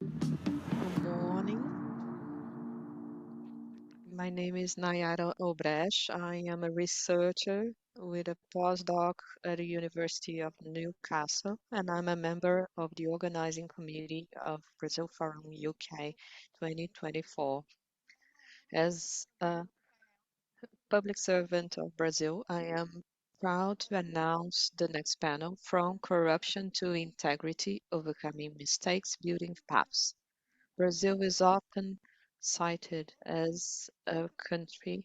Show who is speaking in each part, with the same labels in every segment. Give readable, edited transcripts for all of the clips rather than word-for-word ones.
Speaker 1: Good morning. My name is Nayara Obrecht. I am a researcher with a postdoc at the University of Newcastle, and I'm a member of the organizing committee of Brazil Forum UK 2024. As a public servant of Brazil, I am proud to announce the next panel, From Corruption to Integrity, Overcoming Mistakes, Building Paths. Brazil is often cited as a country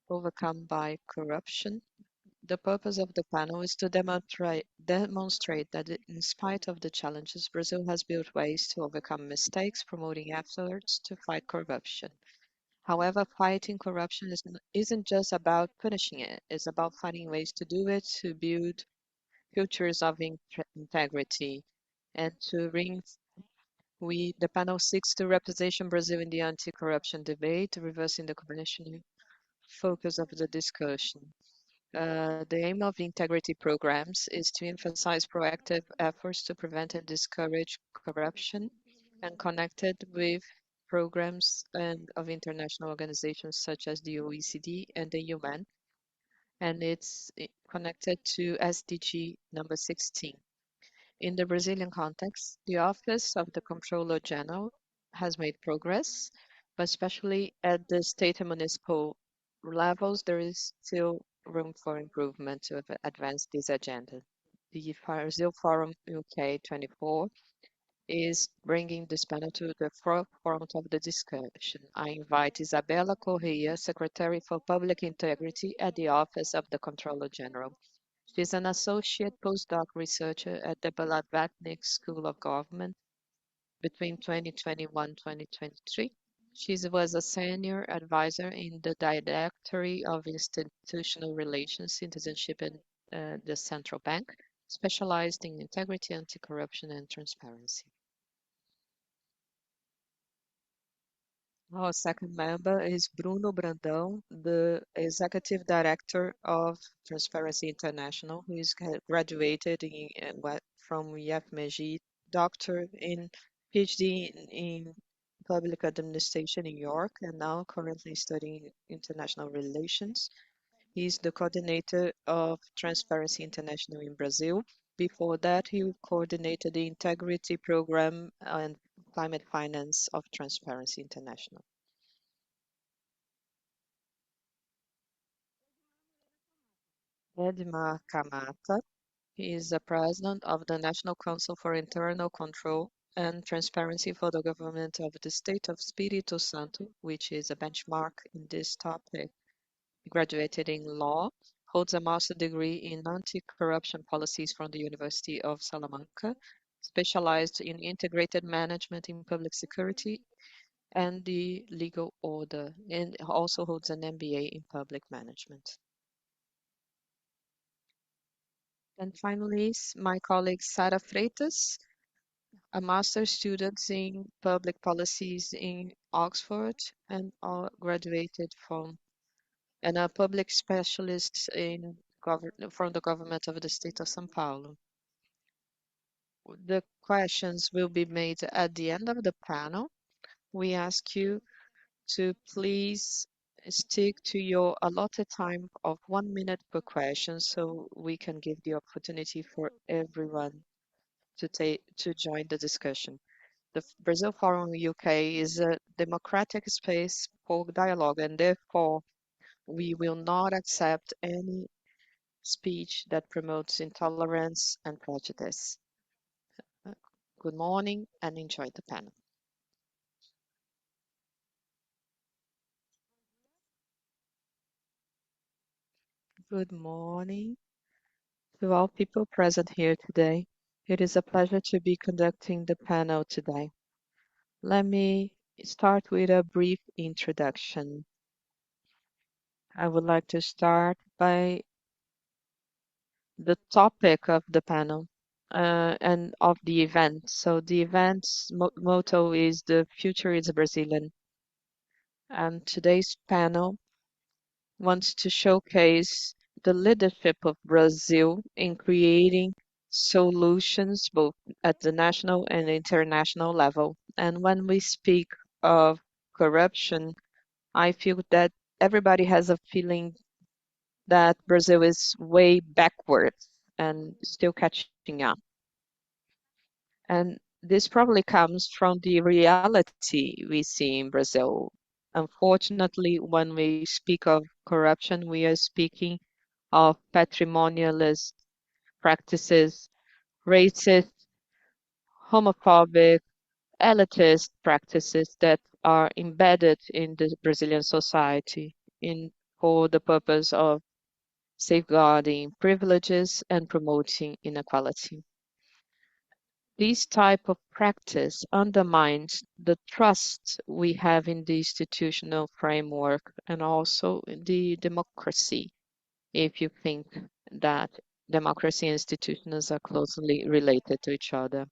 Speaker 1: overcome by corruption. The purpose of the panel is to demonstrate that in spite of the challenges, Brazil has built ways to overcome mistakes, promoting efforts to fight corruption. However, fighting corruption isn't just about punishing it, it's about finding ways to do it, to build cultures of integrity, and to the panel seeks to represent Brazil in the anti-corruption debate, reversing the conventional focus of the discussion. The aim of integrity programs is to emphasize proactive efforts to prevent and discourage corruption and connected with programs and of international organizations such as the OECD and the UN, and it's connected to SDG number 16. In the Brazilian context, the Office of the Comptroller General has made progress, but especially at the state and municipal levels, there is still room for improvement to advance this agenda. The Brazil Forum UK 24 is bringing this panel to the forefront of the discussion. I invite Isabela Correia, Secretary for Public Integrity at the Office of the Comptroller General. She's an associate postdoc researcher at the Blavatnik School of Government between 2021-2023. She was a senior advisor in the Directory of Institutional Relations, Citizenship, and the Central Bank, specialized in integrity, anti-corruption, and transparency. Our second member is Bruno Brandão, the Executive Director of Transparency International, who is graduated from IFMG, doctor in PhD in Public Administration in New York, and now currently studying international relations. He's the coordinator of Transparency International in Brazil. Before that, he coordinated the Integrity Program and Climate Finance of Transparency International. Edmar Camata. He is the president of the National Council for Internal Control and Transparency for the Government of the State of Espírito Santo, which is a benchmark in this topic. He graduated in law, holds a master's degree in anti-corruption policies from the University of Salamanca, specialized in integrated management in public security and the legal order, and also holds an MBA in public management. And finally, my colleague Sara Freitas, a master's student in public policies in Oxford and graduated from and a public specialist from the government of the state of São Paulo. The questions will be made at the end of the panel. We ask you to please stick to your allotted time of 1 minute per question so we can give the opportunity for everyone to join the discussion. The Brazil Forum UK is a democratic space for dialogue, and therefore we will not accept any speech that promotes intolerance and prejudice. Good morning and enjoy the panel. Good morning to all people present here today. It is a pleasure to be conducting the panel today. Let me start with a brief introduction. I would like to start by the topic of the panel and of the event. So the event's motto is "The Future is Brazilian." And today's panel wants to showcase the leadership of Brazil in creating solutions both at the national and international level. And when we speak of corruption, I feel that everybody has a feeling that Brazil is way backwards and still catching up. And this probably comes from the reality we see in Brazil. Unfortunately, when we speak of corruption, we are speaking of patrimonialist practices, racist, homophobic, elitist practices that are embedded in the Brazilian society in for the purpose of safeguarding privileges and promoting inequality. This type of practice undermines the trust we have in the institutional framework and also in the democracy, if you think that democracy and institutions are closely related to each other.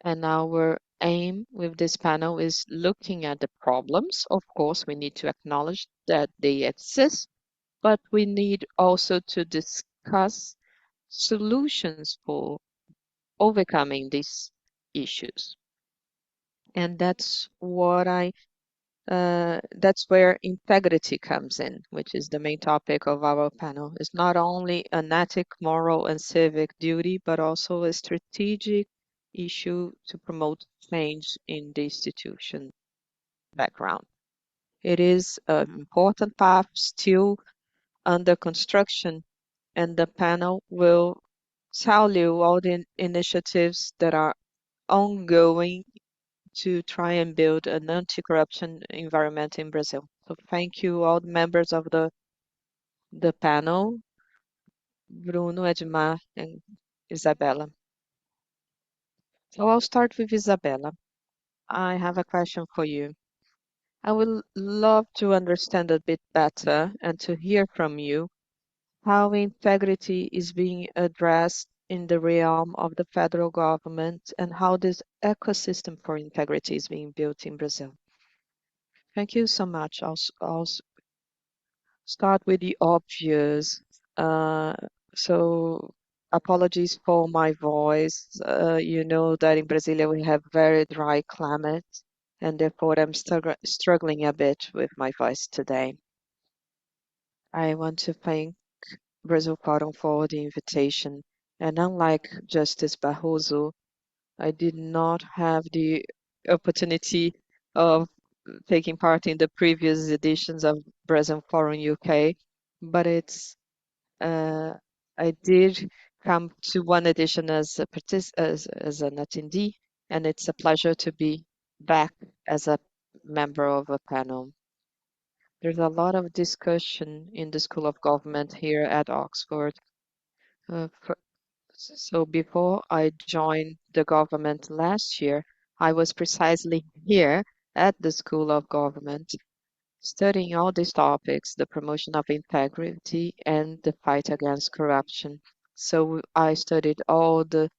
Speaker 1: And our aim with this panel is looking at the problems. Of course, we need to acknowledge that they exist, but we need also to discuss solutions for overcoming these issues. And that's where integrity comes in, which is the main topic of our panel. It's not only an ethic, moral, and civic duty, but also a strategic issue to promote change in the institution background. It is an important path still under construction, and the panel will tell you all the initiatives that are ongoing to try and build an anti-corruption environment in Brazil. So thank you all the members of the panel, Bruno, Edmar, and Isabella. So I'll start with Isabella. I have a question for you. I would love to understand a bit better and to hear from you how integrity is being addressed in the realm of the federal government and how this ecosystem for integrity is being built in Brazil. Thank you so much. I'll start with the obvious. Uh, so apologies for my voice. You know that in Brasilia we have very dry climate, and therefore I'm struggling a bit with my voice today. I want to thank Brazil Forum for the invitation. And unlike Justice Barroso, I did not have the opportunity of taking part in the previous editions of Brazil Forum UK, but uh, I did come to one edition as as an attendee, and it's a pleasure to be back as a member of a panel. There's a lot of discussion in the School of Government here at Oxford. For, so before I joined the government last year, I was precisely here at the School of Government studying all these topics, the promotion of integrity and the fight against corruption. So I studied all the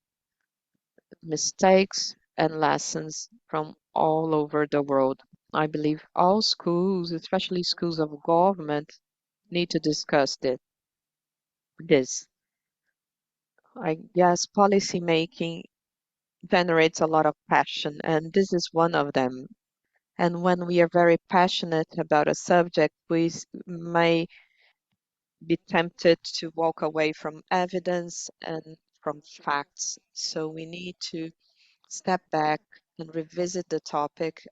Speaker 1: mistakes and lessons from all over the world. I believe all schools, especially schools of government, need to discuss this. I guess policy making generates a lot of passion, and this is one of them. And when we are very passionate about a subject, may be tempted to walk away from evidence and from facts. So we need to step back and revisit the topic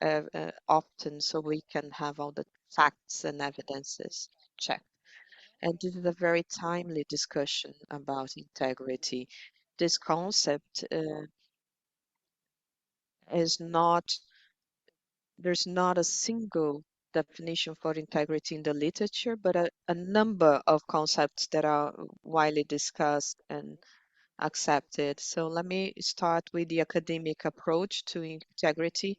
Speaker 1: often so we can have all the facts and evidences checked. And this is a very timely discussion about integrity. This concept is not, there's not a single definition for integrity in the literature, but a number of concepts that are widely discussed and accepted. So let me start with the academic approach to integrity,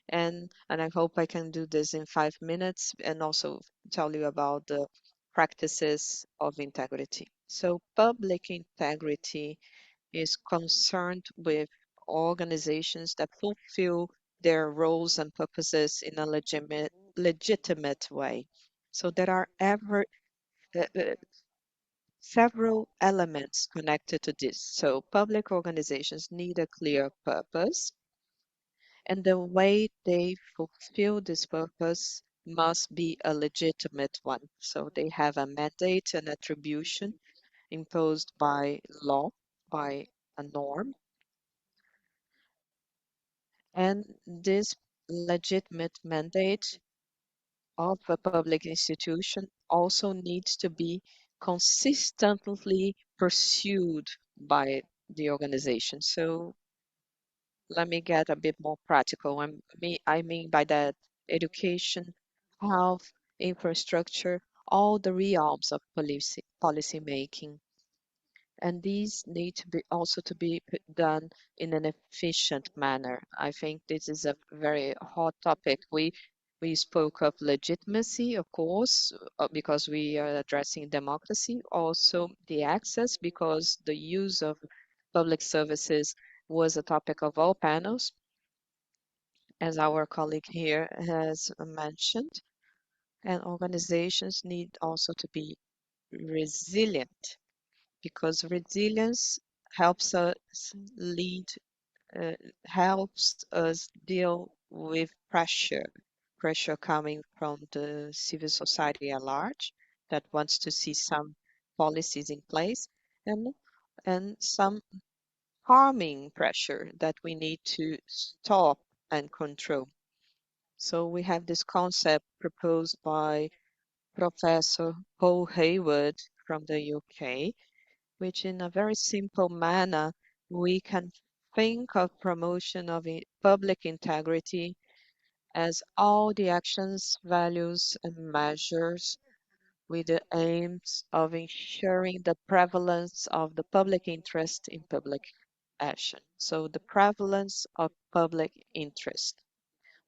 Speaker 1: and I hope I can do this in 5 minutes and also tell you about the practices of integrity. So public integrity is concerned with organizations that fulfill their roles and purposes in a legitimate way. So there are ever uh, uh, several elements connected to this. So public organizations need a clear purpose, and the way they fulfill this purpose must be a legitimate one. So they have a mandate and attribution imposed by law, by a norm, and this legitimate mandate of a public institution also needs to be consistently pursued by the organization. So let me get a bit more practical. I mean by that education, health, infrastructure, all the realms of policy making. And these need to be also to be done in an efficient manner. I think this is a very hot topic. We spoke of legitimacy, of course, because we are addressing democracy. Also, the access, because the use of public services was a topic of all panels, as our colleague here has mentioned. And organizations need also to be resilient because resilience helps us lead, uh, helps us deal with pressure coming from the civil society at large that wants to see some policies in place, and some harming pressure that we need to stop and control. So we have this concept proposed by Professor Paul Hayward from the UK, which in a very simple manner, we can think of promotion of public integrity as all the actions, values, and measures with the aims of ensuring the prevalence of the public interest in public action. So the prevalence of public interest,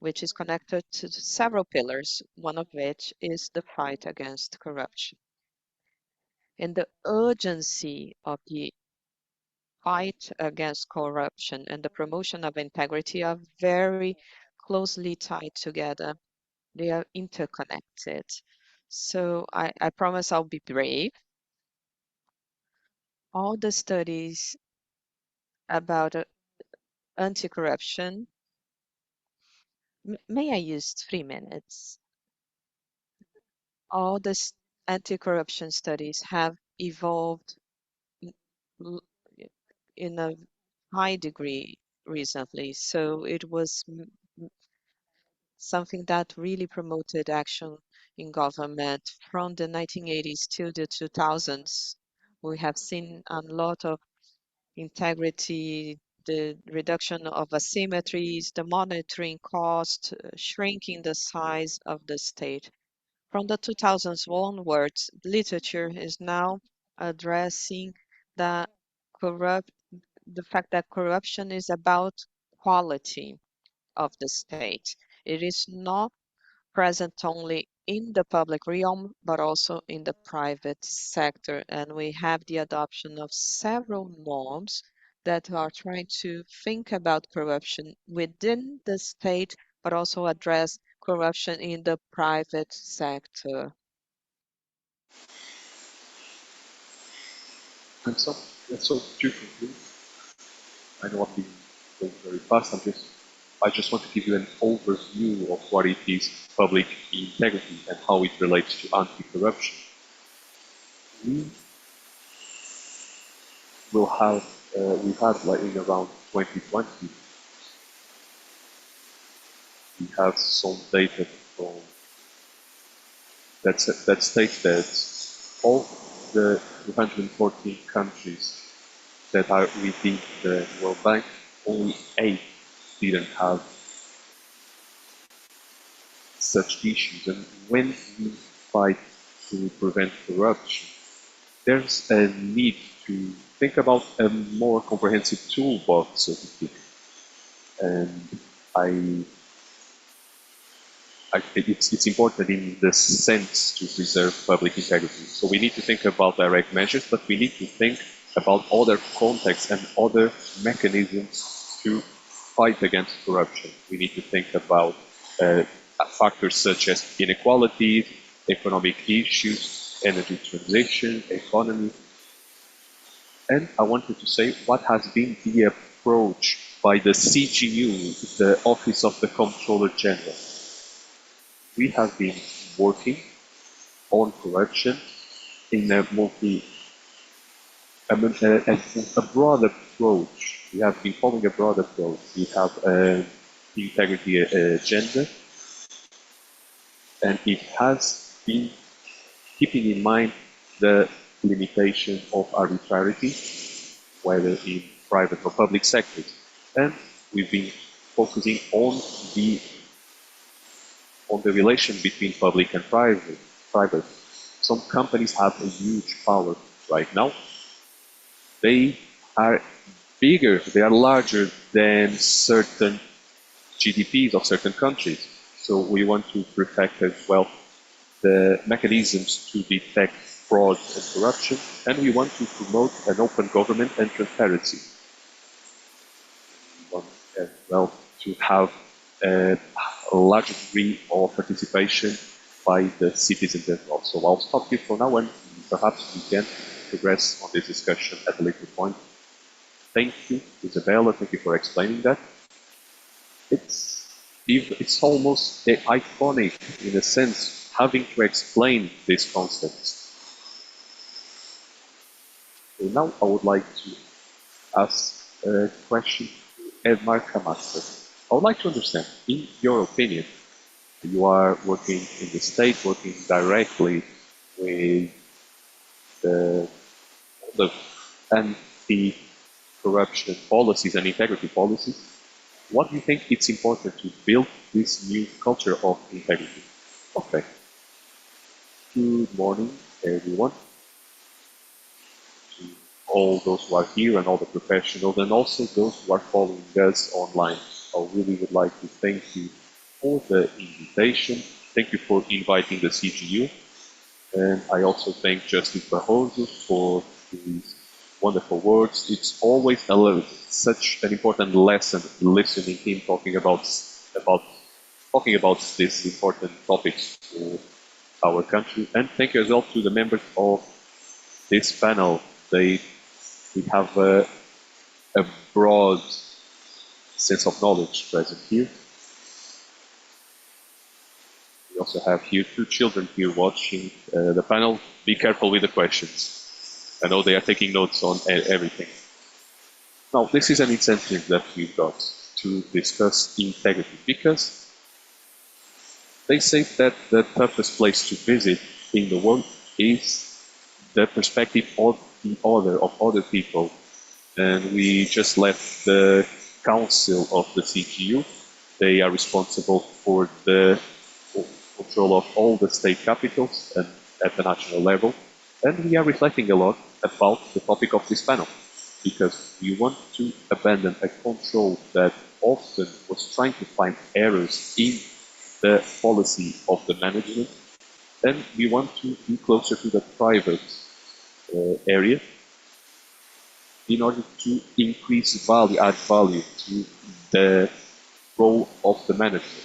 Speaker 1: which is connected to several pillars, one of which is the fight against corruption. And the urgency of the fight against corruption and the promotion of integrity are very closely tied together. They are interconnected. So I promise I'll be brave. All the studies about anti-corruption, may I use 3 minutes? All the anti-corruption studies have evolved n- l- in a high degree recently. So it was something that really promoted action in government from the 1980s to the 2000s. We have seen a lot of integrity, the reduction of asymmetries, the monitoring cost, shrinking the size of the state. From the 2000s onwards, literature is now addressing the corrupt, the fact that corruption is about quality of the state. It is not present only in the public realm, but also in the private sector. And we have the adoption of several norms that are trying to think about corruption within the state, but also address corruption in the private sector.
Speaker 2: And so, and so to conclude, I know I've been going very fast. I just want to give you an overview of what it is public integrity and how it relates to anti-corruption. We will have, we had like in around 2020, we have some data from that states that all the 214 countries that are within the World Bank, only 8 didn't have such issues. And when we fight to prevent corruption, there's a need to think about a more comprehensive toolbox, so to speak. And I, I think it's important in the sense to preserve public integrity. So we need to think about direct measures, but we need to think about other contexts and other mechanisms to fight against corruption. We need to think about factors such as inequality, economic issues, energy transition, economy. And I wanted to say what has been the approach by the CGU, the Office of the Comptroller General. We have been working on corruption in a broad approach. We have been following a broad approach. We have the integrity agenda, and it has been keeping in mind the limitation of arbitrarity, whether in private or public sectors. And we've been focusing on the relation between public and private. Some companies have a huge power right now. They are bigger, they are larger than certain GDPs of certain countries. So we want to perfect as well the mechanisms to detect fraud and corruption, and we want to promote an open government and transparency. We want as well to have a large degree of participation by the citizens as well. So I'll stop here for now, and perhaps we can progress on this discussion at a later point. Thank you, Isabella. Thank you for explaining that. It's almost iconic in a sense, having to explain these concepts. So now I would like to ask a question to Edmar Camacho. I would like to understand, in your opinion, you are working in the state, working directly with the anti-corruption policies and integrity policies. What do you think it's important to build this new culture of integrity? Okay. Good morning, everyone. To all those who are here and all the professionals, and also those who are following us online. I really would like to thank you for the invitation. Thank you for inviting the CGU. And I also thank Justice Barroso for his wonderful words. It's always such an important lesson listening to him talking about these important topics for our country. And thank you as well to the members of this panel. We have a broad sense of knowledge present here. We also have here 2 children here watching the panel. Be careful with the questions. I know they are taking notes on everything. Now, this is an incentive that we've got to discuss integrity, because they say that the toughest place to visit in the world is the perspective of the other, of other people. And we just left the council of the CGU. They are responsible for the control of all the state capitals and at the national level. And we are reflecting a lot about the topic of this panel, because we want to abandon a control that often was trying to find errors in the policy of the management, and we want to be closer to the private area in order to increase value, add value to the role of the management,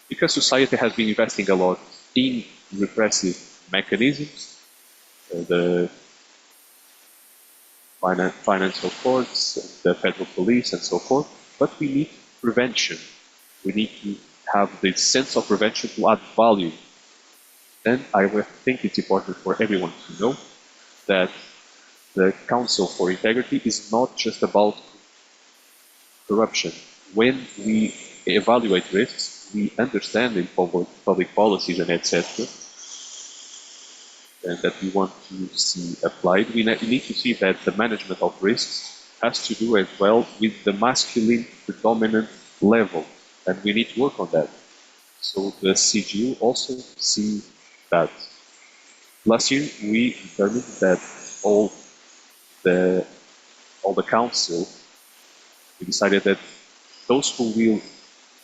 Speaker 2: because society has been investing a lot in repressive mechanisms, the financial courts, the federal police, and so forth. But we need prevention. We need to have this sense of prevention to add value. And I think it's important for everyone to know that the Council for Integrity is not just about corruption. When we evaluate risks, we understand in public policies and etc. and that we want to see applied. We need to see that the management of risks has to do as well with the masculine predominant level, and we need to work on that. So the CGU also see that. Last year we determined that all the council, we decided that those who will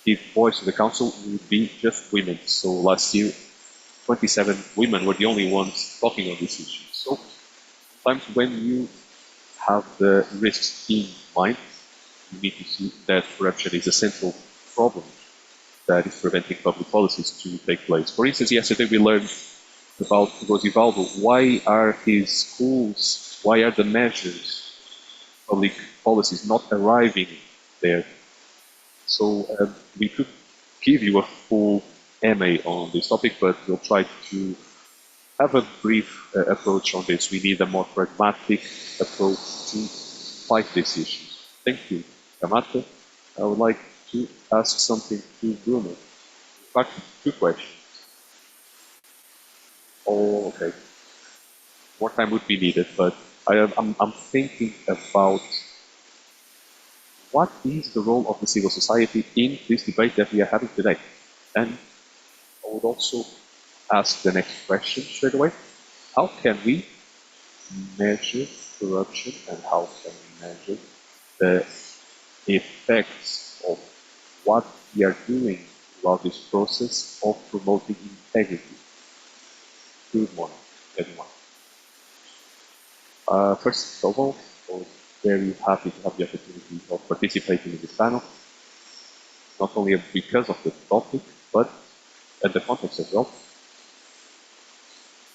Speaker 2: give voice to the council would be just women. So last year 27 women were the only ones talking on this issue. So sometimes when you have the risks in mind, you need to see that corruption is a central problem that is preventing public policies to take place. For instance, yesterday we learned about Rosivaldo. Why are his schools Why are the measures, public policies not arriving there? So we could give you a full MA on this topic, but we'll try to have a brief approach on this. We need a more pragmatic approach to fight these issues. Thank you, Kamate. I would like to ask something to Bruno. In fact, two questions. Oh, okay. More time would be needed, but I'm thinking about what is the role of the civil society in this debate that we are having today? And I would also ask the next question straight away. How can we measure corruption and how can we measure the effects of what we are doing throughout this process of promoting integrity? Good morning, everyone. First of all, I'm very happy to have the opportunity of participating in this panel, not only because of the topic, but and the context as well,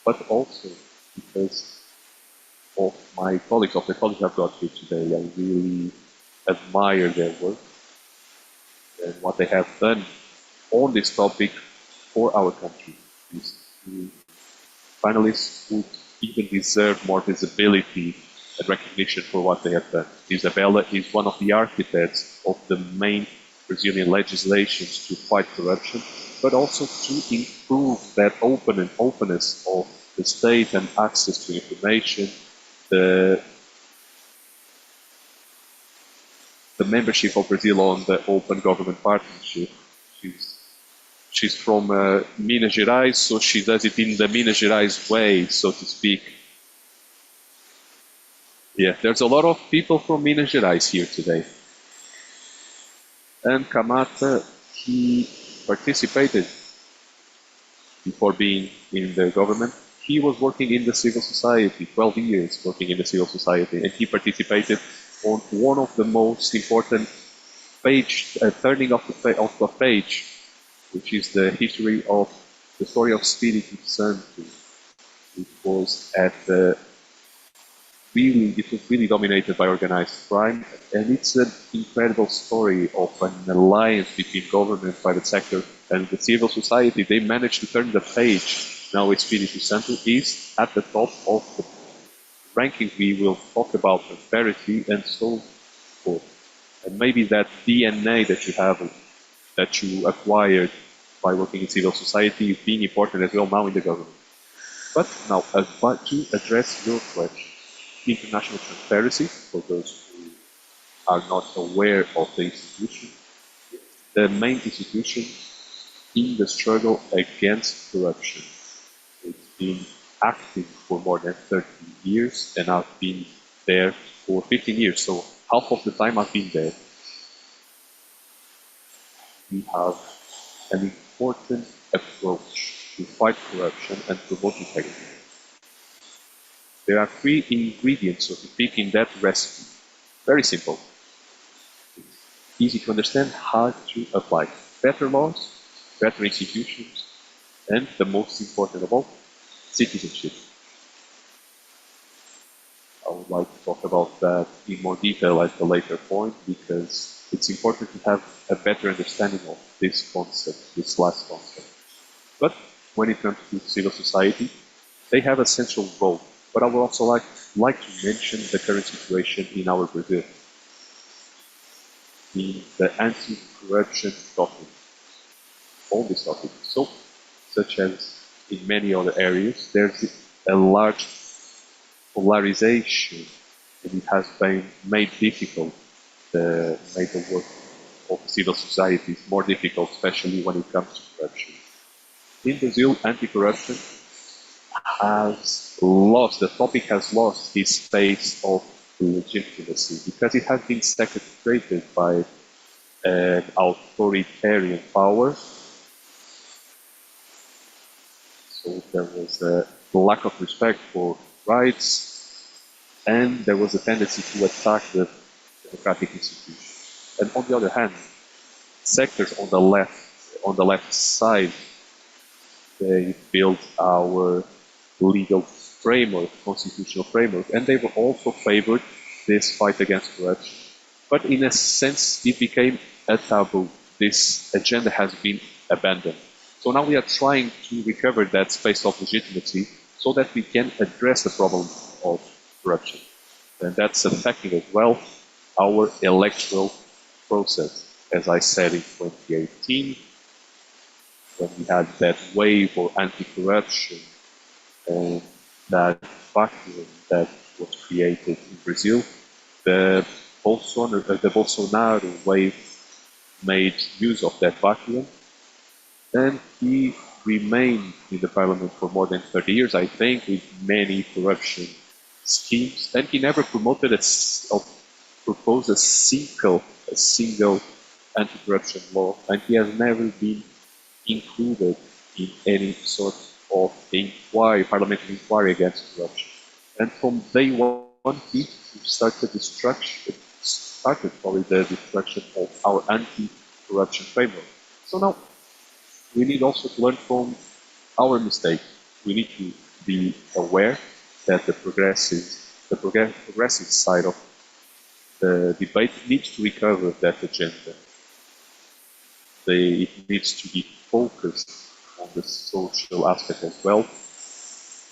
Speaker 2: but also because of my colleagues, of the colleagues I've got here today. I really admire their work and what they have done on this topic for our country. These two finalists would even deserve more visibility and recognition for what they have done. Isabella is one of the architects of the main Brazilian legislations to fight corruption, but also to improve that openness of the state and access to information, the membership of Brazil on the Open Government Partnership. She's from Minas Gerais, so she does it in the Minas Gerais way, so to speak. Yeah, there's a lot of people from Minas Gerais here today. And Kamata, he participated before being in the government. He was working in the civil society, 12 years working in the civil society, and he participated on one of the most important turning of the page, which is the history of the story of Espírito Santo. It was really dominated by organized crime, and it's an incredible story of an alliance between government, private sector, and the civil society. They managed to turn the page. Now Espírito Santo is at the top of the ranking. We will talk about prosperity and so forth. And maybe that DNA that you have, that you acquired by working in civil society is being important as well now in the government. But now, to address your question, international transparency, for those who are not aware of the institution, the main institution in the struggle against corruption. It's been active for more than 30 years, and I've been there for 15 years, so half of the time I've been there. We have an important approach to fight corruption and promote integrity. There are 3 ingredients, so to speak, in that recipe. Very simple. It's easy to understand, hard to apply. Better laws, better institutions, and the most important of all, citizenship. I would like to talk about that in more detail at a later point, because it's important to have a better understanding of this concept, this last concept. But when it comes to civil society, they have a central role. But I would also like to mention the current situation in our Brazil, in the anti-corruption topic, on this topic. So, such as in many other areas, there's a large polarization, and it has been made difficult, made the work of civil society more difficult, especially when it comes to corruption. In Brazil, anti-corruption the topic has lost its space of legitimacy because it has been saturated by an authoritarian power. So there was a lack of respect for rights, and there was a tendency to attack the democratic institutions. And on the other hand, sectors on the left side, they build our legal framework, constitutional framework, and they were also favored this fight against corruption. But in a sense, it became a taboo. This agenda has been abandoned. So now we are trying to recover that space of legitimacy so that we can address the problem of corruption. And that's affecting as well our electoral process. As I said in 2018, when we had that wave for anti-corruption and that vacuum that was created in Brazil, the Bolsonaro wave made use of that vacuum, and he remained in the parliament for more than 30 years, I think, with many corruption schemes, and he never promoted or proposed a single anti-corruption law, and he has never been included in any sort of inquiry, parliamentary inquiry against corruption. And from day one, he started probably the destruction of our anti-corruption framework. So now we need also to learn from our mistake. We need to be aware that the progressive side of the debate needs to recover that agenda. It needs to be focused on the social aspect as well.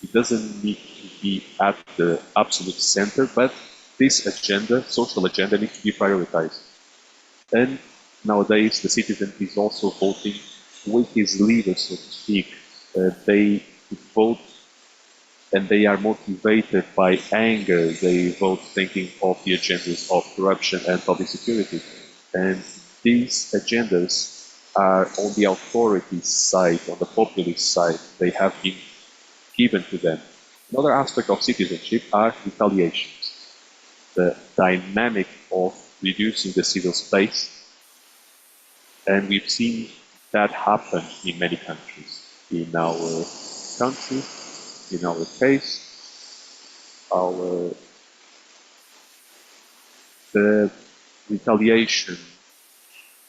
Speaker 2: It doesn't need to be at the absolute center, but this agenda, social agenda, needs to be prioritized. And nowadays, the citizen is also voting with his leaders, so to speak. They vote and they are motivated by anger. They vote thinking of the agendas of corruption and public security. And these agendas are on the authority side, on the populist side. They have been given to them. Another aspect of citizenship are retaliations. The dynamic of reducing the civil space, and we've seen that happen in many countries. In our country, in our case, our the retaliation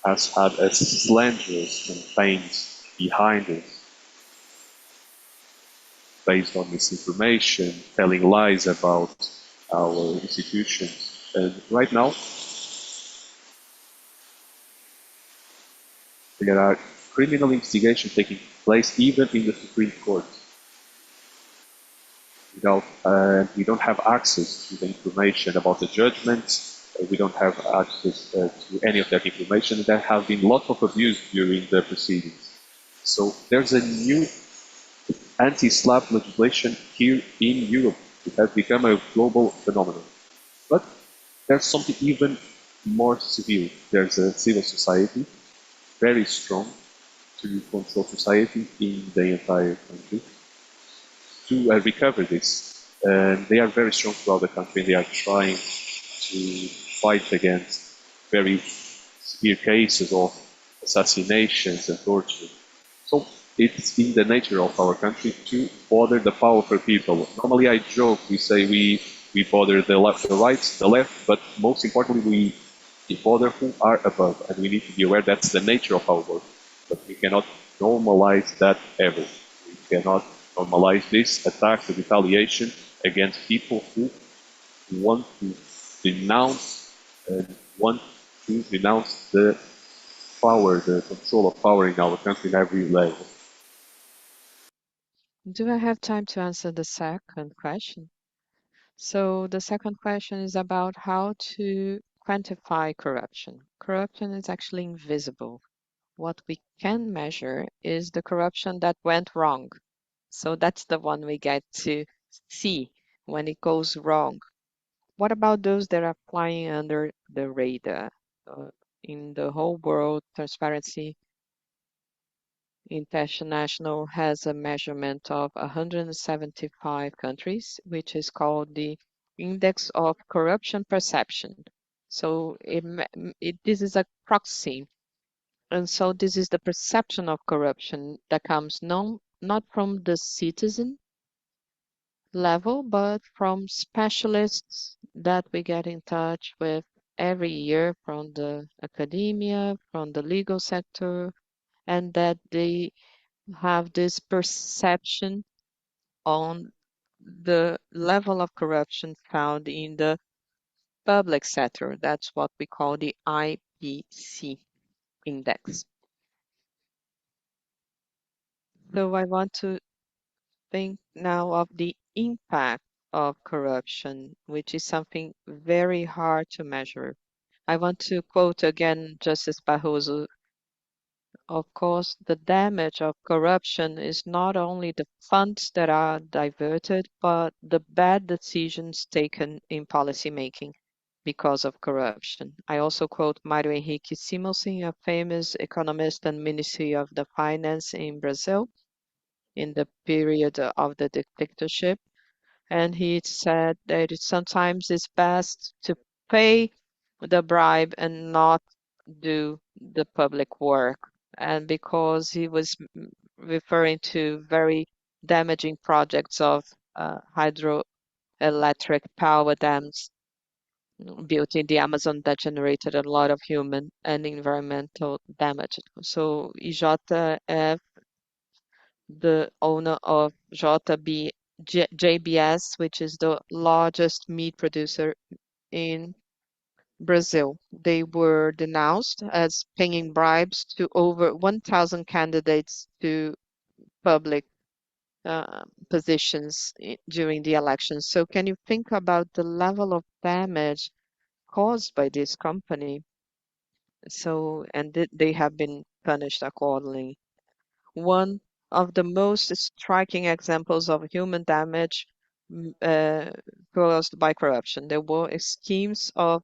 Speaker 2: has had a slanderous campaigns behind it, based on misinformation, telling lies about our institutions. And right now, there are criminal investigations taking place even in the Supreme Court. We don't have access to the information about the judgments. We don't have access to any of that information. There have been lots of abuse during the proceedings. So there's a new anti-SLAPP legislation here in Europe. It has become a global phenomenon. But there's something even more severe. There's a civil society, very strong, to control society in the entire country, to recover this. And they are very strong throughout the country. They are trying to fight against very severe cases of assassinations and torture. So it's in the nature of our country to bother the powerful people. Normally I joke, we say we bother the left, the right, the left, but most importantly we bother who are above, and we need to be aware that's the nature of our work. But we cannot normalize that ever. We cannot normalize this attack, the retaliation against people who want to denounce and want to denounce the power, the control of power in our country in every level.
Speaker 1: Do I have time to answer the second question? So the second question is about how to quantify corruption. Corruption is actually invisible. What we can measure is the corruption that went wrong. So that's the one we get to see when it goes wrong. What about those that are flying under the radar? In the whole world, Transparency International has a measurement of 175 countries, which is called the Index of Corruption Perception. So this is a proxy. And so this is the perception of corruption that comes not from the citizen level, but from specialists that we get in touch with every year from the academia, from the legal sector, and that they have this perception on the level of corruption found in the public sector. That's what we call the IPC index. So I want to think now of the impact of corruption, which is something very hard to measure. I want to quote again Justice Barroso. Of course, the damage of corruption is not only the funds that are diverted, but the bad decisions taken in policy making because of corruption. I also quote Mário Henrique Simonsen, a famous economist and Ministry of the Finance in Brazil in the period of the dictatorship. And he said that sometimes it's best to pay the bribe and not do the public work. And because he was referring to very damaging projects of hydroelectric power dams built in the Amazon that generated a lot of human and environmental damage. So IJF, the owner of JBS, which is the largest meat producer in Brazil. They were denounced as paying bribes to over 1,000 candidates to public positions during the elections. So, can you think about the level of damage caused by this company? So, and they have been punished accordingly. One of the most striking examples of human damage caused by corruption. There were schemes of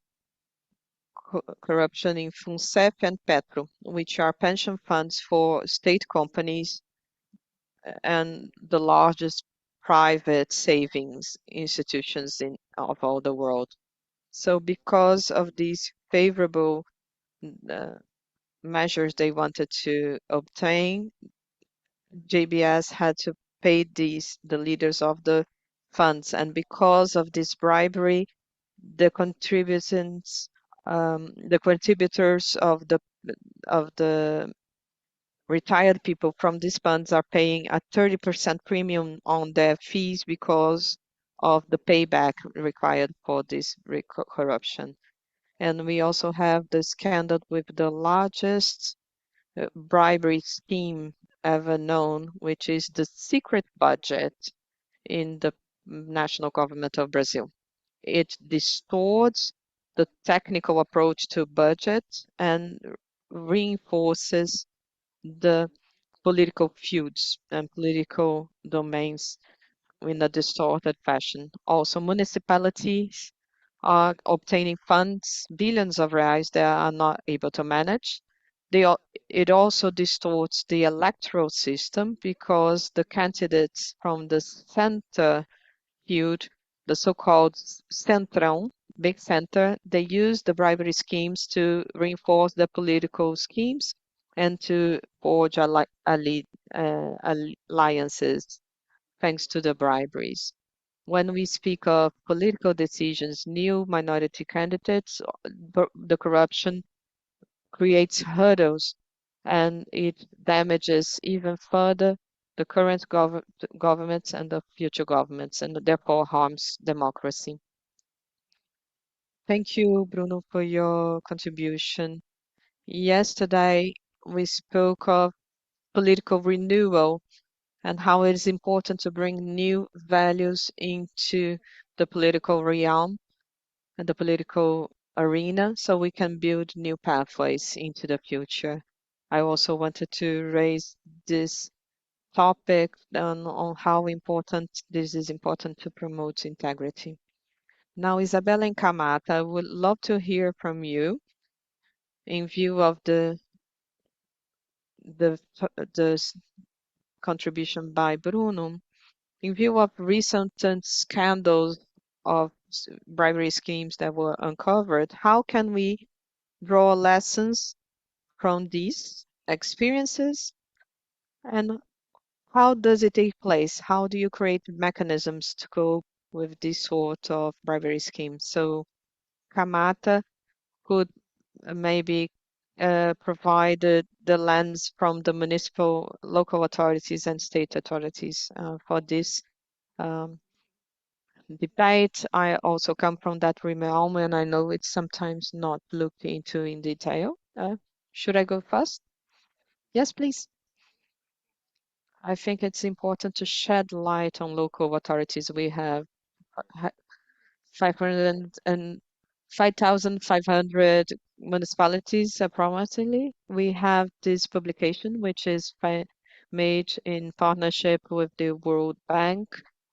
Speaker 1: corruption in FUNCEF and Petro, which are pension funds for state companies and the largest private savings institutions of all the world. So because of these favorable uh, measures they wanted to obtain, JBS had to pay the leaders of the funds, and because of this bribery, the contributors of the retired people from these funds are paying a 30% premium on their fees because of the payback required for this corruption. And we also have the scandal with the largest bribery scheme ever known, which is the secret budget in the national government of Brazil. It distorts the technical approach to budget and reinforces the political feuds and political domains in a distorted fashion. Also, municipalities are obtaining funds, billions of reais they are not able to manage. It also distorts the electoral system because the candidates from the center feud, the so-called centrão, big center, they use the bribery schemes to reinforce their political schemes and to forge alliances thanks to the briberies. When we speak of political decisions, new minority candidates, the corruption creates hurdles and it damages even further the current governments and the future governments and therefore harms democracy. Thank you, Bruno, for your contribution. Yesterday, we spoke of political renewal and how it is important to bring new values into the political realm and the political arena so we can build new pathways into the future. I also wanted to raise this topic on how important this is important to promote integrity. Now, Isabella and Kamata, I would love to hear from you in view of the, the contribution by Bruno. In view of recent scandals of bribery schemes that were uncovered, how can we draw lessons from these experiences and how does it take place? How do you create mechanisms to cope with this sort of bribery schemes? So Kamata could maybe provide the lens from the municipal, local authorities and state authorities for this. Um, debate. I also come from that realm, and I know it's sometimes not looked into in detail. Should I go first? Yes, please. I think it's important to shed light on local authorities. We have ha- 500 and 5,500 municipalities approximately. We have this publication, which is made in partnership with the World Bank.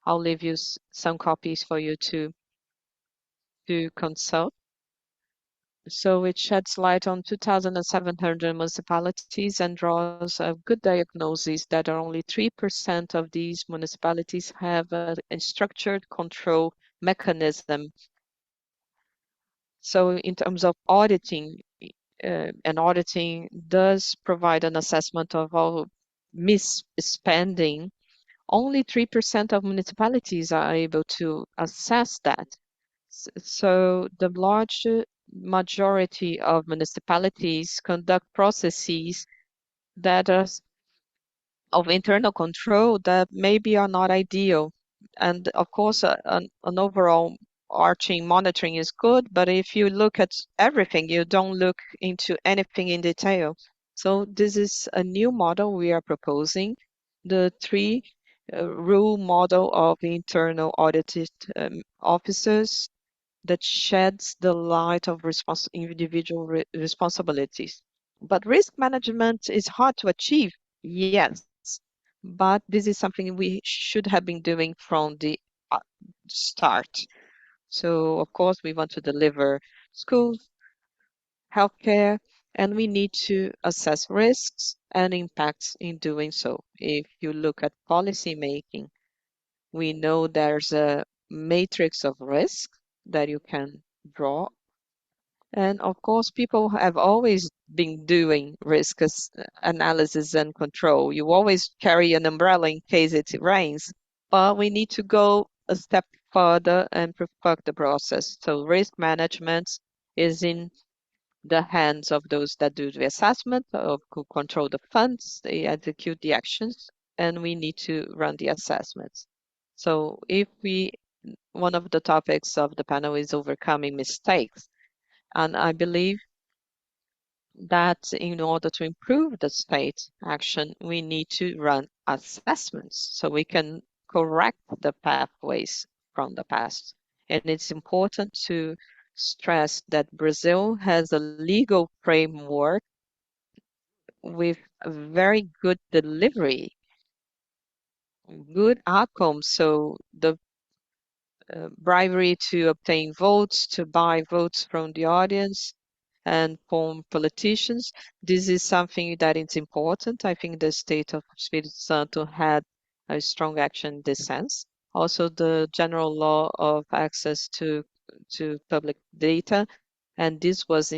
Speaker 1: I'll leave you some copies for you to consult. So it sheds light on 2,700 municipalities and draws a good diagnosis that only 3% of these municipalities have a structured control mechanism. So in terms of auditing, and auditing does provide an assessment of all misspending. Only 3% of municipalities are able to assess that. So the large majority of municipalities conduct processes that are of internal control that maybe are not ideal. And of course, an overall arching monitoring is good, but if you look at everything, you don't look into anything in detail. So this is a new model we are proposing, the three rule model of internal audited officers that sheds the light of individual responsibilities. But risk management is hard to achieve, yes, but this is something we should have been doing from the uh, start. So, of course, we want to deliver schools, healthcare, and we need to assess risks and impacts in doing so. If you look at policy making, we know there's a matrix of risk that you can draw. And of course, people have always been doing analysis and control. You always carry an umbrella in case it rains, but we need to go a step further and perfect the process. So risk management is in the hands of those that do the assessment, of who control the funds, they execute the actions, and we need to run the assessments. So one of the topics of the panel is overcoming mistakes. And I believe that in order to improve the state action, we need to run assessments so we can correct the pathways from the past. And it's important to stress that Brazil has a legal framework with a very good delivery, good outcomes. So the bribery to obtain votes, to buy votes from the audience, and from politicians. This is something that is important. I think the state of Espírito Santo had a strong action in this sense. Also, the general law of access to public data, and this was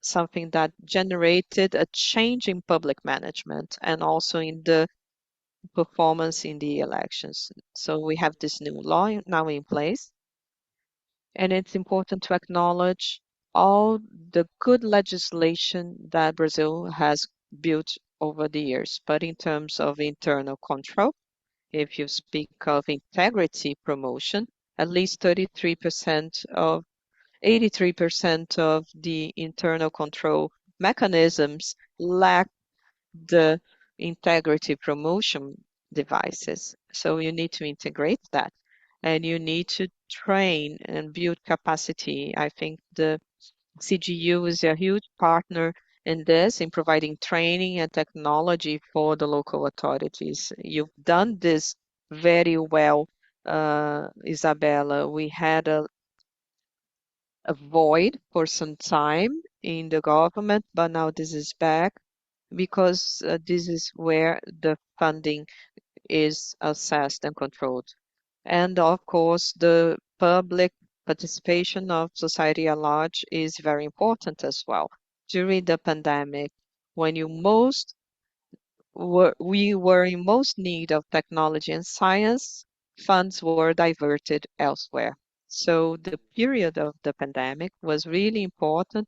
Speaker 1: something that generated a change in public management and also in the performance in the elections. So we have this new law now in place, and it's important to acknowledge all the good legislation that Brazil has built over the years. But in terms of internal control, if you speak of integrity promotion, at least 33% of 83% of the internal control mechanisms lack the integrity promotion devices. So you need to integrate that and you need to train and build capacity. I think the CGU is a huge partner in this, in providing training and technology for the local authorities. You've done this very well, Isabella. We had a void for some time in the government, but now this is back because this is where the funding is assessed and controlled. And of course, the public participation of society at large is very important as well. During the pandemic, when we were in most need of technology and science, funds were diverted elsewhere. So the period of the pandemic was really important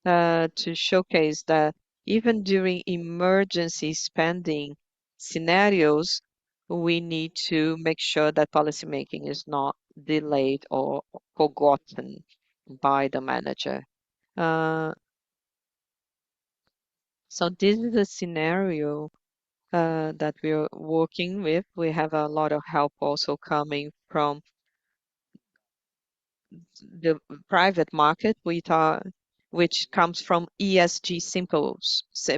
Speaker 1: to showcase that even during emergency spending scenarios, we need to make sure that policymaking is not delayed or forgotten by the manager. Uh, so this is a scenario that we're working with. We have a lot of help also coming from the private market, which comes from ESG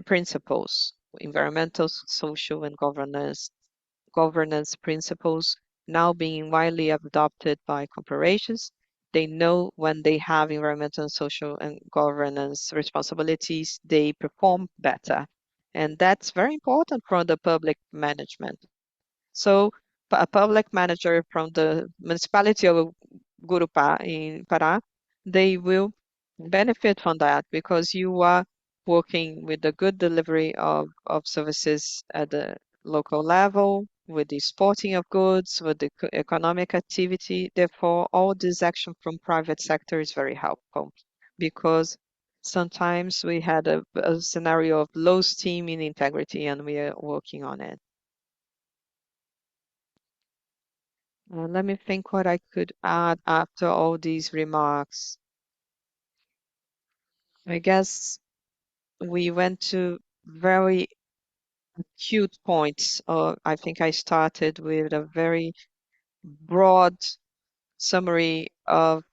Speaker 1: principles, environmental, social, and governance principles now being widely adopted by corporations. They know when they have environmental, social, and governance responsibilities, they perform better. And that's very important for the public management. So, a public manager from the municipality of Gurupá in Pará, they will benefit from that because you are working with the good delivery of services at the local level, with the exporting of goods, with the economic activity. Therefore, all this action from private sector is very helpful because sometimes we had a scenario of low steam in integrity and we are working on it. Let me think what I could add after all these remarks. I guess we went to very acute points. I think I started with a very broad summary of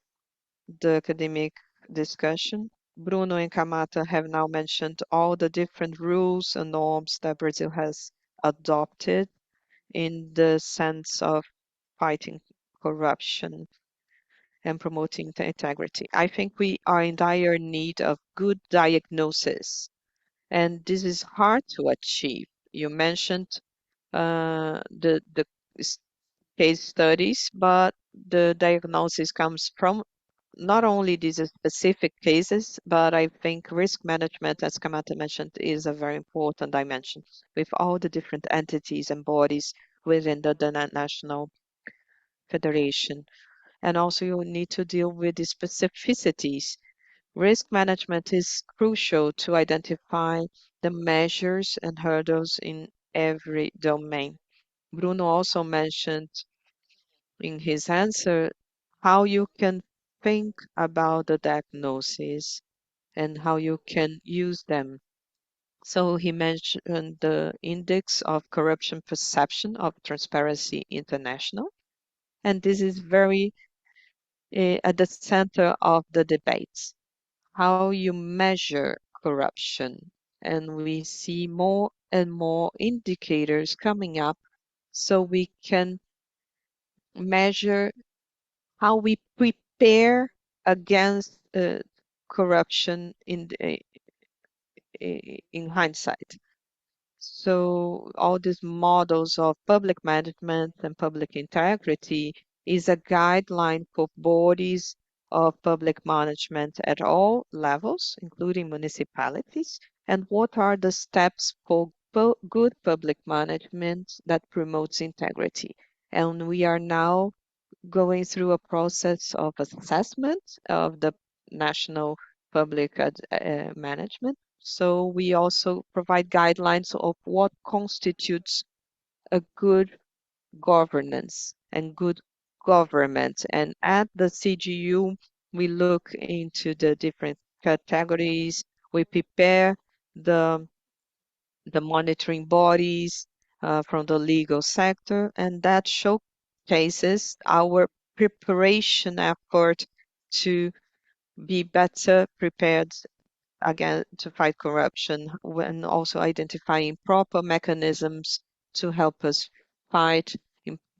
Speaker 1: the academic discussion. Bruno and Kamata have now mentioned all the different rules and norms that Brazil has adopted in the sense of fighting corruption and promoting the integrity. I think we are in dire need of good diagnosis, and this is hard to achieve. You mentioned the case studies, but the diagnosis comes from not only these specific cases, but I think risk management, as Kamata mentioned, is a very important dimension with all the different entities and bodies within the national federation. And also you need to deal with the specificities. Risk management is crucial to identify the measures and hurdles in every domain. Bruno also mentioned in his answer how you can think about the diagnosis and how you can use them. So he mentioned the Index of Corruption Perception of Transparency International, and this is very at the center of the debates, how you measure corruption. And we see more and more indicators coming up so we can measure how we prepare against corruption in hindsight. So all these models of public management and public integrity is a guideline for bodies of public management at all levels, including municipalities, and what are the steps for good public management that promotes integrity. And we are now going through a process of assessment of the national public management. So we also provide guidelines of what constitutes a good governance and good government. And at the CGU, we look into the different categories. We prepare the the monitoring bodies from the legal sector, and that showcases our preparation effort to be better prepared again to fight corruption and also identifying proper mechanisms to help us fight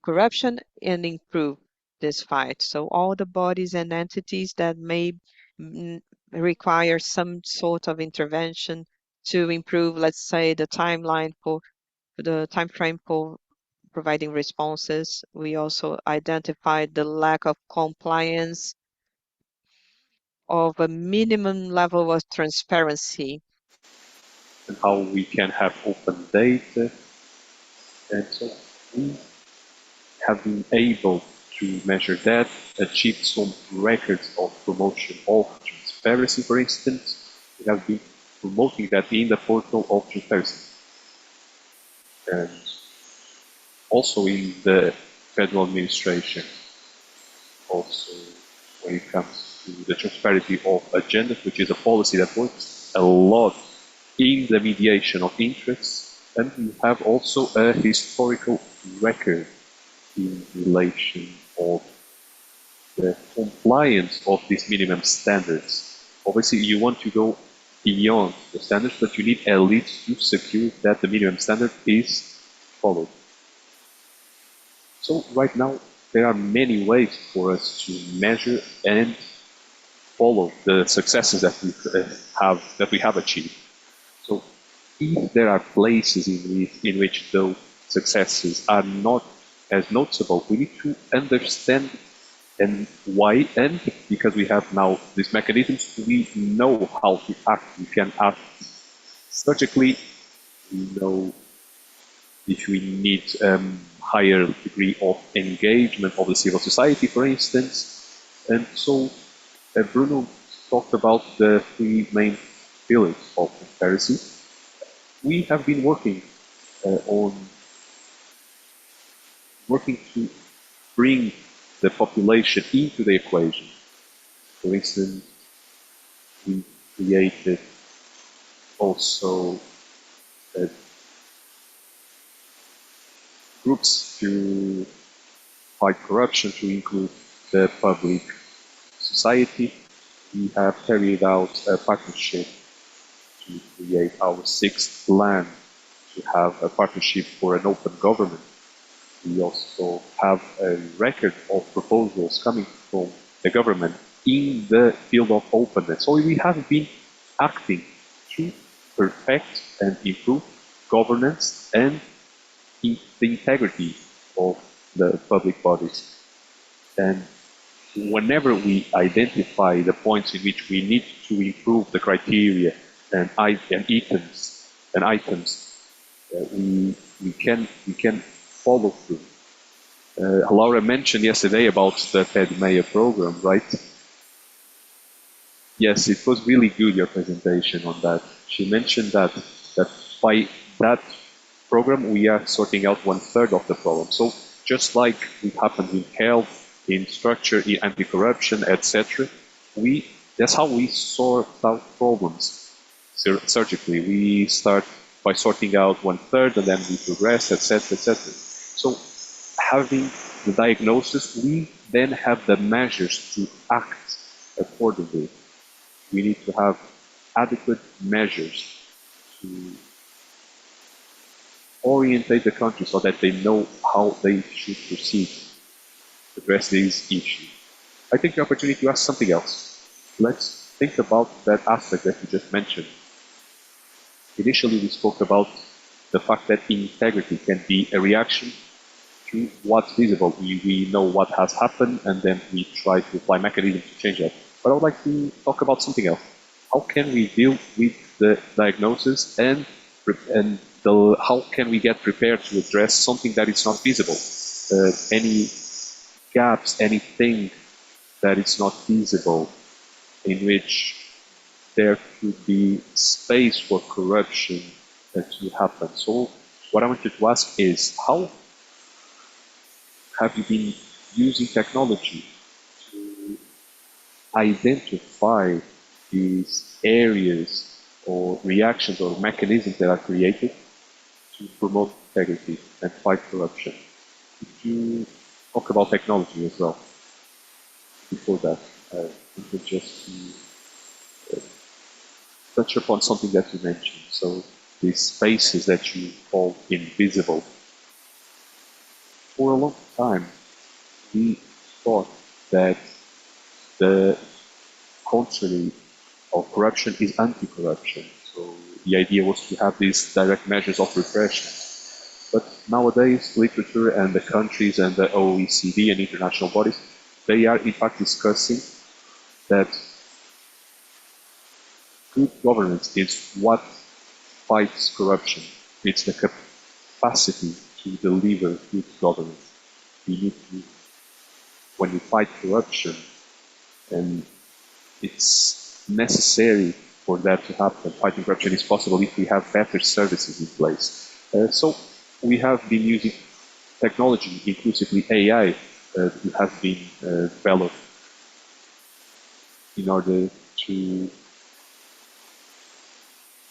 Speaker 1: corruption and improve this fight. So all the bodies and entities that may mm, require some sort of intervention to improve, let's say, the time frame for providing responses. We also identified the lack of compliance of a minimum level of transparency.
Speaker 2: And how we can have open data. And so we have been able to measure that, achieve some records of promotion of transparency, for instance. We have been promoting that in the portal of transparency. And also in the federal administration. also when it comes to the transparency of agendas, which is a policy that works a lot in the mediation of interests, and we have also a historical record in relation of the compliance of these minimum standards. Obviously, you want to go beyond the standards, but you need at least to secure that the minimum standard is followed. So right now, there are many ways for us to measure and follow the successes that we have achieved. So if there are places in which those successes are not as noticeable, we need to understand and why, and because we have now these mechanisms, we know how to act. We can act surgically. We know if we need higher degree of engagement of the civil society, for instance. And so Bruno talked about the three main pillars of transparency. We have been on working to bring the population into the equation. For instance, we created also groups to fight corruption, to include the public society. We have carried out a partnership to create our sixth plan to have a partnership for an open government. We also have a record of proposals coming from the government in the field of openness. So we have been acting to perfect and improve governance and the integrity of the public bodies. And whenever we identify the points in which we need to improve the criteria and items, we can follow through. Laura mentioned yesterday about the Ted Mayer program, right? Yes, it was really good, your presentation on that. She mentioned that by that program, we are sorting out 1/3 of the problem. So just like it happens in health, in structure, in anti-corruption, etc., that's how we sort out problems surgically. We start by sorting out 1/3, and then we progress, etc., etc. So having the diagnosis, we then have the measures to act accordingly. We need to have adequate measures to orientate the country so that they know how they should proceed to address these issues. I take the opportunity to ask something else. Let's think about that aspect that you just mentioned. Initially, we spoke about the fact that integrity can be a reaction to what's visible. We know what has happened, and then we try to apply mechanisms to change that. But I would like to talk about something else. How can we deal with the diagnosis and how can we get prepared to address something that is not visible? Any gaps, anything that is not visible in which there could be space for corruption to happen. So what I wanted to ask is, how have you been using technology to identify these areas or reactions or mechanisms that are created to promote integrity and fight corruption? Could you talk about technology as well? Before that, we could just touch upon something that you mentioned. So these spaces that you call invisible. For a long time, we thought that the contrary of corruption is anti-corruption. So the idea was to have these direct measures of repression. But nowadays, literature and the countries and the OECD and international bodies, they are in fact discussing that good governance is what fights corruption. It's the capacity to deliver good governance. We need to, when we fight corruption, and it's necessary for that to happen. Fighting corruption is possible if we have better services in place. So we have been using technology, inclusively AI, has been developed in order to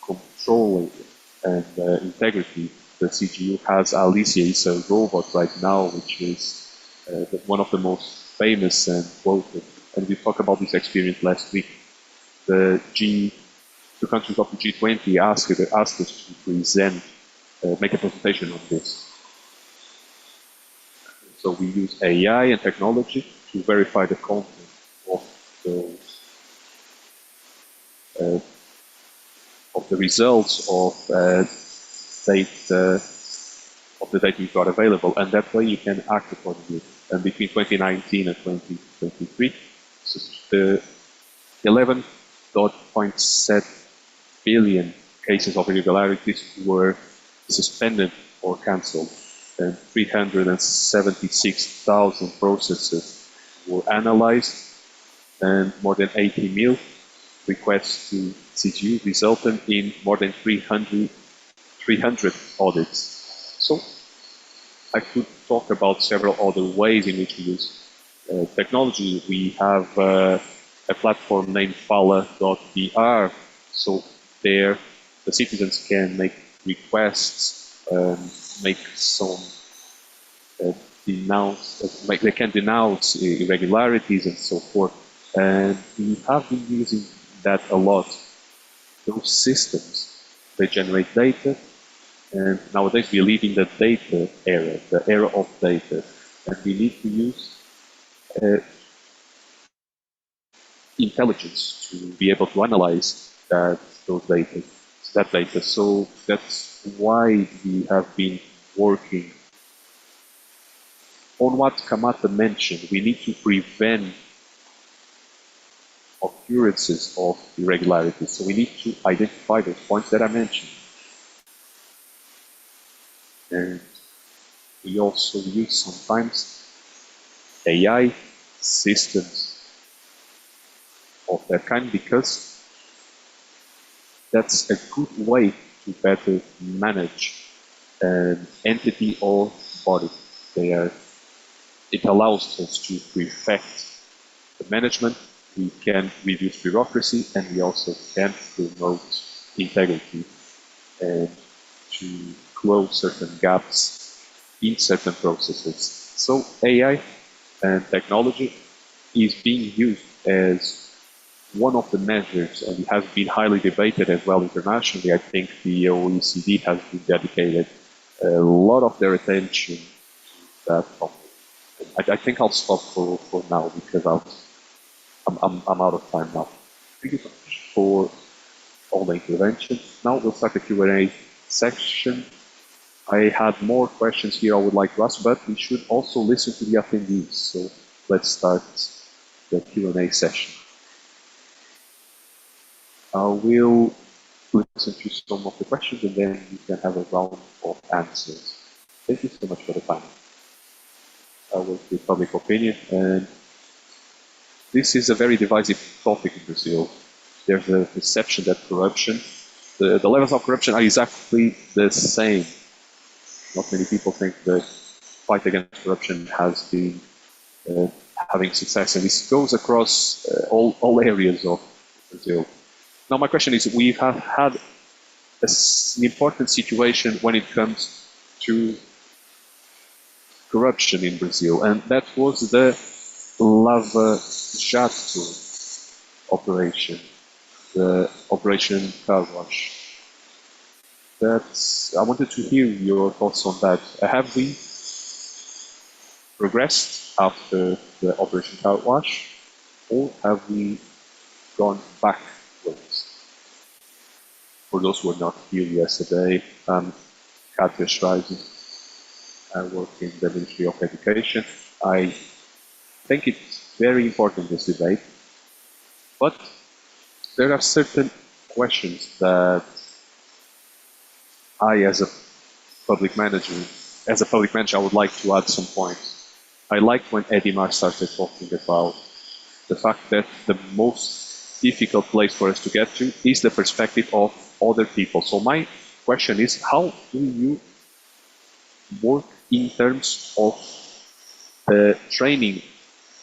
Speaker 2: control and integrity. The CGU has Alicia, is a robot right now, which is one of the most famous and quoted. And we talked about this experience last week. The countries of the G20 asked us to present, make a presentation on this. So we use AI and technology to verify the content of those of the results of data of the data you've got available, and that way you can act accordingly. And between 2019 and 2023, so the 11.7 billion cases of irregularities were suspended or cancelled, and 376,000 processes were analyzed, and more than 80 million requests to CGU resulted in more than 300 audits. So I could talk about several other ways in which we use technology. We have a platform named Fala.br, so there the citizens can make requests, make some they can denounce irregularities and so forth. And we have been using that a lot. Those systems, they generate data, and nowadays we live in the data era, the era of data, and we need to use intelligence to be able to analyze that data. So that's why we have been working on what Kamata mentioned. We need to prevent occurrences of irregularities. So we need to identify those points that I mentioned. And we also use sometimes AI systems of that kind, because that's a good way to better manage an entity or body. It allows us to perfect the management, we can reduce bureaucracy, and we also can promote integrity and to close certain gaps in certain processes. So AI and technology is being used as one of the measures, and it has been highly debated as well internationally. I think the OECD has been dedicated a lot of their attention to that topic. I think I'll stop for now, because I'm out of time now. Thank you so much for all the interventions. Now we'll start the Q&A section. I had more questions here I would like to ask, but we should also listen to the attendees. So let's start the Q&A session. I will listen to some of the questions, and then you can have a round of answers. Thank you so much for the time. I will give public opinion, and this is a very divisive topic in Brazil. There's a perception that corruption, the levels of corruption are exactly the same. Not many people think the fight against corruption has been having success, and this goes across all areas of Brazil. Now my question is, we have had an important situation when it comes to corruption in Brazil, and that was the Lava Jato operation, the Operation Car Wash. I wanted to hear your thoughts on that. Have we progressed after the Operation Car Wash, or have we gone backwards? For those who were not here yesterday, Katja Schreiber, I work in the Ministry of Education. I think it's very important, this debate, but there are certain questions that I, as a public manager, I would like to add some points. I liked when Edimar started talking about the fact that the most difficult place for us to get to is the perspective of other people. So my question is, how do you work in terms of the training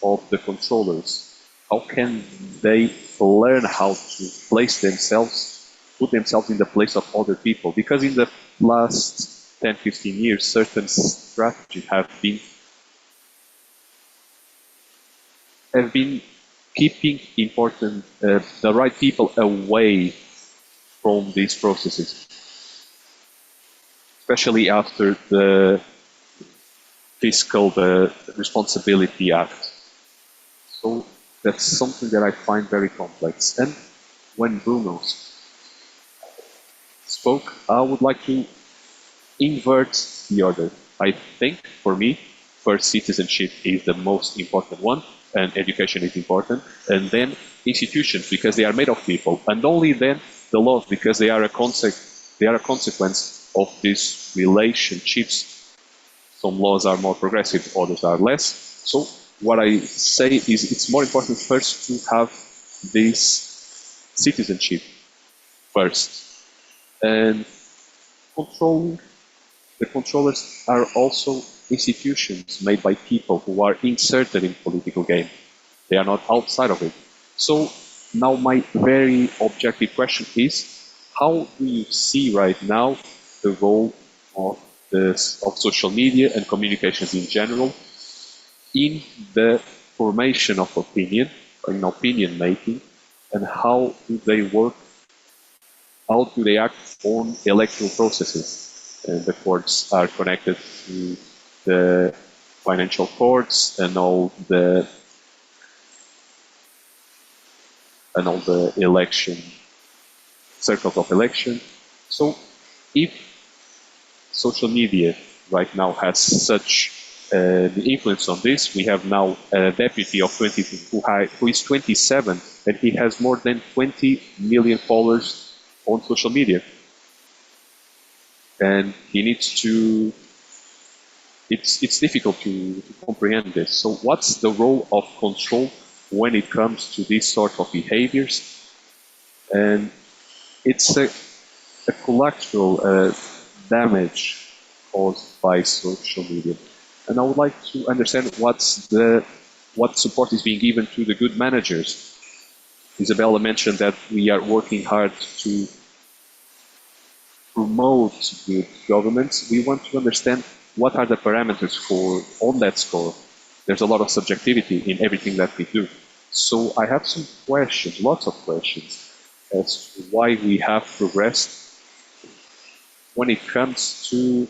Speaker 2: of the controllers. How can they learn how to place themselves, put themselves in the place of other people? Because in the last 10, 15 years, certain strategies have been keeping the right people away from these processes, especially after the fiscal responsibility act. So that's something that I find very complex. And when Bruno spoke, I would like to invert the order. I think for me, first citizenship is the most important one, and education is important, and then institutions because they are made of people, and only then the laws because they are a consequence of these relationships. Some laws are more progressive, others are less. So what I say is it's more important first to have this citizenship first, and controlling the controllers are also institutions made by people who are inserted in political game. They are not outside of it. So now my very objective question is, how do you see right now the role of of social media and communications in general in the formation of opinion, in opinion making, and how do they work, how do they act on electoral processes? And the courts are connected to the financial courts and all the election circles of election. So if social media right now has such the influence on this, we have now a deputy of 20 who is 27 and he has more than 20 million followers on social media, and he needs to. It's difficult to comprehend this. So what's the role of control when it comes to these sort of behaviors? And it's a collateral damage caused by social media. And I would like to understand what support is being given to the good managers. Isabella mentioned that we are working hard to promote good governments. We want to understand what are the parameters for on that score. There's a lot of subjectivity in everything that we do. So I have some questions, lots of questions, as to why we have progressed when it comes to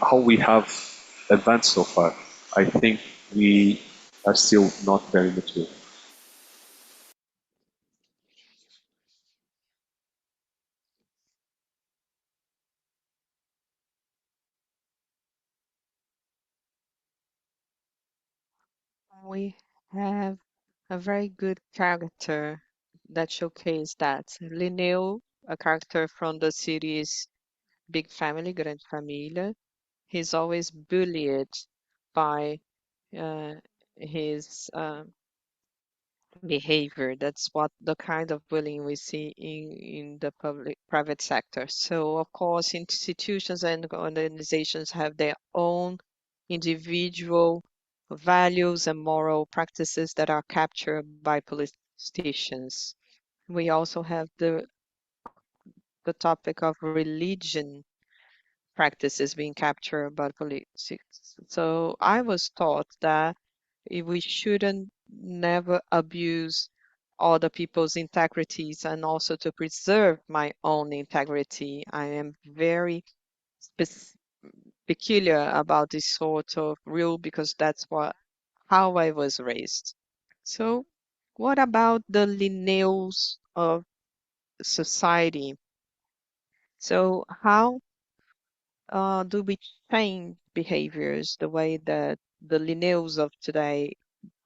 Speaker 2: how we have advanced so far. I think we are still not very mature.
Speaker 1: We have a very good character that showcased that. Linneo, a character from the series Big Family, Grande Família, he's always bullied by uh, his behavior. That's what the kind of bullying we see in the private sector. So of course, institutions and organizations have their own individual values and moral practices that are captured by politicians. We also have the topic of religion practices being captured by politics. So I was taught that we shouldn't never abuse other people's integrities and also to preserve my own integrity. I am very spec- peculiar about this sort of rule because that's what how I was raised. So, what about the lineals of society? So, how do we change behaviors the way that the lineals of today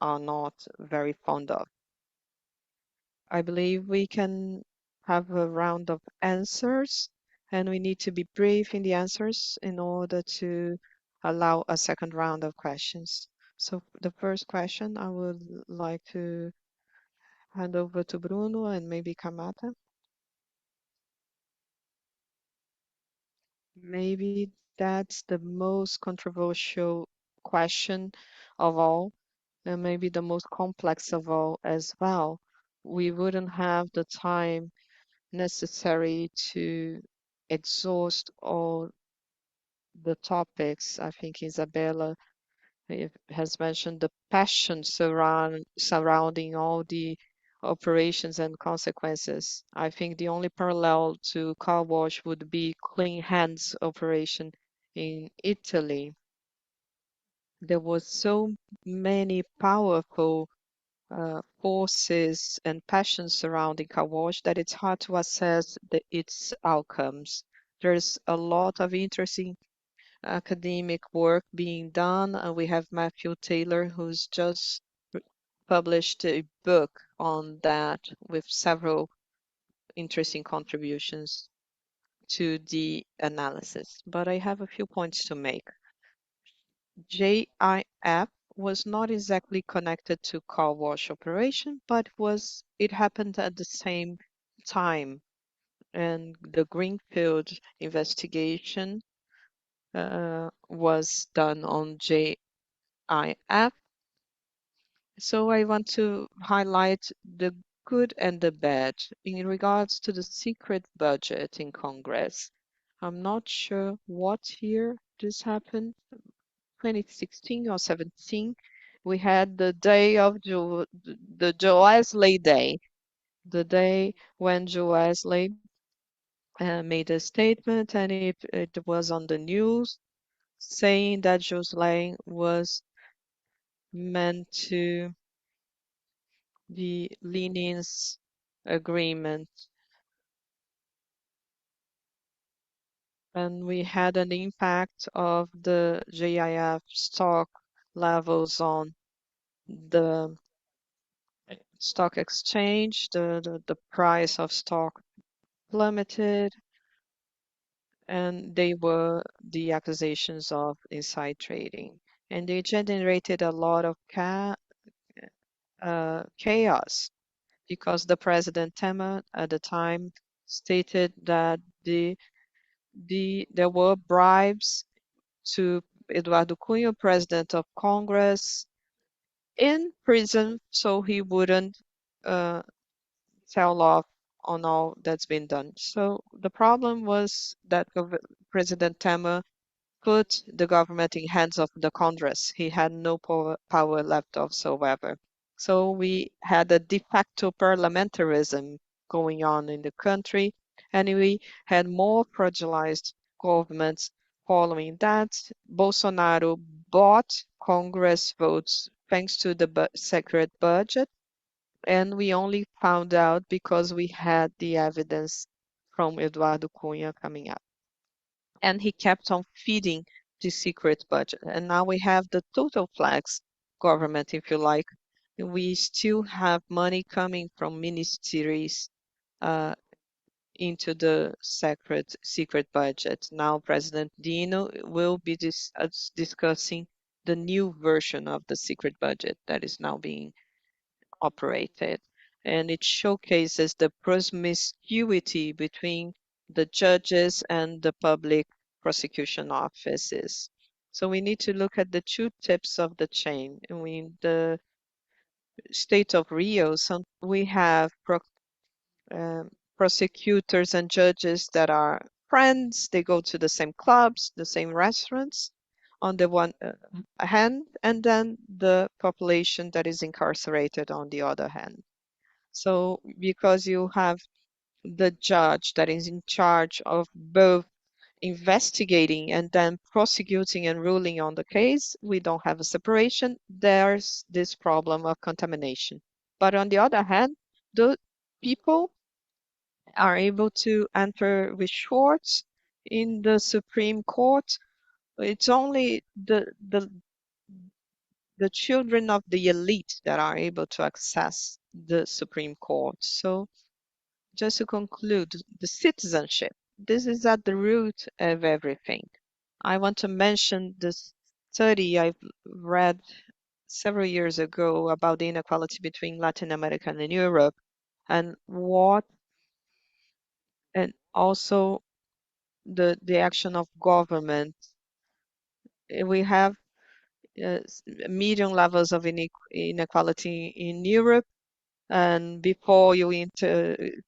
Speaker 1: are not very fond of? I believe we can have a round of answers, and we need to be brief in the answers in order to allow a second round of questions. So the first question I would like to hand over to Bruno and maybe Kamata. Maybe that's the most controversial question of all, and maybe the most complex of all as well. We wouldn't have the time necessary to exhaust all the topics. I think Isabella has mentioned the passion surrounding all the operations and consequences. I think the only parallel to car wash would be Clean Hands operation in Italy. There was so many powerful forces and passions surrounding car wash that it's hard to assess its outcomes. There's a lot of interesting academic work being done. We have Matthew Taylor, who's just published a book on that with several interesting contributions to the analysis. But I have a few points to make. JIF was not exactly connected to car wash operation, but it happened at the same time. And the Greenfield investigation was done on JIF. So I want to highlight the good and the bad in regards to the secret budget in Congress. I'm not sure what year this happened, 2016 or 17. We had the day of the Joe Wesley Day, the day when Joe Wesley made a statement, and it was on the news saying that Jocelyn was meant to the Lenin's agreement, and we had an impact of the GIF stock levels on the stock exchange. The price of stock plummeted, and they were the accusations of inside trading. And they generated a lot of chaos because the President Temer at the time stated that there were bribes to Eduardo Cunha, President of Congress, in prison so he wouldn't uh, tell off on all that's been done. So the problem was that President Temer put the government in hands of the Congress. He had no power left whatsoever. So we had a de facto parliamentarism going on in the country, and we had more fragilized governments following that. Bolsonaro bought Congress votes thanks to the secret budget, and we only found out because we had the evidence from Eduardo Cunha coming up, and he kept on feeding the secret budget. And now we have the total flags government, if you like. We still have money coming from ministries uh, into the secret budget. Now President Dino will be discussing the new version of the secret budget that is now being operated. And it showcases the promiscuity between the judges and the public prosecution offices. So we need to look at the two tips of the chain. I mean, the state of Rio, we have prosecutors and judges that are friends. They go to the same clubs, the same restaurants on the one hand, and then the population that is incarcerated on the other hand. So because you have the judge that is in charge of both investigating and then prosecuting and ruling on the case, we don't have a separation. There's this problem of contamination. But on the other hand, the people are able to enter with shorts in the Supreme Court. It's only the children of the elite that are able to access the Supreme Court. So just to conclude, the citizenship, this is at the root of everything. I want to mention this study I've read several years ago about the inequality between Latin America and Europe, and also the action of government. We have medium levels of inequality in Europe, and before you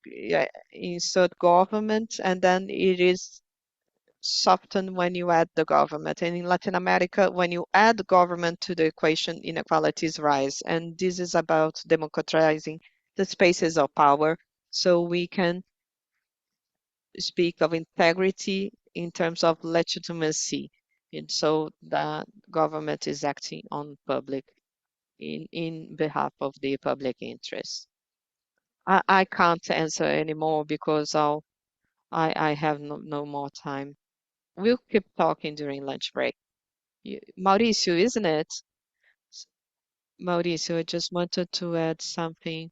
Speaker 1: yeah, insert government, and then it is softened when you add the government. And in Latin America, when you add the government to the equation, inequalities rise. And this is about democratizing the spaces of power so we can speak of integrity in terms of legitimacy. And so the government is acting on public in behalf of the public interest. I can't answer anymore because I have no more time. We'll keep talking during lunch break. Mauricio, isn't it? S- Mauricio, I just wanted to add something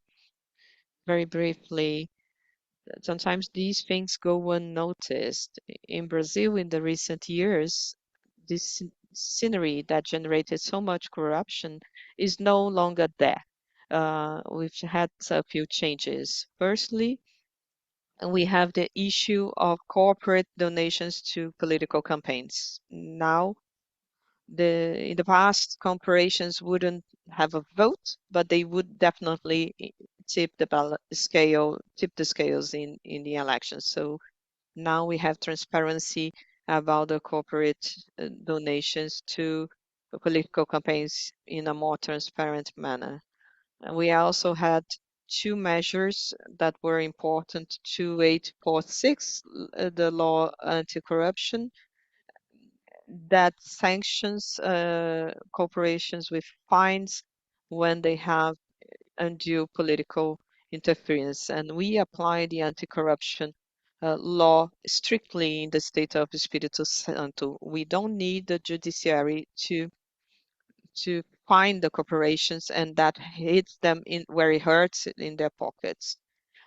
Speaker 1: very briefly. Sometimes these things go unnoticed. In Brazil, in the recent years, this scenery that generated so much corruption is no longer there. We've had a few changes. Firstly, we have the issue of corporate donations to political campaigns. Now, in the past, corporations wouldn't have a vote, but they would definitely tip the scales in the elections. So now we have transparency about the corporate donations to political campaigns in a more transparent manner. And we also had two measures that were important: 2846, the law anti-corruption, that sanctions corporations with fines when they have undue political interference. And we apply the anti-corruption law strictly in the state of Espírito Santo. We don't need the judiciary to fine the corporations, and that hits them in where it hurts in their pockets.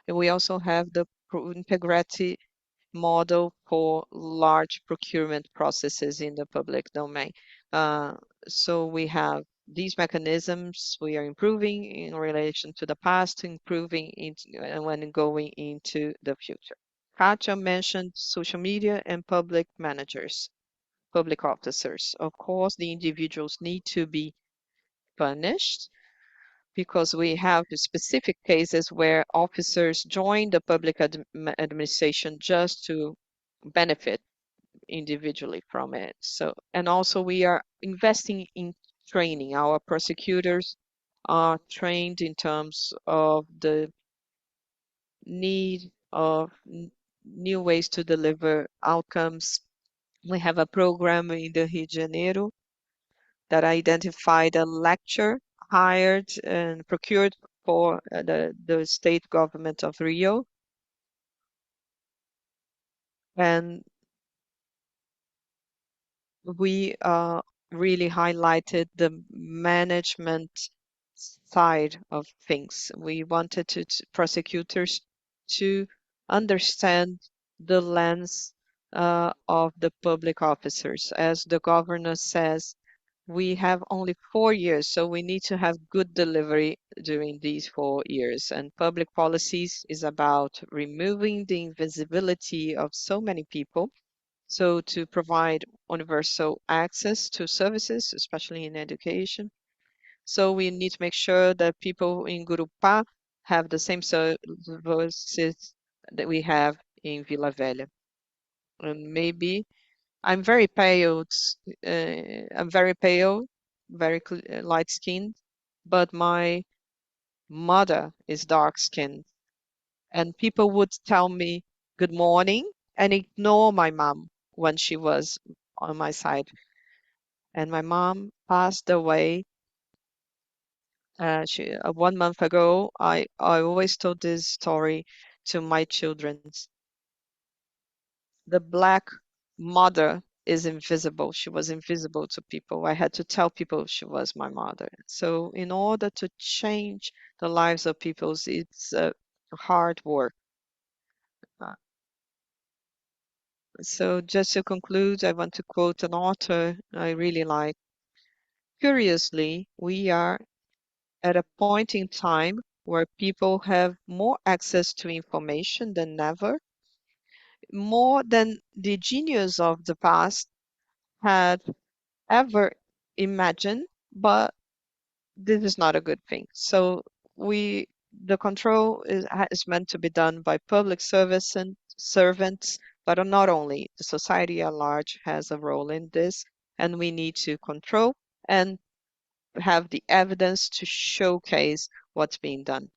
Speaker 1: And we also have the integrity model for large procurement processes in the public domain. Uh, so we have these mechanisms we are improving in relation to the past, improving when going into the future. Katja mentioned social media and public managers, public officers. Of course, the individuals need to be punished because we have specific cases where officers join the public administration just to benefit individually from it. So, and also we are investing in training. Our prosecutors are trained in terms of the need of new ways to deliver outcomes. We have a program in the Rio de Janeiro that identified a lecturer hired and procured for the state government of Rio. And we really highlighted the management side of things. We wanted prosecutors to understand the lens of the public officers. As the governor says, we have only 4 years, so we need to have good delivery during these 4 years. And public policies is about removing the invisibility of so many people, so to provide universal access to services, especially in education. So we need to make sure that people in Gurupá have the same services that we have in Vila Velha. And maybe I'm very pale. I'm very pale, very light skinned, but my mother is dark skinned. And people would tell me good morning and ignore my mom when she was on my side. And my mom passed away 1 month ago. I always told this story to my children. The black mother is invisible. She was invisible to people. I had to tell people she was my mother. So in order to change the lives of people, it's hard work. Uh, So just to conclude, I want to quote an author I really like. Curiously, we are at a point in time where people have more access to information than ever. more than the genius of the past had ever imagined, but this is not a good thing. So we the control is meant to be done by public service and servants, but not only the society at large has a role in this, and we need to control and have the evidence to showcase what's being done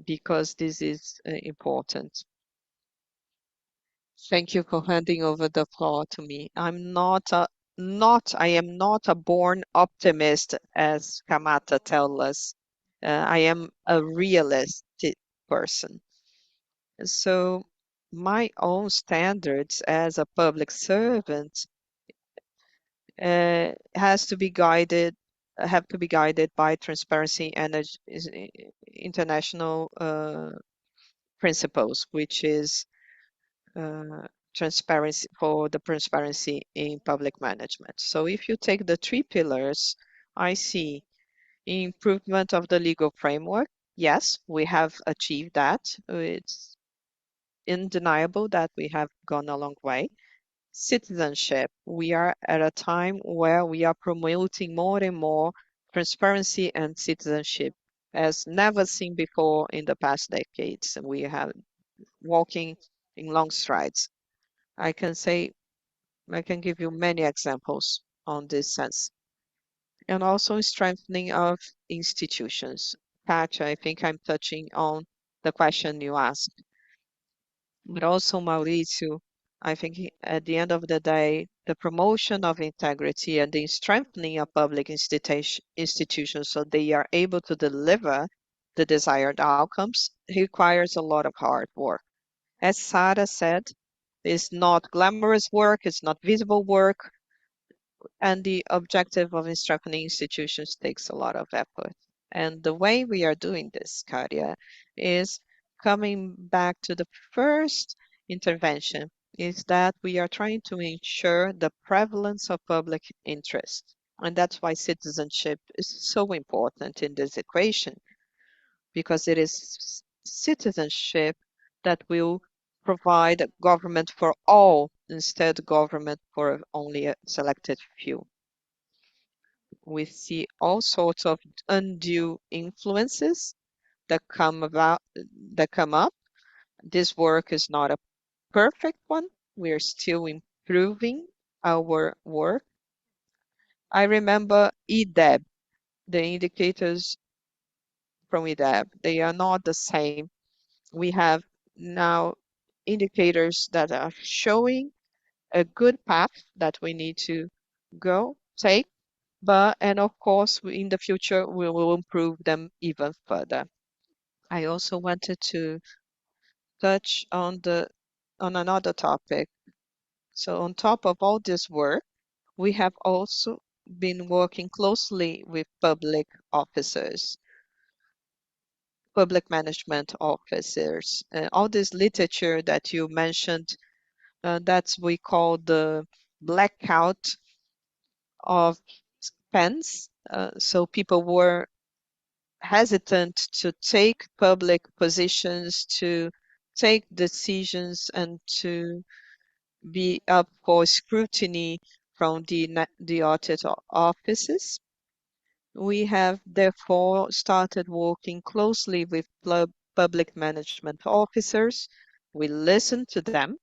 Speaker 1: because this is important. Thank you for handing over the floor to me. I am not a born optimist, as Kamata tells us. I am a realistic person. So my own standards as a public servant has to be guided, have to be guided by transparency and international principles, which is transparency for the transparency in public management. So if you take the three pillars, I see improvement of the legal framework. Yes, we have achieved that. It's undeniable that we have gone a long way. Citizenship. We are at a time where we are promoting more and more transparency and citizenship as never seen before in the past decades. We have walking in long strides. I can say, I can give you many examples on this sense. And also strengthening of institutions. Pat, I think I'm touching on the question you asked. But also, Mauricio, I think at the end of the day, the promotion of integrity and the strengthening of public institutions so they are able to deliver the desired outcomes requires a lot of hard work. As Sarah said, it's not glamorous work, it's not visible work, and the objective of strengthening institutions takes a lot of effort. And the way we are doing this, Karia, is coming back to the first intervention, is that we are trying to ensure the prevalence of public interest. And that's why citizenship is so important in this equation, because it is citizenship that will provide government for all instead government for only a selected few. We see all sorts of undue influences that come up. This work is not a perfect one. We are still improving our work. I remember EDEB, the indicators from EDEB. They are not the same. We have now indicators that are showing a good path that we need to take, and of course, in the future, we will improve them even further. I also wanted to touch on another topic. So on top of all this work, we have also been working closely with officers, public management officers. All this literature that you mentioned, that's we call the blackout of pens. So people were hesitant to take public positions, to take decisions, and to be up for scrutiny from the audit offices. We have therefore started working closely with public management officers. We listen to them,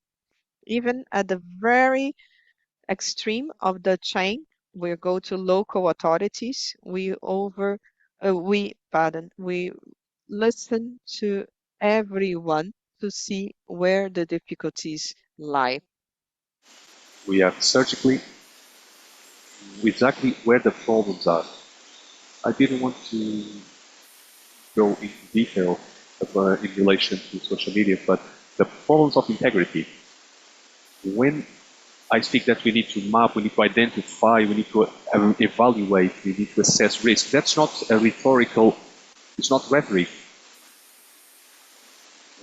Speaker 1: even at the very extreme of the chain. We go to local authorities. We listen to everyone to see where the difficulties lie.
Speaker 2: We are surgically exactly where the problems are. I didn't want to go into detail in relation to social media, but the problems of integrity. When I speak that we need to map, we need to identify, we need to evaluate, we need to assess risk, that's not a rhetorical, it's not rhetoric.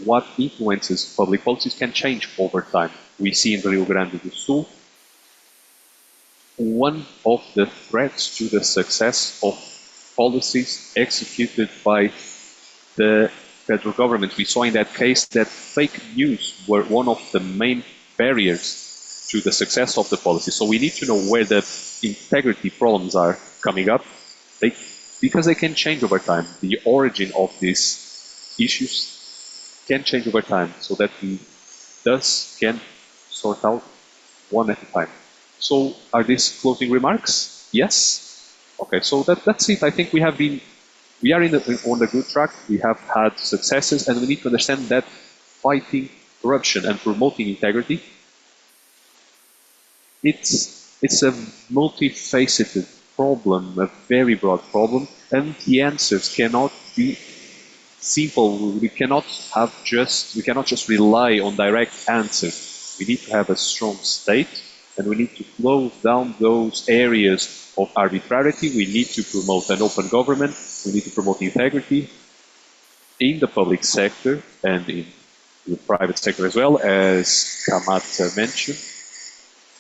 Speaker 2: What influences public policies can change over time. We see in the Rio Grande do Sul, one of the threats to the success of policies executed by the federal government. We saw in that case that fake news were one of the main barriers to the success of the policy. So we need to know where the integrity problems are coming up, they, because they can change over time. The origin of these issues can change over time, so that we thus can sort out one at a time. So are these closing remarks? Yes? Okay, so that's it. I think we are on a good track. We have had successes, and we need to understand that fighting corruption and promoting integrity, it's a multifaceted problem, a very broad problem, and the answers cannot be simple. We cannot just rely on direct answers. We need to have a strong state, and we need to close down those areas of arbitrarity. We need to promote an open government. We need to promote integrity in the public sector and in the private sector as well, as Kamat mentioned.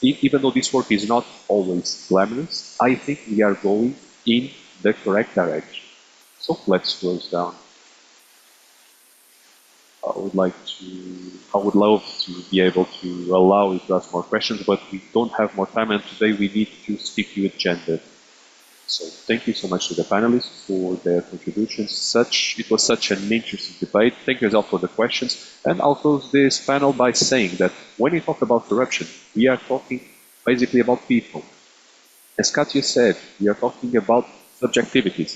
Speaker 2: Even though this work is not always glamorous, I think we are going in the correct direction. So let's close down. I would love to be able to allow you to ask more questions, but we don't have more time, and today we need to stick to agenda. So thank you so much to the panelists for their contributions. It was such an interesting debate. Thank you as well for the questions. And I'll close this panel by saying that when we talk about corruption, we are talking basically about people. As Katya said, we are talking about subjectivities.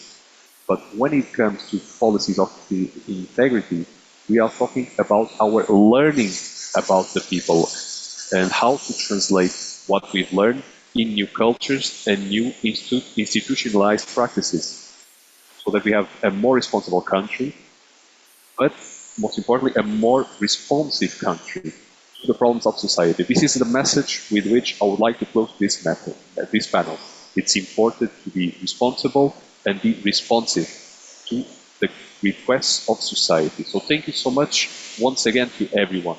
Speaker 2: But when it comes to policies of the integrity, we are talking about our learning about the people and how to translate what we've learned in new cultures and new institutionalized practices, so that we have a more responsible country, but most importantly, a more responsive country to the problems of society. This is the message with which I would like to close this panel. It's important to be responsible and be responsive to the requests of society. So thank you so much once again to everyone.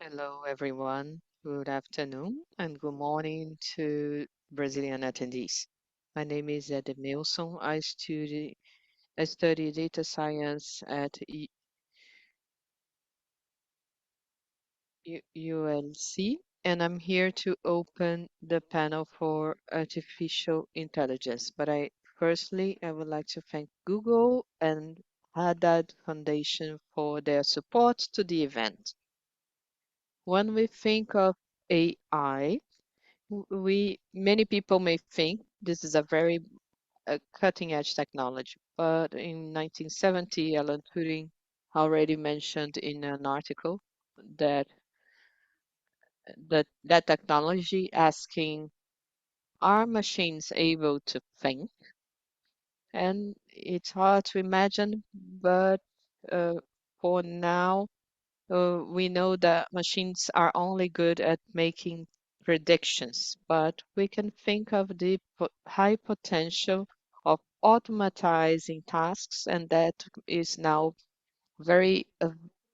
Speaker 1: Hello, everyone. Good afternoon and good morning to Brazilian attendees. My name is Edmilson. I study data science at UNC, and I'm here to open the panel for artificial intelligence. But I would like to thank Google and Haddad Foundation for their support to the event. When we think of AI, we many people may think this is a very cutting edge technology, but in 1970, Alan Turing already mentioned in an article that that technology asking, are machines able to think? And it's hard to imagine, but uh, for now, we know that machines are only good at making predictions, but we can think of the high potential of automatizing tasks, and that is now very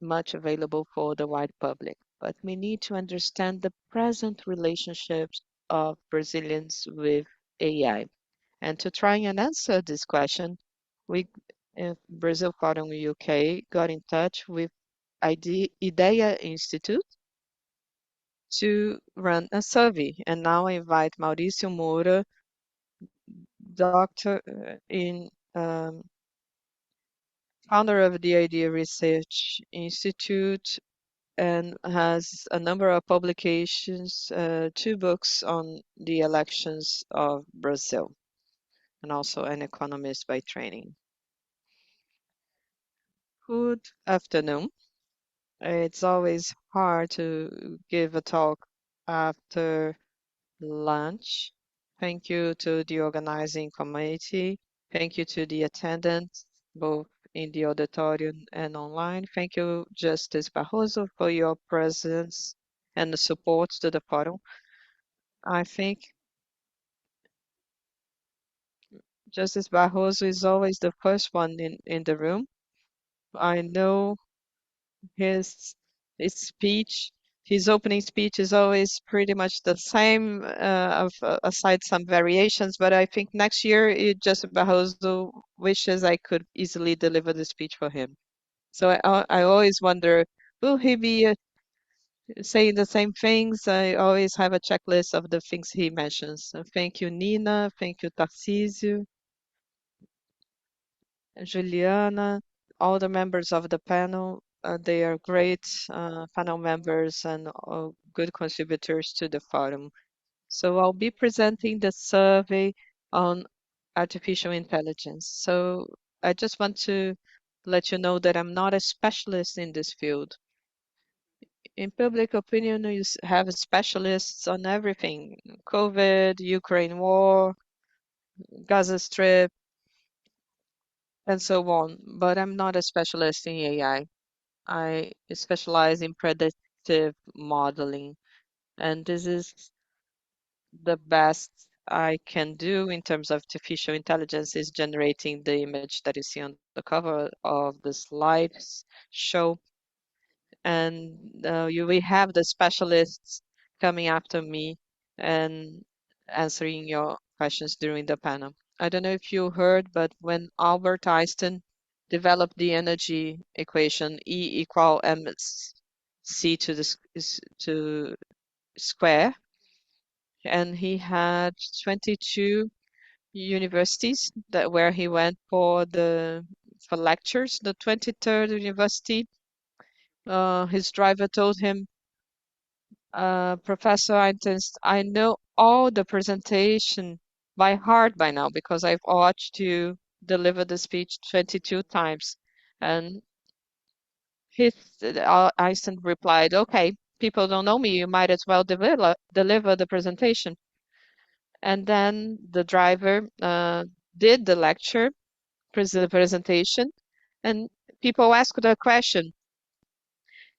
Speaker 1: much available for the wide public. But we need to understand the present relationships of Brazilians with AI. And to try and answer this question, we, Brazil Forum UK, got in touch with IDEA Institute to run a survey. And now I invite Mauricio Moura, doctor in founder of the IDEA Research Institute, and has a number of publications, two books on the elections of Brazil, and also an economist by training. Good afternoon. It's always hard to give a talk after lunch. Thank you to the organizing committee. Thank you to the attendants, both in the auditorium and online. Thank you, Justice Barroso, for your presence and the support to the forum. I think Justice Barroso is always the first one in the room. I know his his speech, his opening speech is always pretty much the same, aside some variations. But I think next year, Justice Barroso wishes I could easily deliver the speech for him. So I always wonder, will he be saying the same things? I always have a checklist of the things he mentions. So thank you, Nina. Thank you, Tarcísio, Juliana, all the members of the panel. They are great panel members and good contributors to the forum. So I'll be presenting the survey on artificial intelligence. So I just want to let you know that I'm not a specialist in this field. In public opinion, you have specialists on everything: COVID, Ukraine war, Gaza Strip, and so on. But I'm not a specialist in AI. I specialize in predictive modeling, and this is the best I can do in terms of artificial intelligence is generating the image that you see on the cover of the slides show. And we have the specialists coming after me and answering your questions during the panel. I don't know if you heard, but when Albert Einstein developed the energy equation, E equal mc to to square, and he had 22 universities that where he went for lectures. The 23rd university, his driver told him, Professor Einstein, I know all the presentation by heart by now because I've watched you deliver the speech 22 times. And Einstein replied, okay, people don't know me, you might as well deliver the presentation. And then the driver did the lecture, the presentation, and people asked a question,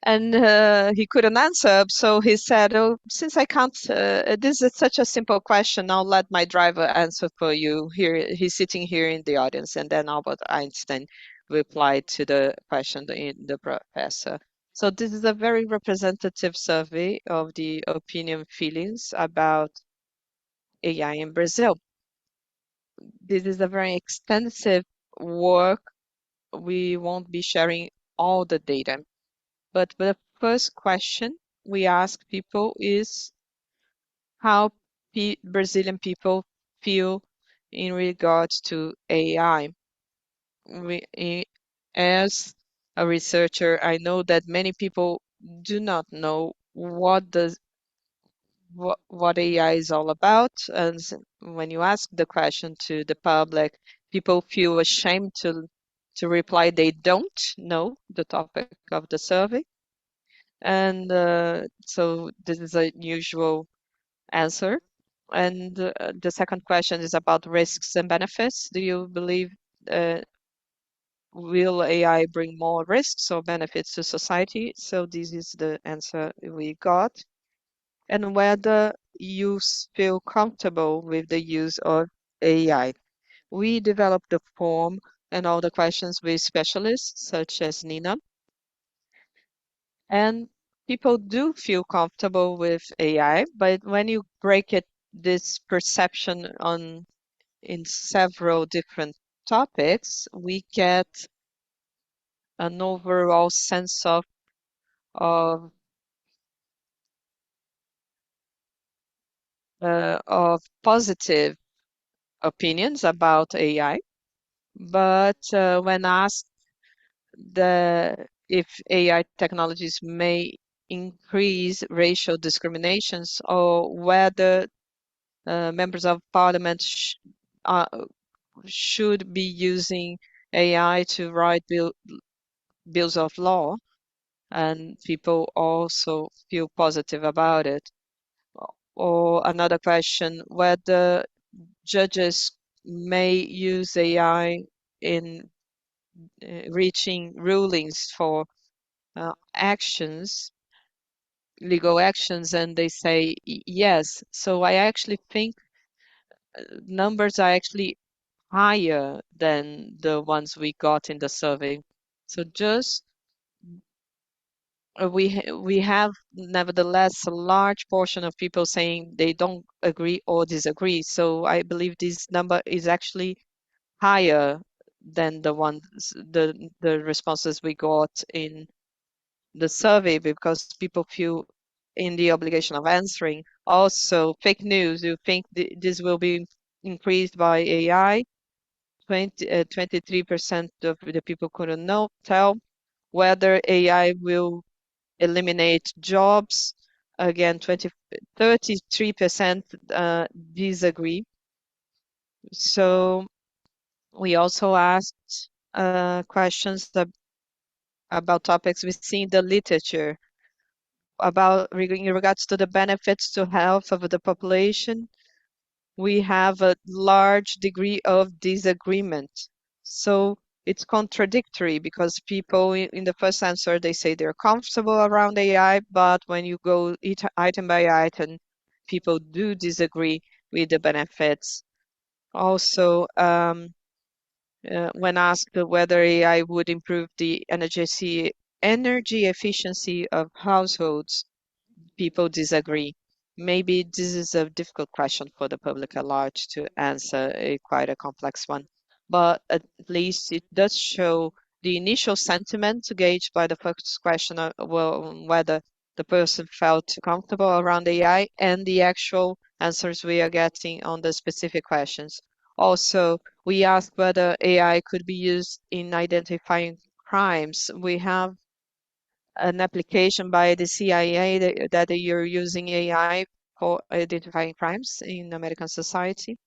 Speaker 1: and he couldn't answer. So he said, "Oh, since I can't, this is such a simple question. I'll let my driver answer for you. Here, he's sitting here in the audience." And then Albert Einstein replied to the question in the professor. So this is a very representative survey of the opinion feelings about AI in Brazil. This is a very extensive work. We won't be sharing all the data, but the first question we ask people is how Brazilian people feel in regards to AI. We, as a researcher, I know that many people do not know what AI is all about. And when you ask the question to the public, people feel ashamed to reply they don't know the topic of the survey. And so this is a usual answer. And the second question is about risks and benefits. Do you believe uh, will AI bring more risks or benefits to society? So this is the answer we got. And whether you feel comfortable with the use of AI. We developed the form and all the questions with specialists such as Nina, and people do feel comfortable with AI, but when you break it, this perception on in several different topics, we get an overall sense of of positive opinions about AI. But when asked if AI technologies may increase racial discriminations or whether members of parliament uh, should be using AI to write bills of law, and people also feel positive about it. Or another question, whether judges may use AI in reaching rulings for actions, legal actions, and they say yes. So I actually think numbers are actually higher than the ones we got in the survey. So just we have nevertheless a large portion of people saying they don't agree or disagree. So I believe this number is actually higher than the responses we got in the survey because people feel in the obligation of answering. Also, fake news. You think this will be increased by AI? 23% of the people couldn't know, tell whether AI will eliminate jobs. Again, 33% disagree. So we also asked questions about topics we see in the literature about in regards to the benefits to health of the population. We have a large degree of disagreement. So it's contradictory because people in the first answer, they say they're comfortable around AI, but when you go item by item, people do disagree with the benefits. Also, when asked whether AI would improve the energy efficiency of households, people disagree. Maybe this is a difficult question for the public at large to answer, quite a complex one. But at least it does show the initial sentiment gauged by the first question, well, whether the person felt comfortable around AI and the actual answers we are getting on the specific questions. Also, we asked whether AI could be used in identifying crimes. We have an application by the CIA that you're using AI for identifying crimes in American society.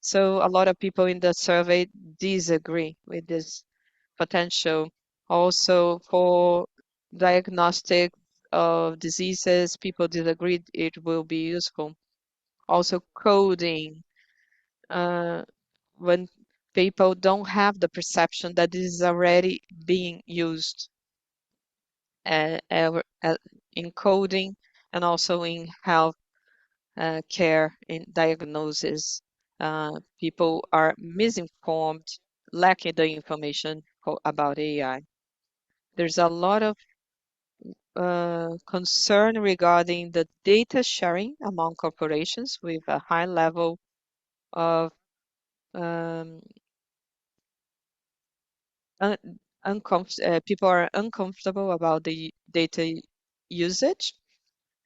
Speaker 1: So a lot of people in the survey disagree with this potential. Also for diagnostic of diseases, people disagree it will be useful. Also coding, uh, when people don't have the perception that this is already being used uh, uh, uh, in coding and also in health care in diagnosis. People are misinformed, lacking the information about AI. There's a lot of concern regarding the data sharing among corporations with a high level of um, un people are uncomfortable about the data usage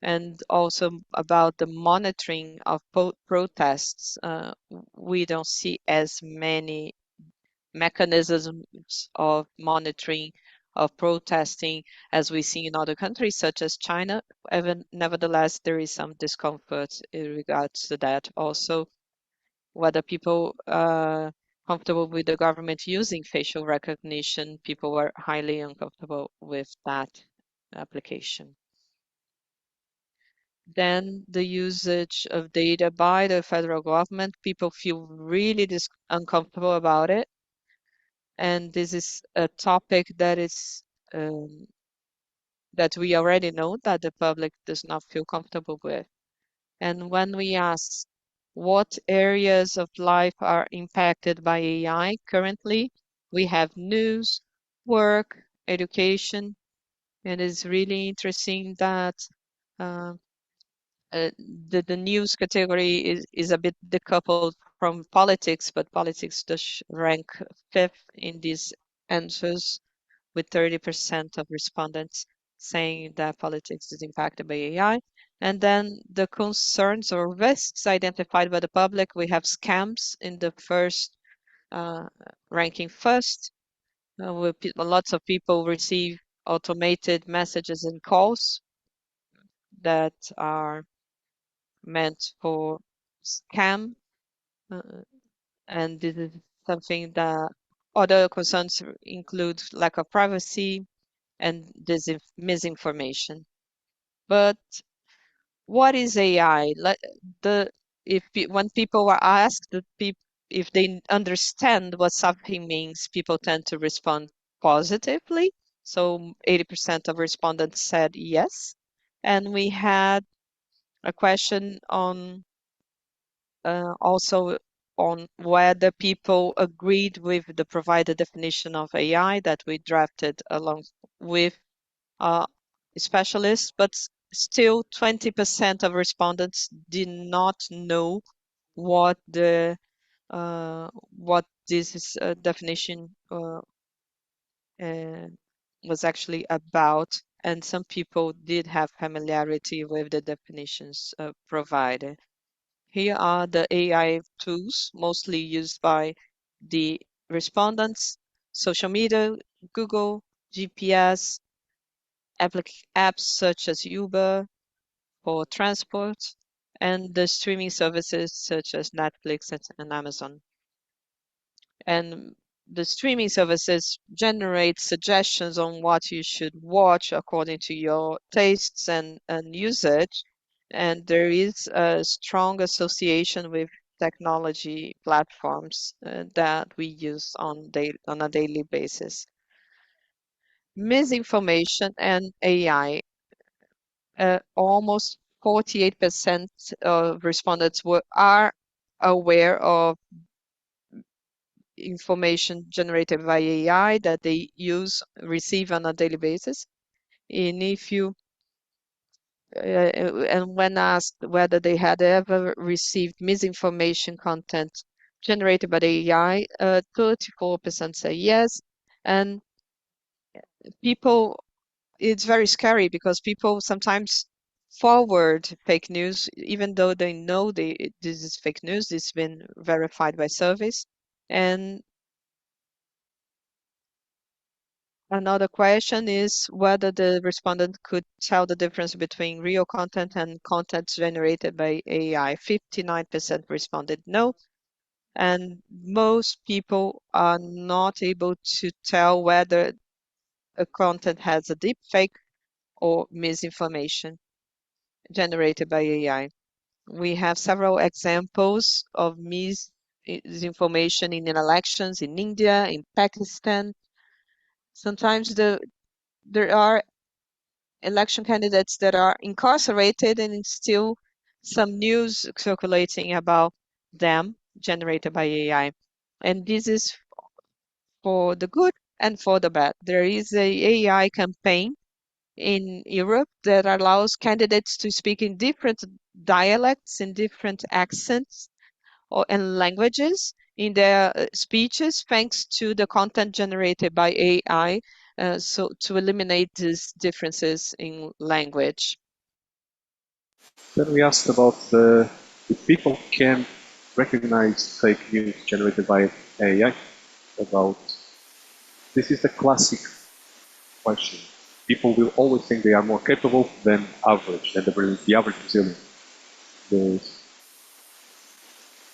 Speaker 1: and also about the monitoring of protests. We don't see as many mechanisms of monitoring of protesting as we see in other countries such as China. Even nevertheless, there is some discomfort in regards to that. Also, whether people are comfortable with the government using facial recognition, people were highly uncomfortable with that application. Then the usage of data by the federal government, people feel really uncomfortable about it. And this is a topic um, that we already know that the public does not feel comfortable with. And when we ask what areas of life are impacted by AI currently, we have news, work, education, and it's really interesting that uh, the news category is a bit decoupled from politics, but politics does rank fifth in these answers, with 30% of respondents saying that politics is impacted by AI. And then the concerns or risks identified by the public, we have scams in the first uh, ranking first, where lots of people receive automated messages and calls that are meant for scam. Uh, and this is something that other concerns include lack of privacy and misinformation. But what is AI? The when people are asked if they understand what something means, people tend to respond positively. So 80% of respondents said yes. And we had a question on also on whether people agreed with the provided definition of AI that we drafted along with uh, specialists, but still 20% of respondents did not know what the what definition uh, was actually about, and some people did have familiarity with the definitions provided. Here are the AI tools mostly used by the respondents: social media, Google, GPS, apps such as Uber for transport, and the streaming services such as Netflix and Amazon. And the streaming services generate suggestions on what you should watch according to your tastes and usage. And there is a strong association with technology platforms that we use on a daily basis. Misinformation and AI. Almost 48% of respondents are aware of information generated by AI that they receive on a daily basis. And if you and when asked whether they had ever received misinformation content generated by the AI, 34% say yes. And people, it's very scary because people sometimes forward fake news, even though they know this is fake news. It's been verified by surveys. And another question is whether the respondent could tell the difference between real content and content generated by AI. 59% responded no, and most people are not able to tell whether a content has a deep fake or misinformation generated by AI. We have several examples of misinformation in elections in India, in Pakistan. Sometimes there are election candidates that are incarcerated and still some news circulating about them generated by AI. And this is for the good and for the bad. There is a AI campaign in Europe that allows candidates to speak in different dialects, in different accents and languages in their speeches, thanks to the content generated by AI, so to eliminate these differences in language.
Speaker 2: Then we asked about if people can recognize fake news generated by AI. About this is the classic question. People will always think they are more capable than average, than the average Brazilian. The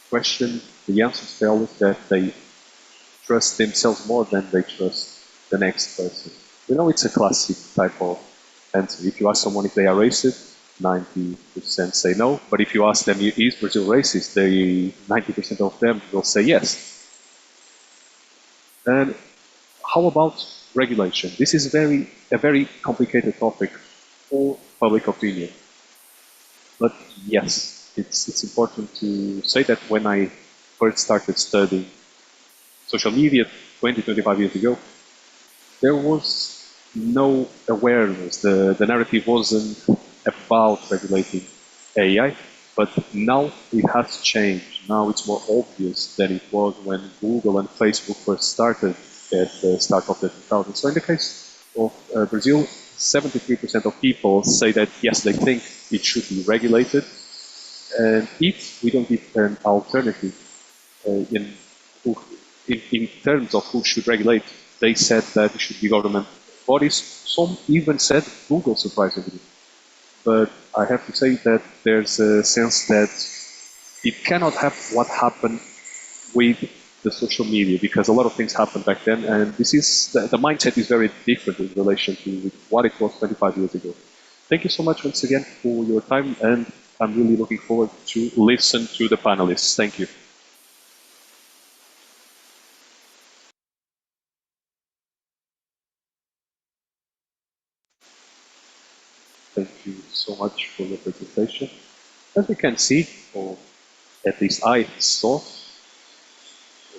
Speaker 2: question, the answers tell us that they trust themselves more than they trust the next person. You know, it's a classic type of answer. If you ask someone if they are racist, 90% say no. But if you ask them, is Brazil racist? 90% of them will say yes. And how about regulation? This is a very complicated topic for public opinion. But yes, it's important to say that when I first started studying social media 20, 25 years ago, there was no awareness. The narrative wasn't about regulating AI, but now it has changed. Now it's more obvious than it was when Google and Facebook first started at the start of the 2000s. So in the case of Brazil, 73% of people say that yes, they think it should be regulated. And if we don't give an alternative in terms of who should regulate, they said that it should be government bodies. Some even said Google, surprisingly. But I have to say that there's a sense that it cannot have what happened with the social media, because a lot of things happened back then, and this is the mindset is very different in relation to what it was 25 years ago. Thank you so much once again for your time, and I'm really looking forward to listen to the panelists. Thank you. Thank you so much for your presentation. As you can see, or at least I saw,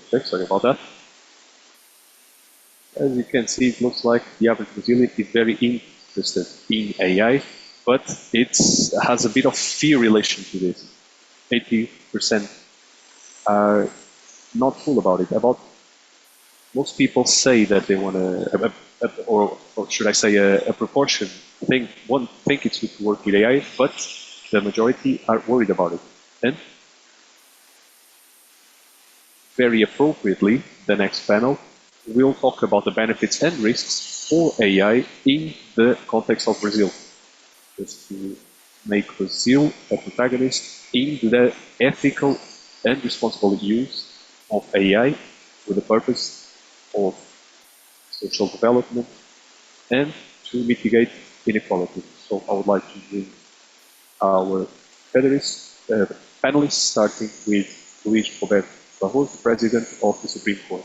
Speaker 2: okay, sorry about that. As you can see, it looks like the average Brazilian is very interested in AI, but it has a bit of fear relation to this. 80% are not full about it. Most people say that they want to, or should I say, a proportion think it's good to work with AI, but the majority are worried about it. And very appropriately, the next panel will talk about the benefits and risks for AI in the context of Brazil, just to make Brazil a protagonist in the ethical and responsible use of AI with the purpose of social development and to mitigate inequality. So I would like to bring our panelists, starting with Luís Roberto Barroso, President of the Supreme Court.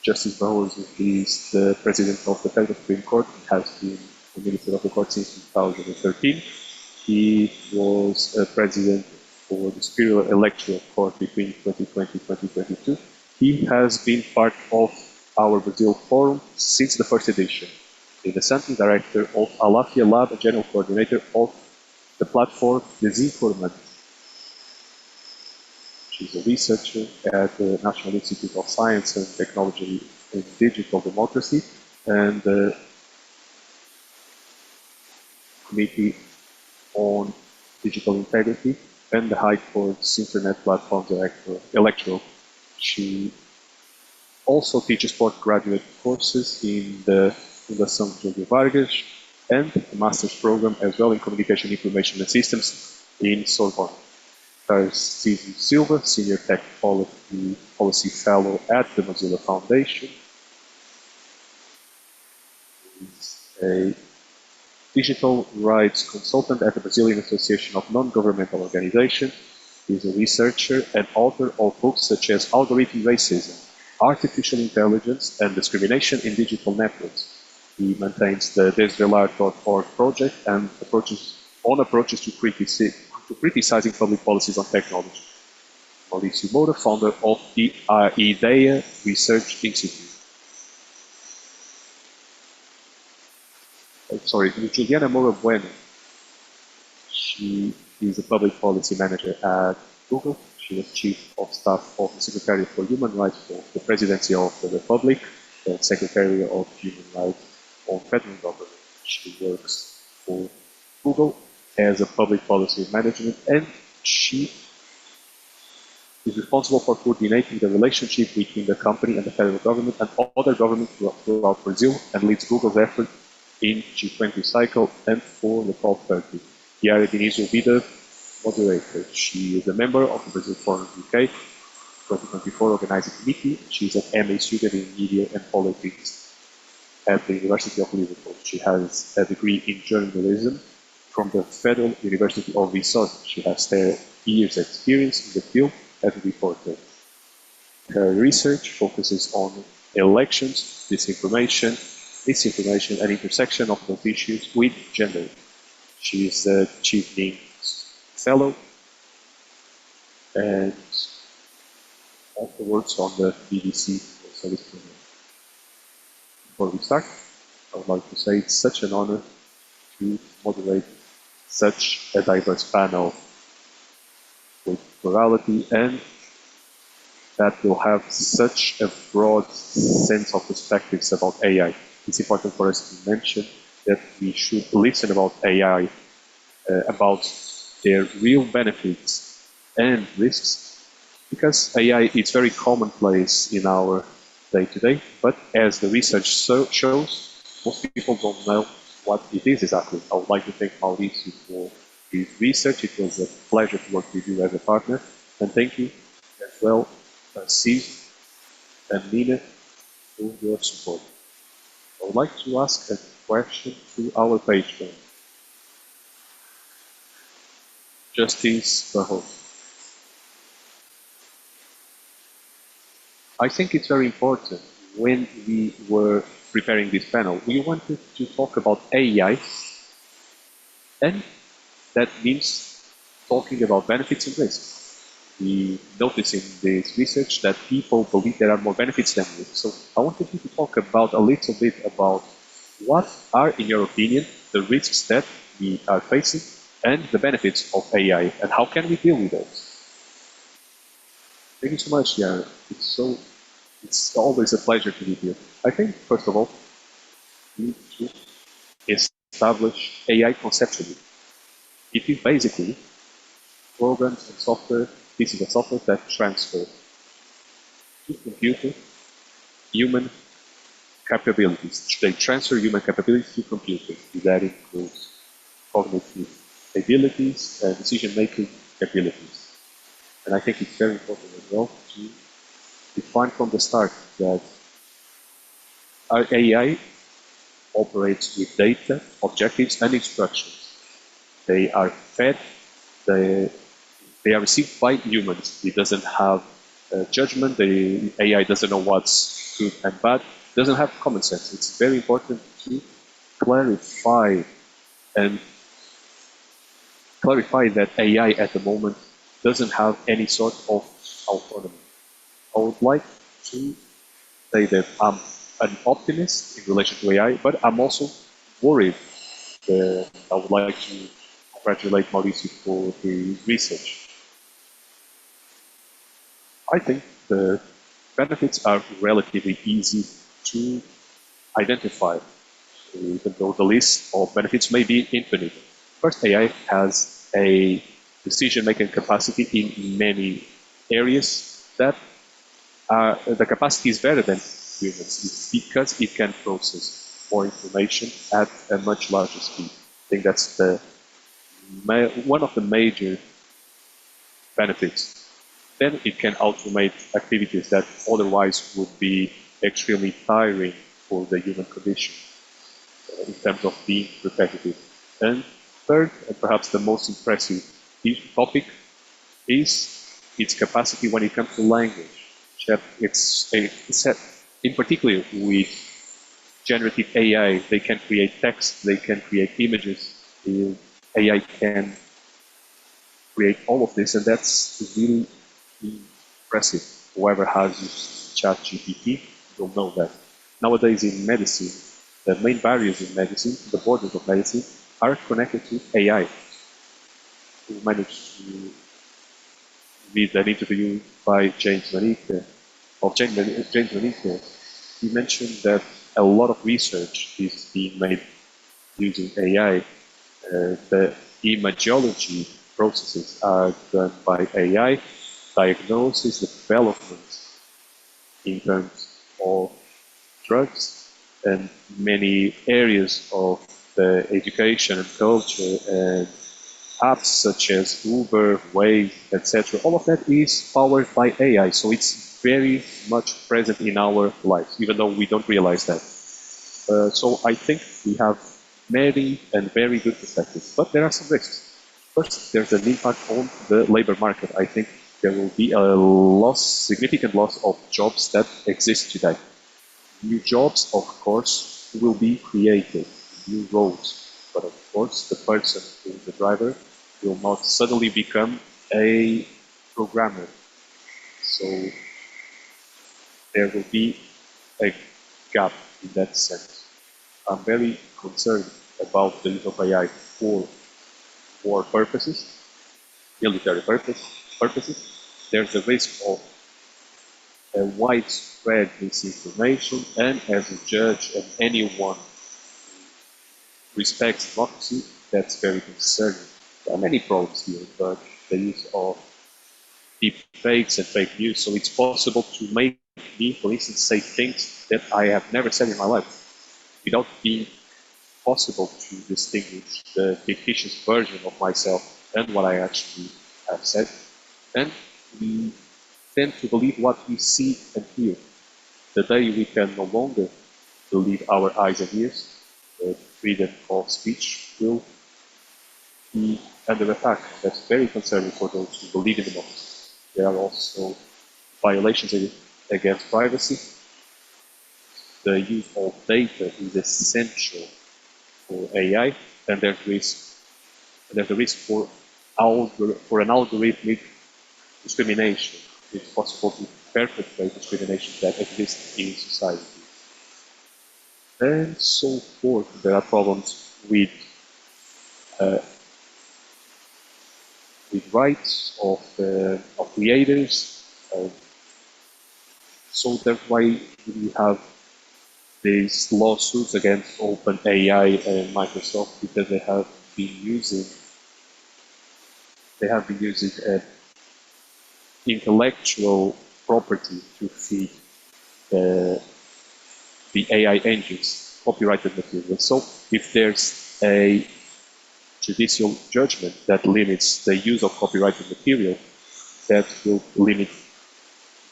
Speaker 2: Justice Barroso is the President of the Federal Supreme Court. He has been the Minister of the Court since 2013. He was President for the Superior Electoral Court between 2020 and 2022. He has been part of our Brazil Forum since the first edition. He is the Central Director of Alafia Lab and General Coordinator of the platform Desinformante. She's a researcher at the National Institute of Science and Technology in Digital Democracy and the Committee on Digital Integrity and the High Court's Internet Platforms Electoral. She also teaches postgraduate courses in the Fundação Júlio Vargas and a master's program as well in Communication Information and Systems in Sorbonne. Tarcísio Silva, Senior Tech Policy Fellow at the Mozilla Foundation. He's a digital rights consultant at the Brazilian Association of Non-Governmental Organizations. He's a researcher and author of books such as Algorithm Racism, Artificial Intelligence and Discrimination in Digital Networks. He maintains the Desvelar.org project and approaches to criticizing public policies on technology. Mauricio Moura, founder of the IDEA Research Institute. with Juliana Moura Bueno. She is a public policy manager at Google. She was chief of staff of the Secretary for Human Rights for the Presidency of the Republic, and Secretary of Human Rights on federal government. She works for Google as a public policy management, and she is responsible for coordinating the relationship between the company and the federal government and other governments throughout Brazil, and leads Google's effort in G20 cycle and for the COP30. Chiara Diniz will be the moderator. She is a member of the Brazil Forum UK 2024 organizing committee. She's an MA student in media and politics at the University of Liverpool. She has a degree in journalism from the Federal University of Viçosa. She has 10 years experience in the field as a reporter. Her research focuses on elections, disinformation, misinformation, and intersection of those issues with gender. She is a Chief Dean Fellow and afterwards on the BBC Service Program. Before we start, I would like to say it's such an honor to moderate such a diverse panel with plurality and that will have such a broad sense of perspectives about AI. It's important for us to mention that we should listen about AI, about their real benefits and risks, because AI is very commonplace in our day-to-day, but as the research shows, most people don't know what it is exactly. I would like to thank Mauricio for his research. It was a pleasure to work with you as a partner, and thank you as well, Steve and Nina, for your support. I would like to ask a question to our patron, Justice Barroso. I think it's very important. When we were preparing this panel, we wanted to talk about AI, and that means talking about benefits and risks. We notice in this research that people believe there are more benefits than risks. So I wanted you to talk about a little bit about what are, in your opinion, the risks that we are facing and the benefits of AI, and how can we deal with those? Thank you so much, Jan. It's always a pleasure to be here. I think, first of all, we need to establish AI conceptually. It is basically programs and software, pieces of software that transfer to computer human capabilities. They transfer human capabilities to computers. That includes cognitive abilities and decision-making abilities. And I think it's very important as well to define from the start that our AI operates with data, objectives, and instructions. They are fed, they are received by humans. It doesn't have judgment. The AI doesn't know what's good and bad. It doesn't have common sense. It's very important to clarify that AI at the moment doesn't have any sort of autonomy. I would like to say that I'm an optimist in relation to AI, but I'm also worried. I would like to congratulate Mauricio for his research. I think the benefits are relatively easy to identify, even though the list of benefits may be infinite. First, AI has a decision-making capacity in many areas that the capacity is better than humans because it can process more information at a much larger speed. I think that's one of the major benefits. Then it can automate activities that otherwise would be extremely tiring for the human condition in terms of being repetitive. And third, and perhaps the most impressive topic, is its capacity when it comes to language. In particular with generative AI, they can create text, they can create images, AI can create all of this, and that's really impressive. Whoever has used ChatGPT will know that. Nowadays in medicine, the main barriers in medicine, the borders of medicine, are connected to AI. We managed to read an interview by James Manique, James Manique. He mentioned that a lot of research is being made using AI. The imageology processes are done by AI, diagnosis, development in terms of drugs, and many areas of the education and culture and apps such as Uber, Wave, etc. All of that is powered by AI, so it's very much present in our lives, even though we don't realize that. So I think we have many and very good perspectives, but there are some risks. First, there's an impact on the labor market. I think there will be a significant loss of jobs that exist today. New jobs, of course, will be created, new roles, but of course, the person who is the driver will not suddenly become a programmer. So there will be a gap in that sense. I'm very concerned about the use of AI for war purposes, military purposes. There's a risk of a widespread misinformation, and as a judge and anyone who respects democracy, that's very concerning. There are many problems here, but the use of deep fakes and fake news, so it's possible to make me, for instance, say things that I have never said in my life without being possible to distinguish the fictitious version of myself and what I actually have said. And we tend to believe what we see and hear. The day we can no longer believe our eyes and ears, the freedom of speech will be under attack. That's very concerning for those who believe in democracy. There are also violations against privacy. The use of data is essential for AI, and there's a risk for an algorithmic discrimination. It's possible to perpetrate discrimination that exists in society. And so forth. There are problems with rights of creators. So that's why we have these lawsuits against OpenAI and Microsoft, because they have been using intellectual property to feed the AI engines, copyrighted material. So if there's a judicial judgment that limits the use of copyrighted material, that will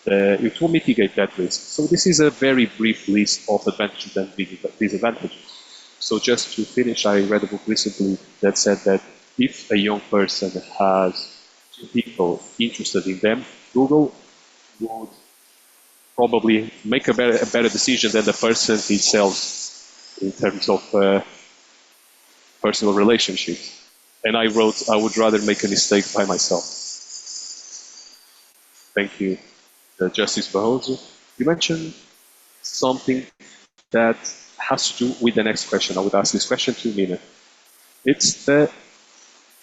Speaker 2: it will mitigate that risk. So this is a very brief list of advantages and disadvantages. So just to finish, I read a book recently that said that if a young person has two people interested in them, Google would probably make a better decision than the person himself in terms of personal relationships. And I wrote, I would rather make a mistake by myself. Thank you, Justice Barroso. You mentioned something that has to do with the next question. I would ask this question to Mina. It's the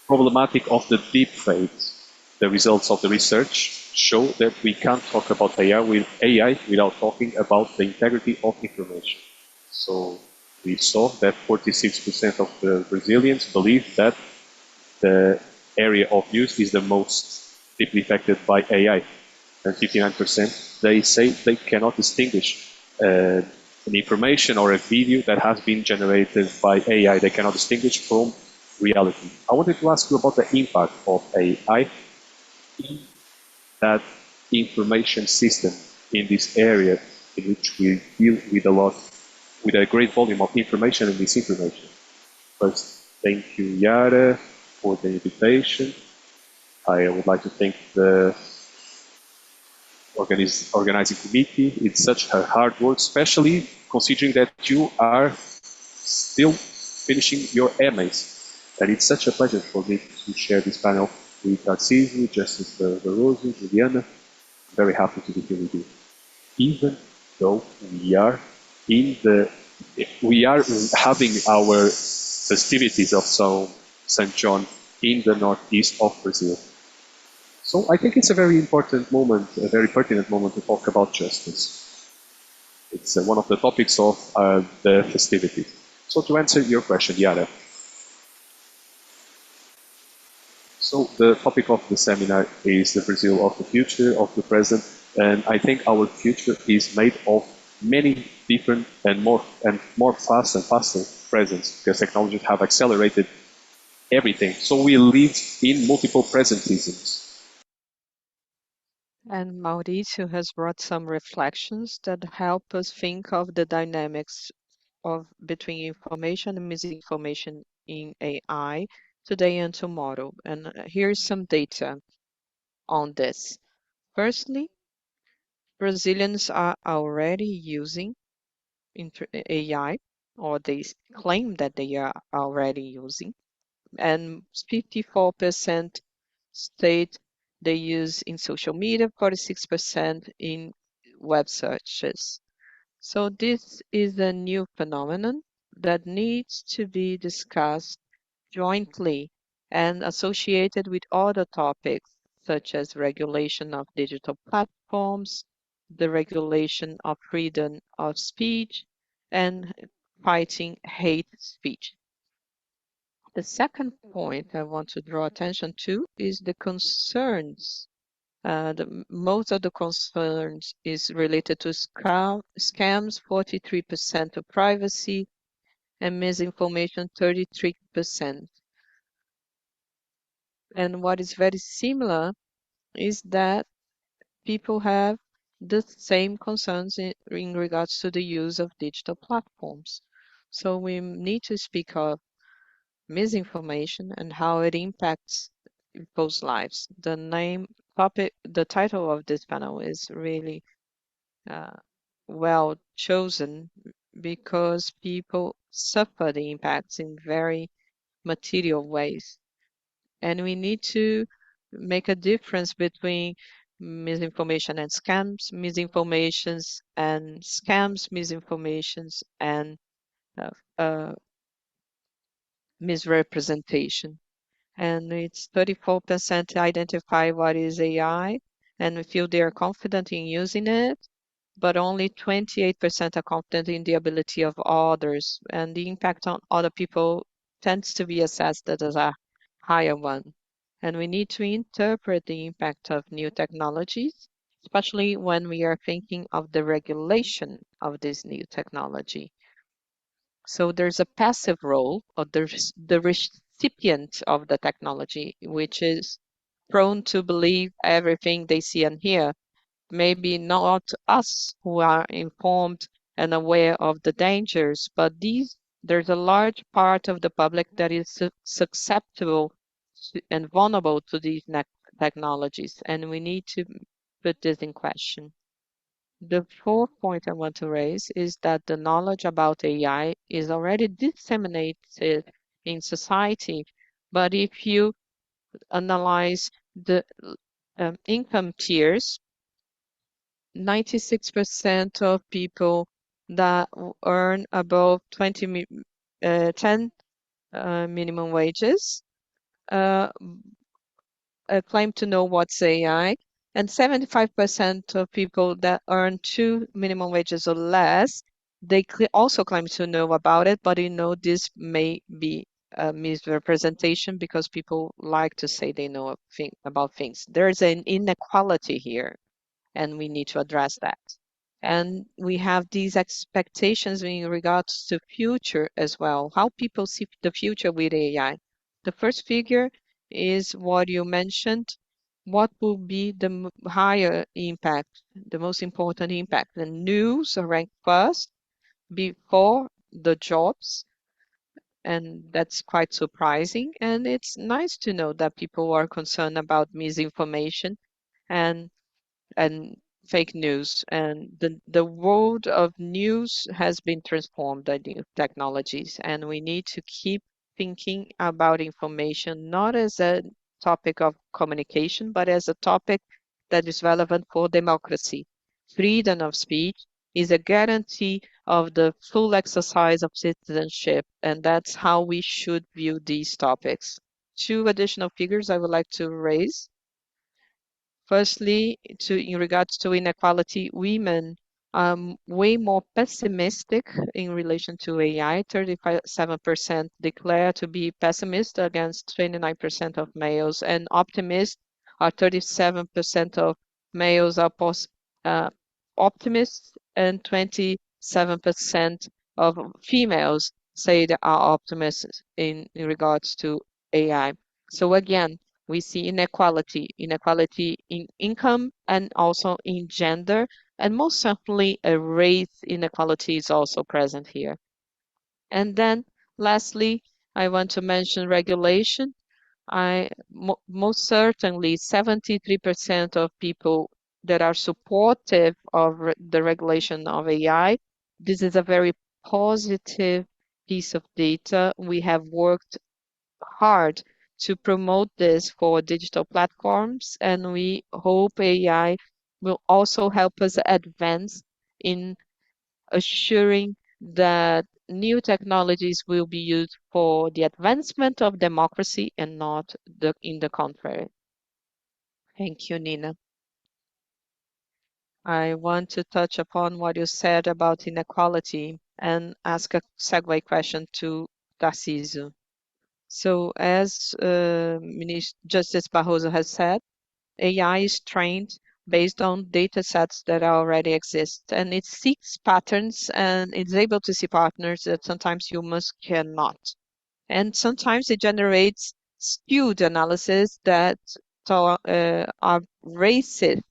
Speaker 2: problematic of the deep fakes. The results of the research show that we can't talk about AI without talking about the integrity of information. So we saw that 46% of the Brazilians believe that the area of news is the most deeply affected by AI. And 59% they say they cannot distinguish an information or a video that has been generated by AI. They cannot distinguish from reality. I wanted to ask you about the impact of AI in that information system in this area in which we deal with a great volume of information and misinformation. First, thank you, Yara, for the invitation. I would like to thank the organizing committee. It's such a hard work, especially considering that you are still finishing your MAs. And it's such a pleasure for me to share this panel with Tarcísio, Justice Barroso, Juliana. I'm very happy to be here with you. Even though we are in the We are having our festivities of St. John in the northeast of Brazil. So I think it's a very important moment, a very pertinent moment to talk about justice. It's one of the topics of the festivities. So to answer your question, Yara, so the topic of the seminar is the Brazil of the future, of the present, and I think our future is made of many different and more fast and faster presents because technologies have accelerated everything. So we live in multiple presentisms.
Speaker 1: And Mauricio has brought some reflections that help us think of the dynamics of between information and misinformation in AI today and tomorrow. And here's some data on this. Firstly, Brazilians are already using AI, or they claim that they are already using, and 54% state they use in social media, 46% in web searches. So this is a new phenomenon that needs to be discussed jointly and associated with other topics such as regulation of digital platforms, the regulation of freedom of speech, and fighting hate speech. The second point I want to draw attention to is the concerns. Most of the concerns is related to scams, 43% to privacy, and misinformation, 33%. And what is very similar is that people have the same concerns in regards to the use of digital platforms. So we need to speak of misinformation and how it impacts people's lives. The title of this panel is really uh, well chosen because people suffer the impacts in very material ways. And we need to make a difference between misinformations, and uh, uh, misrepresentation. And it's 34% identify what is AI and feel they are confident in using it, but only 28% are confident in the ability of others, and the impact on other people tends to be assessed as a higher one. And we need to interpret the impact of new technologies, especially when we are thinking of the regulation of this new technology. So there's a passive role of the recipient of the technology, which is prone to believe everything they see and hear. Maybe not us who are informed and aware of the dangers, but there's a large part of the public that is susceptible and vulnerable to these technologies, and we need to put this in question. The fourth point I want to raise is that the knowledge about AI is already disseminated in society, but if you analyze the income tiers, 96% of people that earn above 10 minimum wages uh, claim to know what's AI, and 75% of people that earn 2 minimum wages or less, they also claim to know about it, but this may be a misrepresentation because people like to say they know about things. There's an inequality here, and we need to address that. And we have these expectations in regards to future as well, how people see the future with AI. The first figure is what you mentioned. What will be the higher impact, the most important impact? The news are ranked first before the jobs, and that's quite surprising. And it's nice to know that people are concerned about misinformation and and fake news. And the world of news has been transformed by new technologies, and we need to keep thinking about information not as a topic of communication, but as a topic that is relevant for democracy, freedom of speech, is a guarantee of the full exercise of citizenship, and that's how we should view these topics. Two additional figures I would like to raise. Firstly, in regards to inequality, women are way more pessimistic in relation to AI. 37% declare to be pessimist against 29% of males, and optimists are 37% of males are uh, optimists, and 27% of females say they are optimists in regards to AI. So again, we see inequality in income and also in gender, and most certainly a race inequality is also present here. And then lastly, I want to mention regulation. Most certainly 73% of people that are supportive of the regulation of AI. This is a very positive piece of data. We have worked hard to promote this for digital platforms, and we hope AI will also help us advance in assuring that new technologies will be used for the advancement of democracy and not in the contrary. Thank you, Nina. I want to touch upon what you said about inequality and ask a segue question to Tarcísio. So, as Justice Barroso has said, AI is trained based on data sets that already exist, and it seeks patterns and it's able to see patterns that sometimes humans cannot. And sometimes it generates skewed analysis that are racist.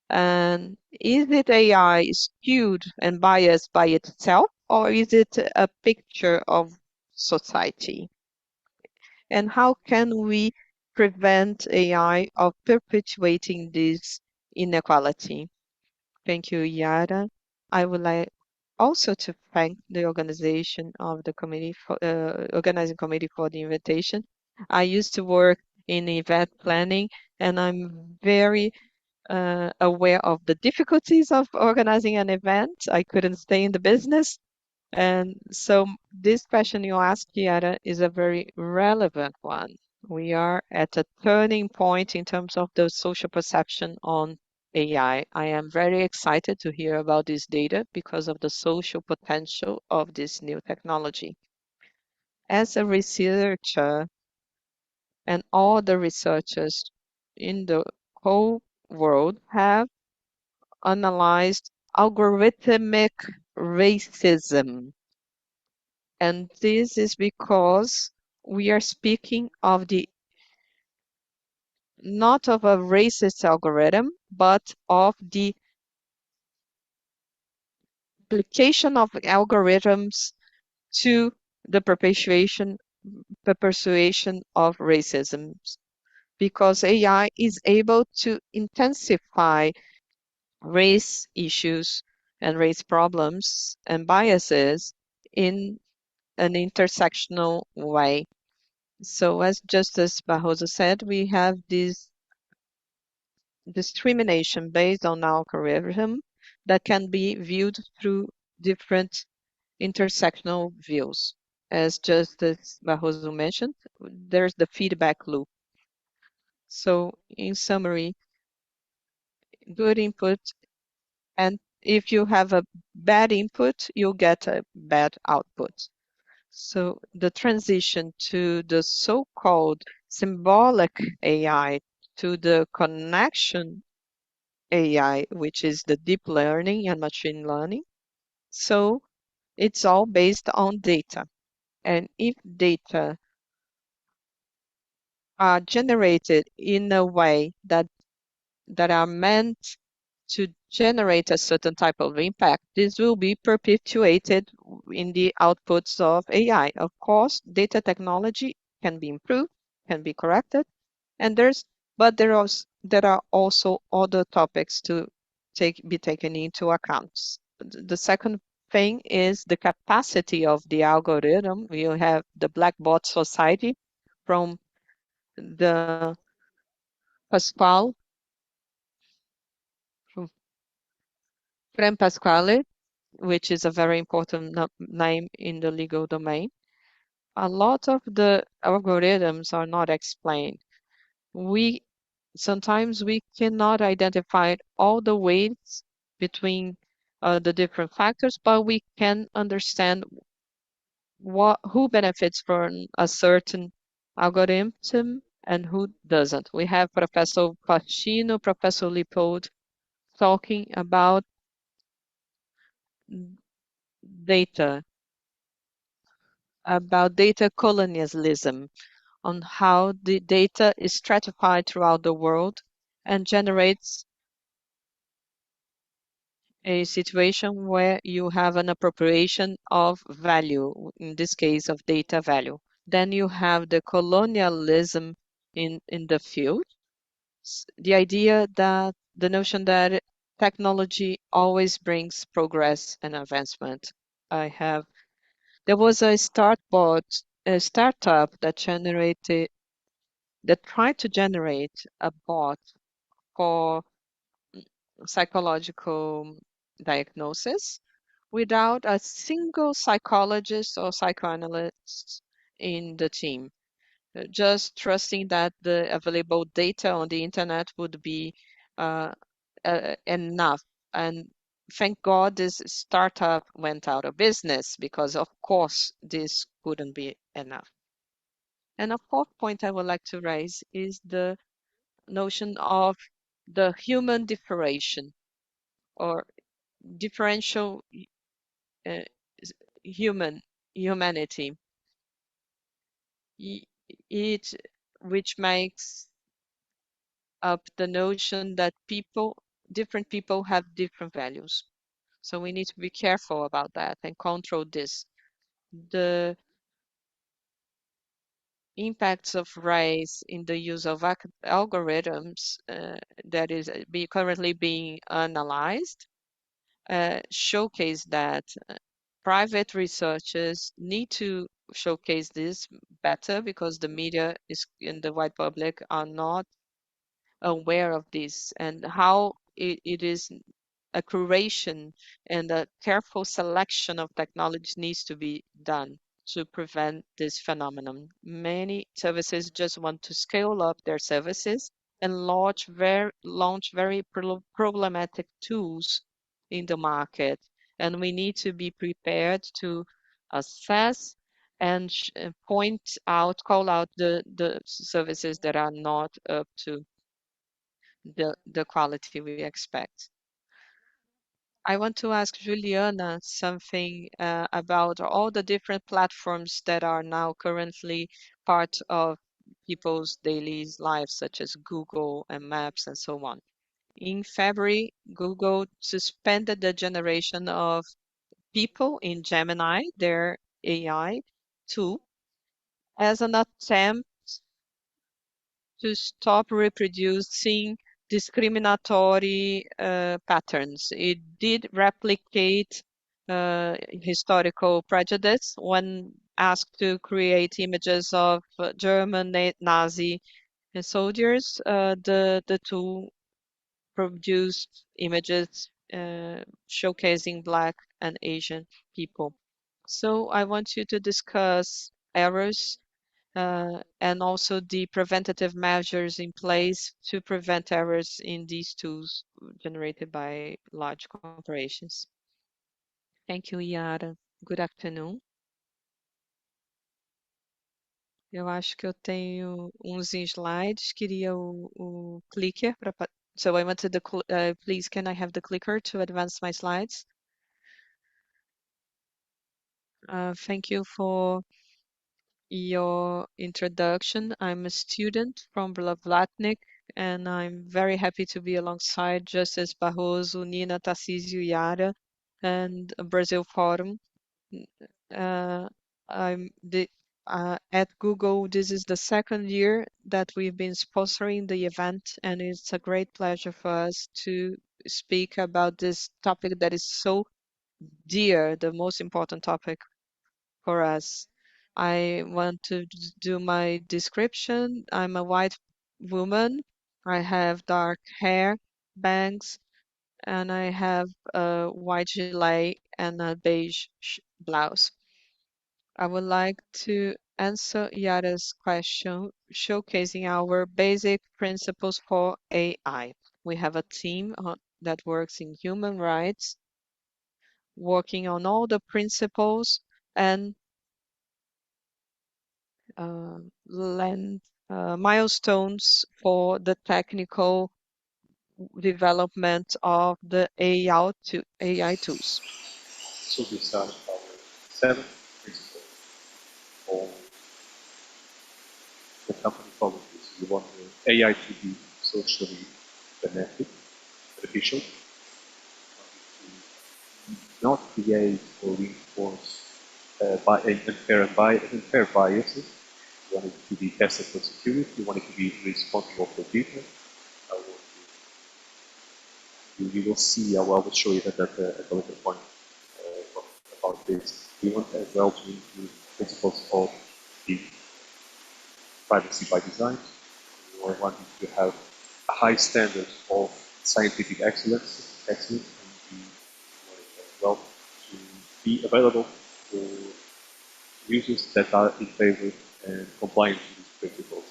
Speaker 1: And is it AI skewed and biased by itself, or is it a picture of society? And how can we prevent AI of perpetuating this inequality? Thank you, Yara. I would like also to thank the organization of the committee for organizing committee for the invitation. I used to work in event planning, and I'm very aware of the difficulties of organizing an event. I couldn't stay in the business, and so this question you asked, Kiara, is a very relevant one. We are at a turning point in terms of the social perception on AI. I am very excited to hear about this data because of the social potential of this new technology. As a researcher, and all the researchers in the whole world have analyzed algorithmic racism. And this is because we are speaking of the not of a racist algorithm, but of the application of algorithms to the perpetuation of racism. Because AI is able to intensify race issues and race problems and biases in an intersectional way. So as Justice Barroso said, we have this discrimination based on algorithm that can be viewed through different intersectional views. As Justice Barroso mentioned, there's the feedback loop. So in summary, good input, and if you have a bad input, you'll get a bad output. So the transition to the so-called symbolic AI to the connection AI, which is the deep learning and machine learning. So it's all based on data. And if data are generated in a way that are meant to generate a certain type of impact, this will be perpetuated in the outputs of AI. Of course, data technology can be improved, can be corrected, and there are also other topics to be taken into account. The second thing is the capacity of the algorithm. We have the Black Box Society from the Pascal Prem Pasquale, which is a very important name in the legal domain. A lot of the algorithms are not explained. We sometimes we cannot identify all the weights between the different factors, but we can understand who benefits from a certain algorithm and who doesn't. We have Professor Pacino, Professor Lipold talking about data, about data colonialism, on how the data is stratified throughout the world and generates a situation where you have an appropriation of value, in this case of data value. Then you have the colonialism in the field, the idea that the notion that technology always brings progress and advancement. I have There was a startup that tried to generate a bot for psychological diagnosis without a single psychologist or psychoanalyst in the team, just trusting that the available data on the internet would be uh, enough. And thank God this startup went out of business because, of course, this couldn't be enough. And a fourth point I would like to raise is the notion of the human differentiation or differential uh, human humanity. I- It which makes up the notion that different people have different values. So we need to be careful about that and control this. The impacts of race in the use of algorithms that is currently being analyzed showcase that private researchers need to showcase this better because the media is in the wide public are not aware of this and how it is a curation and a careful selection of technology needs to be done to prevent this phenomenon. Many services just want to scale up their services and launch very problematic tools in the market. And we need to be prepared to assess and call out the services that are not up to the quality we expect. I want to ask Juliana something about all the different platforms that are now currently part of people's daily lives, such as Google and Maps and so on. In February, Google suspended the generation of people in Gemini, their AI tool, as an attempt to stop reproducing discriminatory patterns. It did replicate historical prejudice when asked to create images of German Nazi soldiers. The tool produced images showcasing Black and Asian people. So I want you to discuss errors and also the preventative measures in place to prevent errors in these tools generated by large corporations. Thank you, Yara. Good afternoon. Eu acho que eu tenho uns slides, queria o clicker para. So I wanted please can I have the clicker to advance my slides? Thank you for your introduction. I'm a student from Blavlatnik, and I'm very happy to be alongside Justice Barroso, Nina Tarcísio Yara, and Brazil Forum. Uh, I'm at Google. This is the second year that we've been sponsoring the event, and it's a great pleasure for us to speak about this topic that is so dear, the most important topic for us. I want to do my description. I'm a white woman. I have dark hair, bangs, and I have a white gilet and a beige blouse. I would like to answer Yara's question, showcasing our basic principles for AI. We have a team that works in human rights, working on all the principles and uh, land milestones for the technical development of the AI tools.
Speaker 2: So these are our 7 principles of the company policies. We want the AI to be socially beneficial, to not create or reinforce unfair biases. We want it to be tested for security. We want it to be responsible for people. I want you will see, I will show you that at a later point about this. We want as well to include principles of the privacy by design. We want to have a high standard of scientific excellence, and we want as well to be available for users that are in favor and compliant with these principles.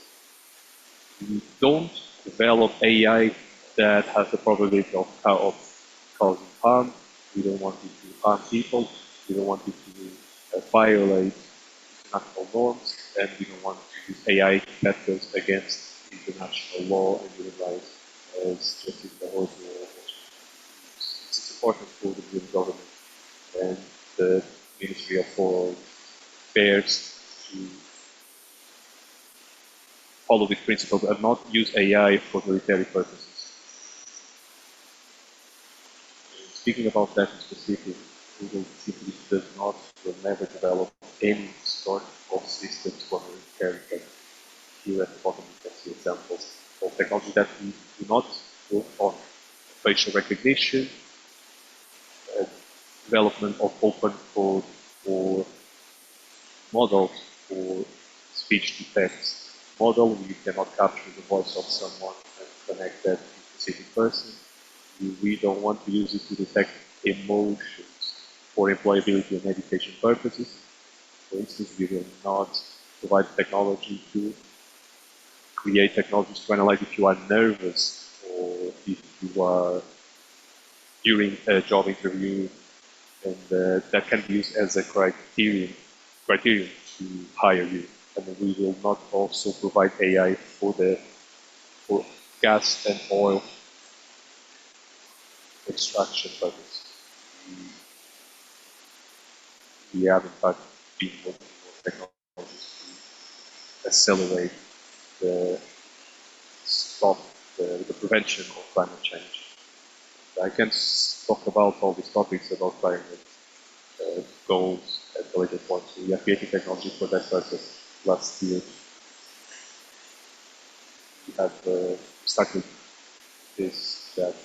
Speaker 2: We don't develop AI that has the probability of causing harm. We don't want it to harm people. We don't want it to violate international norms, and we don't want to use AI that goes against international law and human rights as just in the whole world. It's important for the Brazilian government and the Ministry of Foreign Affairs to follow these principles and not use AI for military purposes. Speaking about that in specific, Google simply does not, will never develop any sort of systems for military purposes. Here at the bottom you can see examples of technology that we do not work on. Facial recognition, development of open code for models for speech to text model. You cannot capture the voice of someone and connect that to a specific person. We don't want to use it to detect emotions for employability and education purposes. For instance, we will not provide technology to create technologies to analyze if you are nervous or if you are during a job interview, and that can be used as a criterion to hire you. And we will not also provide AI for gas and oil extraction purpose. We have in fact been working on technologies to accelerate the stop the prevention of climate change. I can talk about all these topics about climate goals at a later point. So we are creating technology for that purpose. Last year, we had started this that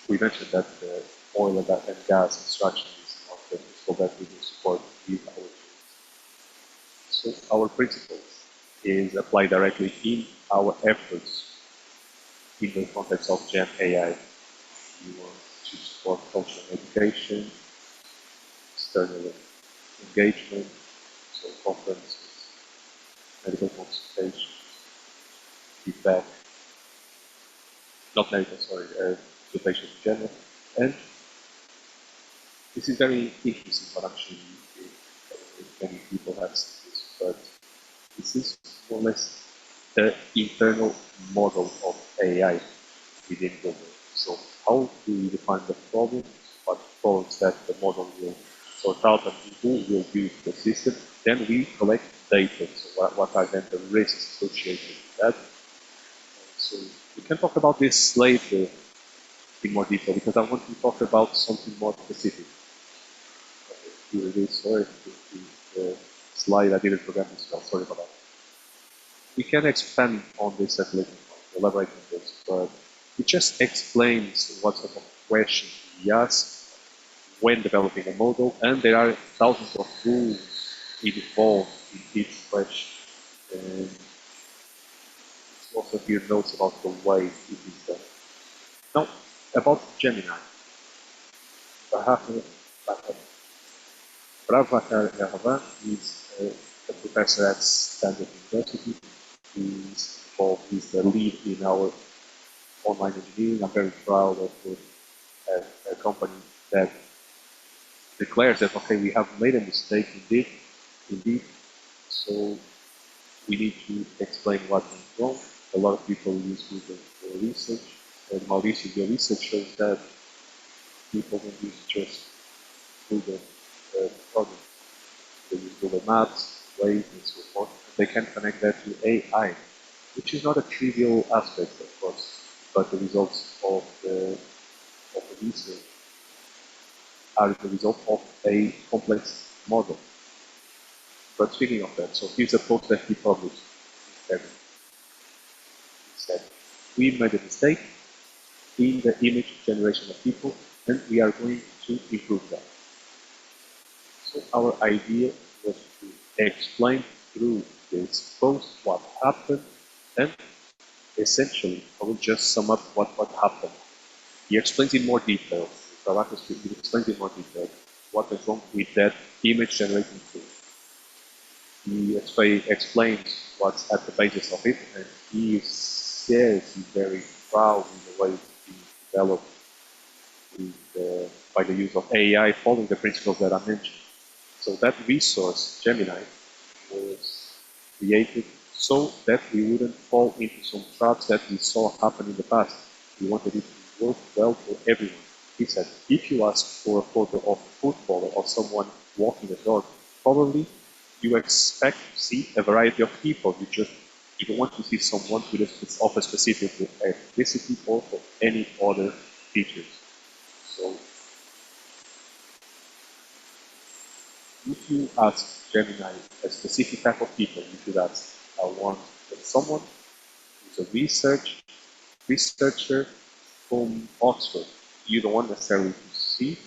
Speaker 2: we mentioned that oil and gas extraction is not so that we will support these our So our principles is applied directly in our efforts in the context of Gen AI. We want to support cultural education, external engagement, so conferences, medical consultation, feedback, not medical, sorry, to patients in general. And this is very interesting, but actually many people have seen this, but this is more or less the internal model of AI within Google. So how do we define the problems, what problems that the model will sort out and who will use the system? Then we collect data. So what are then the risks associated with that? So we can talk about this later in more detail because I want to talk about something more specific. Here it is, sorry, the slide I didn't program this well, sorry about that. We can expand on this at later point, elaborate on this, but it just explains what sort of questions we ask when developing a model, and there are thousands of rules involved in each question. And also here notes about the way it is done. Now, about Gemini. Prabhakar Yadavan is a professor at Stanford University. He's the lead in our online engineering. I'm very proud of a company that declares that, okay, we have made a mistake indeed, so we need to explain what went wrong. A lot of people use Google for research, and Mauricio, your research shows that people don't use just Google product. They use Google Maps, Waze, and so forth. They can connect that to AI, which is not a trivial aspect, of course, but the results of the research are the result of a complex model. But speaking of that, so here's a post that he published instead. He said, we made a mistake in the image generation of people, and we are going to improve that. So our idea was to explain through this post what happened, and essentially, I will just sum up what happened. He explains in more detail. He explains in more detail what is wrong with that image generating tool. He explains what's at the basis of it, and he says he's very proud in the way he developed by the use of AI, following the principles that I mentioned. So that resource, Gemini, was created so that we wouldn't fall into some traps that we saw happen in the past. We wanted it to work well for everyone. He said, if you ask for a photo of a footballer or someone walking the dog, probably you expect to see a variety of people. You don't want to see someone who just offers specific ethnicity or for any other features. So if you ask Gemini a specific type of people, you should ask, I want someone who's a researcher from Oxford. You don't want necessarily to see.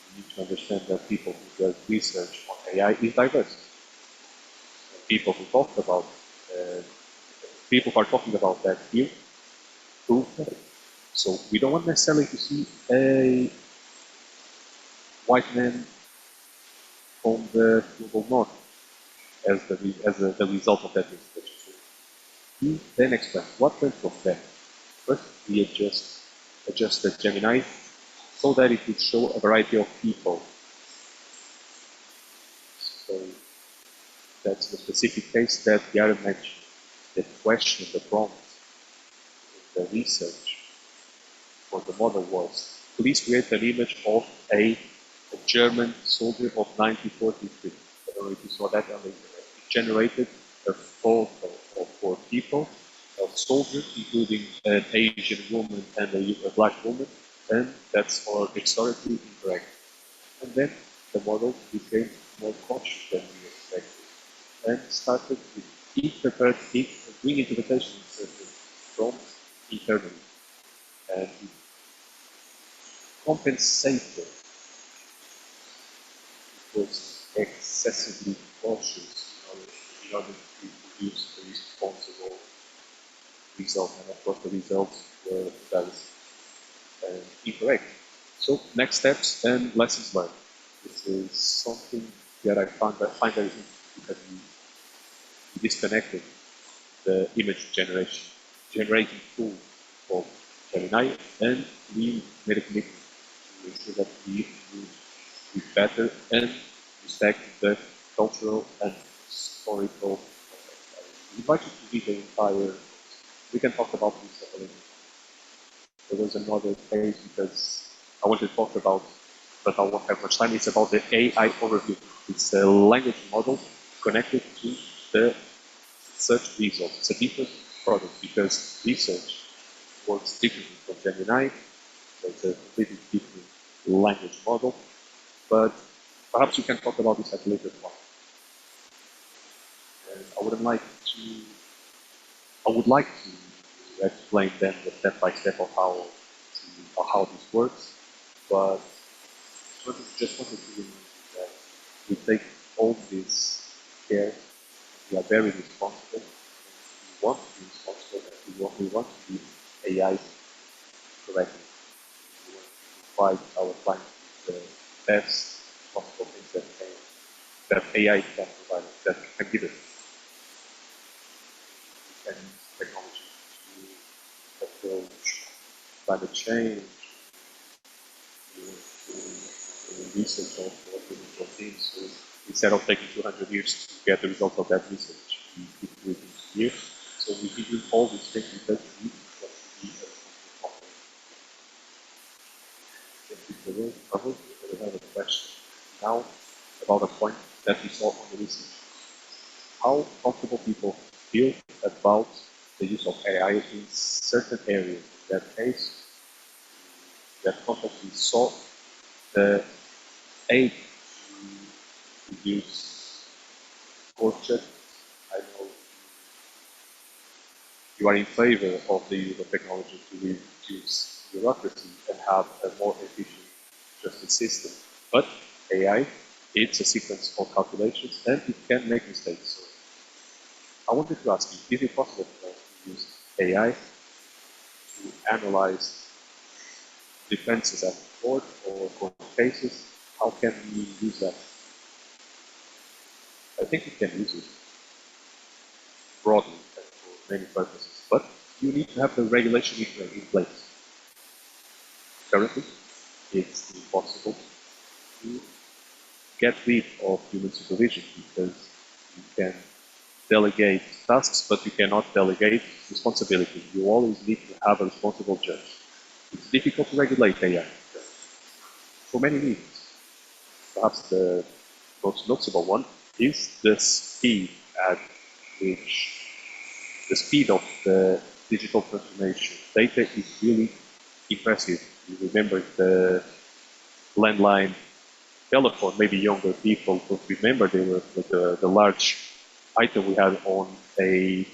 Speaker 2: You need to understand that people who do research on AI is diverse. People who talk about people who are talking about that here prove that. So we don't want necessarily to see a white man from the global north as the result of that research. So he then explains what went wrong there. First, we adjusted Gemini so that it would show a variety of people. So that's the specific case that Yara mentioned. The question, the prompt, the research for the model was, please create an image of a German soldier of 1943. I don't know if you saw that on the internet. It generated a photo of four people, of soldiers, including an Asian woman and a black woman, and that's all historically incorrect. And then the model became more cautious than we expected and started to bring interpretations from internally. And it compensated. It was excessively cautious in order to produce a responsible result. And of course, the results were very incorrect. So next steps and lessons learned. This is something that I find very interesting because we disconnected the image generating tool of Gemini, and we made a commitment to ensure that we use better and respect the cultural and historical context. I invite you to read the entire. We can talk about this a little. There was another page because I want to talk about, but I won't have much time. It's about the AI overview. It's a language model connected to the search results. It's a different product because research works differently from Gemini. So it's a completely different language model. But perhaps we can talk about this at a later point. And I would like to explain then the step by step of how this works. But just wanted to remind you that we take all this care. We are very responsible. We want to be responsible. And we want to do AI correctly. We want to provide our clients with the best possible things that AI can provide, that can give us. We can use technology to approach climate change, research of human proteins. So instead of taking 200 years to get the results of that research, we could do it in years. So we can do all these things because we want to be a company. I hope you have a question now about a point that we saw on the research. How comfortable people feel about the use of AI in certain areas. In that case, that context we saw the aid to reduce torture. I know you are in favor of the use of technology to reduce bureaucracy and have a more efficient justice system. But AI, it's a sequence of calculations and it can make mistakes. So I wanted to ask you, is it possible for us to use AI to analyze defenses at court or court cases? How can we use that? I think we can use it broadly and for many purposes, but you need to have the regulation in place. Currently, it's impossible to get rid of human supervision because you can delegate tasks, but you cannot delegate responsibility. You always need to have a responsible judge. It's difficult to regulate AI for many reasons. Perhaps the most noticeable one is the speed at which the speed of the digital transformation. Data is really impressive. You remember the landline telephone, maybe younger people don't remember they were the large item we had on the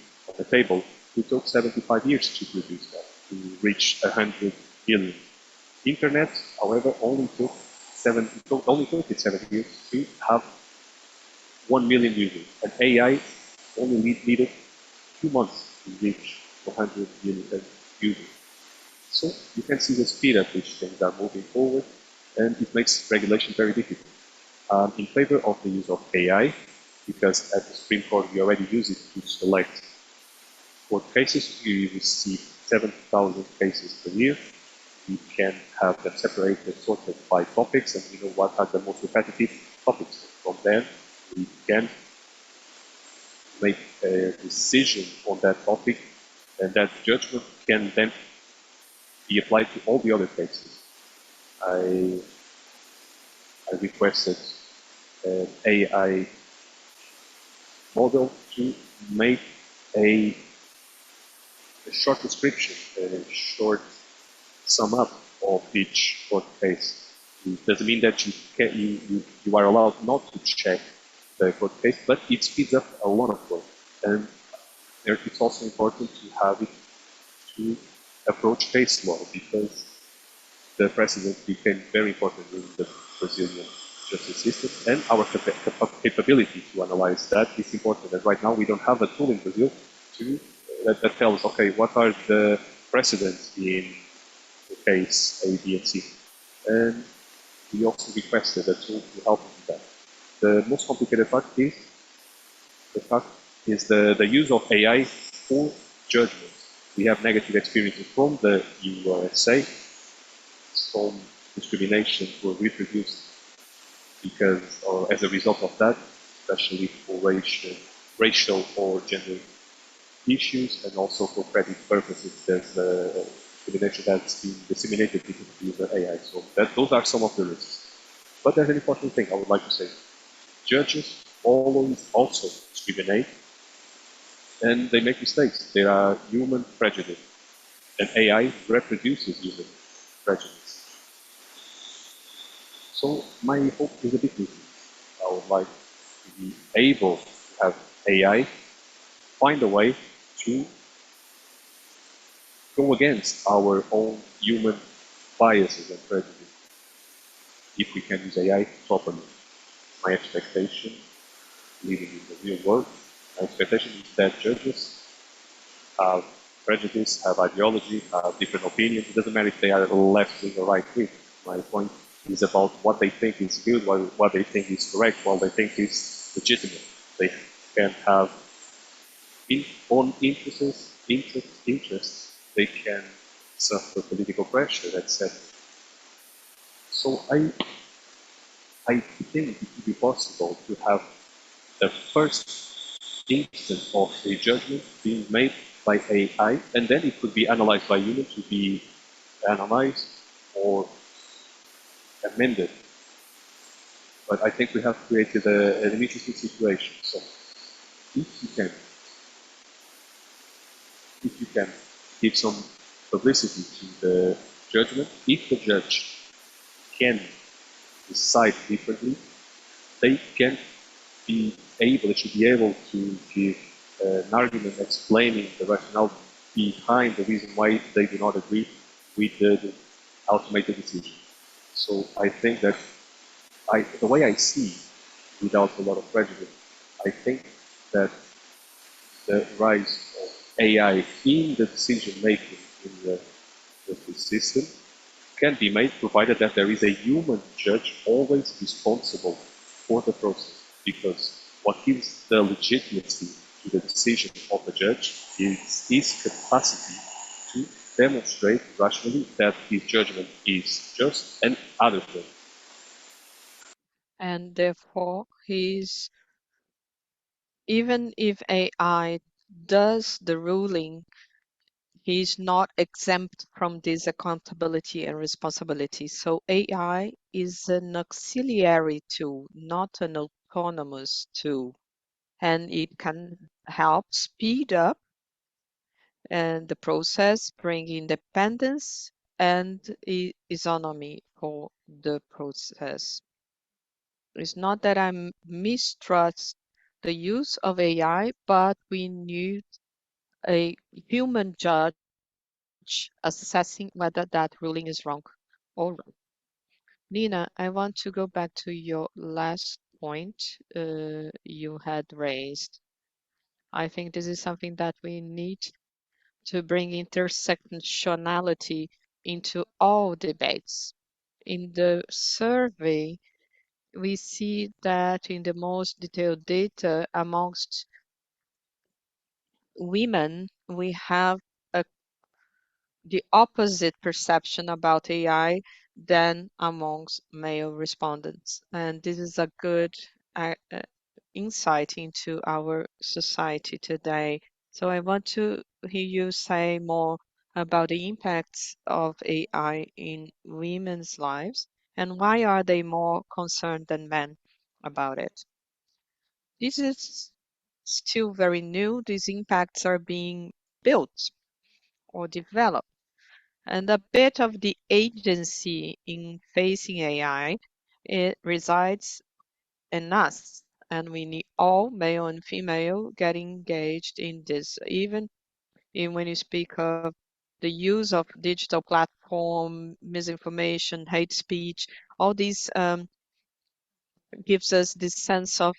Speaker 2: table. It took 75 years to produce that, to reach 100 billion. Internet, however, only took it 7 years to have 1 million users. And AI only needed 2 months to reach 100 million users. So you can see the speed at which things are moving forward, and it makes regulation very difficult. In favor of the use of AI, because at the Supreme Court we already use it to select court cases. We receive 7,000 cases per year. We can have them separated, sorted by topics, and we know what are the most repetitive topics. From there, we can make a decision on that topic, and that judgment can then be applied to all the other cases. I requested an AI model to make a short description, a short sum up of each court case. It doesn't mean that you are allowed not to check the court case, but it speeds up a lot of work. And it's also important to have it to approach case law, because the precedent became very important in the Brazilian justice system, and our capability to analyze that is important. And right now we don't have a tool in Brazil that tells, okay, what are the precedents in the case A, B, and C. And we also requested a tool to help with that. The most complicated part is the use of AI for judgment. We have negative experiences from the USA. Some discrimination were reproduced because, or as a result of that, especially for racial or gender issues, and also for credit purposes. There's discrimination that's been disseminated because of the use of AI. So those are some of the risks. But there's an important thing I would like to say. Judges always also discriminate, and they make mistakes. There are human prejudice, and AI reproduces human prejudice. So my hope is a bit different. I would like to be able to have AI find a way to go against our own human biases and prejudices if we can use AI properly. My expectation, living in the real world, my expectation is that judges have prejudice, have ideology, have different opinions. It doesn't matter if they are left wing or right wing. My point is about what they think is good, what they think is correct, what they think is legitimate. They can have own interests. They can suffer political pressure, etc. So I think it would be possible to have the first instance of a judgment being made by AI, and then it could be analyzed by humans to be analyzed or amended. But I think we have created an interesting situation. So if you can, if you can give some publicity to the judgment, if the judge can decide differently, they can they should be able to give an argument explaining the rationale behind the reason why they do not agree with the automated decision. So I think that the way I see, without a lot of prejudice, I think that the rise of AI in the decision making in the system can be made provided that there is a human judge always responsible for the process. Because what gives the legitimacy to the decision of the judge is his capacity to demonstrate rationally that his judgment is just and adequate.
Speaker 1: And therefore, even if AI does the ruling, he's not exempt from this accountability and responsibility. So AI is an auxiliary tool, not an autonomous tool, and it can help speed up and the process, bring independence and autonomy for the process. It's not that I mistrust the use of AI, but we need a human judge assessing whether that ruling is wrong or right. Nina, I want to go back to your last point you had raised. I think this is something that we need to bring intersectionality into all debates. In the survey, we see that in the most detailed data amongst women, we have a, the opposite perception about AI than amongst male respondents. And this is a good insight into our society today. So I want to hear you say more about the impacts of AI in women's lives and why are they more concerned than men about it. This is still very new. These impacts are being built or developed. And a bit of the agency in facing AI, it resides in us. And we need all male and female get engaged in this. Even when you speak of the use of digital platform, misinformation, hate speech, all these gives us this sense of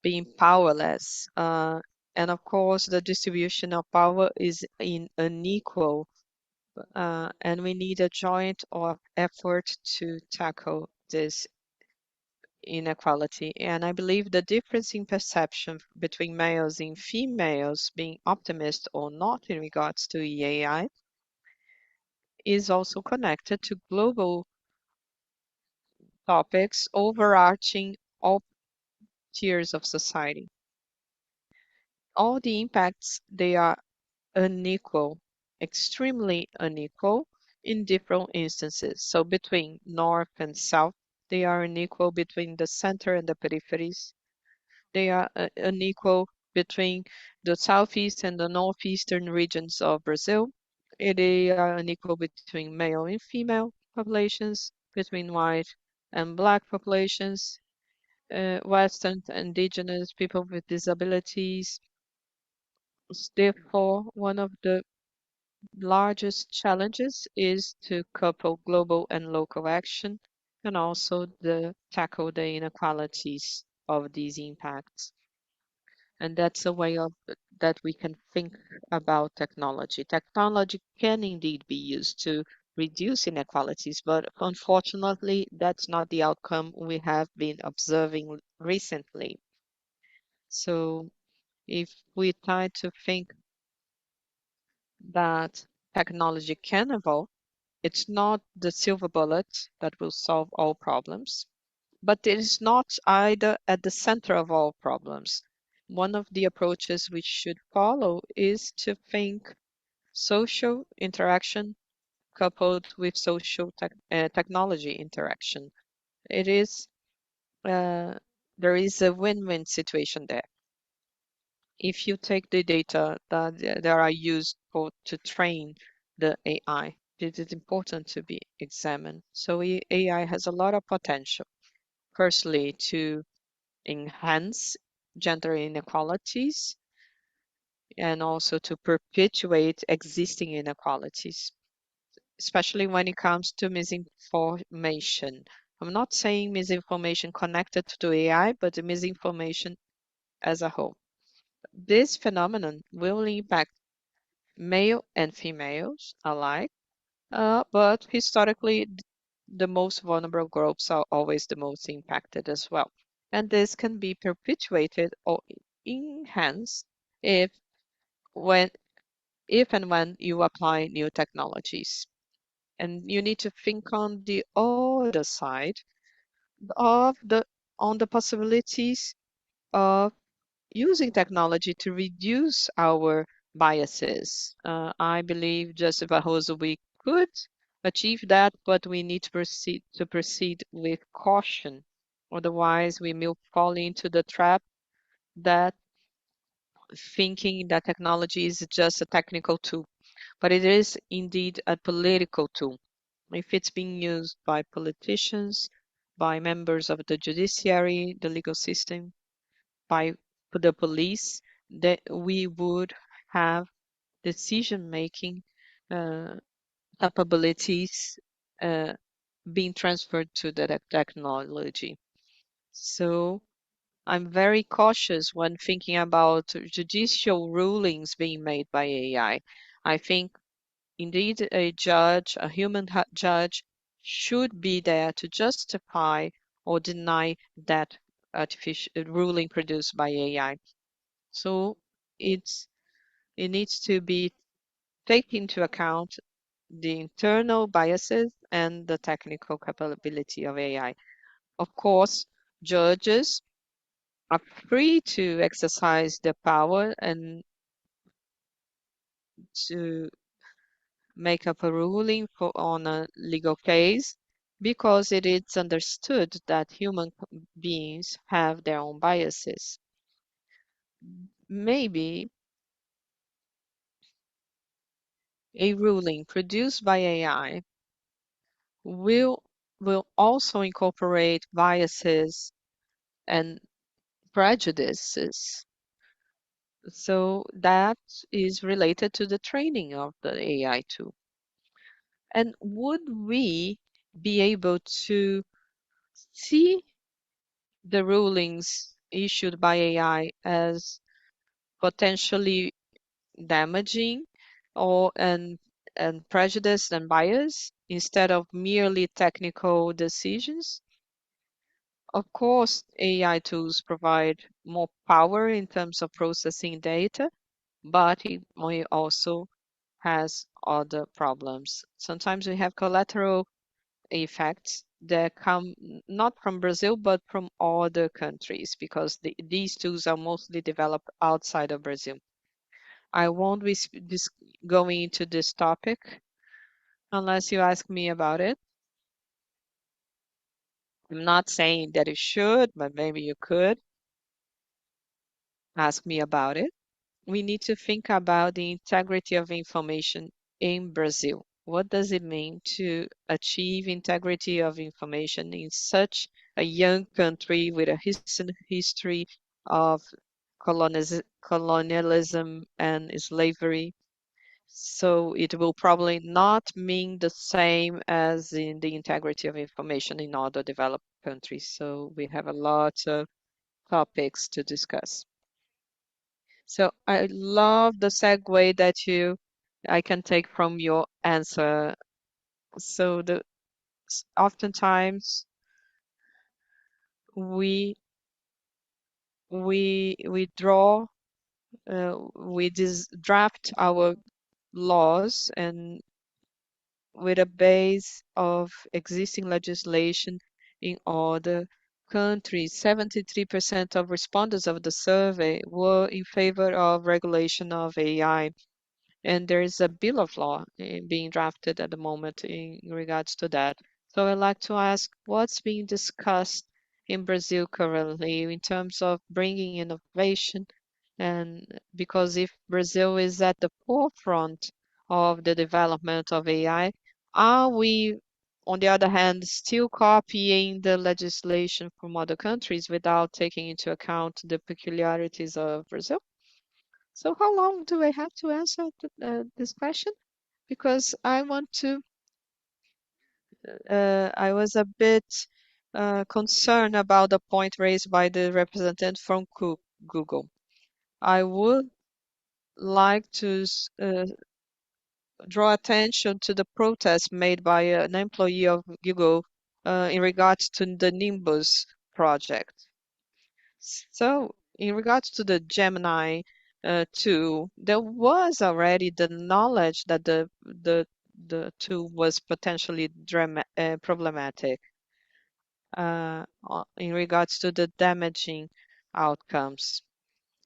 Speaker 1: being powerless. And of course, the distribution of power is unequal, and we need a joint effort to tackle this inequality. And I believe the difference in perception between males and females being optimist or not in regards to AI is also connected to global topics overarching all tiers of society. All the impacts, they are unequal, extremely unequal in different instances. So between north and south, they are unequal between the center and the peripheries. They are unequal between the southeast and the northeastern regions of Brazil. They are unequal between male and female populations, between white and black populations, Western indigenous people with disabilities. Therefore, one of the largest challenges is to couple global and local action and also tackle the inequalities of these impacts. And that's a way of that we can think about technology. Technology can indeed be used to reduce inequalities, but unfortunately, that's not the outcome we have been observing recently. So if we try to think that technology can evolve, it's not the silver bullet that will solve all problems, but it is not either at the center of all problems. One of the approaches we should follow is to think social interaction coupled with technology interaction. It is uh, there is a win-win situation there. If you take the data that are used to train the AI, it is important to be examined. So AI has a lot of potential. Firstly, to enhance gender inequalities and also to perpetuate existing inequalities, especially when it comes to misinformation. I'm not saying misinformation connected to AI, but misinformation as a whole. This phenomenon will impact male and females alike, but historically, the most vulnerable groups are always the most impacted as well. And this can be perpetuated or enhanced if when if and when you apply new technologies. And you need to think on the other side of the possibilities of using technology to reduce our biases. I believe, Joseph Barroso, we could achieve that, but we need to proceed with caution. Otherwise, we may fall into the trap that thinking that technology is just a technical tool, but it is indeed a political tool. If it's being used by politicians, by members of the judiciary, the legal system, by the police, that we would have decision-making uh, capabilities uh, being transferred to the technology. So I'm very cautious when thinking about judicial rulings being made by AI. I think indeed a judge, a judge, should be there to justify or deny that artificial ruling produced by AI. So it's it needs to be take into account the internal biases and the technical capability of AI. Of course, judges are free to exercise their power and to make up a ruling on a legal case because it is understood that human beings have their own biases. Maybe a ruling produced by AI will will also incorporate biases and prejudices. So that is related to the training of the AI tool. And would we be able to see the rulings issued by AI as potentially damaging or and prejudiced and biased instead of merely technical decisions? Of course, AI tools provide more power in terms of processing data, but it may also has other problems. Sometimes we have collateral effects that come not from Brazil, but from other countries because these tools are mostly developed outside of Brazil. I won't be going into this topic unless you ask me about it. I'm not saying that you should, but maybe you could ask me about it. We need to think about the integrity of information in Brazil. What does it mean to achieve integrity of information in such a young country with a history of colonialism and slavery? So it will probably not mean the same as in the integrity of information in other developed countries. So we have a lot of topics to discuss. So I love the segue that I can take from your answer, So oftentimes we we draw we draft our laws and with a base of existing legislation in other countries. 73% of respondents of the survey were in favor of regulation of AI. And there is a bill of law being drafted at the moment in regards to that. So I'd like to ask what's being discussed in Brazil currently in terms of bringing innovation, and because if Brazil is at the forefront of the development of AI, are we, on the other hand, still copying the legislation from other countries without taking into account the peculiarities of Brazil? So how long do I have to answer this question? Because I was a bit concerned about the point raised by the representative from Google. I would like to draw attention to the protest made by an employee of Google in regards to the Nimbus project. So, in regards to the Gemini 2, there was already the knowledge that the tool was potentially problematic in regards to the damaging outcomes.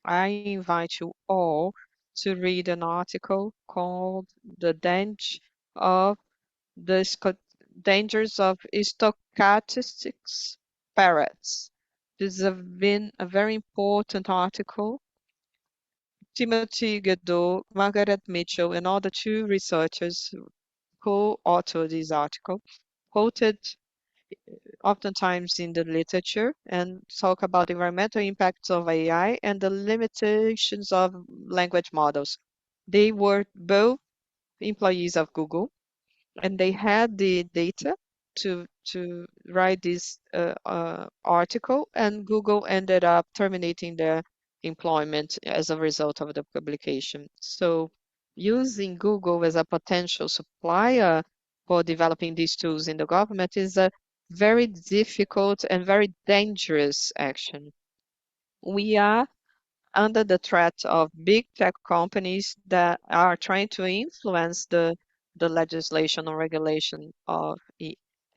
Speaker 1: I invite you all to read an article called "The of the Sco- Dangers of Stochastics Parrots." This has been a very important article. Timothy Gadot, Margaret Mitchell, and all the two researchers who co-authored this article quoted oftentimes in the literature and talk about the environmental impacts of AI and the limitations of language models. They were both employees of Google, and they had the data to write this article, and Google ended up terminating their employment as a result of the publication. So using Google as a potential supplier for developing these tools in the government is a very difficult and very dangerous action. We are under the threat of big tech companies that are trying to influence the legislation or regulation of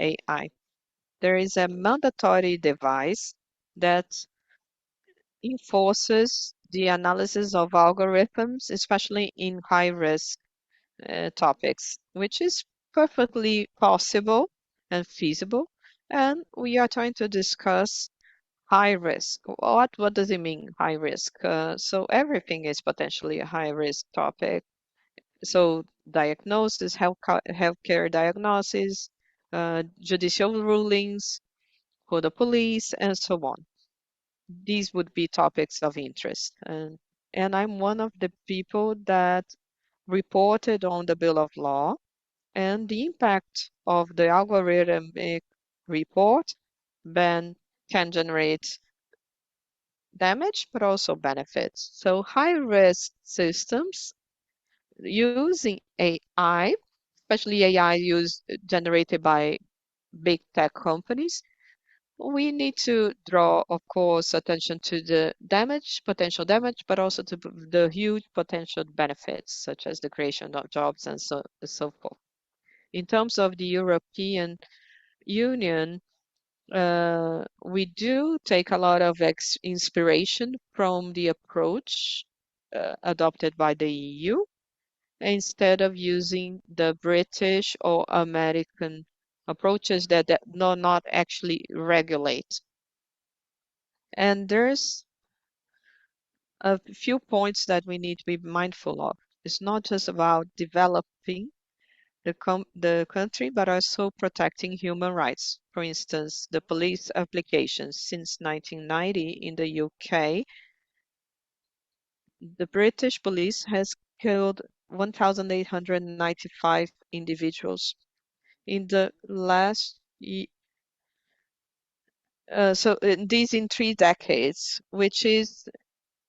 Speaker 1: AI. There is a mandatory device that enforces the analysis of algorithms, especially in high risk topics, which is perfectly possible and feasible. And we are trying to discuss high risk. What does it mean, high risk? So everything is potentially a high risk topic. So diagnosis, healthcare diagnosis, judicial rulings for the police, and so on. These would be topics of interest. And I'm one of the people that reported on the Bill of Law and the impact of the algorithmic report then can generate damage, but also benefits. So high-risk systems using AI, especially AI generated by big tech companies, we need to draw, of course, attention to the potential damage, but also to the huge potential benefits, such as the creation of jobs and so forth. In terms of the European Union, we do take a lot of inspiration from the approach adopted by the EU instead of using the British or American approaches that do not actually regulate. And there's a few points that we need to be mindful of. It's not just about developing the country, but also protecting human rights. For instance, the police applications since 1990 in the UK, the British police has killed 1,895 individuals in the last so these in 3 decades, which is,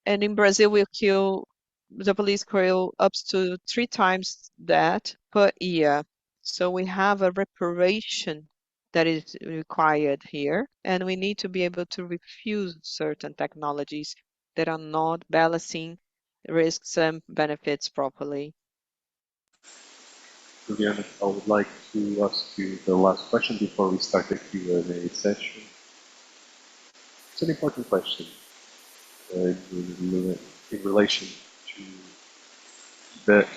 Speaker 1: and in Brazil the police kill up to 3 times that per year. So we have a reparation that is required here, and we need to be able to refuse certain technologies that are not balancing risks and benefits properly.
Speaker 2: To be honest, I would like to ask you the last question before we start the Q&A session. It's an important question in relation to the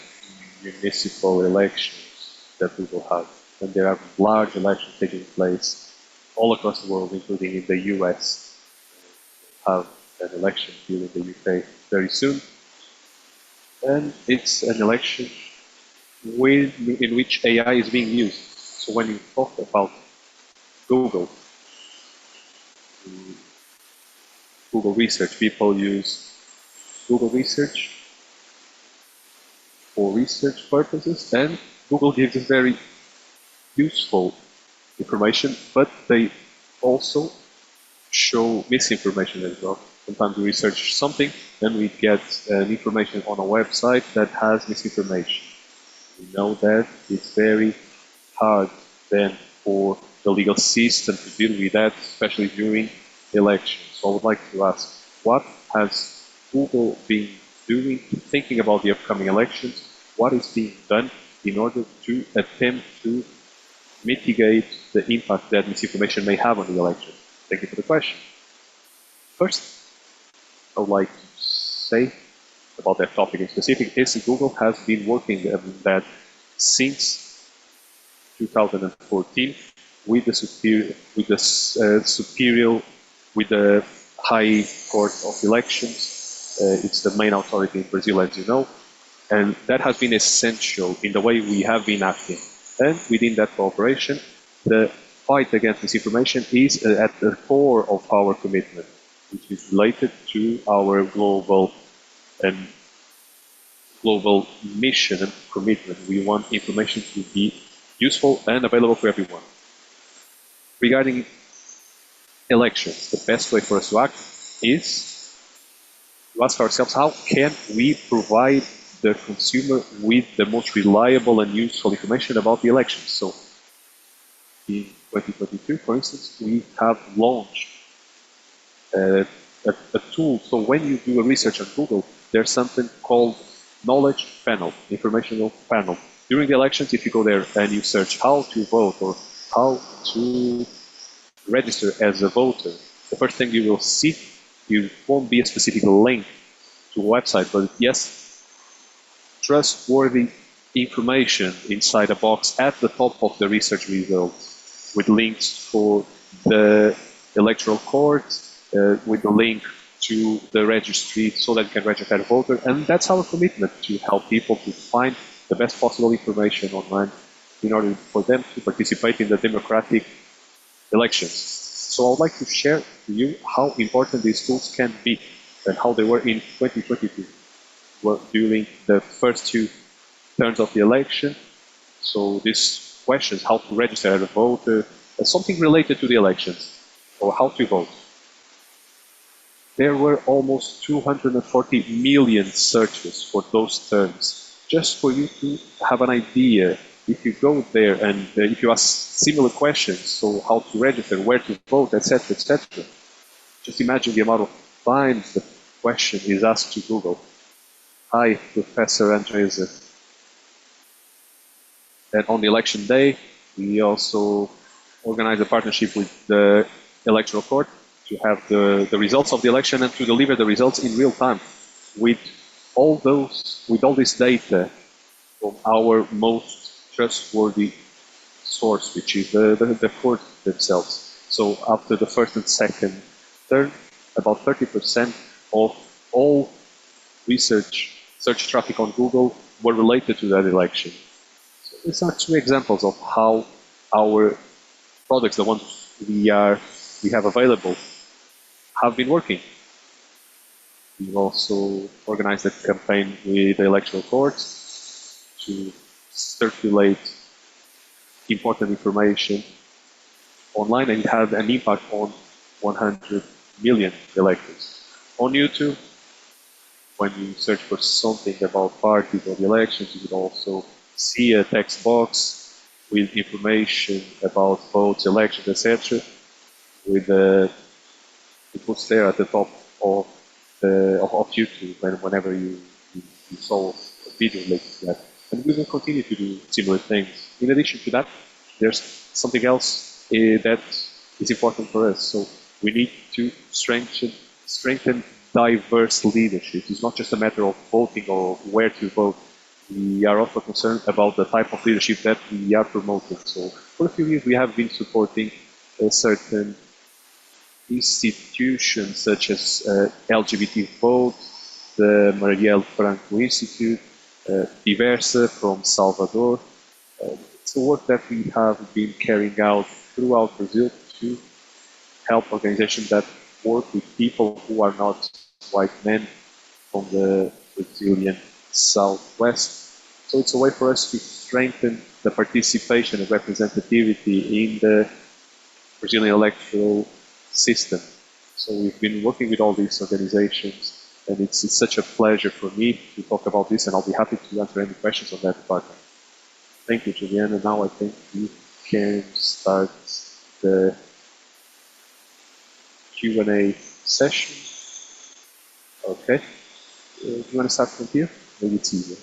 Speaker 2: municipal elections that we will have. And there are large elections taking place all across the world, including in the US. Have an election here in the UK very soon. And it's an election in which AI is being used. So when you talk about Google, Google Research, people use Google Research for research purposes, and Google gives us very useful information, but they also show misinformation as well. Sometimes we research something, then we get information on a website that has misinformation. We know that it's very hard then for the legal system to deal with that, especially during elections. So I would like to ask, what has Google been doing, thinking about the upcoming elections? What is being done in order to attempt to mitigate the impact that misinformation may have on the election? Thank you for the question. First, I would like to say about that topic in specific is Google has been working on that since 2014 with the High Court of Elections. It's the main authority in Brazil, as you know, and that has been essential in the way we have been acting. And within that cooperation, the fight against misinformation is at the core of our commitment, which is related to our global mission and commitment. We want information to be useful and available for everyone. Regarding elections, the best way for us to act is to ask ourselves, how can we provide the consumer with the most reliable and useful information about the elections? So in 2022, for instance, we have launched a tool. So when you do a research on Google, there's something called Knowledge Panel, Informational Panel. During the elections, if you go there and you search how to vote or how to register as a voter, the first thing you will see, you won't be a specific link to a website, but yes, trustworthy information inside a box at the top of the research results with links for the electoral court, with the link to the registry so that you can register as a voter. And that's our commitment, to help people to find the best possible information online in order for them to participate in the democratic elections. So I would like to share with you how important these tools can be and how they were in 2022, during the first two terms of the election. So these questions, how to register as a voter, something related to the elections, or how to vote. There were almost 240 million searches for those terms. Just for you to have an idea, if you go there and if you ask similar questions, so how to register, where to vote, etc., etc., just imagine the amount of times the question is asked to Google. Hi, Professor Andresa. And on the election day, we also organized a partnership with the Electoral Court to have the results of the election and to deliver the results in real time with all this data from our most trustworthy source, which is the court themselves. So after the first and second term, about 30% of all search traffic on Google were related to that election. So these are two examples of how our products, the ones we have available, have been working. We've also organized a campaign with the electoral courts to circulate important information online, and it had an impact on 100 million electors. On YouTube, when you search for something about parties or the elections, you would also see a text box with information about votes, elections, etc. With the it was there at the top of YouTube, and whenever you saw a video related to that. And we will continue to do similar things. In addition to that, there's something else that is important for us. So we need to strengthen diverse leadership. It's not just a matter of voting or where to vote. We are also concerned about the type of leadership that we are promoting. So for a few years, we have been supporting a certain institutions such as LGBT Vote, the Marielle Franco Institute, Diversa from Salvador. It's a work that we have been carrying out throughout Brazil to help organizations that work with people who are not white men from the Brazilian Southwest. So it's a way for us to strengthen the participation and representativity in the Brazilian electoral system. So we've been working with all these organizations, and it's such a pleasure for me to talk about this, and I'll be happy to answer any questions on that part. Thank you, Juliana. Now I think we can start the Q&A session. Okay. Do you want to start from here? Maybe it's easier.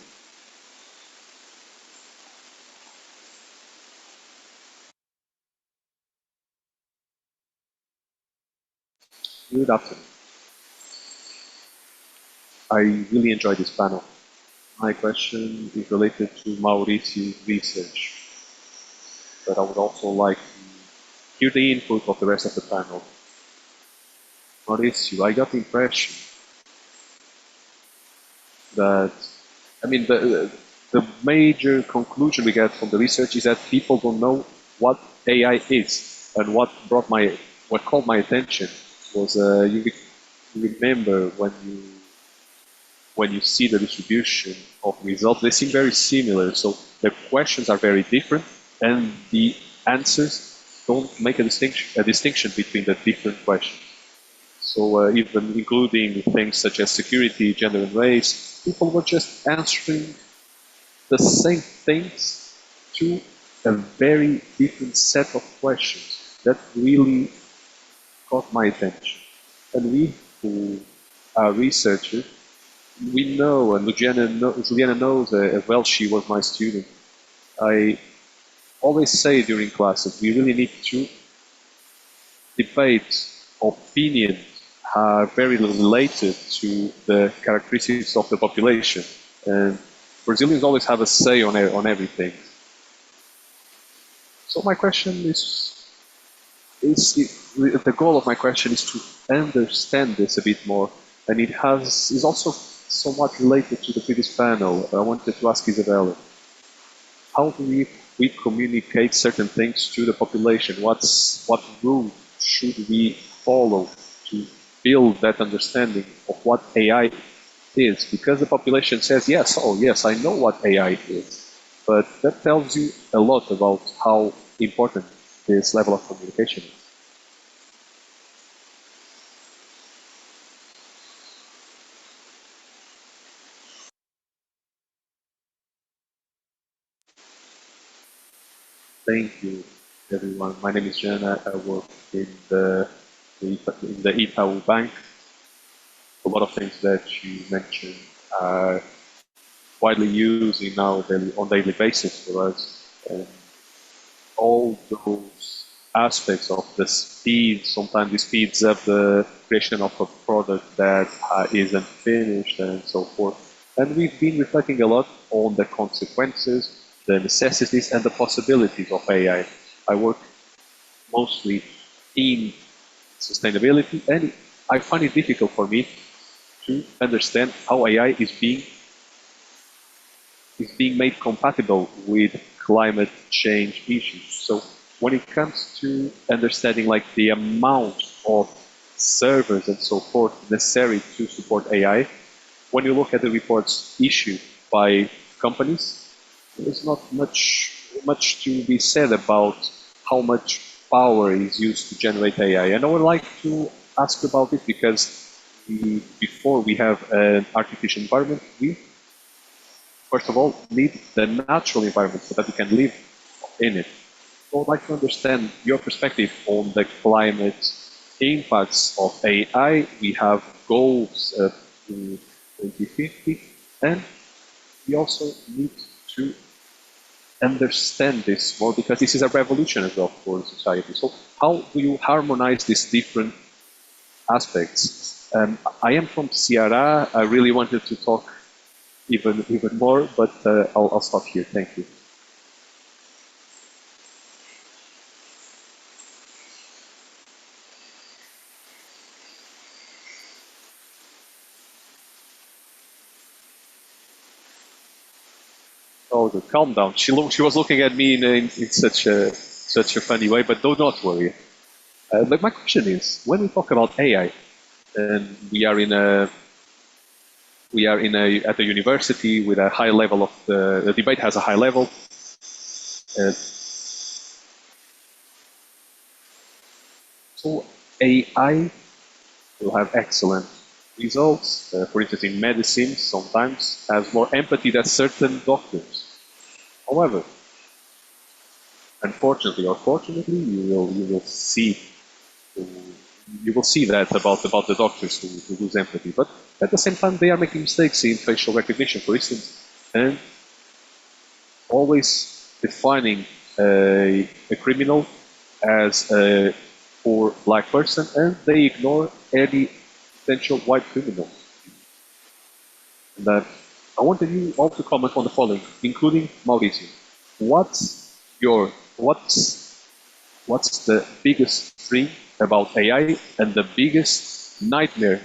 Speaker 2: Good afternoon. I really enjoyed this panel. My question is related to Mauricio's research, but I would also like to hear the input of the rest of the panel. Mauricio, I got the impression that, I mean, the major conclusion we get from the research is that people don't know what AI is, and what caught my attention was you remember when you see the distribution of results, they seem very similar. So the questions are very different, and the answers don't make a distinction between the different questions. So even including things such as security, gender, and race, people were just answering the same things to a very different set of questions. That really caught my attention. And we, who are researchers, we know, and Juliana knows as well, she was my student. I always say during classes, we really need to debate opinions are very related to the characteristics of the population. And Brazilians always have a say on everything. So my question is the goal of my question is to understand this a bit more, and it is also somewhat related to the previous panel. I wanted to ask Isabella, how do we communicate certain things to the population? What rule should we follow to build that understanding of what AI is? Because the population says, yes, oh yes, I know what AI is. But that tells you a lot about how important this level of communication is. Thank you, everyone. My name is Jana. I work in the Itaú Bank. A lot of things that you mentioned are widely used on daily basis for us. And all those aspects of the speed, sometimes it speeds up the creation of a product that isn't finished and so forth. And we've been reflecting a lot on the consequences, the necessities, and the possibilities of AI. I work mostly in sustainability, and I find it difficult for me to understand how AI is being made compatible with climate change issues. So when it comes to understanding like the amount of servers and so forth necessary to support AI, when you look at the reports issued by companies, there's not much to be said about how much power is used to generate AI. And I would like to ask about it because before we have an artificial environment, we first of all need the natural environment so that we can live in it. So I'd like to understand your perspective on the climate impacts of AI. We have goals to 2050, and we also need to understand this more because this is a revolution as well for society. So how do you harmonize these different aspects? I am from Ceará. I really wanted to talk even more, but I'll stop here. Thank you. Oh, calm down. She was looking at me in such a funny way, but do not worry. But my question is, when we talk about AI, and we are at a university with a high level of the debate has a high level. Uh, so AI will have excellent results. For instance, in medicine, sometimes has more empathy than certain doctors. However, unfortunately or fortunately, you will see that about the doctors who lose empathy. But at the same time, they are making mistakes in facial recognition, for instance, and always defining a criminal as a poor black person, and they ignore any potential white criminal. And I wanted you all to comment on the following, including Mauricio. What's your what's the biggest dream about AI and the biggest nightmare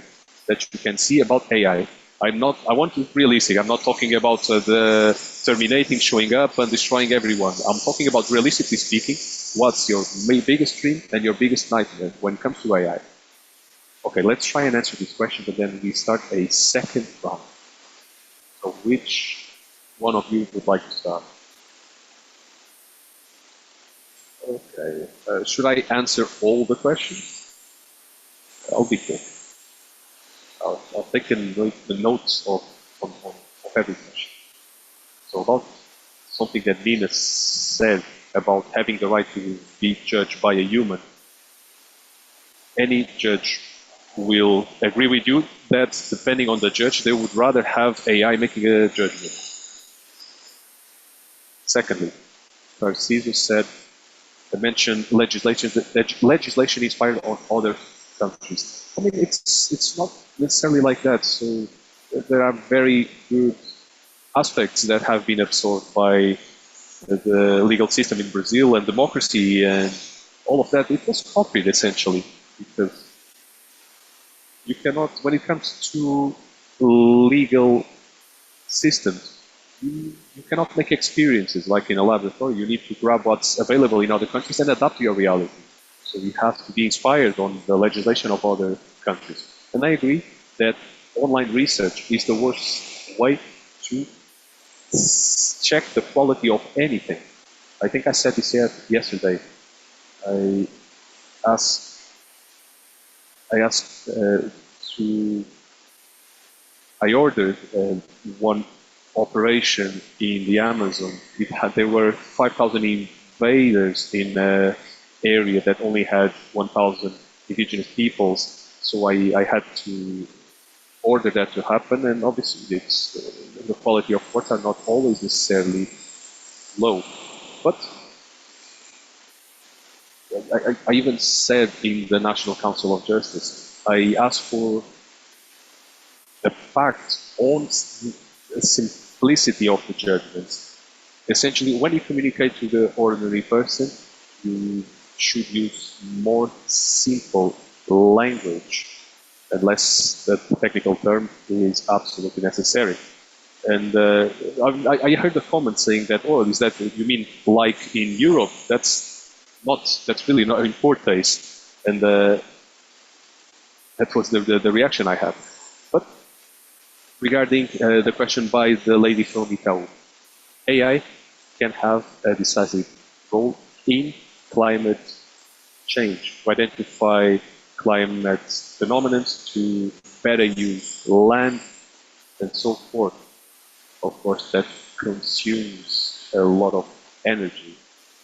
Speaker 2: that you can see about AI? I want to be realistic. I'm not talking about the terminating, showing up and destroying everyone. I'm talking about realistically speaking, what's your biggest dream and your biggest nightmare when it comes to AI? Okay, let's try and answer this question, but then we start a second round. So which one of you would like to start? Okay. Should I answer all the questions? I'll be quick. I'll take the notes of every question. So about something that Nina said about having the right to be judged by a human. Any judge will agree with you that depending on the judge, they would rather have AI making a judgment. Secondly, Tarcísio said, mentioned legislation inspired on other countries. I mean, it's not necessarily like that. So there are very good aspects that have been absorbed by the legal system in Brazil and democracy and all of that. It was copied essentially because you cannot, when it comes to legal systems, you cannot make experiences like in a laboratory. You need to grab what's available in other countries and adapt to your reality. So you have to be inspired on the legislation of other countries. And I agree that online research is the worst way to check the quality of anything. I think I said this yesterday. I asked, to I ordered one operation in the Amazon. There were 5,000 invaders in an area that only had 1,000 indigenous peoples. So I had to order that to happen, and obviously the quality of work are not always necessarily low. But I even said in the National Council of Justice, I asked for the fact on the simplicity of the judgments. Essentially, when you communicate to the ordinary person, you should use more simple language, unless the technical term is absolutely necessary. And I heard a comment saying that, oh, is that you mean like in Europe? That's really not in poor taste. And that was the reaction I had. But regarding the question by the lady from Itaú, AI can have a decisive role in climate change, to identify climate phenomena, to better use land, and so forth. Of course, that consumes a lot of energy.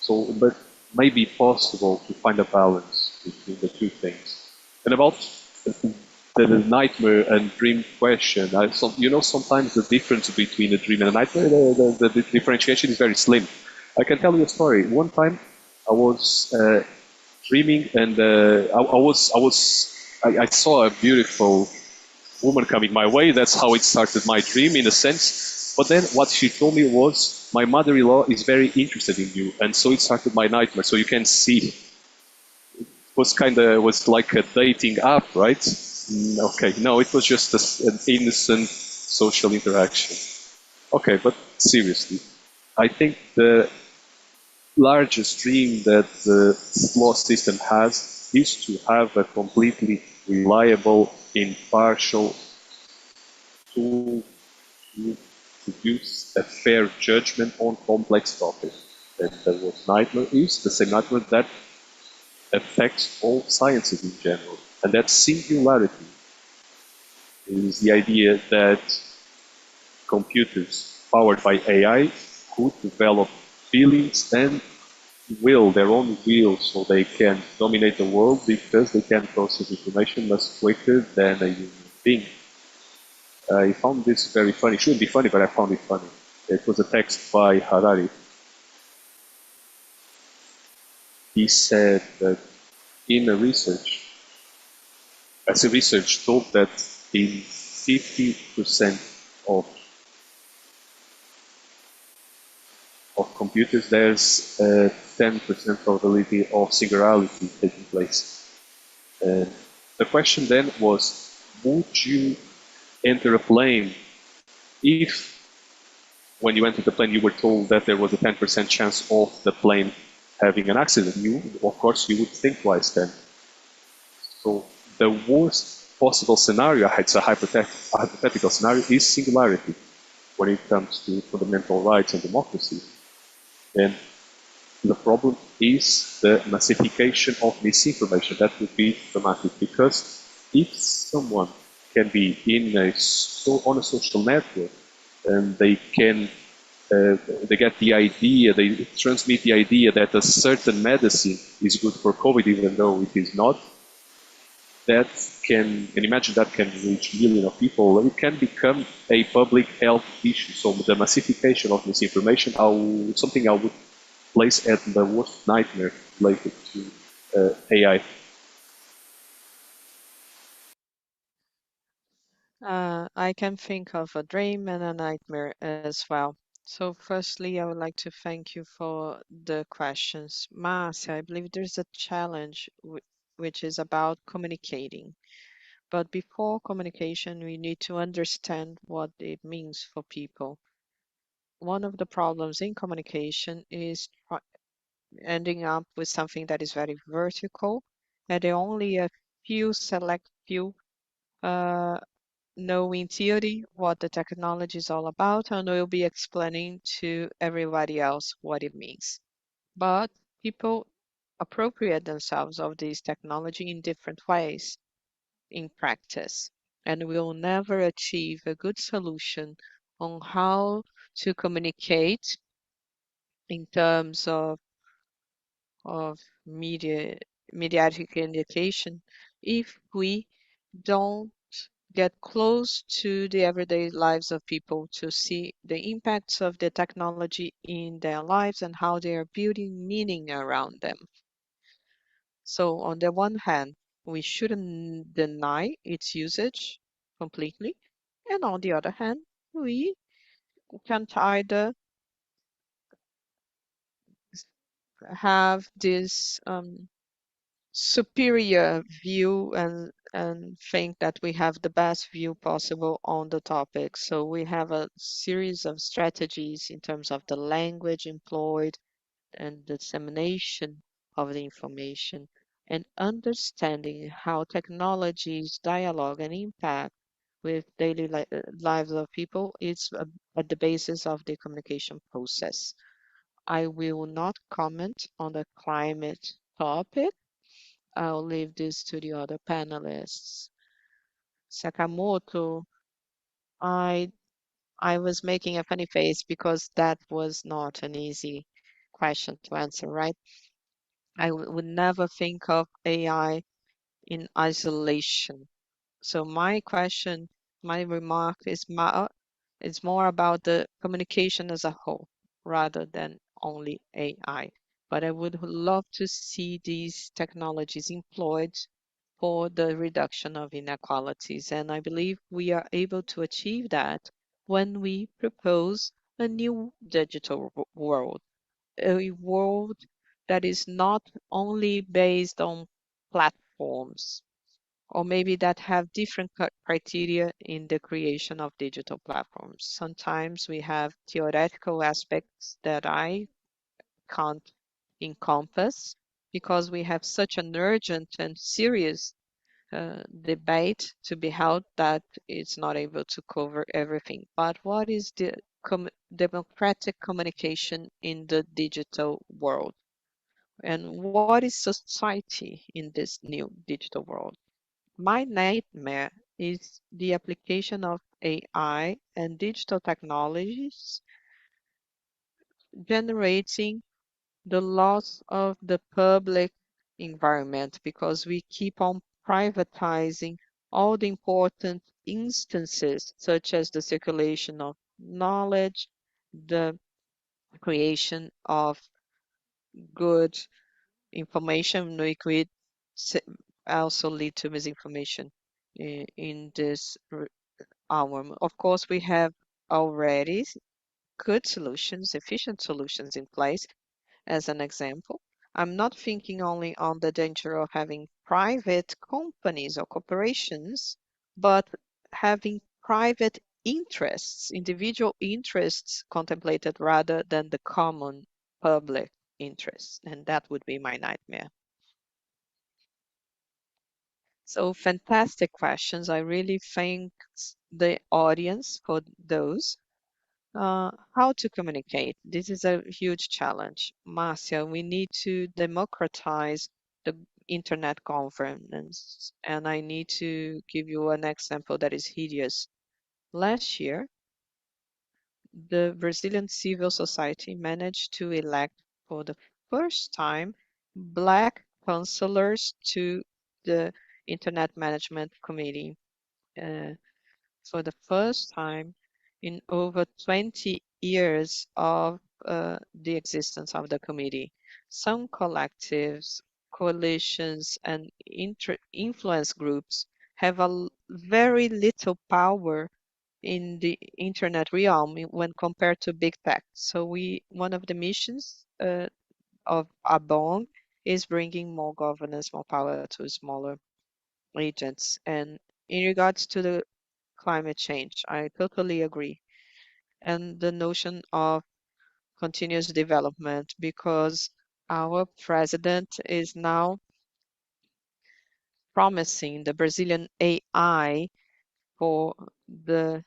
Speaker 2: So, but maybe possible to find a balance between the two things. And about the nightmare and dream question, sometimes the difference between a dream and a nightmare, the differentiation is very slim. I can tell you a story. One time, I was dreaming, and I saw a beautiful woman coming my way. That's how it started my dream, in a sense. But then what she told me was, my mother-in-law is very interested in you, and so it started my nightmare. So you can see, was like a dating app, right? Okay, no, it was just an innocent social interaction. Okay, but seriously, I think the largest dream that the law system has is to have a completely reliable, impartial tool to produce a fair judgment on complex topics. And the word nightmare is the same nightmare that affects all sciences in general. And that singularity is the idea that computers powered by AI could develop feelings and their own will, so they can dominate the world because they can process information much quicker than a human being. I found this very funny. It shouldn't be funny, but I found it funny. It was a text by Harari. He said that in a research, as a research told that in 50% of of computers, there's a 10% probability of singularity taking place. And the question then was, would you enter a plane if, when you entered the plane, you were told that there was a 10% chance of the plane having an accident? Of course, you would think twice then. So the worst possible scenario, it's a hypothetical scenario, is singularity when it comes to fundamental rights and democracy. And the problem is the massification of misinformation. That would be dramatic, because if someone can be on a social network and they get the idea, they transmit the idea that a certain medicine is good for COVID, even though it is not, that can imagine that can reach millions of people. It can become a public health issue. So the massification of misinformation, something I would place at the worst nightmare related to AI.
Speaker 1: I can think of a dream and a nightmare as well. So, firstly, I would like to thank you for the questions. Marcia, I believe there's a challenge which is about communicating. But before communication, we need to understand what it means for people. One of the problems in communication is ending up with something that is very vertical, and only a select few uh, know in theory what the technology is all about, and will be explaining to everybody else what it means. But people appropriate themselves of this technology in different ways in practice, and will never achieve a good solution on how to communicate in terms of mediatic indication if we don't get close to the everyday lives of people to see the impacts of the technology in their lives and how they are building meaning around them. So, on the one hand, we shouldn't deny its usage completely, and on the other hand, we can't either have this superior view and think that we have the best view possible on the topic. So we have a series of strategies in terms of the language employed and dissemination of the information, and understanding how technologies dialogue and impact with daily lives of people is at the basis of the communication process. I will not comment on the climate topic. I'll leave this to the other panelists. Sakamoto, I I was making a funny face because that was not an easy question to answer, right? I would never think of AI in isolation. So my question, my remark is more about the communication as a whole rather than only AI. But I would love to see these technologies employed for the reduction of inequalities. And I believe we are able to achieve that when we propose a new digital world, a world that is not only based on platforms, or maybe that have different criteria in the creation of digital platforms. Sometimes we have theoretical aspects that I can't encompass because we have such an urgent and serious debate to be held that it's not able to cover everything. But what is the democratic communication in the digital world? And what is society in this new digital world? My nightmare is the application of AI and digital technologies generating the loss of the public environment because we keep on privatizing all the important instances, such as the circulation of knowledge, the creation of good information, which could also lead to misinformation in this hour. Of course, we have already good solutions, efficient solutions in place. As an example, I'm not thinking only on the danger of having private companies or corporations, but having private interests, individual interests contemplated rather than the common public interests. And that would be my nightmare. So fantastic questions. I really thank the audience for those. How to communicate? This is a huge challenge. Marcia, we need to democratize the internet governance. And I need to give you an example that is hideous. Last year, the Brazilian civil society managed to elect for the first time Black councillors to the Internet Management Committee. Uh, for the first time in over 20 years of the existence of the committee. Some collectives, coalitions, and influence groups have very little power in the internet realm when compared to big tech. So one of the missions of ABONG is bringing more governance, more power to smaller agents. And in regards to the climate change. I totally agree. And the notion of continuous development, because our president is now promising the Brazilian AI for the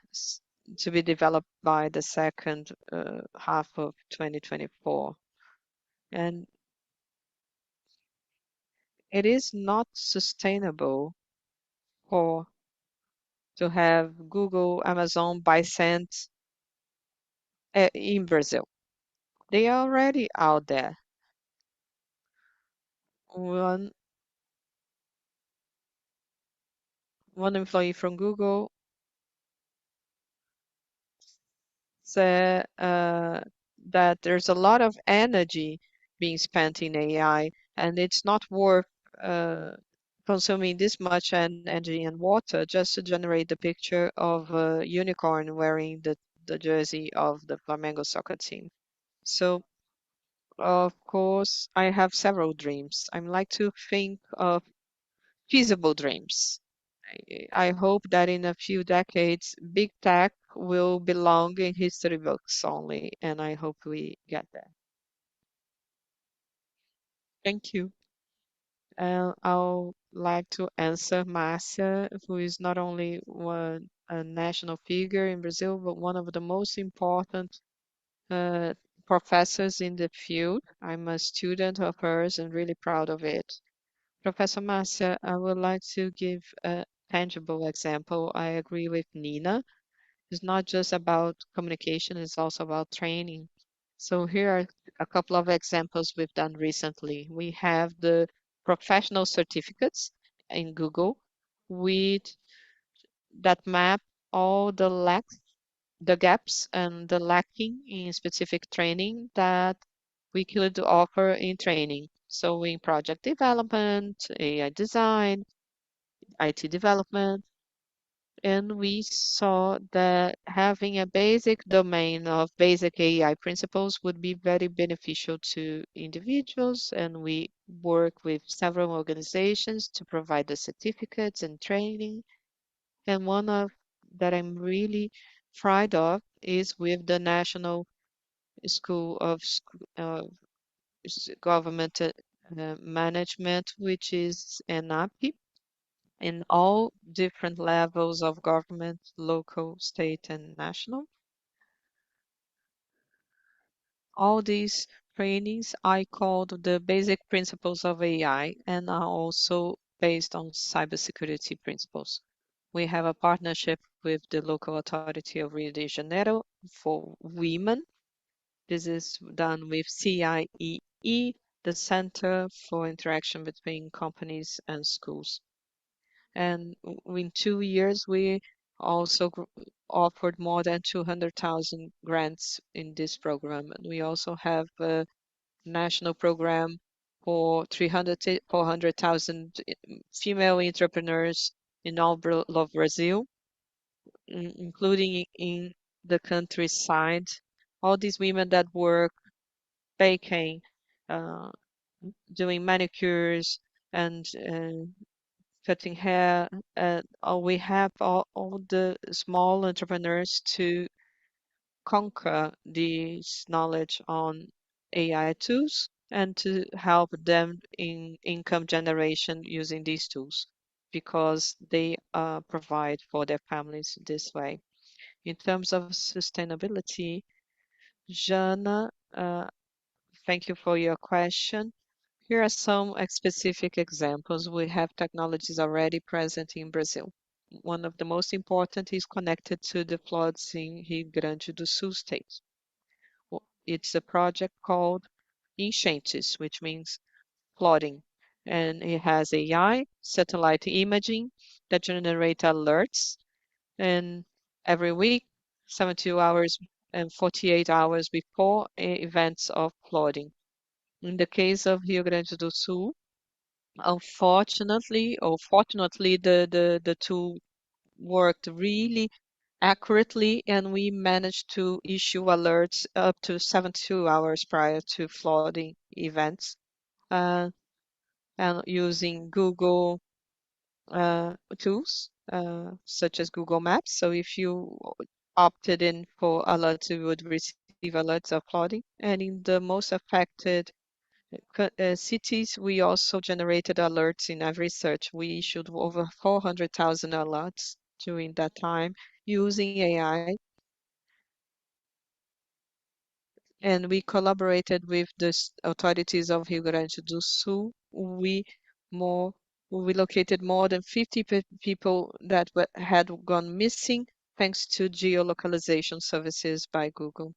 Speaker 1: to be developed by the second half of 2024. And it is not sustainable for to have Google, Amazon, Bicent in Brazil. They are already out there. One one employee from Google said that there's a lot of energy being spent in AI, and it's not worth uh, consuming this much energy and water just to generate the picture of a unicorn wearing the jersey of the Flamengo soccer team. So, of course, I have several dreams. I like to think of feasible dreams. I hope that in a few decades, big tech will belong in history books only, and I hope we get there. Thank you. I'll like to answer Marcia, who is not only a national figure in Brazil, but one of the most important uh, professors in the field. I'm a student of hers and really proud of it. Professor Marcia, I would like to give a tangible example. I agree with Nina. It's not just about communication, it's also about training. So here a couple of examples we've done recently. We have the professional certificates in Google with that map all the gaps and the lacking in specific training that we could offer in training. So in project development, AI design, IT development, and we saw that having a basic domain of basic AI principles would be very beneficial to individuals, and we work with several organizations to provide the certificates and training. And one of that I'm really proud of is with the National School of Government Management, which is ENAP, in all different levels of government, local, state, and national. All these trainings I called the basic principles of AI and are also based on cybersecurity principles. We have a partnership with the local authority of Rio de Janeiro for women. This is done with CIEE, the Center for Interaction Between Companies and Schools. And in 2 years, we also offered more than 200,000 grants in this program. And we also have a national program for 400,000 female entrepreneurs in all of Brazil, including in the countryside. All these women that work baking, uh, doing manicures, and cutting hair. We have all the small entrepreneurs to conquer this knowledge on AI tools and to help them in income generation using these tools because they provide for their families this way. In terms of sustainability, Jana, thank you for your question. Here are some specific examples. We have technologies already present in Brazil. One of the most important is connected to the floods in Rio Grande do Sul state. It's a project called Enchentes, which means flooding. And it has AI, satellite imaging that generate alerts. And every week, 72 hours and 48 hours before events of flooding. In the case of Rio Grande do Sul, unfortunately or fortunately, the tool worked really accurately, and we managed to issue alerts up to 72 hours prior to flooding events, uh, and using Google tools such as Google Maps. So if you opted in for alerts, you would receive alerts of flooding. And in the most affected cities, we also generated alerts in every search. We issued over 400,000 alerts during that time using AI, and we collaborated with the authorities of Rio Grande do Sul. More, we located more than 50 people that had gone missing thanks to geolocalization services by Google.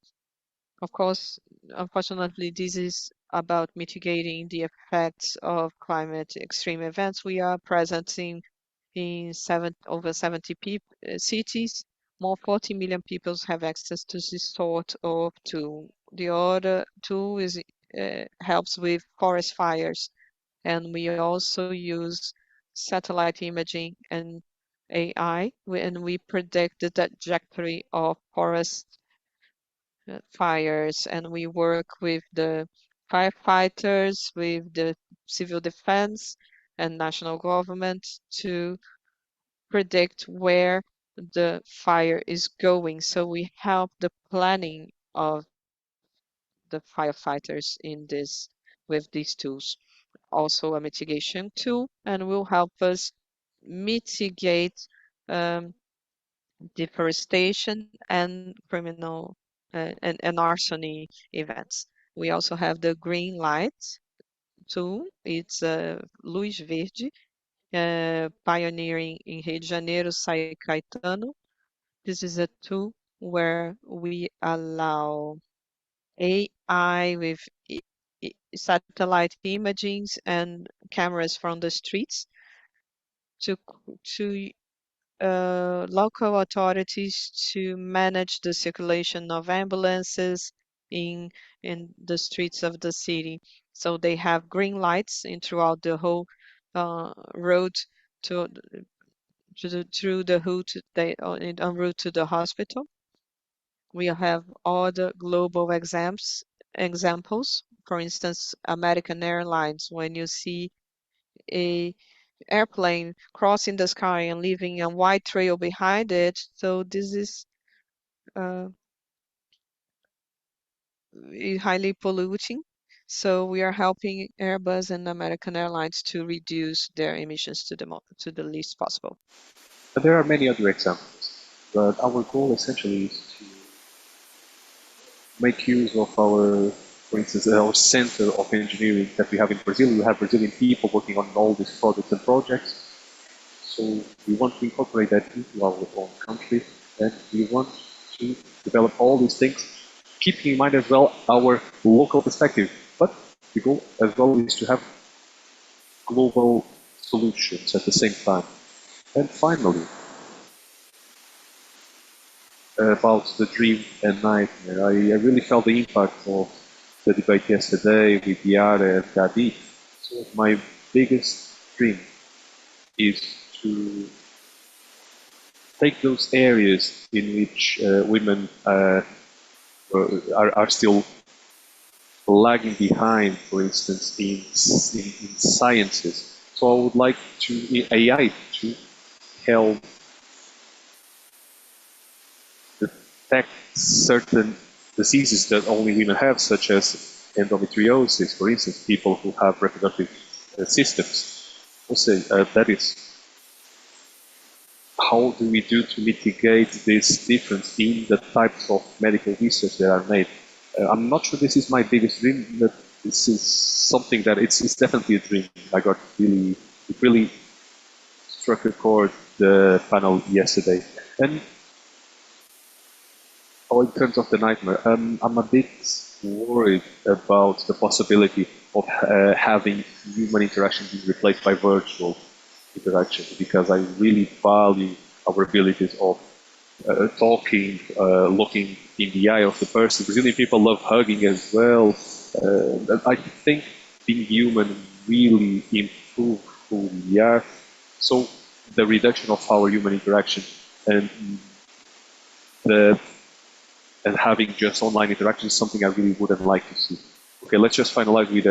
Speaker 1: Of course, unfortunately, this is about mitigating the effects of climate extreme events. We are present in over 70 cities. More 40 million people have access to this sort of tool. The other tool is helps with forest fires, and we also use satellite imaging and AI, and we predict the trajectory of forest fires, and we work with the firefighters, with the civil defense and national government to predict where the fire is going. So we help the planning of the firefighters in this with these tools. Also a mitigation tool, and will help us mitigate um, deforestation and criminal and arsony events. We also have the green light tool. It's Luz Verde, pioneering in Rio de Janeiro, Sai Caetano. This is a tool where we allow AI with satellite imagings and cameras from the streets to local authorities to manage the circulation of ambulances in the streets of the city. So they have green lights in throughout the whole road to, through the route they en route to the hospital. We have other global examples. For instance, American Airlines, when you see a airplane crossing the sky and leaving a white trail behind it. So this is uh, highly polluting. So we are helping Airbus and American Airlines to reduce their emissions to to the least possible.
Speaker 2: But there are many other examples. But our goal essentially is to make use of our, for instance, our center of engineering that we have in Brazil. We have Brazilian people working on all these products and projects. So we want to incorporate that into our own country, and we want to develop all these things, keeping in mind as well our local perspective. But the goal as well is to have global solutions at the same time. And finally, about the dream and nightmare, I really felt the impact of the debate yesterday with Yara and Gadi. So my biggest dream is to take those areas in which women are still lagging behind, for instance, in sciences. So I would like AI to help detect certain diseases that only women have, such as endometriosis, for instance, people who have reproductive systems. Also, that is, how do we do to mitigate this difference in the types of medical research that are made? I'm not sure this is my biggest dream, but this is something that it's definitely a dream. It really struck a chord, the panel yesterday. And in terms of the nightmare, I'm a bit worried about the possibility of having human interaction being replaced by virtual interaction, because I really value our abilities of talking, looking in the eye of the person. Brazilian people love hugging as well. I think being human really improve who we are. So the reduction of our human interaction and the and having just online interaction is something I really wouldn't like to see. Okay, let's just finalize with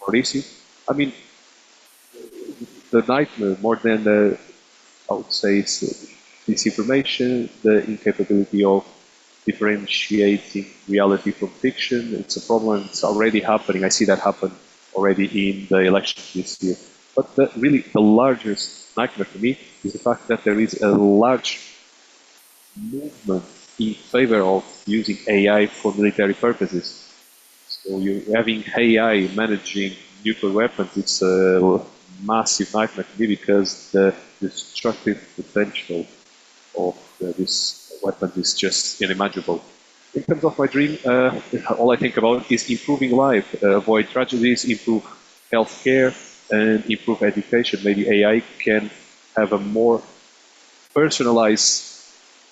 Speaker 2: Mauricio. I mean, the nightmare more than the, I would say, it's disinformation, the incapability of differentiating reality from fiction. It's a problem. It's already happening. I see that happen already in the elections this year. But really, the largest nightmare for me is the fact that there is a large movement in favor of using AI for military purposes. So you having AI managing nuclear weapons, it's a massive nightmare to me because the destructive potential of this weapon is just unimaginable. In terms of my dream, all I think about is improving life, avoid tragedies, improve healthcare, and improve education. Maybe AI can have a more personalized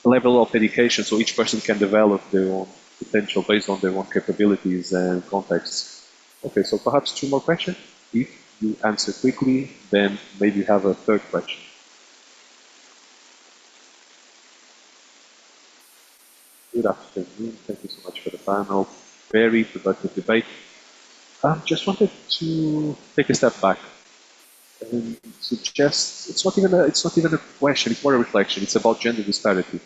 Speaker 2: level of education so each person can develop their own potential based on their own capabilities and contexts. Okay, so perhaps two more questions. If you answer quickly, then maybe you have a third question. Good afternoon. Thank you so much for the panel. Very productive debate. I just wanted to take a step back and suggest it's not even a question. It's more a reflection. It's about gender disparity.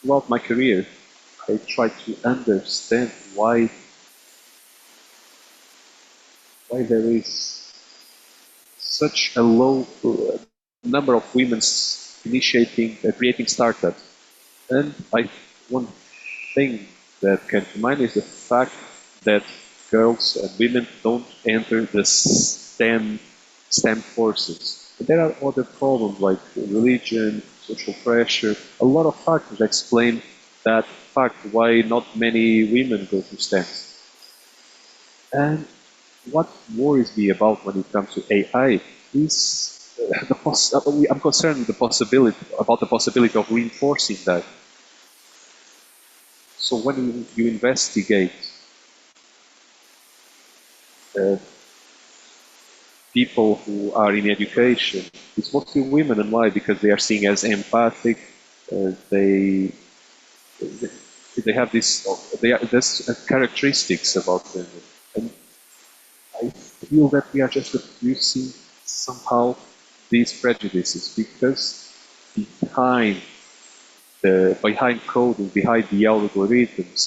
Speaker 2: Throughout my career, I tried to understand why there is such a low number of women initiating, creating startups. And one thing that came to mind is the fact that girls and women don't enter the STEM courses. But there are other problems like religion, social pressure, a lot of factors explain that fact why not many women go to stents. And what worries me about when it comes to AI is I'm concerned with the possibility of reinforcing that. So when you investigate uh, people who are in education, it's mostly women, and why? Because they are seen as empathic. They they have there's characteristics about them, and I feel that we are just abusing somehow these prejudices because behind behind coding, behind the algorithms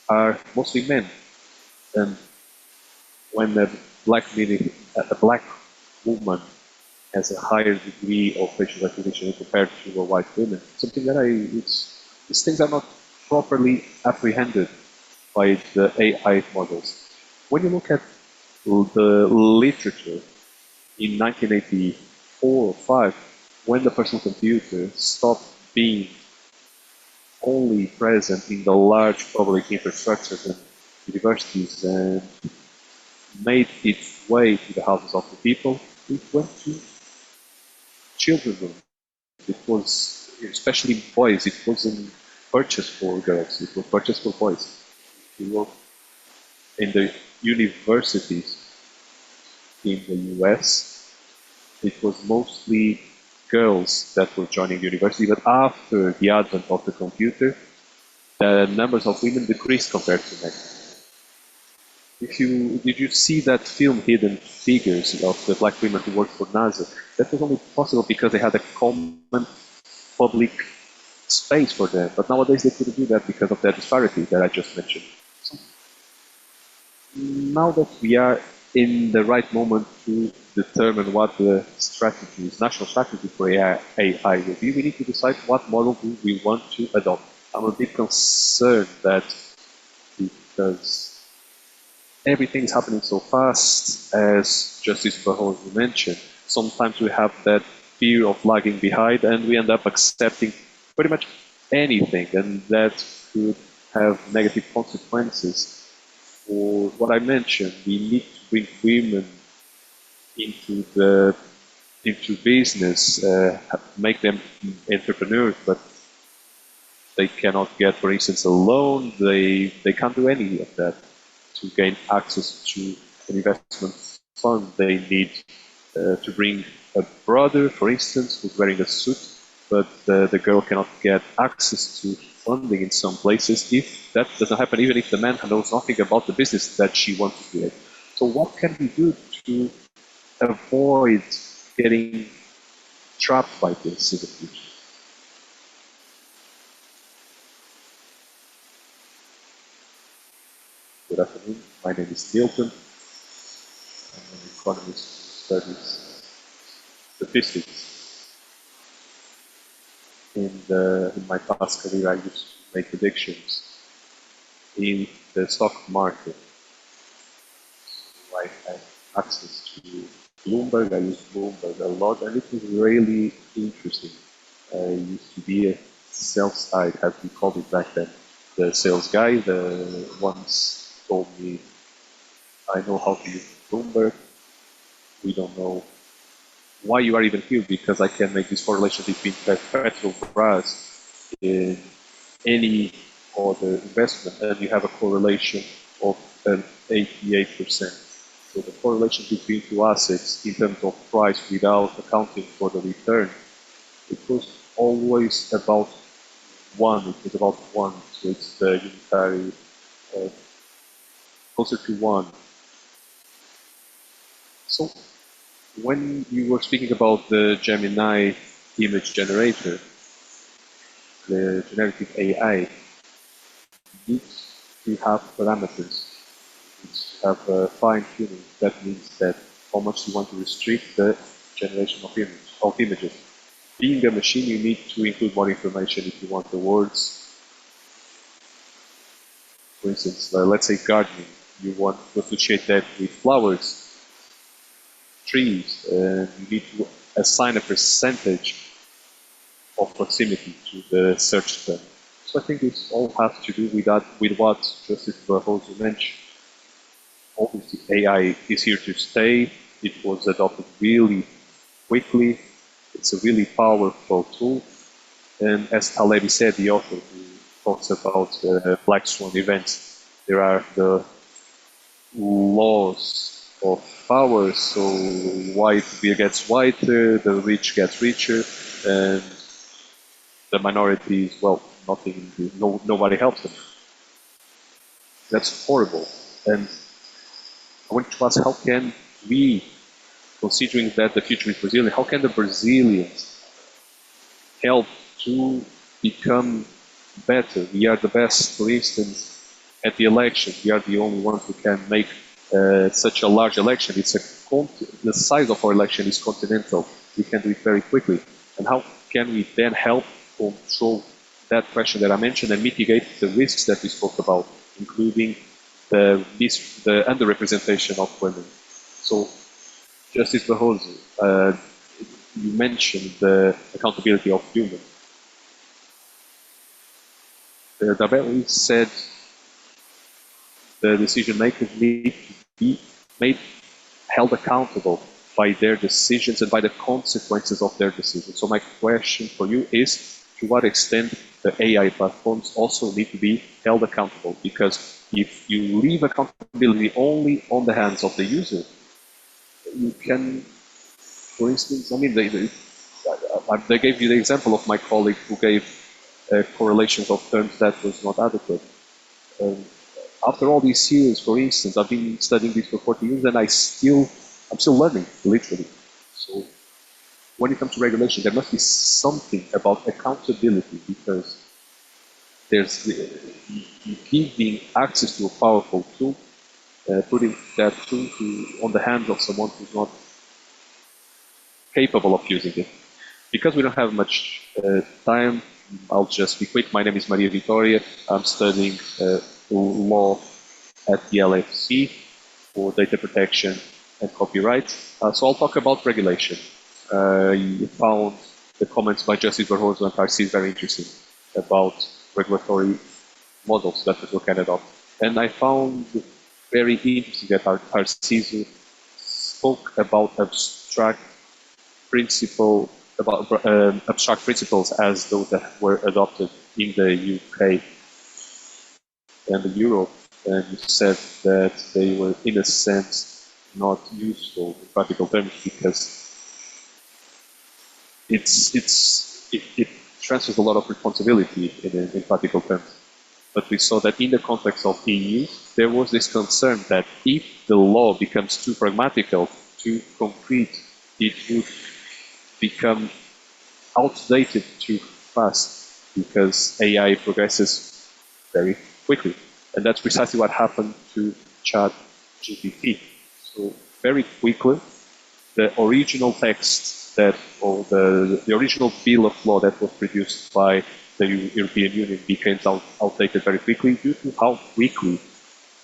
Speaker 2: are mostly men. And when a black woman has a higher degree of facial recognition compared to a white woman, something that these things are not properly apprehended by the AI models. When you look at the literature in 1984 or 5, when the personal computer stopped being only present in the large public infrastructures and universities and made its way to the houses of the people, it went to children's rooms. It was, especially boys, it wasn't purchased for girls, it was purchased for boys. You look in the universities in the US, it was mostly girls that were joining the university, but after the advent of the computer, the numbers of women decreased compared to men. Did you see that film Hidden Figures of the black women who worked for NASA? That was only possible because they had a common public space for them. But nowadays they couldn't do that because of that disparity that I just mentioned. So now that we are in the right moment to determine what the national strategy for AI will be, we need to decide what model do we want to adopt. I'm a bit concerned that because everything is happening so fast, as Justice Barroso mentioned, sometimes we have that fear of lagging behind and we end up accepting pretty much anything, and that could have negative consequences for what I mentioned. We need to bring women into business, make them entrepreneurs, but they cannot get, for instance, a loan. They can't do any of that. To gain access to an investment fund, they need to bring a brother, for instance, who's wearing a suit, but the girl cannot get access to funding in some places if that doesn't happen, even if the man knows nothing about the business that she wants to create. So what can we do to avoid getting trapped by this in the future? Good afternoon. My name is Hilton. I'm an economist who studies statistics. In my past career, I used to make predictions in the stock market. So I had access to Bloomberg. I used Bloomberg a lot, and it was really interesting. I used to be a sales side, as we called it back then. The sales guy once told me, I know how to use Bloomberg. We don't know why you are even here, because I can make this correlation between Petrobras in any other investment, and you have a correlation of 88%. So the correlation between two assets in terms of price without accounting for the return, it was always about one. It was about one, so it's the unitary, closer to one. So when you were speaking about the Gemini image generator, the generative AI needs to have parameters, needs to have fine tuning. That means that how much you want to restrict the generation of images. Being a machine, you need to include more information if you want the words. For instance, let's say gardening. You want to associate that with flowers, trees, and you need to assign a percentage of proximity to the search term. So I think this all has to do with that, with what Justice Barroso mentioned. Obviously, AI is here to stay. It was adopted really quickly. It's a really powerful tool. And as Talebi said, the author who talks about black swan events, there are the laws of power. So white gets whiter, the rich gets richer, and the minorities, well, nothing, nobody helps them. That's horrible. And I want to ask, how can we, considering that the future is Brazilian, how can the Brazilians help to become better? We are the best, for instance, at the election. We are the only ones who can make such a large election. The size of our election is continental. We can do it very quickly. And how can we then help control that question that I mentioned and mitigate the risks that we spoke about, including the underrepresentation of women? So, Justice Barroso, you mentioned the accountability of humans. Dabelli said the decision makers need to be made held accountable by their decisions and by the consequences of their decisions. So my question for you is, to what extent the AI platforms also need to be held accountable? Because if you leave accountability only on the hands of the user, you can, for instance, I mean, they gave you the example of my colleague who gave correlations of terms that was not adequate. After all these years, for instance, I've been studying this for 40 years and I'm still learning, literally. So when it comes to regulation, there must be something about accountability, because there's you giving access to a powerful tool, putting that tool on the hands of someone who's not capable of using it. Because we don't have much time, I'll just be quick. My name is Maria Vitoria. I'm studying law at the LFC for data protection and copyright. So I'll talk about regulation. You found the comments by Justice Barroso and Tarcísio very interesting about regulatory models that Brazil can adopt. And I found very interesting that Tarcísio spoke about abstract principles as those that were adopted in the UK and Europe, and you said that they were, in a sense, not useful in practical terms because it transfers a lot of responsibility in practical terms. But we saw that in the context of EU, there was this concern that if the law becomes too pragmatical, too concrete, it would become outdated too fast because AI progresses very quickly. And that's precisely what happened to ChatGPT. So very quickly, the original text or the original bill of law that was produced by the European Union became outdated very quickly due to how quickly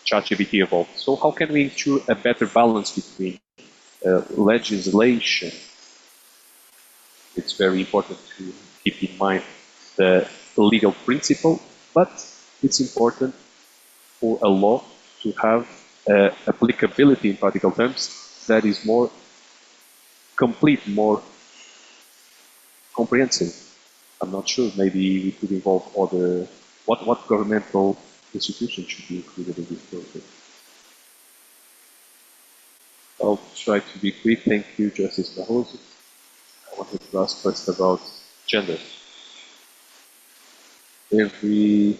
Speaker 2: ChatGPT evolved. So how can we ensure a better balance between legislation? It's very important to keep in mind the legal principle, but it's important for a law to have applicability in practical terms that is more complete, more comprehensive. I'm not sure, maybe we could involve other, what governmental institutions should be included in this process. I'll try to be quick. Thank you, Justice Barroso. I wanted to ask first about gender. We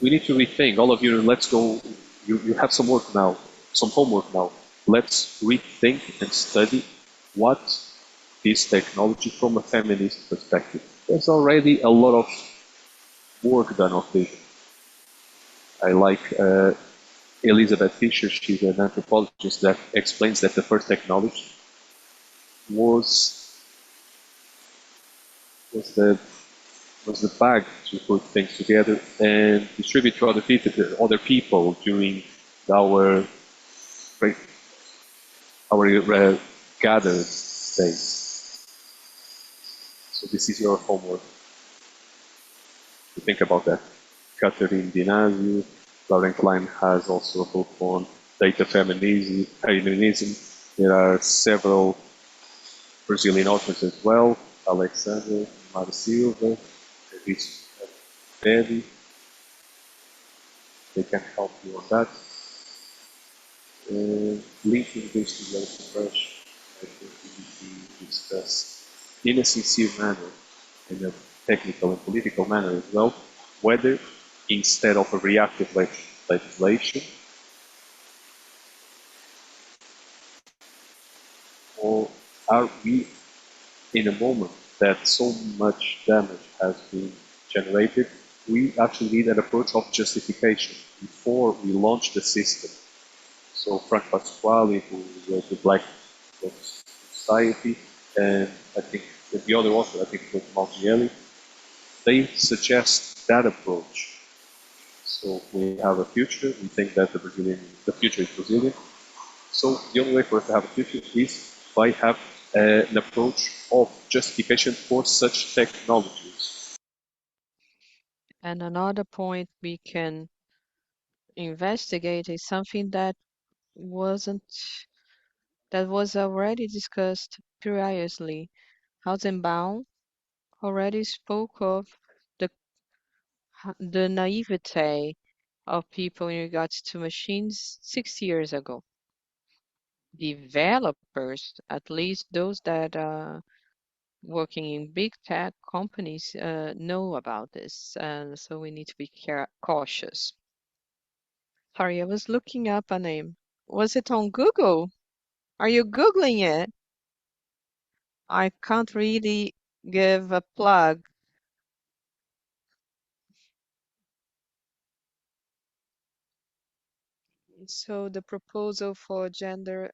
Speaker 2: need to rethink, all of you, let's go, you have some work now, some homework now. Let's rethink and study what is technology from a feminist perspective. There's already a lot of work done on this. I like Elizabeth Fisher, she's an anthropologist that explains that the first technology was the bag to put things together and distribute to other people during our gathered days. So So this is your homework to think about that. Catherine Dinazio, Lauren Klein has also a book on data feminism. There are several Brazilian authors as well, Alexandre Mário Silva, Rich Perry, they can help you on that. Linking this to the approach, I think we need to discuss in a sincere manner, in a technical and political manner as well, whether instead of a reactive legislation, or are we in a moment that so much damage has been generated, we actually need an approach of justification before we launch the system. So Frank Pasquale, who wrote the Black Society, and I think the other author, I think it was Maltielli, they suggest that approach. So we have a future. We think that the future is Brazilian. So the only way for us to have a future is by have an approach of justification for such technologies.
Speaker 1: And another point we can investigate is something wasn't that was already discussed previously. Hausenbaum already spoke of the the naivete of people in regards to machines 60 years ago. Developers, at least those that are working in big tech companies, know about this, and so we need to be cautious. Sorry, I was looking up a name. Was it on Google? Are you Googling it? I can't really give a plug. So the proposal for gender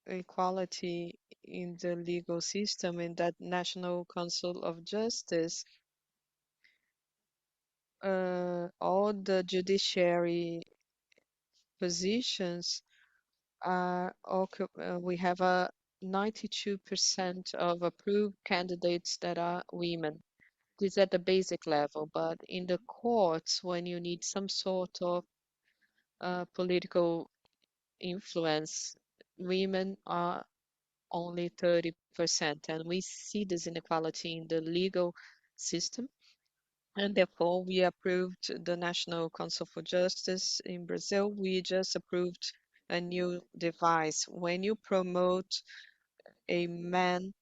Speaker 1: equality in the legal system in that National Council of Justice, all the judiciary positions we have a 92% of approved candidates that are women. This at the basic level, but in the courts, when you need some sort of political influence, women are only 30%, and we see this inequality in the legal system. And therefore, we approved the National Council for Justice in Brazil. We just approved a new device. When you promote a man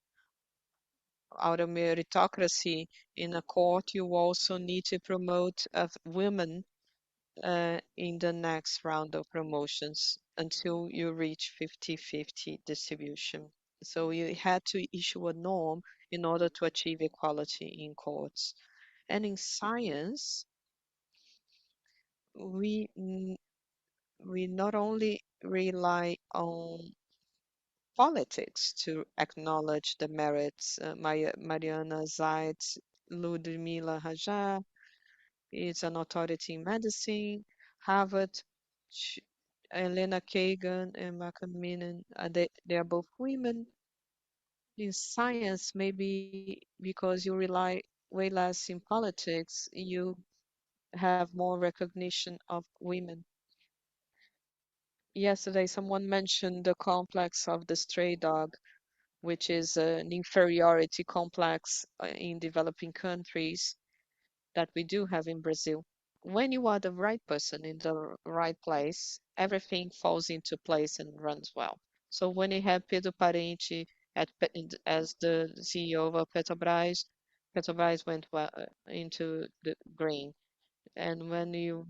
Speaker 1: out of meritocracy in a court, you also need to promote women in the next round of promotions until you reach 50-50 distribution. So you had to issue a norm in order to achieve equality in courts. And in science, we we not only rely on politics to acknowledge the merits. Mariana Zeitz, Ludmila Hajar is an authority in medicine. Harvard, sh- Elena Kagan and Macmillan, they are both women. In science, maybe because you rely way less in politics, you have more recognition of women. Yesterday, someone mentioned the complex of the stray dog, which is an inferiority complex in developing countries that we do have in Brazil. When you are the right person in the right place, everything falls into place and runs well. So when you have Pedro Parente as the CEO of Petrobras, Petrobras went well, into the green. And when you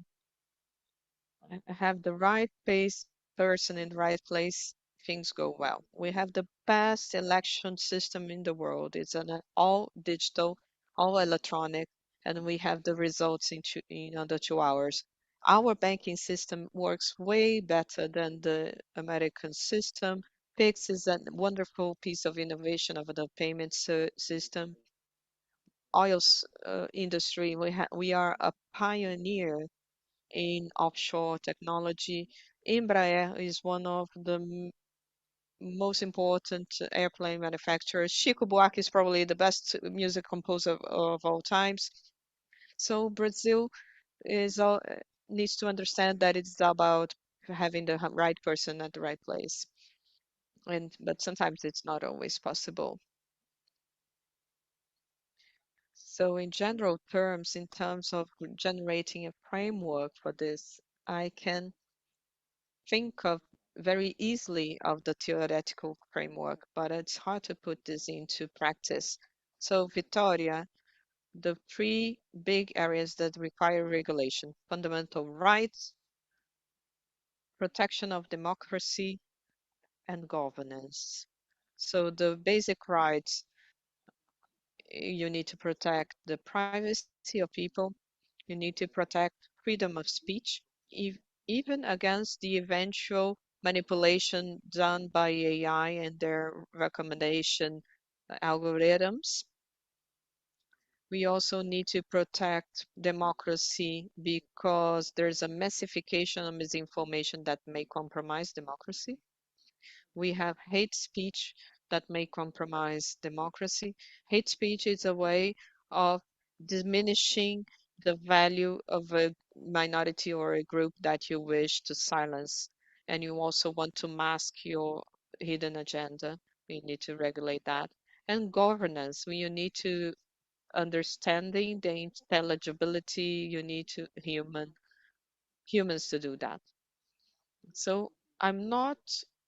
Speaker 1: have the right person in the right place, things go well. We have the best election system in the world. It's an all digital, all electronic, and we have the results in under 2 hours. Our banking system works way better than the American system. Pix is a wonderful piece of innovation of the payment system. Oil industry, we are a pioneer in offshore technology. Embraer is one of the most important airplane manufacturers. Chico Buarque is probably the best music composer of all times. So Brazil is all, needs to understand that it's about having the right person at the right place. And but sometimes it's not always possible. So in general terms, in terms of generating a framework for this, I can think of very easily of the theoretical framework, but it's hard to put this into practice. So Victoria, the three big areas that require regulation: fundamental rights, protection of democracy, and governance. So the basic rights, you need to protect the privacy of people. You need to protect freedom of speech, ev- even against the eventual manipulation done by AI and their recommendation algorithms. We also need to protect democracy because there's a massification of misinformation that may compromise democracy. We have hate speech that may compromise democracy. Hate speech is a way of diminishing the value of a minority or a group that you wish to silence, and you also want to mask your hidden agenda. We need to regulate that. And governance, when you need to understanding the intelligibility, you need to humans to do that. So I'm not,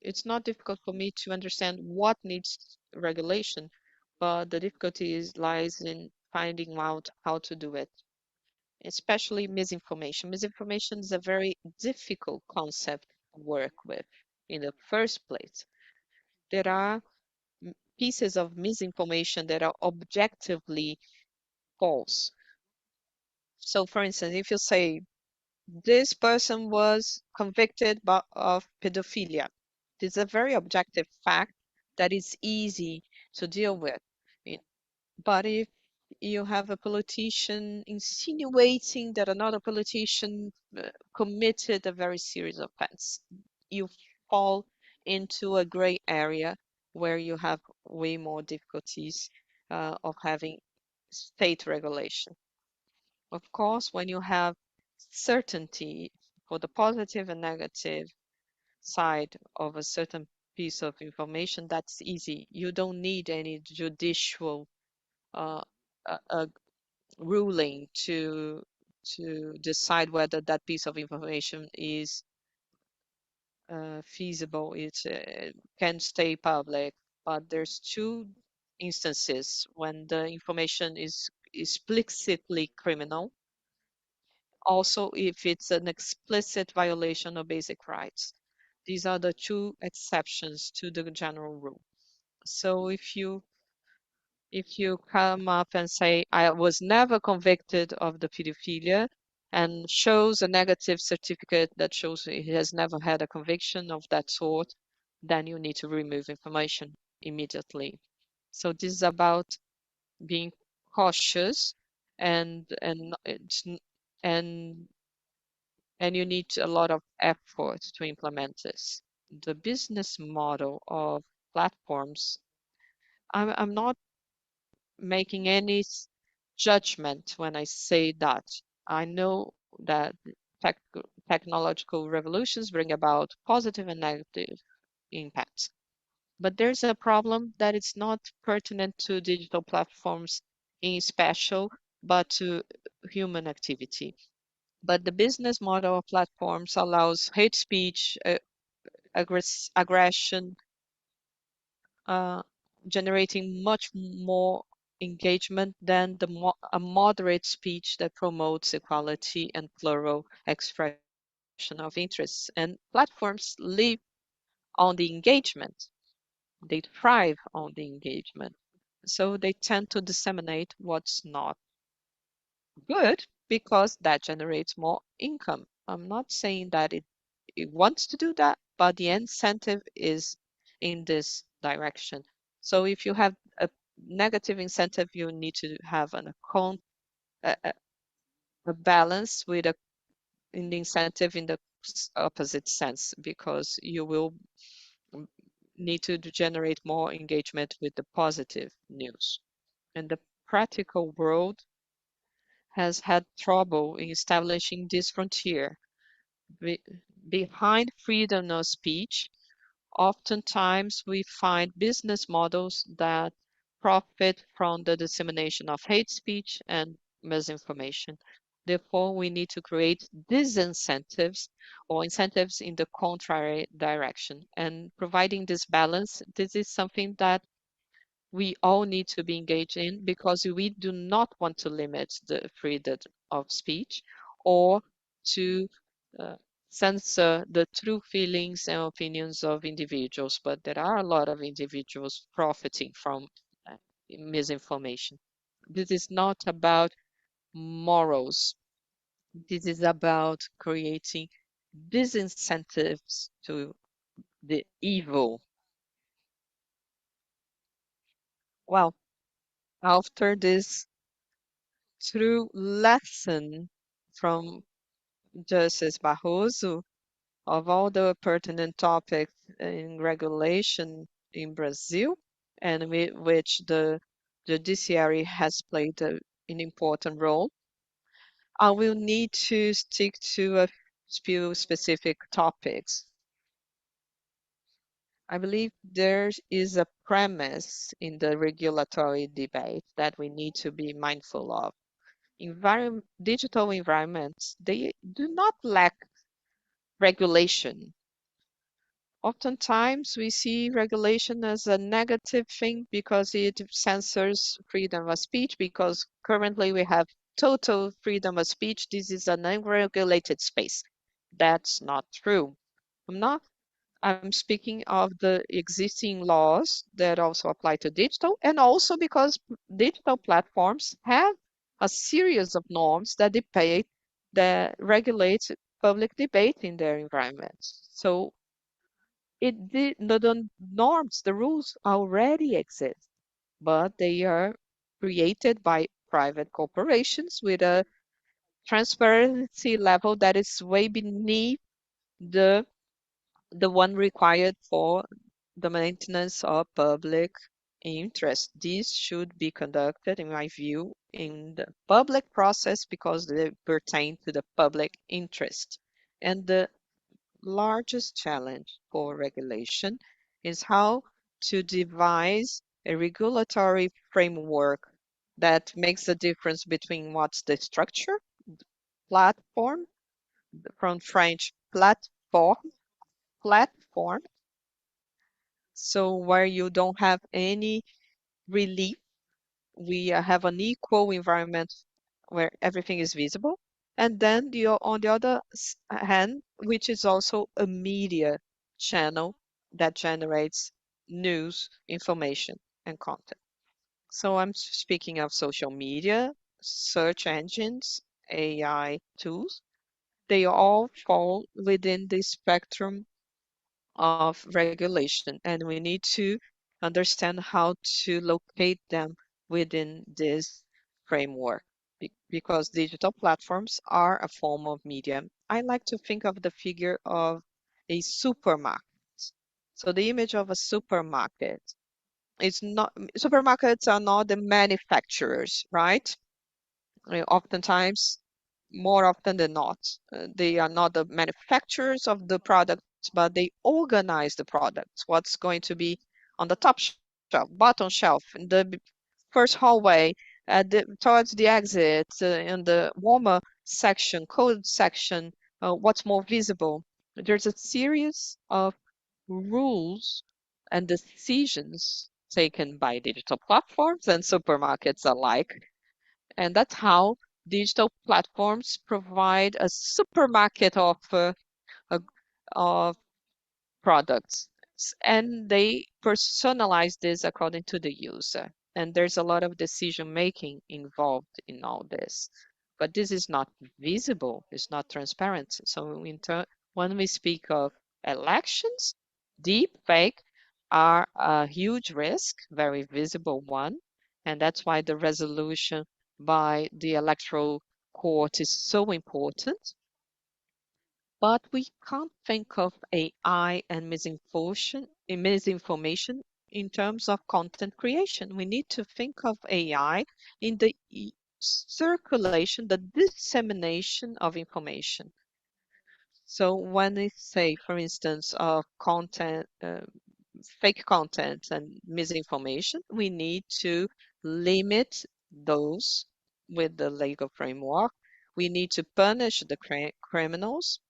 Speaker 1: it's not difficult for me to understand what needs regulation, but the difficulty lies in finding out how to do it, especially misinformation. Misinformation is a very difficult concept to work with in the first place. There are pieces of misinformation that are objectively false. So, for instance, if you say this person was convicted of pedophilia. This is a very objective fact that is easy to deal with. I- But if you have a politician insinuating that another politician committed a very serious offense, you fall into a gray area where you have way more difficulties of having state regulation. Of course, when you have certainty for the positive and negative side of a certain piece of information, that's easy. You don't need any judicial uh, ruling to decide whether that piece of information is feasible, it can stay public. But there's two instances when the information is explicitly criminal, also if it's an explicit violation of basic rights. These are the two exceptions to the general rule. So if you come up and say, I was never convicted of the pedophilia, and shows a negative certificate that shows he has never had a conviction of that sort, then you need to remove information immediately. So this is about being cautious and and and you need a lot of effort to implement this. The business model of platforms, I'm not making any judgment when I say that. I know that tech, technological revolutions bring about positive and negative impacts. But there's a problem that it's not pertinent to digital platforms in special, but to human activity. But the business model of platforms allows hate speech, aggression, uh, generating much more engagement than a moderate speech that promotes equality and plural expression of interests. And platforms live on the engagement. They thrive on the engagement. So they tend to disseminate what's not good because that generates more income. I'm not saying that it wants to do that, but the incentive is in this direction. So if you have a negative incentive, you need to have a balance with in the incentive in the opposite sense because you will need to generate more engagement with the positive news. And the practical world has had trouble in establishing this frontier. Be- Behind freedom of speech, oftentimes we find business models that profit from the dissemination of hate speech and misinformation. Therefore, we need to create disincentives or incentives in the contrary direction. And providing this balance, this is something that we all need to be engaged in because we do not want to limit the freedom of speech or to uh, censor the true feelings and opinions of individuals. But there are a lot of individuals profiting from uh, misinformation. This is not about morals. This is about creating disincentives to the evil. Well, after this true lesson from Justice Barroso of all the pertinent topics in regulation in Brazil, and which the judiciary has played an important role. I will need to stick to a few specific topics. I believe there is a premise in the regulatory debate that we need to be mindful of. Digital environments, they do not lack regulation. Oftentimes, we see regulation as a negative thing because it censors freedom of speech, because currently we have total freedom of speech. This is an unregulated space. That's not true. I'm speaking of the existing laws that also apply to digital, and also because digital platforms have a series of norms that regulate public debate in their environments. So the norms, the rules already exist, but they are created by private corporations with a transparency level that is way beneath the the one required for the maintenance of public interest. These should be conducted, in my view, in the public process because they pertain to the public interest. And the largest challenge for regulation is how to devise a regulatory framework that makes a difference between what's the structure, platform, from French platform, so where you don't have any relief, we have an equal environment where everything is visible. And then on the other hand, which is also a media channel that generates news, information, and content. So I'm speaking of social media, search engines, AI tools. They all fall within the spectrum of regulation, and we need to understand how to locate them within this framework because digital platforms are a form of media. I like to think of the figure of a supermarket. So the image of a supermarket is not, supermarkets are not the manufacturers, right? Oftentimes, more often than not, they are not the manufacturers of the products, but they organize the products. What's going to be on the top shelf, bottom shelf, in the first hallway, towards the exit, in the warmer section, cold section, what's more visible. There's a series of rules and decisions taken by digital platforms and supermarkets alike, and that's how digital platforms provide a supermarket uh, of products. And they personalize this according to the user. And there's a lot of decision making involved in all this. But this is not visible, it's not transparent. So when we speak of elections, deep fake are a huge risk, very visible one. And that's why the resolution by the electoral court is so important. But we can't think of AI and misinformation in terms of content creation. We need to think of AI in the circulation, the dissemination of information. So when they say, for instance, of content, fake content and misinformation, we need to limit those with the legal framework. We need to punish the criminals,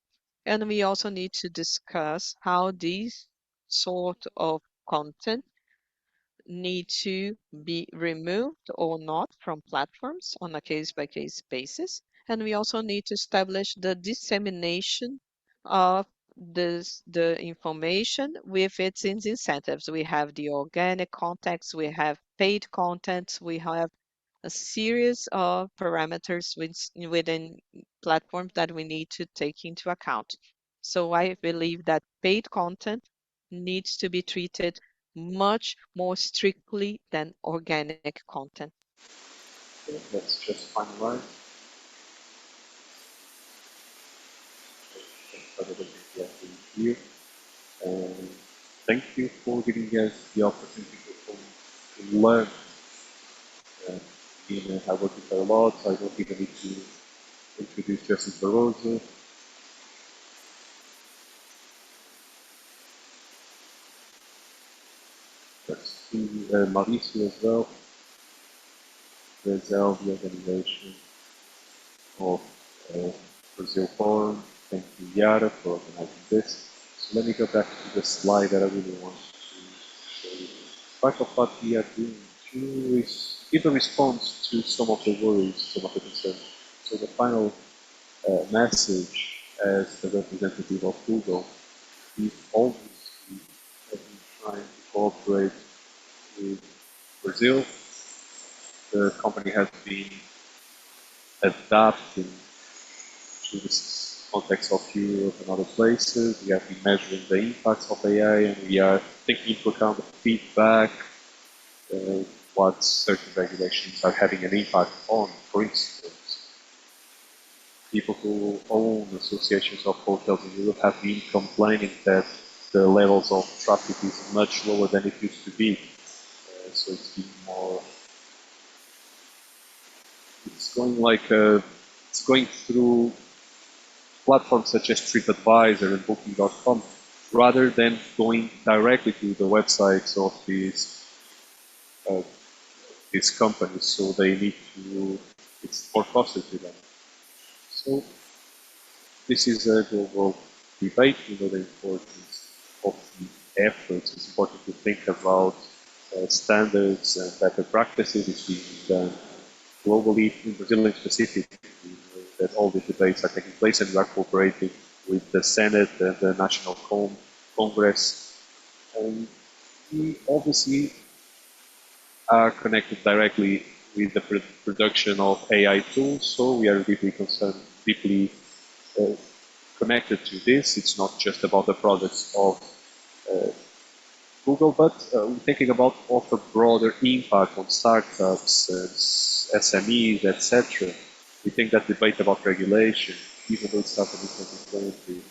Speaker 1: and we also need to discuss how these sort of content need to be removed or not from platforms on a case-by-case basis. And we also need to establish the dissemination of the information with its incentives. We have the organic context, we have paid content, we have a series of parameters within platforms that we need to take into account. So I believe that paid content needs to be treated much more strictly than organic content.
Speaker 2: Okay, let's just finalize. Everything we have been here. And thank you for giving us the opportunity to learn. I work with her a lot, so I don't even need to introduce Justice Barroso. Let's see Mauricio as well. Brazil, the organization of Brazil Forum. Thank you, Yara, for organizing this. So let me go back to the slide that I really want to show you. Part of what we are doing too is give a response to some of the worries, some of the concerns. So the final message as the representative of Google, we obviously have been trying to cooperate with Brazil. The company has been adapting to this context of Europe and other places. We have been measuring the impacts of AI, and we are taking into account the feedback, what certain regulations are having an impact on. For instance, people who own associations of hotels in Europe have been complaining that the levels of traffic is much lower than it used to be. So it's been more. It's going like it's going through platforms such as TripAdvisor and Booking.com, rather than going directly to the websites of these companies. So they need to. It's more costly to them. So this is a global debate. We know the importance of the efforts. It's important to think about standards and better practices. It's being done globally, in Brazil in specific, that all the debates are taking place, and we are cooperating with the Senate and the National Congress. And we obviously are connected directly with the production of AI tools, so we are deeply concerned, deeply connected to this. It's not just about the products of Google, but we're thinking about of a broader impact on startups, SMEs, etc. We think that debate about regulation, even though it started in 2020,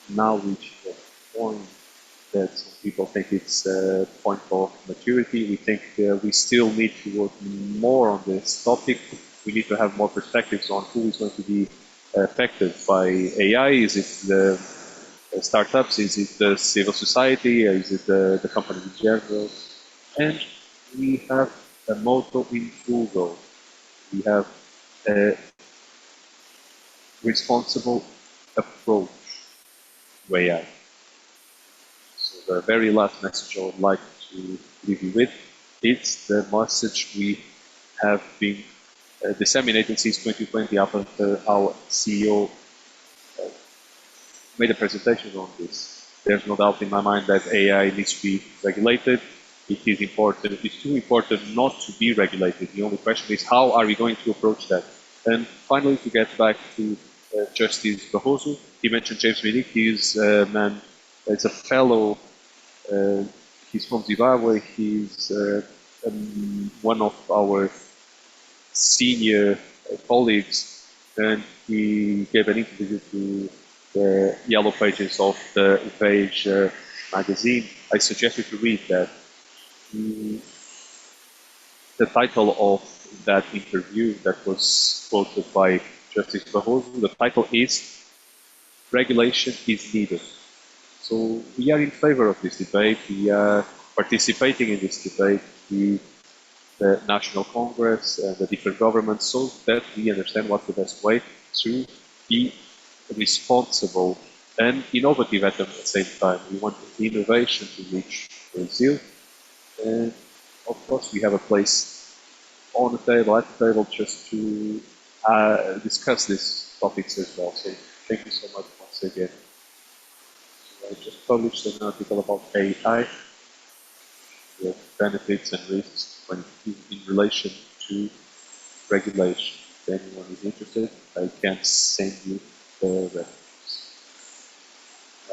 Speaker 2: now reaching a point that some people think it's a point of maturity. We think we still need to work more on this topic. We need to have more perspectives on who is going to be affected by AI. Is it the startups? Is it the civil society? Is it the company in general? And we have a motto in Google. We have a responsible approach to AI. So the very last message I would like to leave you with, it's the message we have been disseminating since 2020 after our CEO made a presentation on this. There's no doubt in my mind that AI needs to be regulated. It is important. It is too important not to be regulated. The only question is how are we going to approach that? And finally, to get back to Justice Barroso, he mentioned James Minik. He's a man, he's a fellow, he's from Zimbabwe. He's one of our senior colleagues and he gave an interview to the yellow pages of the Page magazine. I suggest you to read that. Mm, The title of that interview that was quoted by Justice Barroso, the title is Regulation is Needed. So we are in favor of this debate. We are participating in this debate, the National Congress and the different governments, so that we understand what's the best way to be responsible and innovative at the same time. We want innovation to reach Brazil, and of course we have a place on the table, at the table, just to discuss these topics as well. So thank you so much once again. I just published an article about AI, the benefits and risks when in relation to regulation. If anyone is interested, I can send you the reference.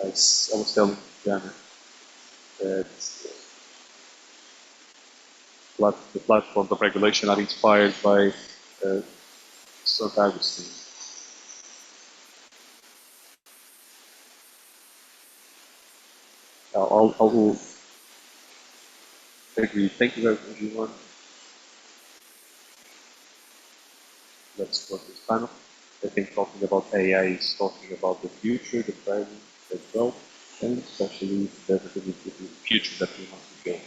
Speaker 2: As I was telling Jana that the platforms of regulation are inspired by St. Augustine. I'll agree. Thank you very much, everyone. Let's close this panel. I think talking about AI is talking about the future, the present as well, and especially the future that we want to go.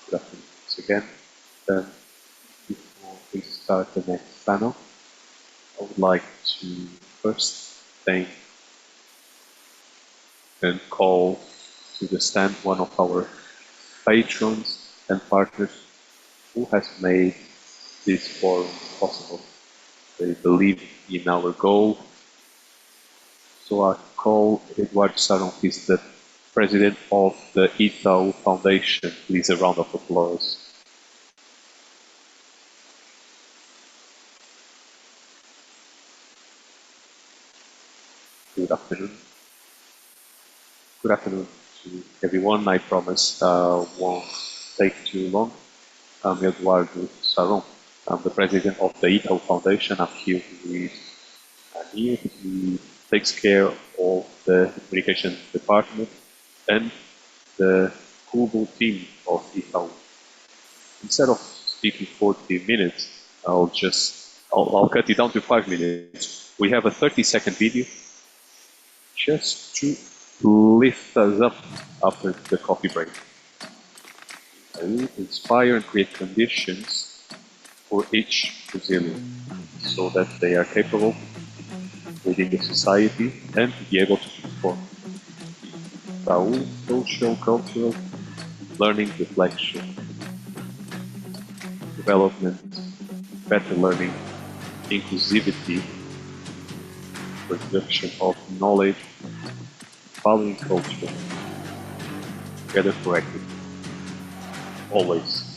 Speaker 2: Good afternoon once again. Um, Before we start the next panel, I would like to first thank and call to the stand one of our patrons and partners who has made this forum possible. They believe in our goal. So I call Eduardo Saron, he's the president of the Itaú Foundation. Please, a round of applause. Good afternoon. Good afternoon to everyone. I promise won't take too long. I'm Eduardo Saron. I'm the president of the Itaú Foundation. I'm here with Anir. He takes care of the communication department and the global team of Itaú. Instead of speaking 40 minutes, I'll cut it down to 5 minutes. We have a 30-second video just to lift us up after the coffee break. And inspire and create conditions for each Brazilian so that they are capable within the society and to be able to perform. Saúde, social, cultural, learning, reflection, development, better learning, inclusivity, production of knowledge, following culture, together corrected, always.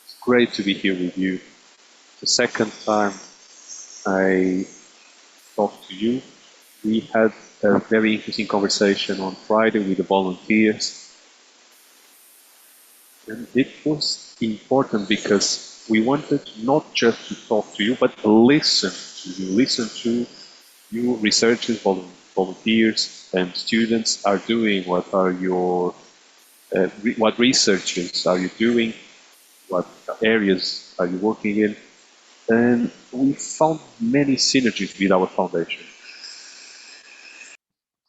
Speaker 2: It's great to be here with you. The second time I talked to you, we had a very interesting conversation on Friday with the volunteers. And it was important because we wanted not just to talk to you, but listen to you researchers, volunteers, and students are doing. What are your what researches are you doing? What areas are you working in? And we found many synergies with our foundation.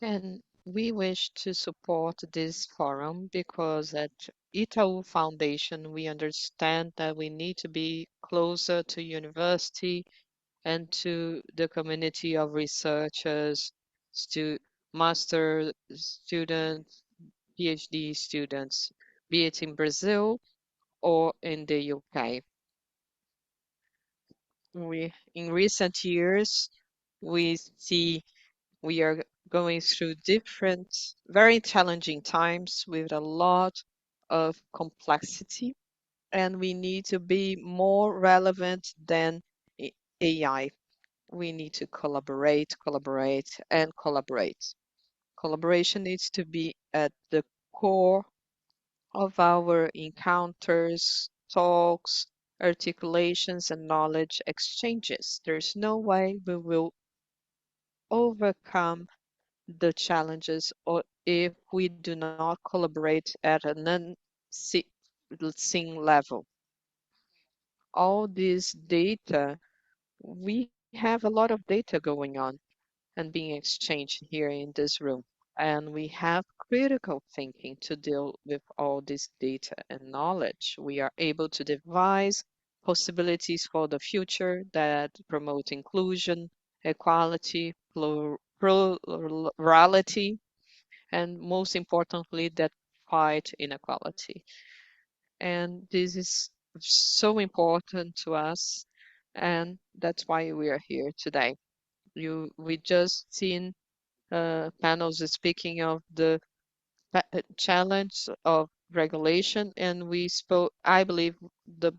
Speaker 1: And we wish to support this forum because at Itaú Foundation, we understand that we need to be closer to university and to the community of researchers, stu master students, PhD students, be it in Brazil or in the UK. In recent years, we see we are going through different, very challenging times with a lot of complexity, and we need to be more relevant than AI. We need to collaborate, collaborate, and collaborate. Collaboration needs to be at the core of our encounters, talks, articulations, and knowledge exchanges. There's no way we will overcome the challenges or if we do not collaborate at an unseen level. All this data, we have a lot of data going on and being exchanged here in this room. And we have critical thinking to deal with all this data and knowledge. We are able to devise possibilities for the future that promote inclusion, equality, plurality, and most importantly, that fight inequality. And this is so important to us, and that's why we are here today. We just seen panels speaking of the challenge of regulation, and we spoke, I believe, the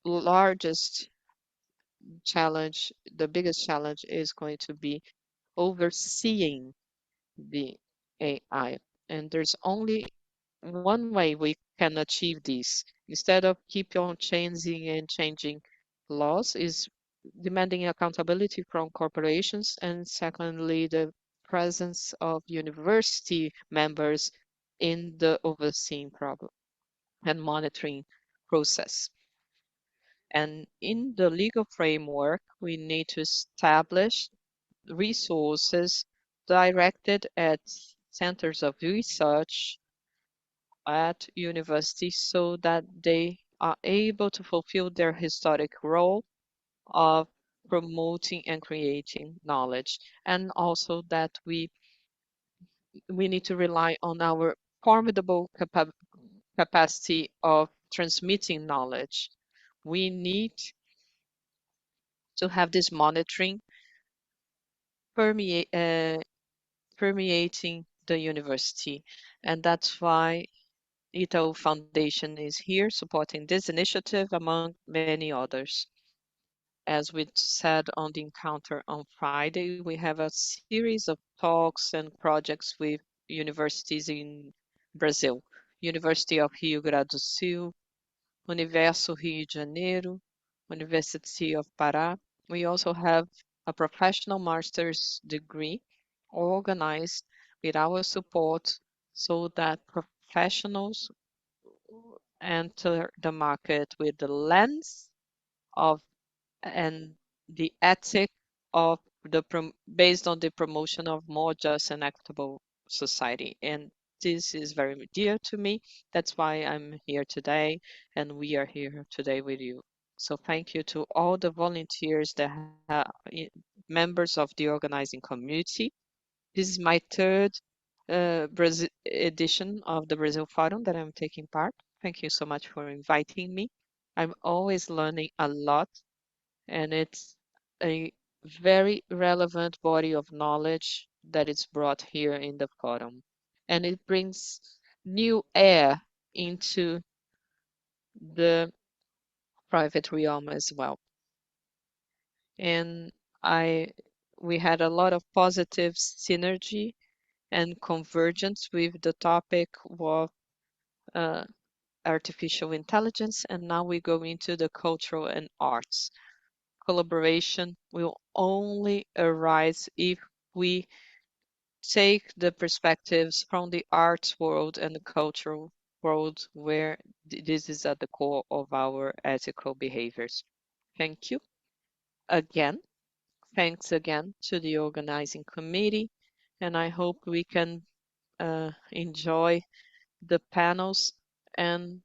Speaker 1: largest challenge, the biggest challenge is going to be overseeing the AI. And there's only one way we can achieve this. Instead of keep on changing and changing laws, is demanding accountability from corporations, and secondly, the presence of university members in the overseeing problem and monitoring process. And in the legal framework, we need to establish resources directed at centers of research at universities so that they are able to fulfill their historic role of promoting and creating knowledge, and also that we need to rely on our formidable capacity of transmitting knowledge. We need to have this monitoring permeate, permeating the university, and that's why Itaú Foundation is here supporting this initiative among many others. As we said on the encounter on Friday, we have a series of talks and projects with universities in Brazil. University of Rio Grande do Sul, Universo Rio de Janeiro, University of Pará. We also have a professional master's degree organized with our support so that professionals enter the market with the lens of and the ethic of based on the promotion of more just and equitable society. And this is very dear to me. That's why I'm here today, and we are here today with you. So thank you to all the volunteers that members of the organizing community. This is my third Brazil edition of the Brazil Forum that I'm taking part. Thank you so much for inviting me. I'm always learning a lot, and it's a very relevant body of knowledge that is brought here in the forum. And it brings new air into the private realm as well. And I we had a lot of positive synergy and convergence with the topic of uh, artificial intelligence, and now we go into the cultural and arts. Collaboration will only arise if we take the perspectives from the arts world and the cultural world where this is at the core of our ethical behaviors. Thank you again. Thanks again to the organizing committee, and I hope we can enjoy the panels and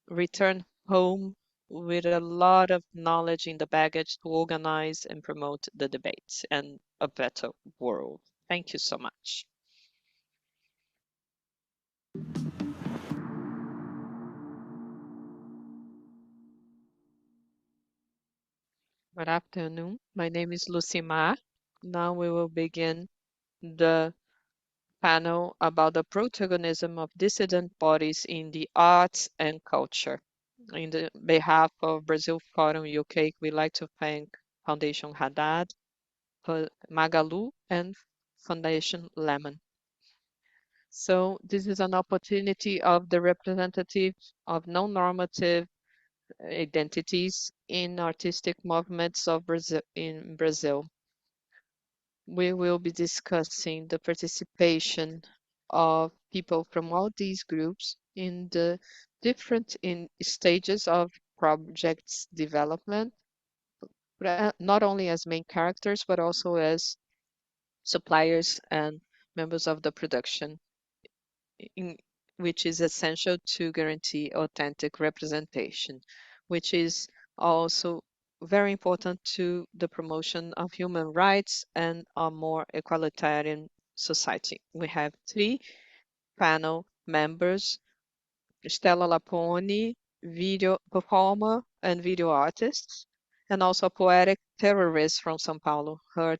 Speaker 1: return home with a lot of knowledge in the baggage to organize and promote the debates and a better world. Thank you so much. Good afternoon. My name is Lucimar. Now we will begin the panel about the protagonism of dissident bodies in the arts and culture. In the behalf of Brazil Forum UK, we'd like to thank Foundation Haddad, Magalu, and Foundation Lemon. So this is an opportunity of the representative of non-normative identities in artistic movements of Brazil in Brazil. We will be discussing the participation of people from all these groups in the different stages of projects development, not only as main characters, but also as suppliers and members of the production, in, which is essential to guarantee authentic representation, which is also very important to the promotion of human rights and a more egalitarian society. We have three panel members: Stella Lapone, video performer and video artist, and also a poetic terrorist from São Paulo. Her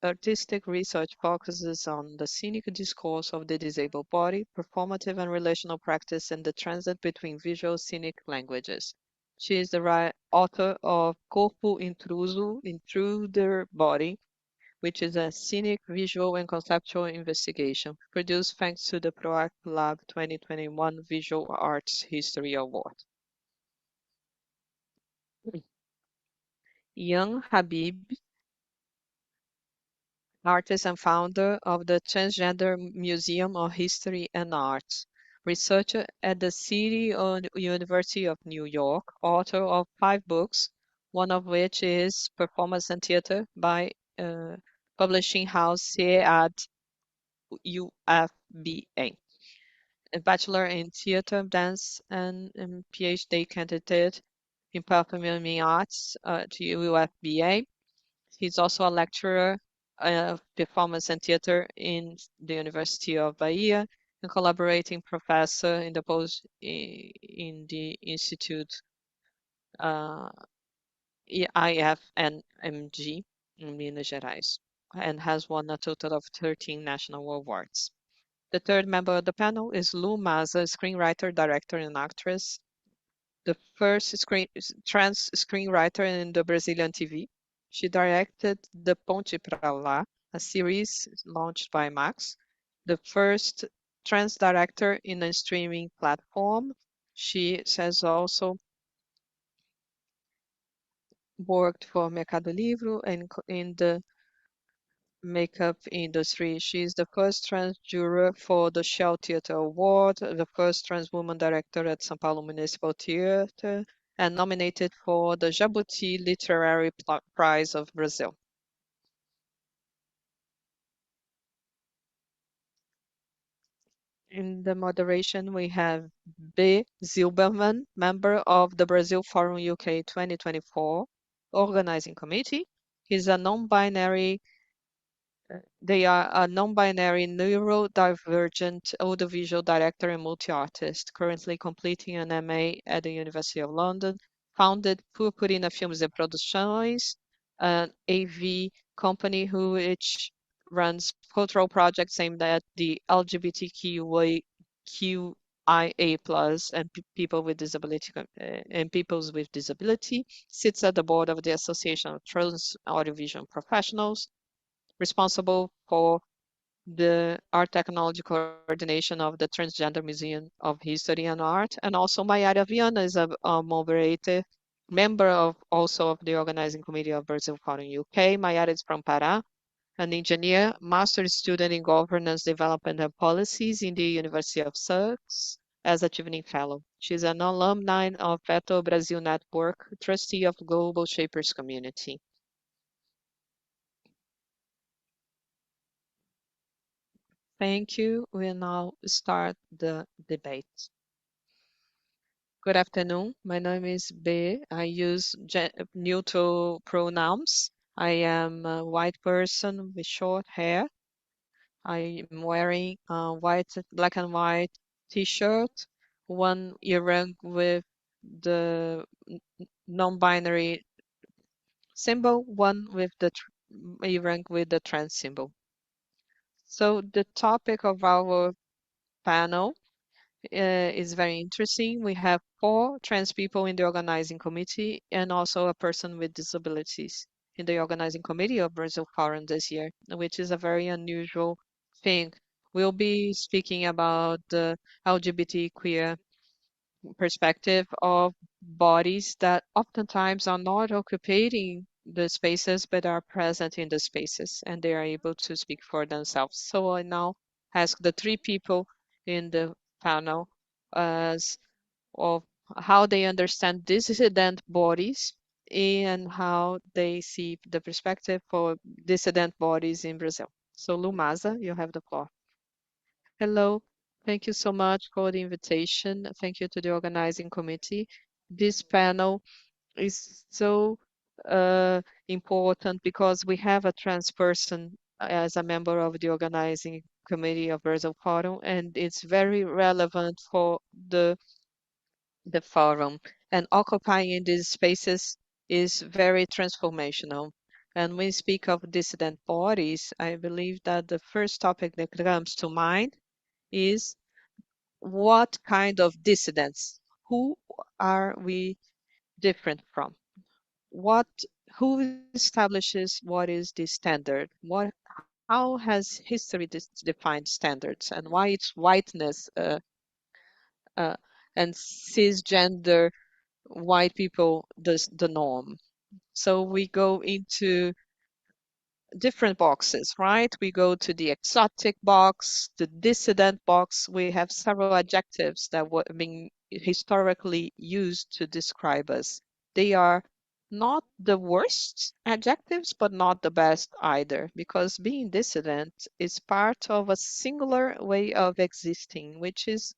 Speaker 1: artistic research focuses on the scenic discourse of the disabled body, performative and relational practice, and the transit between visual scenic languages. She is the author of Corpo Intruso, Intruder Body, which is a scenic, visual, and conceptual investigation produced thanks to the PROACT Lab 2021 Visual Arts History Award. Young Habib, artist and founder of the Transgender Museum of History and Art, researcher at the City University of New York, author of 5 books, one of which is Performance and Theater by uh, publishing house CEAD UFBA. A bachelor in theater, dance, and PhD candidate in performing arts to UFBA. He's also a lecturer of performance and theater in the University of Bahia and collaborating professor in in the Institute uh, IFNMG in Minas Gerais, and has won a total of 13 national awards. The third member of the panel is Lu Maza, screenwriter, director, and actress, the first trans screenwriter in the Brazilian TV. She directed The Ponte Pra Lá, a series launched by Max, the first trans director in a streaming platform. She has also worked for Mercado Livre and in the makeup industry. She is the first trans juror for the Shell Theatre Award, the first trans woman director at São Paulo Municipal Theatre, and nominated for the Jabuti Literary Prize of Brazil. In the moderation, we have B. Zilberman, member of the Brazil Forum UK 2024 organizing committee. He's a non-binary They are a non-binary neurodivergent audiovisual director and multi-artist, currently completing an MA at the University of London, founded Purpurina Filmes e Produções, an AV company which runs cultural projects aimed at the LGBTQIA plus and people with disability and peoples with disability, sits at the board of the Association of Trans Audiovisual Professionals, responsible for the art technology coordination of the Transgender Museum of History and Art. And also Mayara Viana is a moderator, member of also of the organizing committee of Brazil Forum UK. Mayara is from Pará, an engineer, master's student in governance development and policies in the University of Sussex as a Chevening Fellow. She's an alumni of Veto Brasil Network, trustee of Global Shapers Community. Thank you. We'll now start the debate. Good afternoon. My name is B. I use neutral pronouns. I am a white person with short hair. I am wearing a black and white t-shirt, one earring with the non-binary symbol, one with the earring with the trans symbol. So the topic of our panel is very interesting. We have 4 trans people in the organizing committee and also a person with disabilities in the organizing committee of Brazil Forum this year, which is a very unusual thing. We'll be speaking about the LGBT queer perspective of bodies that oftentimes are not occupying the spaces but are present in the spaces and they are able to speak for themselves. So I now ask the 3 people in the panel as of how they understand dissident bodies and how they see the perspective for dissident bodies in Brazil. So Lumasa, you have the floor. Hello. Thank you so much for the invitation. Thank you to the organizing committee. This panel is so important because we have a trans person as a member of the organizing committee of Brazil Forum, and it's very relevant for the forum. And occupying these spaces is very transformational. And when we speak of dissident bodies, I believe that the first topic that comes to mind is what kind of dissidents? Who are we different from? What, who establishes what is the standard? How has history defined standards and why it's whiteness uh, and cisgender white people the norm? So we go into different boxes, right? We go to the exotic box, the dissident box. We have several adjectives that were being historically used to describe us. They are not the worst adjectives, but not the best either, because being dissident is part of a singular way of existing, which is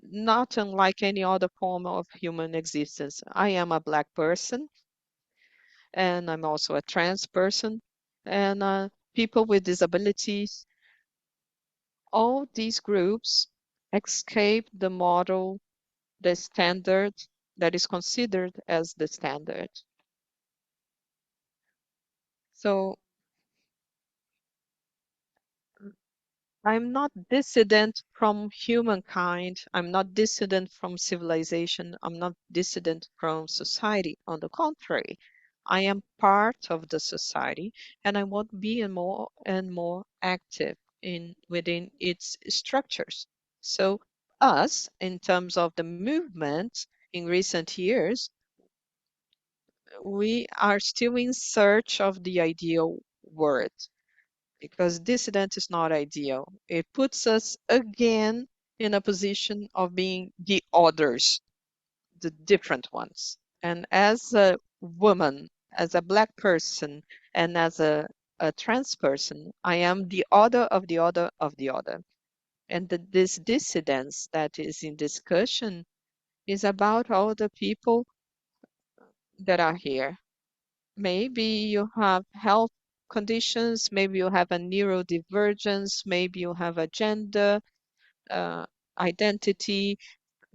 Speaker 1: not unlike any other form of human existence. I am a Black person, and I'm also a trans person, and people with disabilities. All these groups escape the model, the standard that is considered as the standard. So I'm not dissident from humankind. I'm not dissident from civilization. I'm not dissident from society. On the contrary, I am part of the society, and I want to be more and more active in within its structures. So us, in terms of the movement in recent years, we are still in search of the ideal word, because dissident is not ideal. It puts us again in a position of being the others, the different ones. And as a woman, as a Black person, and as a trans person, I am the other of the other of the other. And this dissidence that is in discussion is about all the people that are here. Maybe you have health conditions, maybe you have a neurodivergence, maybe you have a gender uh, identity.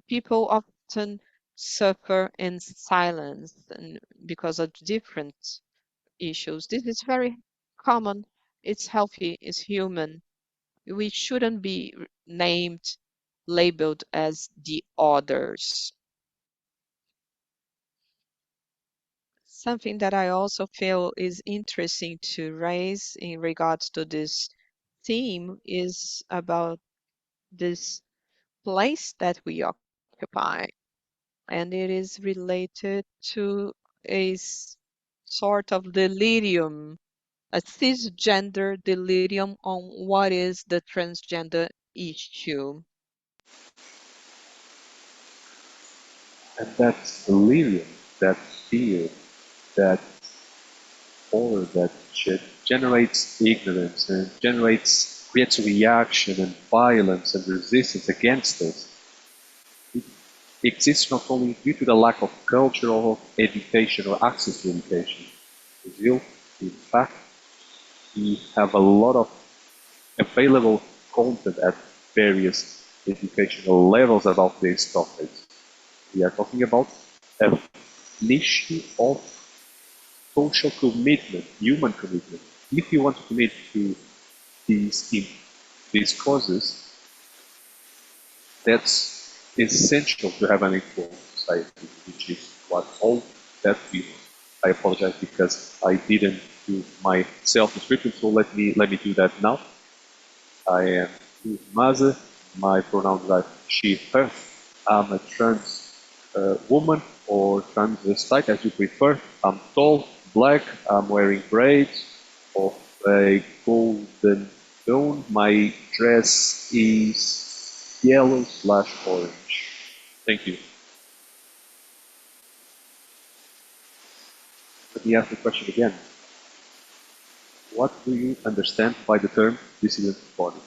Speaker 1: People often suffer in silence and because of different issues. This is very common. It's healthy, it's human. We shouldn't be named, labeled as the others. Something that I also feel is interesting to raise in regards to this theme is about this place that we occupy, and it is related to a sort of delirium, a cisgender delirium on what is the transgender issue.
Speaker 2: And that delirium, that fear, that horror that generates ignorance and creates reaction and violence and resistance against us, it exists not only due to the lack of culture or education or access to education. Brazil, in fact, we have a lot of available content at various educational levels about these topics. We are talking about a niche of social commitment, human commitment. If you want to commit to these causes, that's essential to have an informed society, which is what all that we want. I apologize because I didn't do my self-description, so let me do that now. I am Maze. My pronouns are she, her. I'm a trans woman or transvestite, as you prefer. I'm tall, black. I'm wearing braids of a golden tone. My dress is yellow/orange. Thank you. Let me ask the question again. What do you understand by the term dissident body?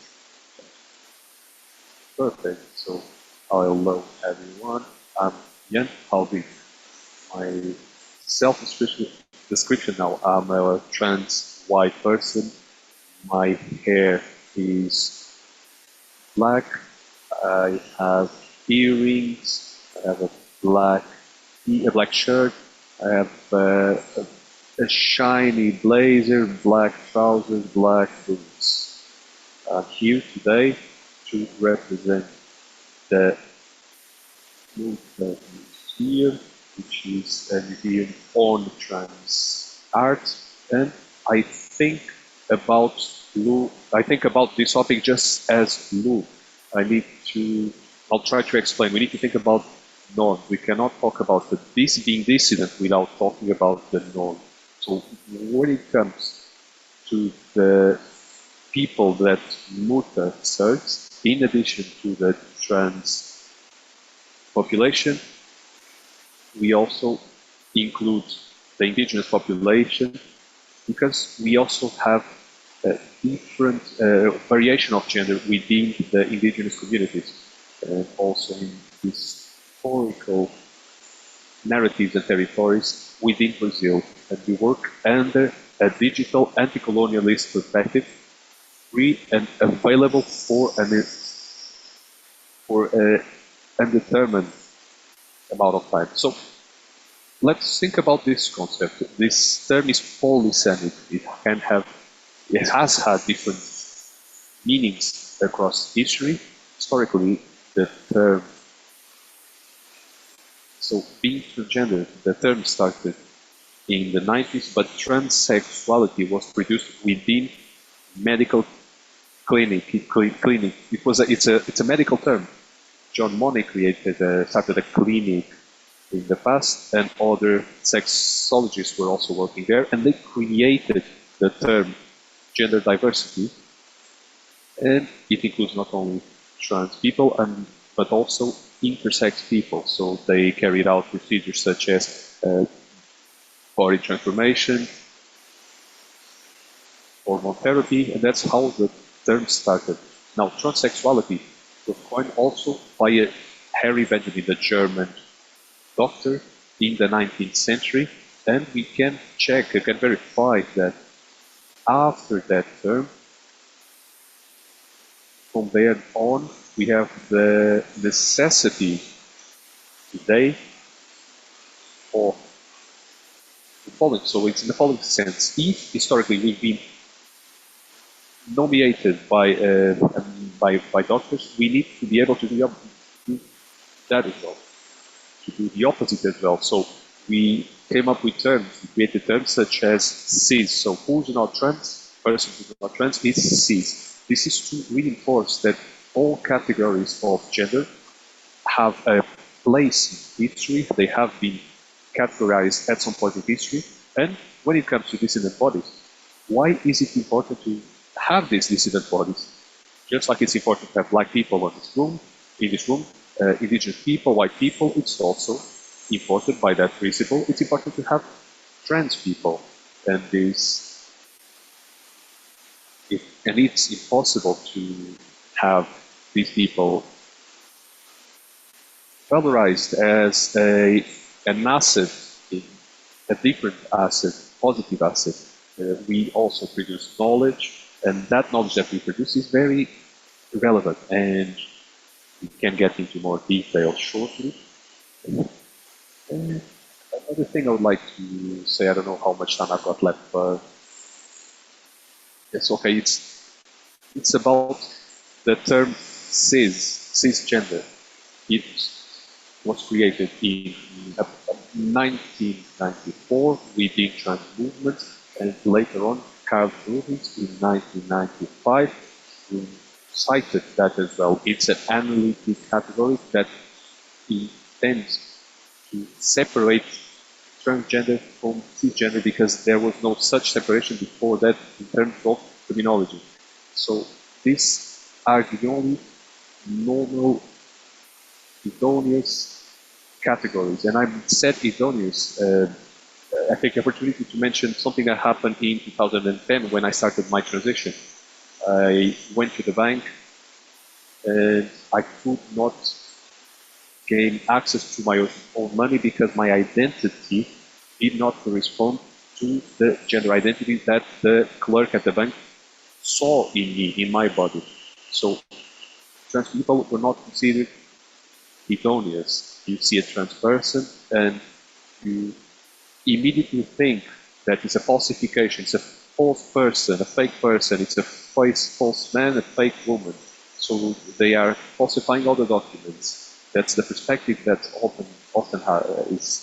Speaker 2: Perfect. So, hello everyone. I'm Jan Halby. My self-description now, I'm a trans white person. My hair is black. I have earrings. I have a black shirt. I have a shiny blazer, black trousers, black boots. I'm here today to represent the museum, which is a museum on trans art, and I think about I think about this topic just as Lou. I need to. I'll try to explain. We need to think about norm. We cannot talk about this being dissident without talking about the norm. So when it comes to the people that Muta serves, in addition to the trans population, we also include the indigenous population because we also have a different variation of gender within the indigenous communities. Also in historical narratives and territories within Brazil. And we work under a digital anti-colonialist perspective, free and available for an undetermined amount of time. So let's think about this concept. This term is polysemic. It has had different meanings across history. Historically, the term, so being transgender, the term started in the 90s, but transsexuality was produced within medical clinic. It's a medical term. John Money started a clinic in the past, and other sexologists were also working there, and they created the term gender diversity, and it includes not only trans people but also intersex people. So they carried out procedures such as body transformation, hormone therapy, and that's how the term started. Now, transsexuality was coined also by Harry Benjamin, the German doctor, in the 19th century, and we can verify that after that term, from there on, we have the necessity today of the following. So it's in the following sense. If historically we've been nominated by doctors, we need to be able to do that as well, to do the opposite as well. So we came up with terms, we created terms such as cis. So who's not trans, person who's not trans is cis. This is to reinforce that all categories of gender have a place in history. They have been categorized at some point in history. And when it comes to dissident bodies, why is it important to have these dissident bodies? Just like it's important to have black people in this room, indigenous people, white people, it's also important by that principle. It's important to have trans people, and it's impossible to have these people valorized as an asset, a different asset, positive asset. We also produce knowledge, and that knowledge that we produce is very relevant, and we can get into more detail shortly. And another thing I would like to say, I don't know how much time I've got left, but it's okay. It's about the term cisgender. It was created in 1994 within trans movement, and later on Carl Rubens in 1995 cited that as well. It's an analytic category that intends to separate transgender from cisgender because there was no such separation before that in terms of terminology. So these are the only normal idoneous categories. And I said idoneous, I take the opportunity to mention something that happened in 2010 when I started my transition. I went to the bank and I could not gain access to my own money because my identity did not correspond to the gender identity that the clerk at the bank saw in me, in my body. So trans people were not considered idoneous. You see a trans person and you immediately think that it's a falsification, it's a false person, a fake person, it's a false man, a fake woman. So they are falsifying all the documents. That's the perspective that often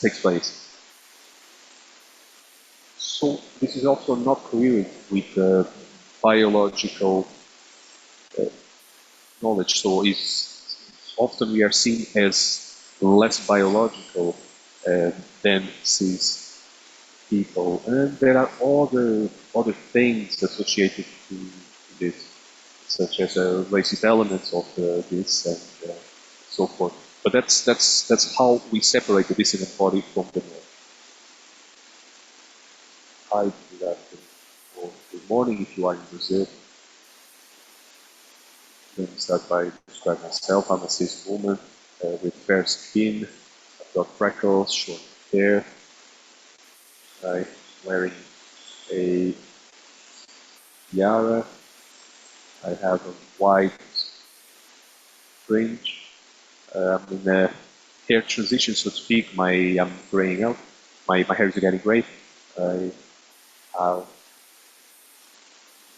Speaker 2: takes place. So this is also not coherent with biological knowledge. So often we are seen as less biological than cis people, and there are other things associated to this, such as racist elements of this and so forth. But that's how we separate the dissident body from the norm. Hi, good afternoon or good morning if you are in Brazil. Let me start by describing myself. I'm a cis woman with fair skin. I've got freckles, short hair. I'm wearing a tiara. I have a white fringe. I'm in a hair transition, so to speak. I'm graying out. My hair is getting gray. I have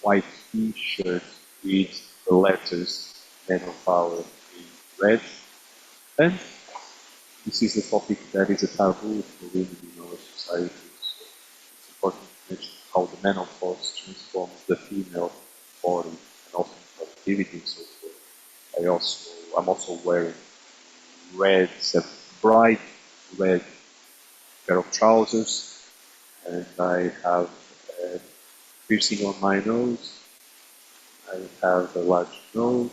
Speaker 2: white t-shirt with the letters Men of Power in red. And this is a topic that is a taboo for women in our society. So it's important to mention how the menopause transforms the female body and also productivity and so forth. I'm also wearing red, a bright red pair of trousers, and I have a piercing on my nose. I have a large nose.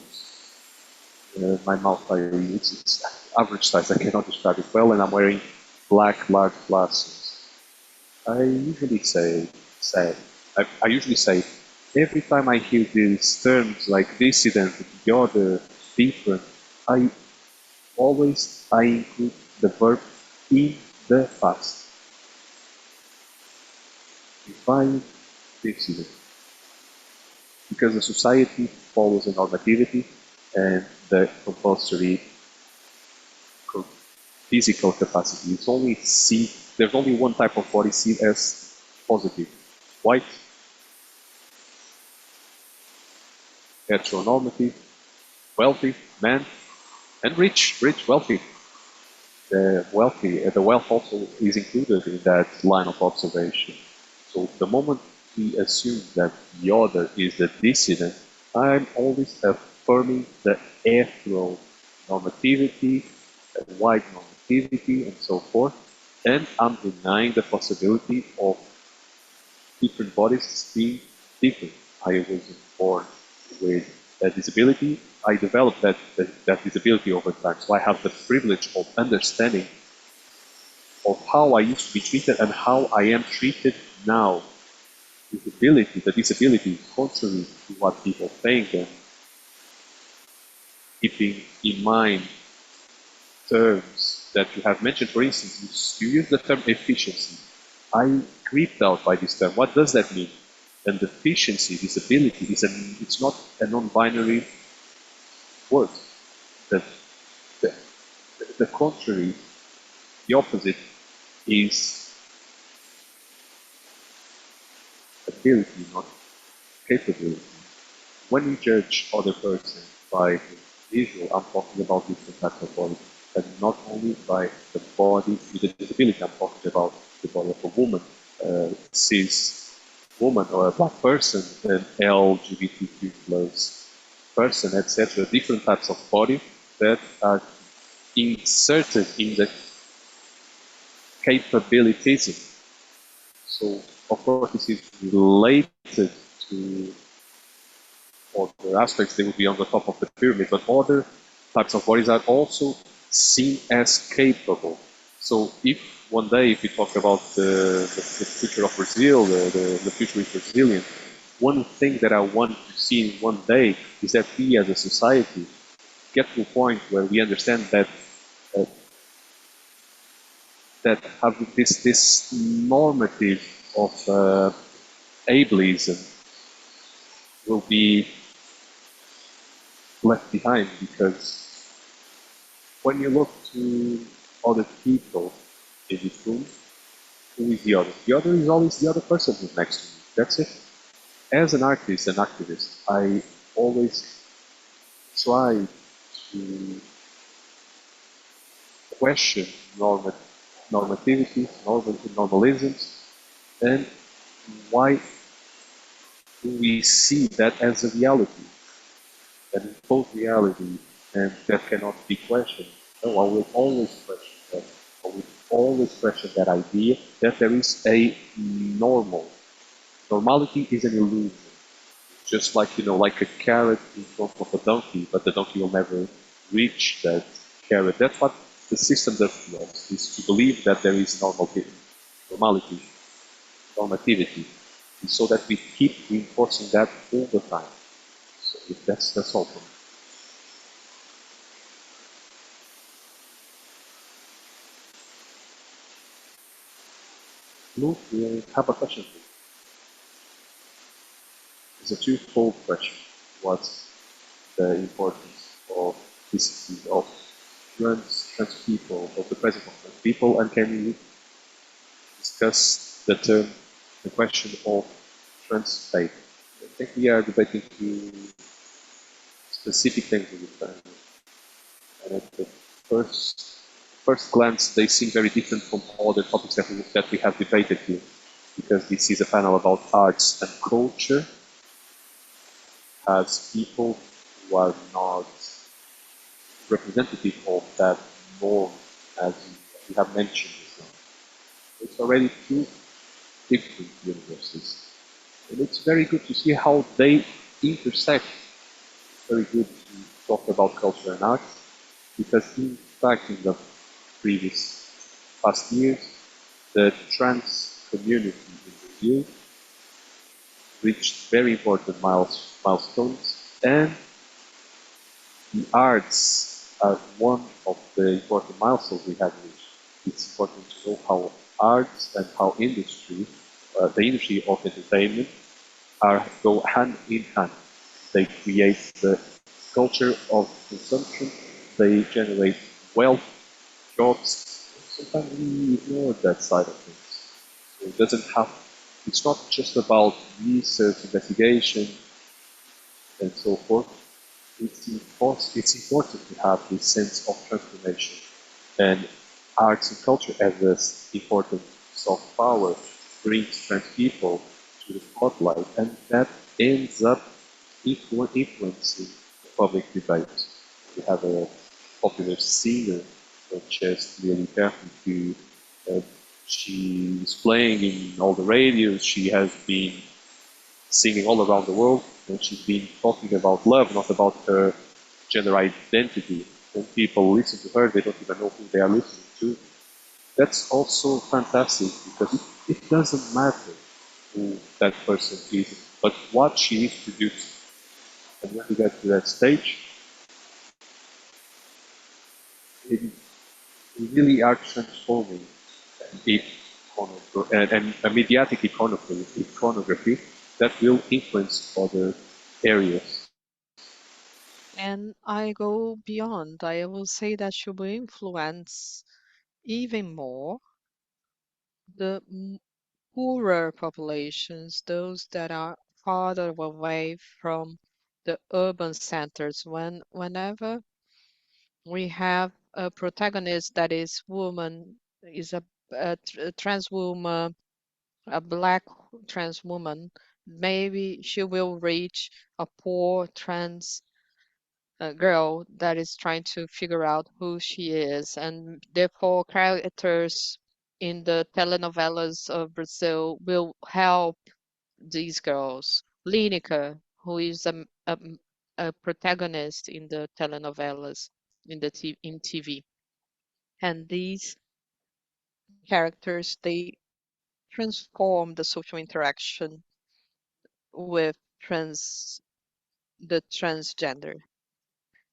Speaker 2: My mouth it's average size. I cannot describe it well, and I'm wearing black large glasses. I usually say, every time I hear these terms like dissident, the other, different, I include the verb in the past. Define dissident. Because the society follows a normativity and the compulsory physical capacity. There's only one type of body seen as positive. White, heteronormative, wealthy, man, and rich, wealthy. The wealth also is included in that line of observation. So the moment we assume that the other is the dissident, I'm always affirming the heteronormativity, the white normativity, and so forth, and I'm denying the possibility of different bodies being different. I wasn't born with a disability. I developed that disability over time. So I have the privilege of understanding of how I used to be treated and how I am treated now. The disability is contrary to what people think, and keeping in mind terms that you have mentioned. For instance, you use the term efficiency. I creeped out by this term. What does that mean? And deficiency, disability, it's not a non-binary word. The, the, the contrary, the opposite, is ability, not capability. When we judge other person by visual, I'm talking about different types of body, and not only by the body with a disability. I'm talking about the body of a woman, cis woman, or a black person, an LGBTQ plus person, etc. Different types of body that are inserted in the capabilitism. So, of course, this is related to other aspects. They would be on the top of the pyramid, but other types of bodies are also seen as capable. So if one day, if we talk about the future of Brazil, the future is Brazilian, one thing that I want to see in one day is that we as a society get to a point where we understand that having this normative of ableism will be left behind, because when you look to other people in this room, who is the other? The other is always the other person who's next to me. That's it. As an artist, an activist, I always try to question normativity, normalisms, and why do we see that as a reality, an imposed reality, and that cannot be questioned? No, I will always question that. I will always question that idea that there is a normal. Normality is an illusion. Just like, like a carrot in front of a donkey, but the donkey will never reach that carrot. That's what the system does to us, is to believe that there is normality, normativity, and so that we keep reinforcing that all the time. So that's all for me. Luke, we have a question for you. It's a twofold question. What's the importance of this of trans people, of the presence of trans people, and can you discuss the question of trans faith? I think we are debating two specific things in this time. And at the first glance, they seem very different from all the topics that we have debated here, because this is a panel about arts and culture, as people who are not representative of that norm, as you have mentioned. It's already two different universes. And it's very good to see how they intersect. It's very good to talk about culture and art, because in fact, in the previous past years, the trans community in Brazil reached very important milestones, and the arts are one of the important milestones we have reached. It's important to know how arts and how industry, the industry of entertainment, go hand in hand. They create the culture of consumption, they generate wealth, jobs. Sometimes we ignore that side of things. So it doesn't have, it's not just about research, investigation, and so forth. It's important to have this sense of transformation. And arts and culture as this important soft power brings trans people to the spotlight, and that ends up influencing the public debate. We have a popular singer such as Lily Perry, who uh, she is playing in all the radios. She has been singing all around the world, and she's been talking about love, not about her gender identity. When people listen to her, they don't even know who they are listening to. That's also fantastic, because it doesn't matter who that person is, but what she is producing. And when we get to that stage, it, we really are transforming and a mediatic iconography that will influence other areas.
Speaker 1: And I go beyond. I will say that she will influence even more the poorer populations, those that are farther away from the urban centers. Whenever we have a protagonist that is woman, is a trans woman, a black trans woman, maybe she will reach a poor trans girl that is trying to figure out who she is, and therefore characters in the telenovelas of Brazil will help these girls. Lineker, who is a protagonist in the telenovelas in TV, and these characters they transform the social interaction with the transgender.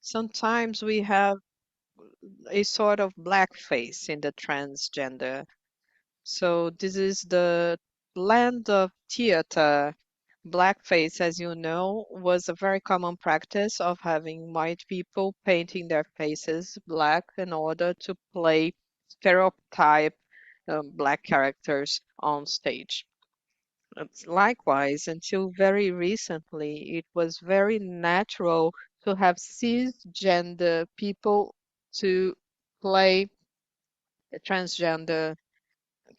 Speaker 1: Sometimes we have a sort of blackface in the transgender. So this is the land of theater. Blackface, as you know, was a very common practice of having white people painting their faces black in order to play stereotype black characters on stage. Likewise, until very recently, it was very natural to have cisgender people to play transgender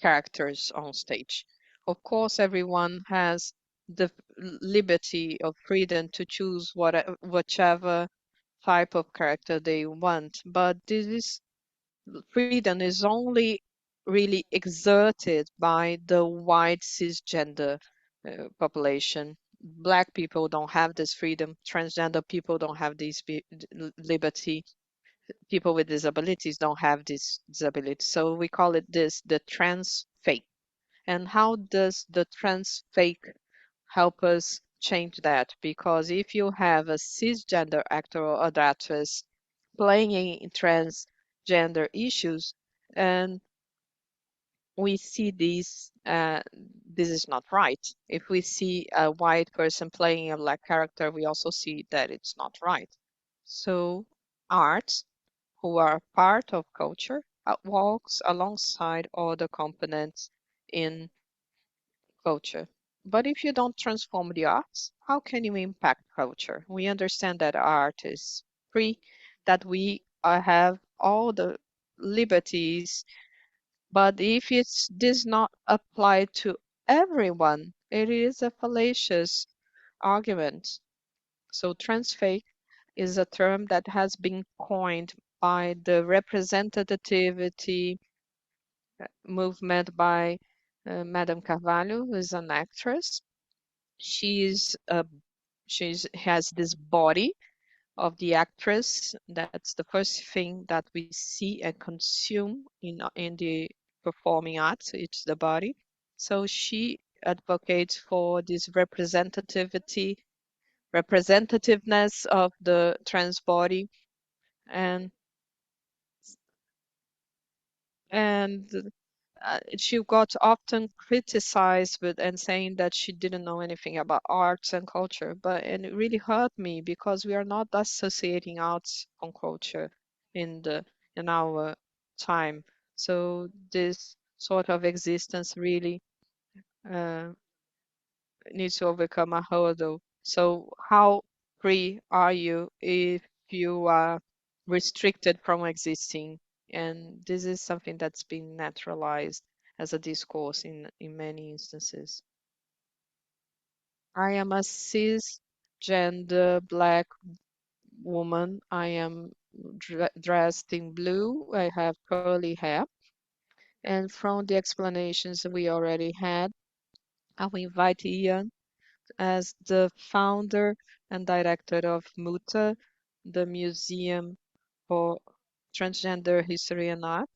Speaker 1: characters on stage. Of course, everyone has the liberty of freedom to choose whichever type of character they want, but this is freedom is only really exerted by the white cisgender population. Black people don't have this freedom. Transgender people don't have this liberty. People with disabilities don't have this disability. So we call it this the trans fake. And how does the trans fake help us change that? Because if you have a cisgender actor or actress playing in transgender issues, and we see this is not right. If we see a white person playing a black character, we also see that it's not right. So arts, who are part of culture, walks alongside other components in culture. But if you don't transform the arts, how can you impact culture? We understand that art is free, that we have all the liberties, but if it does not apply to everyone, it is a fallacious argument. So transfake is a term that has been coined by the representativity movement by Madame Carvalho, who is an actress. She's has this body of the actress. That's the first thing that we see and consume in the performing arts. It's the body. So she advocates for this representativeness of the trans body, and and she got often criticized with and saying that she didn't know anything about arts and culture, but and it really hurt me because we are not associating arts and culture in the in our time. So this sort of existence really uh, needs to overcome a hurdle. So how free are you if you are restricted from existing? And this is something that's been naturalized as a discourse in many instances. I am a cisgender black woman. I am dressed in blue. I have curly hair. And from the explanations we already had, I will invite Ian as the founder and director of MUTA, the Museum for Transgender History and Art,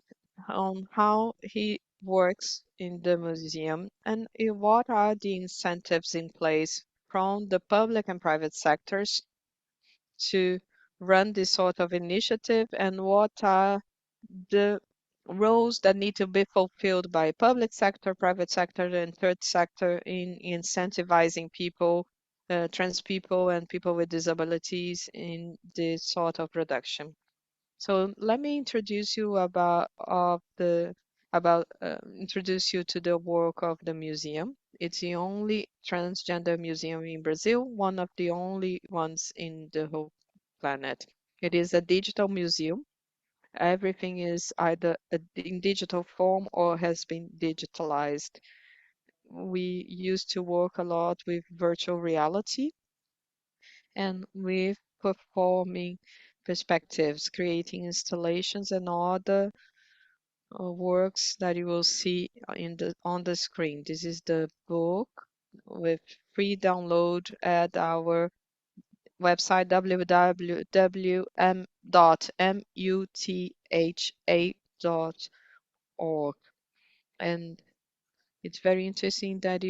Speaker 1: on how he works in the museum and what are the incentives in place from the public and private sectors to run this sort of initiative, and what are the roles that need to be fulfilled by public sector, private sector, and third sector in incentivizing people, trans people and people with disabilities in this sort of production. So let me introduce you introduce you to the work of the museum. It's the only transgender museum in Brazil, one of the only ones in the whole planet. It is a digital museum. Everything is either in digital form or has been digitalized. We used to work a lot with virtual reality and with performing perspectives, creating installations and other works that you will see on the screen. This is the book with free download at our website www.mutha.org. And it's very interesting that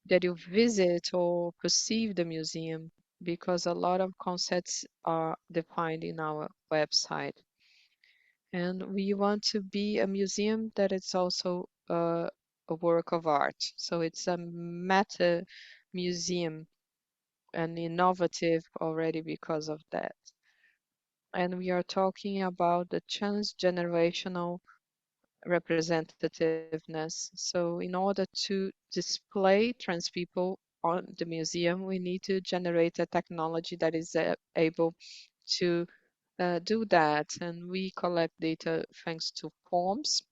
Speaker 1: that you visit or perceive the museum because a lot of concepts are defined in our website. And we want to be a museum that it's also a work of art. So it's a meta museum and innovative already because of that. And we are talking about the transgenerational representativeness. So in order to display trans people on the museum, we need to generate a technology that is able to do that. And we collect data thanks to forms.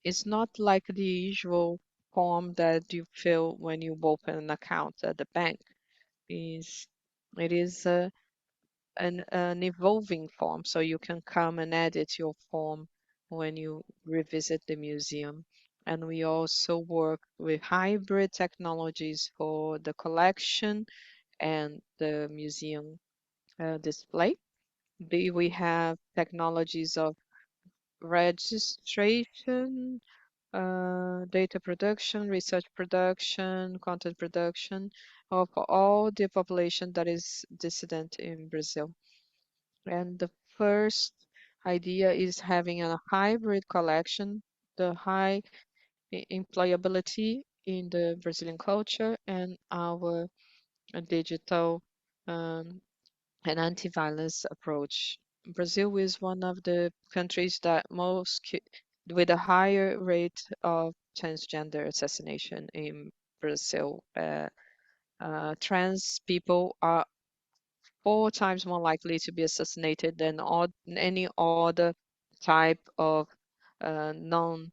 Speaker 1: It's not like the usual form that you fill when you open an account at the bank. Is it is an evolving form, so you can come and edit your form when you revisit the museum. And we also work with hybrid technologies for the collection and the museum display. We have technologies of registration, data production, research production, content production of all the population that is dissident in Brazil. And the first idea is having a hybrid collection, the high employability in the Brazilian culture and our digital um, and anti-violence approach. Brazil is one of the countries that with a higher rate of transgender assassination in Brazil. Trans people are 4 times more likely to be assassinated than any other type of non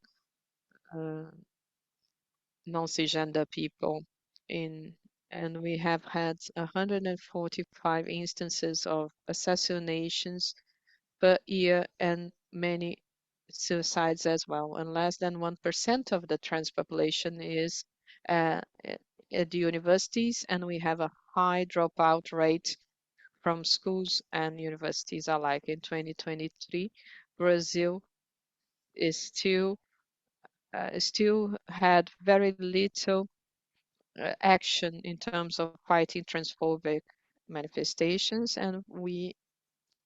Speaker 1: non-cisgender people in and we have had 145 instances of assassinations per year and many suicides as well. And less than 1% of the trans population is uh, at the universities, and we have a high dropout rate from schools and universities alike. In 2023, Brazil is still had very little action in terms of fighting transphobic manifestations, and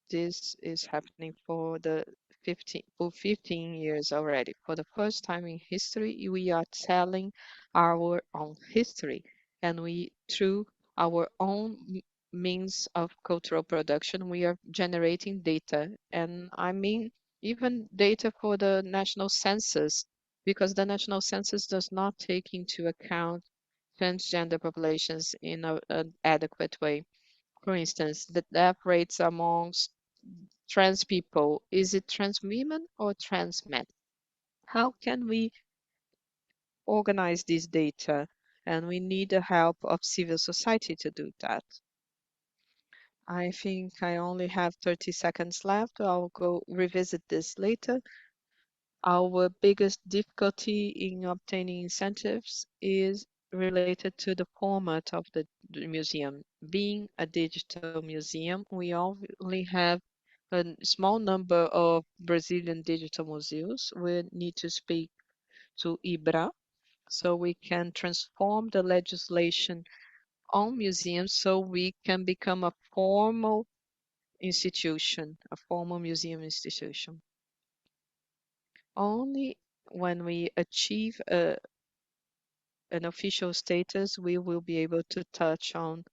Speaker 1: this is happening for the 15 years already. For the first time in history, we are telling our own history, and through our own means of cultural production, we are generating data. And I mean, even data for the national census, because the national census does not take into account transgender populations in an adequate way. For instance, the death rates amongst trans people, is it trans women or trans men? How can we organize this data? And we need the help of civil society to do that. I think I only have 30 seconds left. I'll go revisit this later. Our biggest difficulty in obtaining incentives is related to the format of the museum. Being a digital museum, we only have a small number of Brazilian digital museums. We need to speak to IBRA so we can transform the legislation on museums so we can become a formal institution, a formal museum institution. Only when we achieve an official status, we will be able to touch on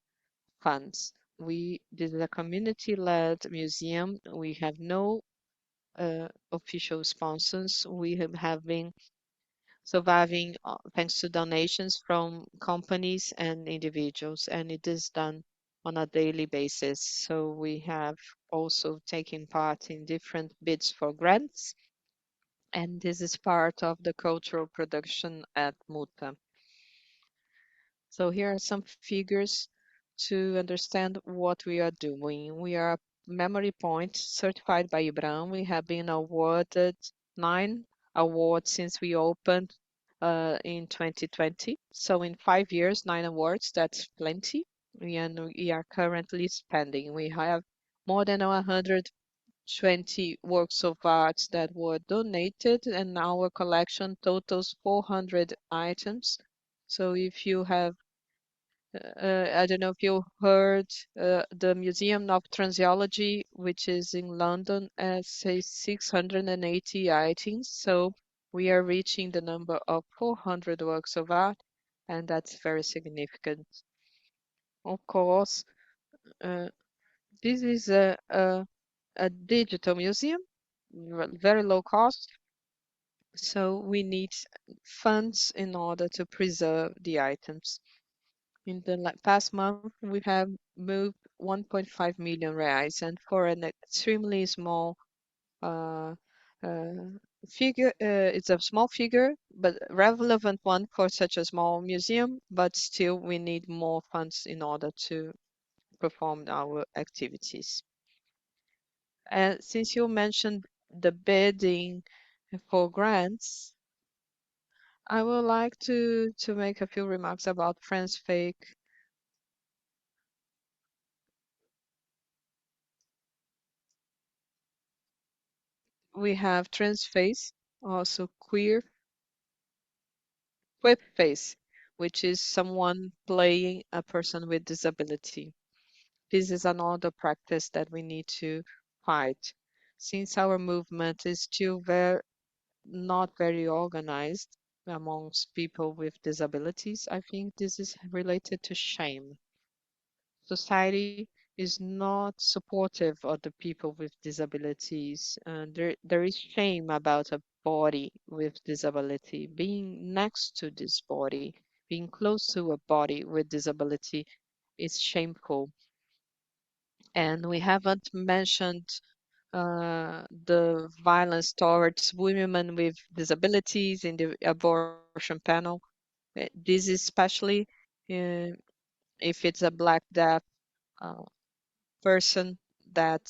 Speaker 1: funds. This is a community-led museum. We have no official sponsors. We have been surviving thanks to donations from companies and individuals, and it is done on a daily basis. So we have also taken part in different bids for grants, and this is part of the cultural production at Muta. So here are some figures to understand what we are doing. We are Memory Point certified by IBRAM. We have been awarded 9 awards since we opened in 2020. So in 5 years, 9 awards, that's plenty. We are currently spending. We have more than 120 works of art that were donated, and our collection totals 400 items. So if you have I don't know if you heard the Museum of Transiology, which is in London, says 680 items. So we are reaching the number of 400 works of art, and that's very significant. Of course, uh, this is a digital museum, very low cost. So we need funds in order to preserve the items. In the past month, we have moved 1.5 million reais, and for an extremely small uh, uh, figure, it's a small figure, but relevant one for such a small museum. But still, we need more funds in order to perform our activities. And since you mentioned the bidding For grants, I would like to make a few remarks about transfake. We have transface, also queer face, which is someone playing a person with disability. This is another practice that we need to fight. Since our movement is still not very organized amongst people with disabilities, I think this is related to shame. Society is not supportive of the people with disabilities. There is shame about a body with disability. Being next to this body, being close to a body with disability is shameful. And we haven't mentioned the violence towards women with disabilities in the abortion panel. This is especially uh, if it's a black deaf uh, person, that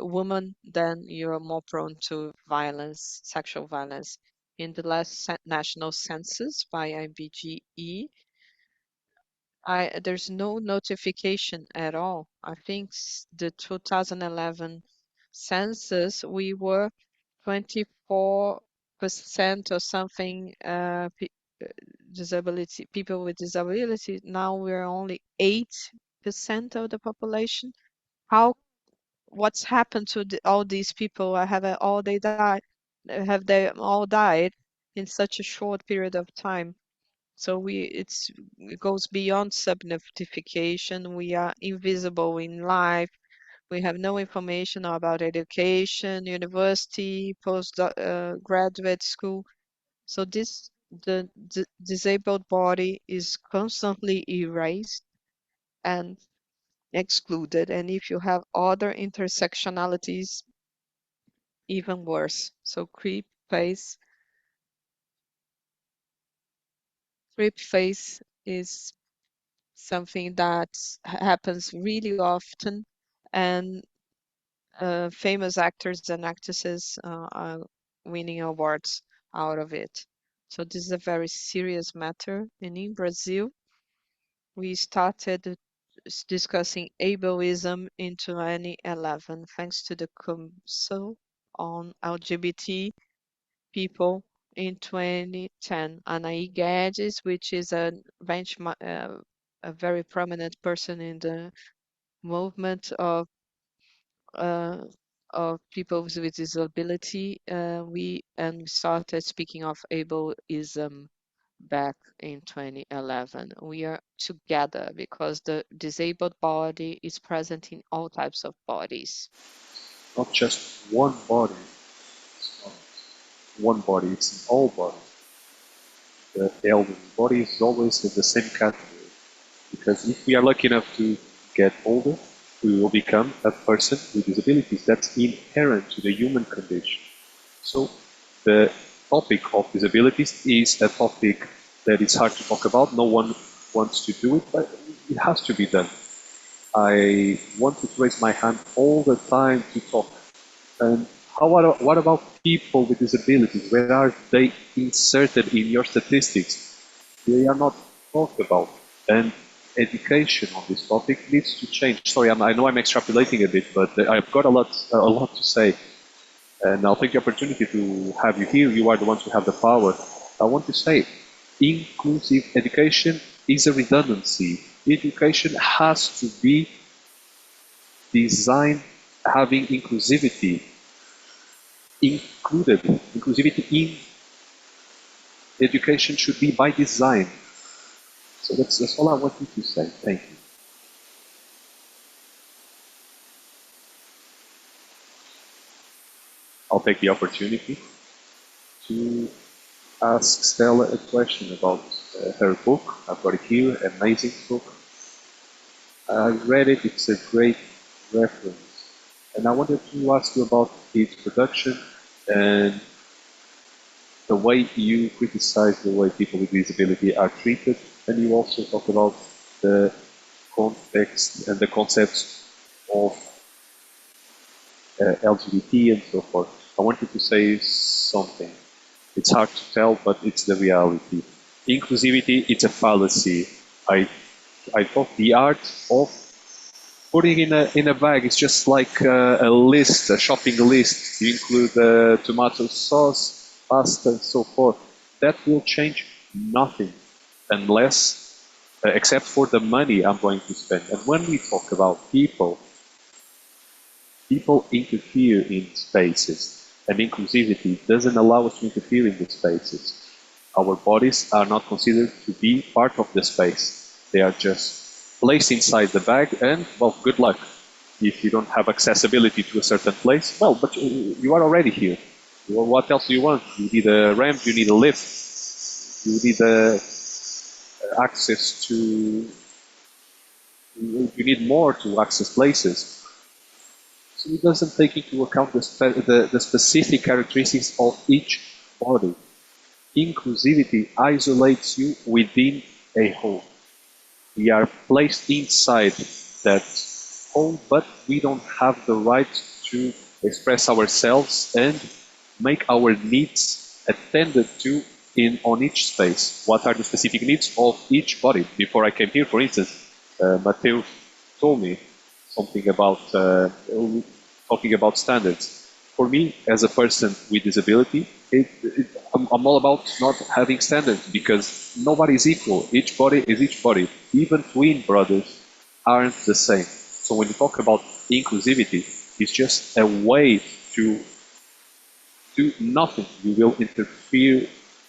Speaker 1: woman, then you're more prone to violence, sexual violence. In the last national census by IBGE, there's no notification at all. I think the 2011 census, we were 24% or something disability people with disability. Now we're only 8% of the population. How what's happened to all these people? All they died? Have they all died in such a short period of time? So it goes beyond subnotification. We are invisible in life. We have no information about education, university, post graduate school. So the disabled body is constantly erased and excluded. And if you have other intersectionalities, even worse. So creep face is something that happens really often, and famous actors and actresses are winning awards out of it. So this is a very serious matter. And in Brazil, we started discussing ableism in 2011, thanks to the Council on LGBT people in 2010. Anaí Guedes, which is a very prominent person in the movement uh, of people with disability. We started speaking of ableism back in 2011. We are together because the disabled body is present in all types of bodies.
Speaker 2: Not just one body, it's not one body, it's in all bodies. The elderly body is always in the same category. Because if we are lucky enough to get older, we will become a person with disabilities. That's inherent to the human condition. So the topic of disabilities is a topic that is hard to talk about. No one wants to do it, but it has to be done. I wanted to raise my hand all the time to talk. And what about people with disabilities? Where are they inserted in your statistics? They are not talked about. And education on this topic needs to change. Sorry, I know I'm extrapolating a bit, but I've got a lot to say. And I'll take the opportunity to have you here. You are the ones who have the power. I want to say, inclusive education is a redundancy. Education has to be designed having inclusivity included. Inclusivity in education should be by design. So that's all I wanted to say. Thank you. I'll take the opportunity to ask Stella a question about her book. I've got it here, amazing book. I read it, it's a great reference. And I wanted to ask you about its production and the way you criticize the way people with disability are treated. And you also talk about the context and the concepts of LGBT and so forth. I wanted to say something. It's hard to tell, but it's the reality. Inclusivity, it's a fallacy. I thought the art of putting in a bag is just like a list, a shopping list. You include tomato sauce, pasta, and so forth. That will change nothing unless, except for the money I'm going to spend. And when we talk about people, people interfere in spaces, and inclusivity doesn't allow us to interfere in the spaces. Our bodies are not considered to be part of the space. They are just placed inside the bag, and, well, good luck. If you don't have accessibility to a certain place, well, but you are already here. What else do you want? You need a ramp, you need a lift, you need access to, you need more to access places. So it doesn't take into account the specific characteristics of each body. Inclusivity isolates you within a whole. We are placed inside that whole, but we don't have the right to express ourselves and make our needs attended to on each space. What are the specific needs of each body? Before I came here, for instance, Matteo told me something about talking about standards. For me, as a person with disability, I'm all about not having standards because nobody is equal. Each body is each body. Even twin brothers aren't the same. So when you talk about inclusivity, it's just a way to do nothing. You will interfere.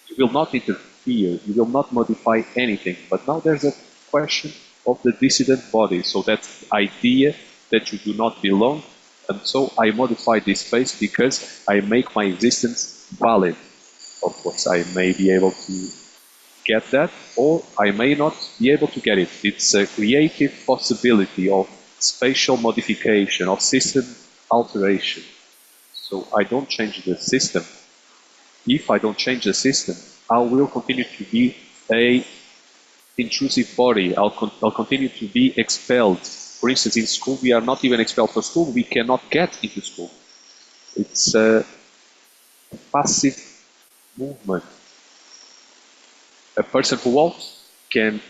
Speaker 2: You will not interfere. You will not modify anything. But now there's a question of the dissident body. So that idea that you do not belong. And so I modify this space because I make my existence valid. Of course, I may be able to get that, or I may not be able to get it. It's a creative possibility of spatial modification, of system alteration. So I don't change the system. If I don't change the system, I will continue to be a intrusive body. I'll continue to be expelled. For instance, in school, we are not even expelled from school. We cannot get into school. It's a passive movement. A person who walks can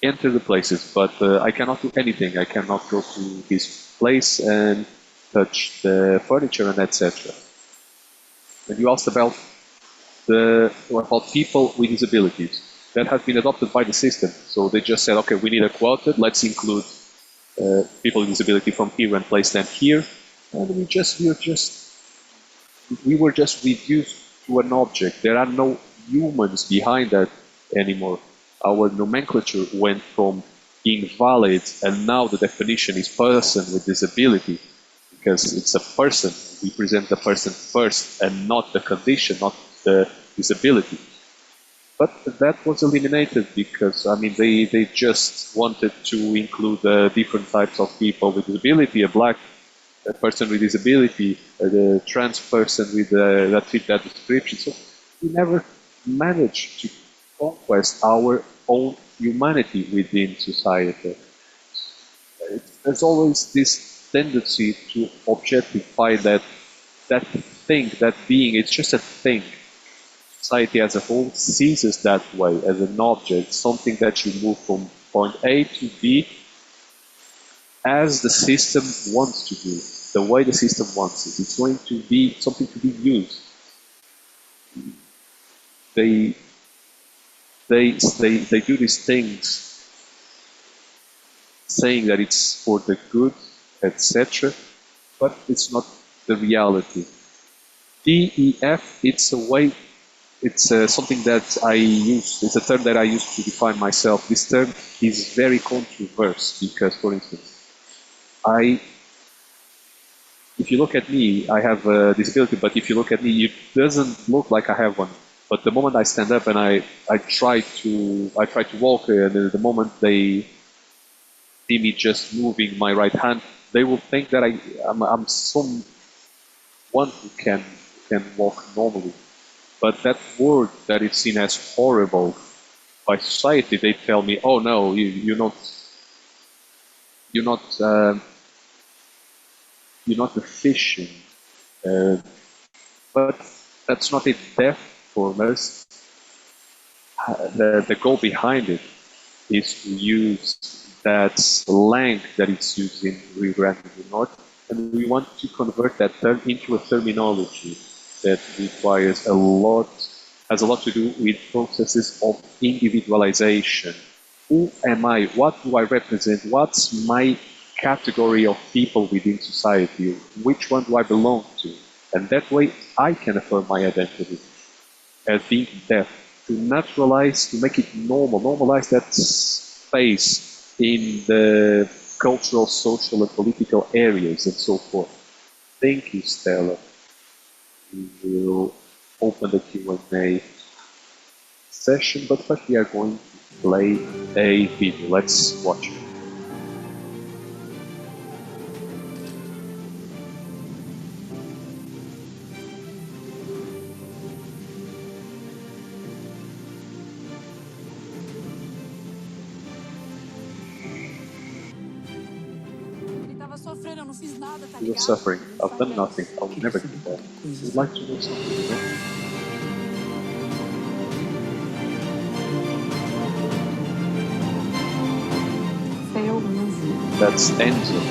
Speaker 2: enter the places, but I cannot do anything. I cannot go to this place and touch the furniture and etc. And you asked about people with disabilities. That has been adopted by the system. So they just said, okay, we need a quota. Let's include people with disability from here and place them here. And we were just reduced to an object. There are no humans behind that anymore. Our nomenclature went from invalid, and now the definition is person with disability, because it's a person. We present the person first and not the condition, not the disability. But that was eliminated because, I mean, they just wanted to include different types of people with disability, a person with disability, the trans person with that fit that description. So we never managed to conquest our own humanity within society. There's always this tendency to objectify that thing, that being. It's just a thing. Society as a whole sees us that way, as an object, something that you move from point A to B as the system wants to do, the way the system wants it. It's going to be something to be used. They do these things saying that it's for the good, etc., but it's not the reality. DEF, it's a way, it's something that I use, it's a term that I use to define myself. This term is very controversial because, for instance, if you look at me, I have a disability, but if you look at me, it doesn't look like I have one. But the moment I stand up and I try to walk, and the moment they see me just moving my right hand, they will think that I'm someone who can walk normally. But that word that is seen as horrible by society, they tell me, oh no, you're not efficient. But that's not a death for us. The goal behind it is to use that slang that is used in Rio Grande do Norte, and we want to convert that term into a terminology that requires has a lot to do with processes of individualization. Who am I? What do I represent? What's my category of people within society? Which one do I belong to? And that way I can affirm my identity as being deaf, to naturalize, to make it normal, normalize that space in the cultural, social, and political areas and so forth. Thank you, Stella. We will open the Q&A session, but first we are going to play a video. Let's watch it.
Speaker 3: Sofrendo, eu não fiz nada, tá
Speaker 2: You were
Speaker 3: ligado?
Speaker 2: suffering. I've done nothing. I'll never do that. You'd like to know something, you know?
Speaker 3: Fail music.
Speaker 2: That's Enzo.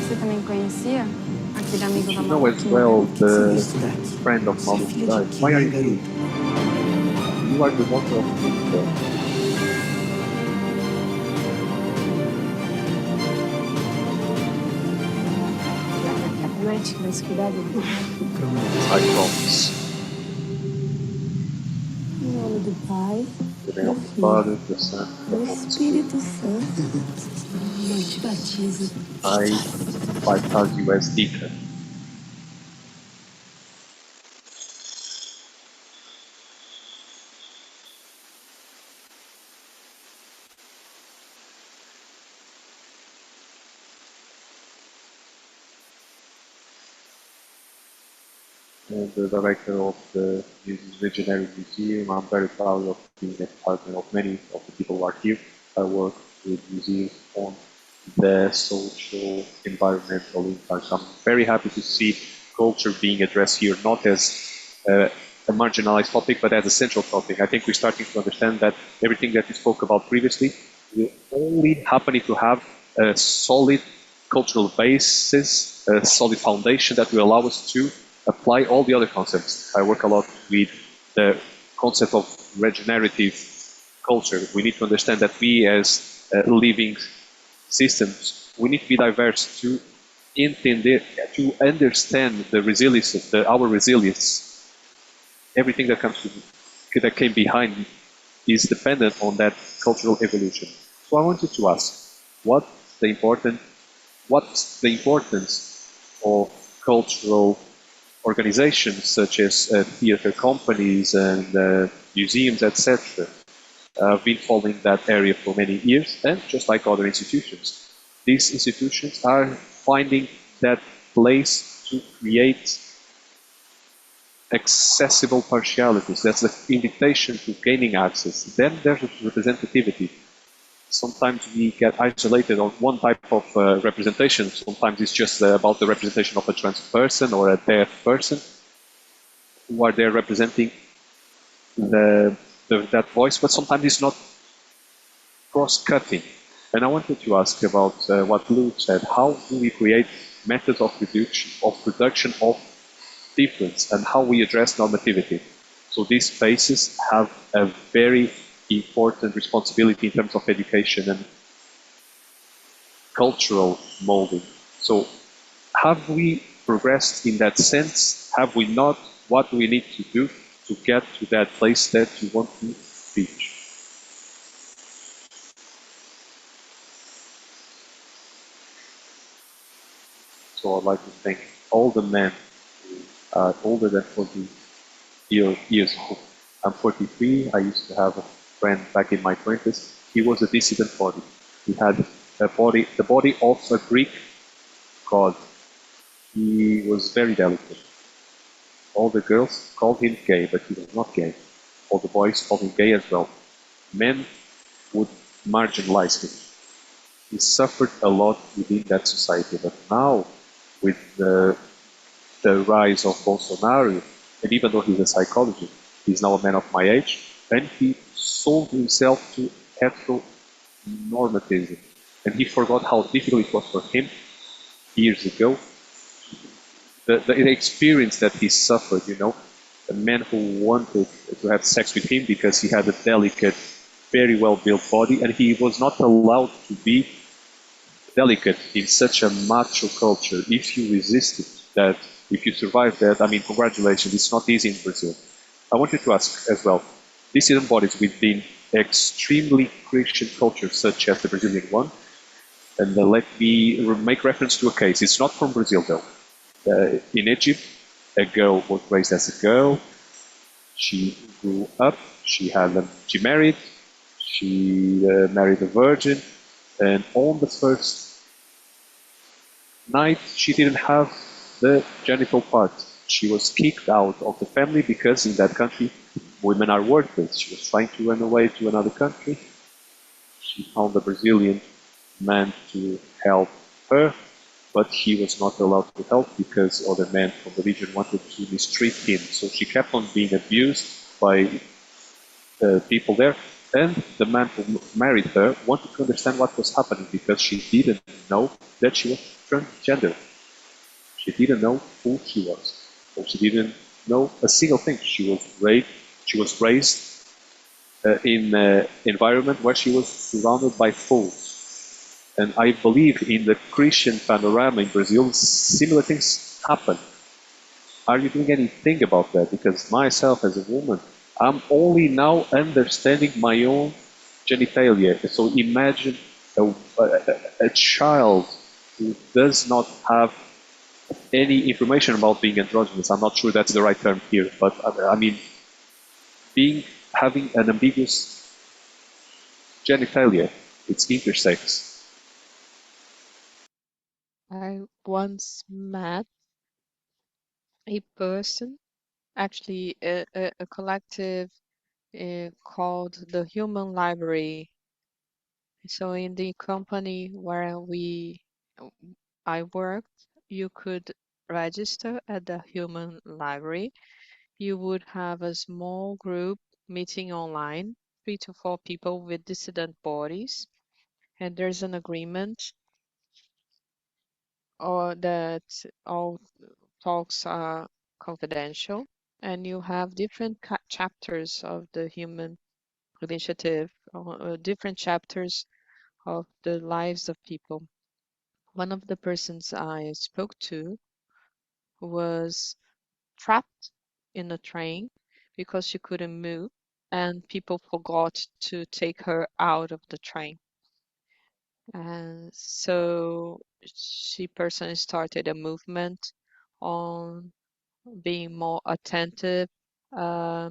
Speaker 3: Você também conhecia aquele amigo da
Speaker 2: You know as
Speaker 3: Maluquinha?
Speaker 2: well the
Speaker 4: Isso daqui.
Speaker 2: friend of
Speaker 4: Você é
Speaker 2: Malu
Speaker 4: filha de
Speaker 2: died.
Speaker 4: quem,
Speaker 2: Why are
Speaker 4: né,
Speaker 2: you here?
Speaker 4: garoto?
Speaker 2: You are the daughter of Victor.
Speaker 3: Promete que vai se cuidar dele.
Speaker 2: I promise.
Speaker 4: Em nome do Pai,
Speaker 2: In the name of the Father, the Son, and the
Speaker 4: do
Speaker 2: Holy Spirit.
Speaker 4: Espírito Santo, eu te batizo.
Speaker 2: I baptize you as deacon. And the director of the Visionary Museum. I'm very proud of being a partner of many of the people who are here. I work with museums on the social, environmental impact. I'm very happy to see culture being addressed here, not as a marginalized topic, but as a central topic. I think we're starting to understand that everything that we spoke about previously will only happen if you have a solid cultural basis, a solid foundation that will allow us to apply all the other concepts. I work a lot with the concept of regenerative culture. We need to understand that we as living systems, we need to be diverse to understand the resilience of our resilience. Everything that came behind is dependent on that cultural evolution. So I wanted to ask, what's the importance of cultural organizations such as theater companies and museums, etc. I've been following that area for many years, and just like other institutions, these institutions are finding that place to create accessible partialities. That's the invitation to gaining access. Then there's representativity. Sometimes we get isolated on one type of representation. Sometimes it's just about the representation of a trans person or a deaf person who are there representing that voice, but sometimes it's not cross-cutting. And I wanted to ask about what Lou said. How do we create methods of production of difference and how we address normativity? So these spaces have a very important responsibility in terms of education and cultural molding. So have we progressed in that sense? Have we not? What do we need to do to get to that place that you want to reach? So I'd like to thank all the men who are older than 40 years old. I'm 43. I used to have a friend back in my 20s. He was a dissident body. He had the body of a Greek god. He was very delicate. All the girls called him gay, but he was not gay. All the boys called him gay as well. Men would marginalized him. He suffered a lot within that society. But now, with the rise of Bolsonaro, and even though he's a psychologist, he's now a man of my age, and he sold himself to heteronormatism. And he forgot how difficult it was for him years ago. The experience that he suffered, a man who wanted to have sex with him because he had a delicate, very well-built body, and he was not allowed to be delicate in such a macho culture. If you resisted that, if you survived that, I mean, congratulations, it's not easy in Brazil. I wanted to ask as well, dissident bodies within extremely Christian cultures such as the Brazilian one, and let me make reference to a case. It's not from Brazil though. In Egypt, a girl was raised as a girl. She grew up. She married. She married a virgin, and on the first night, she didn't have the genital part. She was kicked out of the family because in that country, women are worthless. She was trying to run away to another country. She found a Brazilian man to help her, but he was not allowed to help because other men from the region wanted to mistreat him. So she kept on being abused by people there. And the man who married her wanted to understand what was happening because she didn't know that she was transgender. She didn't know who she was. So she didn't know a single thing. She was raised in an environment where she was surrounded by fools. And I believe in the Christian panorama in Brazil, similar things happen. Are you doing anything about that? Because myself as a woman, I'm only now understanding my own genitalia. So imagine a child who does not have any information about being androgynous. I'm not sure that's the right term here, but I mean, having an ambiguous genitalia, it's intersex.
Speaker 1: I once met a person, actually a collective called the Human Library. So in the company where I worked, you could register at the Human Library. You would have a small group meeting online, 3 to 4 people with dissident bodies, and there's an agreement or that all talks are confidential, and you have different chapters of the human initiative, different chapters of the lives of people. One of the persons I spoke to was trapped in a train because she couldn't move, and people forgot to take her out of the train. And so she personally started a movement on being more attentive uh,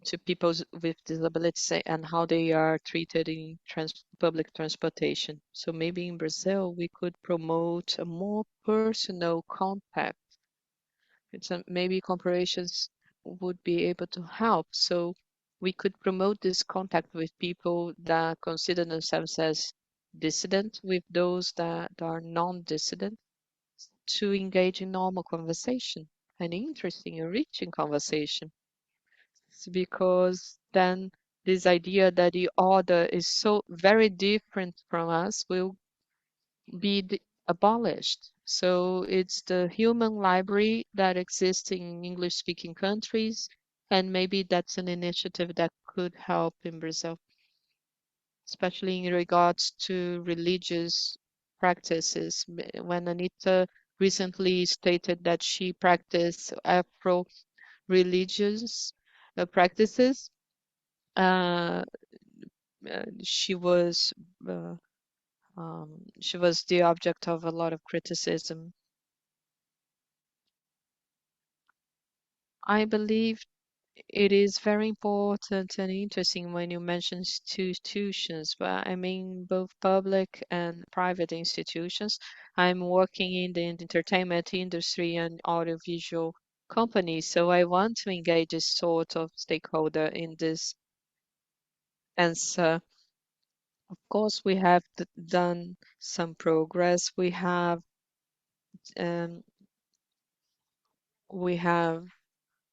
Speaker 1: to people with disabilities and how they are treated in public transportation. So maybe in Brazil we could promote a more personal contact. Maybe corporations would be able to help. So we could promote this contact with people that consider themselves as dissident with those that are non-dissident to engage in normal conversation, an interesting, enriching conversation. Because then this idea that the other is so very different from us will be abolished. So it's the human library that exists in English-speaking countries, and maybe that's an initiative that could help in Brazil, especially in regards to religious practices. When Anita recently stated that she practiced Afro-religious practices, uh, she was uh, she was the object of a lot of criticism. I believe it is very important and interesting when you mention institutions, but I mean both public and private institutions. I'm working in the entertainment industry and audiovisual companies, so I want to engage this sort of stakeholder in this answer. Of course, we have done some progress. Um, we have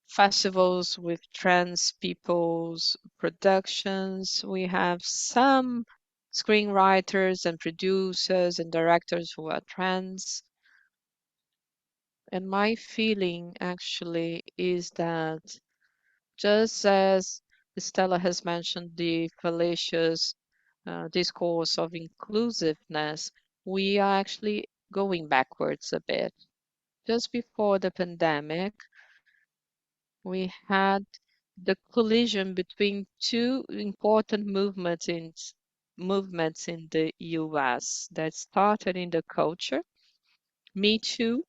Speaker 1: festivals with trans people's productions. We have some screenwriters and producers and directors who are trans. And my feeling actually is that just as Stella has mentioned the fallacious discourse of inclusiveness, we are actually going backwards a bit. Just before the pandemic, we had the collision between two important movements in the US that started in the culture, Me Too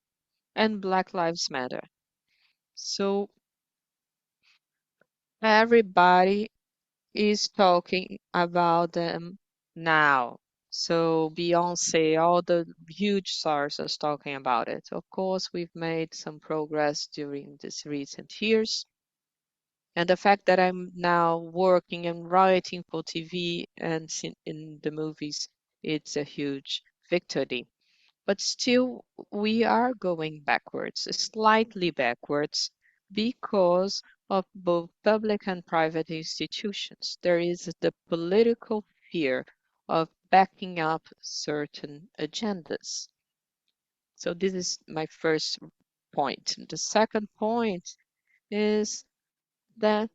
Speaker 1: and Black Lives Matter. So everybody is talking about them now. So Beyonce, all the huge stars are talking about it. Of course, we've made some progress during these recent years. And the fact that I'm now working and writing for TV and in the movies, it's a huge victory. But still, we are going backwards, slightly backwards, because of both public and private institutions. There is the political fear of backing up certain agendas. So this is my first point. The second point is that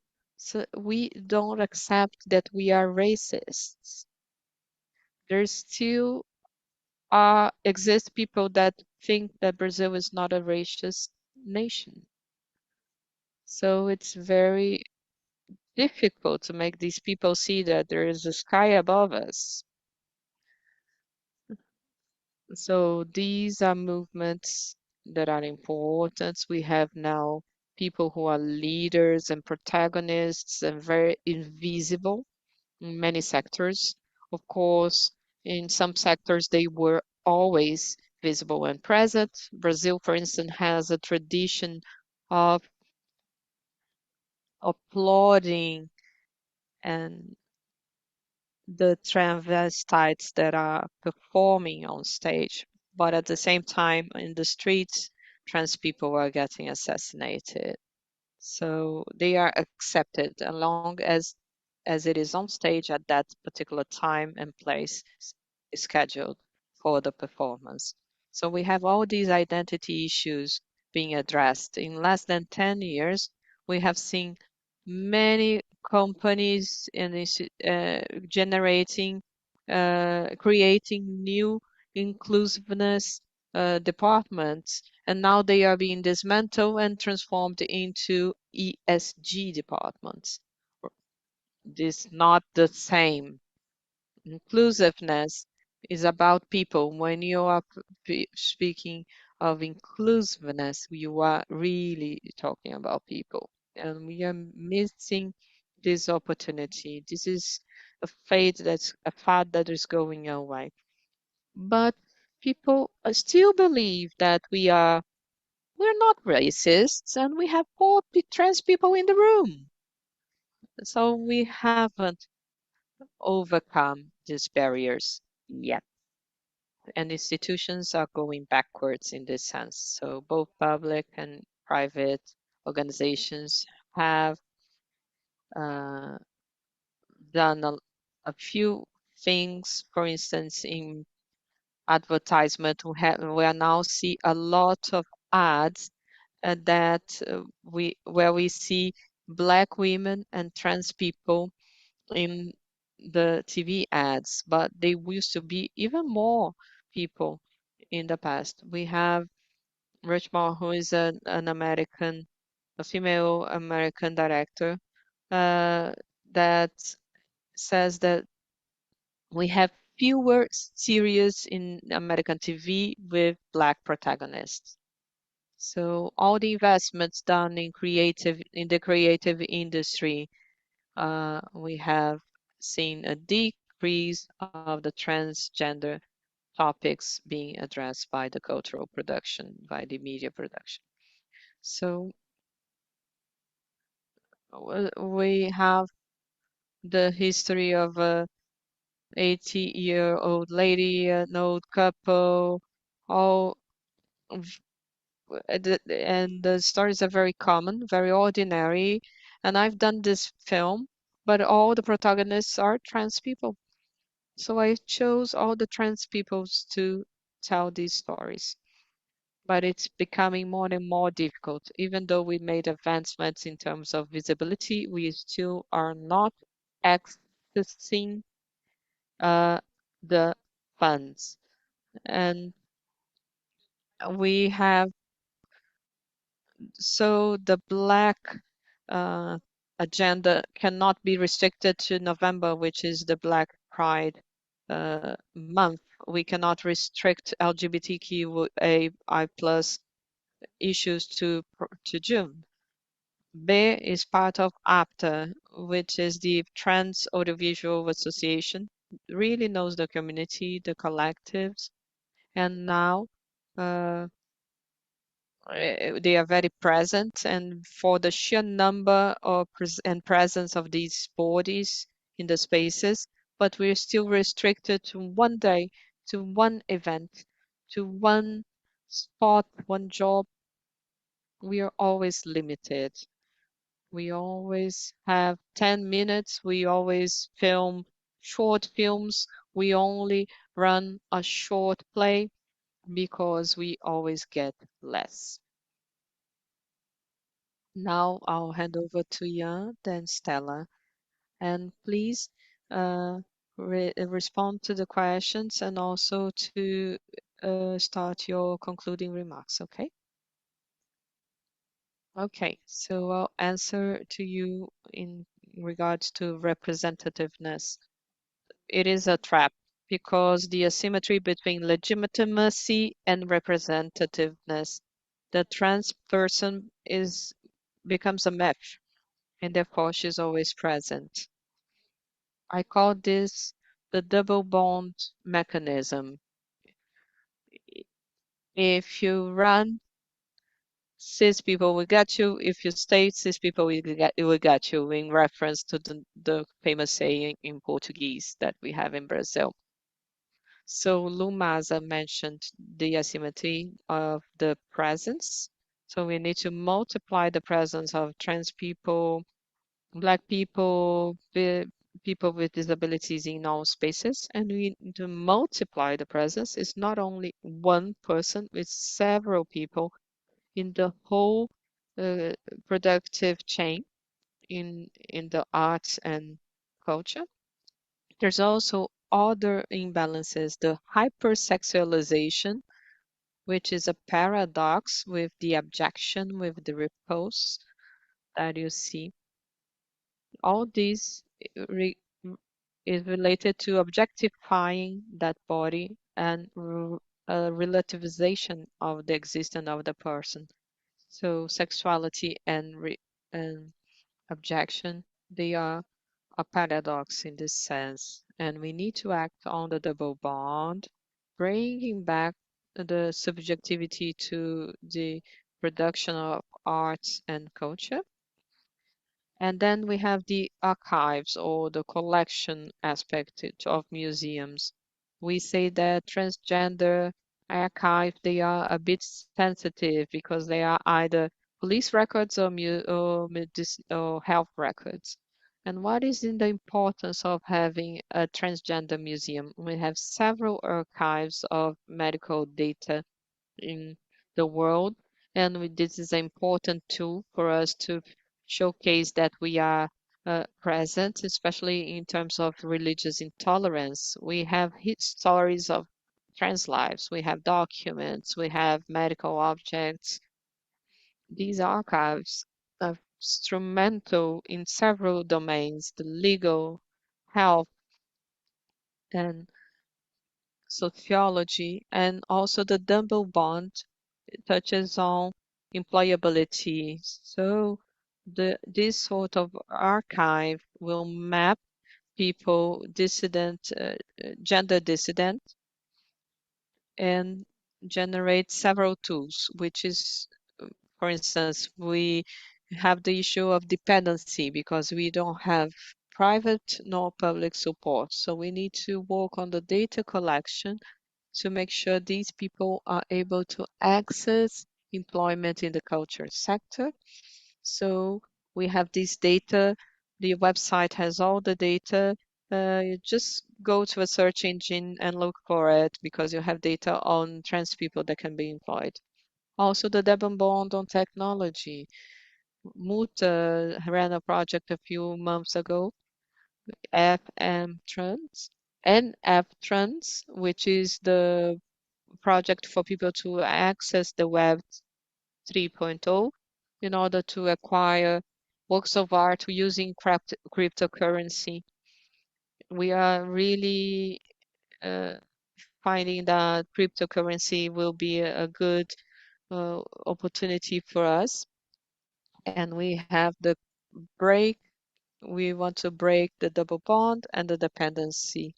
Speaker 1: we don't accept that we are racists. There still exist people that think that Brazil is not a racist nation. So it's very difficult to make these people see that there is a sky above us. So these are movements that are important. We have now people who are leaders and protagonists and very invisible in many sectors. Of course, in some sectors, they were always visible and present. Brazil, for instance, has a tradition of applauding and the transvestites that are performing on stage, but at the same time, in the streets, trans people are getting assassinated. So they are accepted as long as it is on stage at that particular time and place scheduled for the performance. So we have all these identity issues being addressed. In less than 10 years, we have seen many companies generating, creating new inclusiveness departments, and now they are being dismantled and transformed into ESG departments. This not the same. Inclusiveness is about people. When you are speaking of inclusiveness, you are really talking about people. And we are missing this opportunity. This is a fad that is going away. But people still believe that we're not racists and we have four trans people in the room. So we haven't overcome these barriers yet. And institutions are going backwards in this sense. So both public and private organizations have uh, done a few things. For instance, in advertisement, we now see a lot of ads that where we see Black women and trans people in the TV ads, but they used to be even more people in the past. We have Rushmore, who is an American, a female American director, uh, that says that we have fewer series in American TV with Black protagonists. So all the investments done in the creative industry, we have seen a decrease of the transgender topics being addressed by the cultural production, by the media production. So we have the history of 80-year-old lady, an old couple, all and the stories are very common, very ordinary. And I've done this film, but all the protagonists are trans people. So I chose all the trans peoples to tell these stories. But it's becoming more and more difficult. Even though we made advancements in terms of visibility, we still are not accessing the funds. And we have so the Black uh, agenda cannot be restricted to November, which is the Black Pride month. We cannot restrict LGBTQAI plus issues to June. B is part of APTA, which is the Trans Audiovisual Association. Really knows the community, the collectives, and now uh, they are very present. And for the sheer number of and presence of these bodies in the spaces, but we're still restricted to one day, to one event, to one spot, one job. We are always limited. We always have 10 minutes. We always film short films. We only run a short play because we always get less. Now I'll hand over to Jan, then Stella. And please respond to the questions and also to start your concluding remarks, okay? Okay, so I'll answer to you in regards to representativeness. It is a trap because the asymmetry between legitimacy and representativeness, the trans person becomes a mesh, and therefore she's always present. I call this the double bond mechanism. If you run, cis people will get you. If you stay, cis people will get you, in reference to the famous saying in Portuguese that we have in Brazil. So Lumasa mentioned the asymmetry of the presence. So we need to multiply the presence of trans people, Black people, people with disabilities in all spaces, and we need to multiply the presence. It's not only one person, it's several people in the whole uh, productive chain in the arts and culture. There's also other imbalances, the hypersexualization, which is a paradox with the abjection, with the repulse that you see. All these is related to objectifying that body and relativization of the existence of the person. So sexuality and objection, they are a paradox in this sense, and we need to act on the double bond, bringing back the subjectivity to the production of arts and culture. And then we have the archives or the collection aspect of museums. We say that transgender archive, they are a bit sensitive because they are either police records or health records. And what is in the importance of having a transgender museum? We have several archives of medical data in the world, and this is an important tool for us to showcase that we are present, especially in terms of religious intolerance. We have stories of trans lives, we have documents, we have medical objects. These archives are instrumental in several domains, the legal, health, and sociology, and also the double bond touches on employability. So this sort of archive will map people dissident, gender dissident, and generate several tools, which is, for instance, we have the issue of dependency because we don't have private nor public support. So we need to work on the data collection to make sure these people are able to access employment in the culture sector. So we have this data. The website has all the data. You just go to a search engine and look for it because you have data on trans people that can be employed. Also, the Debon Bond on technology. Muta ran a project a few months ago, FM Trans, NF Trans, which is the project for people to access the Web 3.0 in order to acquire works of art using cryptocurrency. We are really finding that cryptocurrency will be a good opportunity for us. And we have the break. We want to break the double bond and the dependency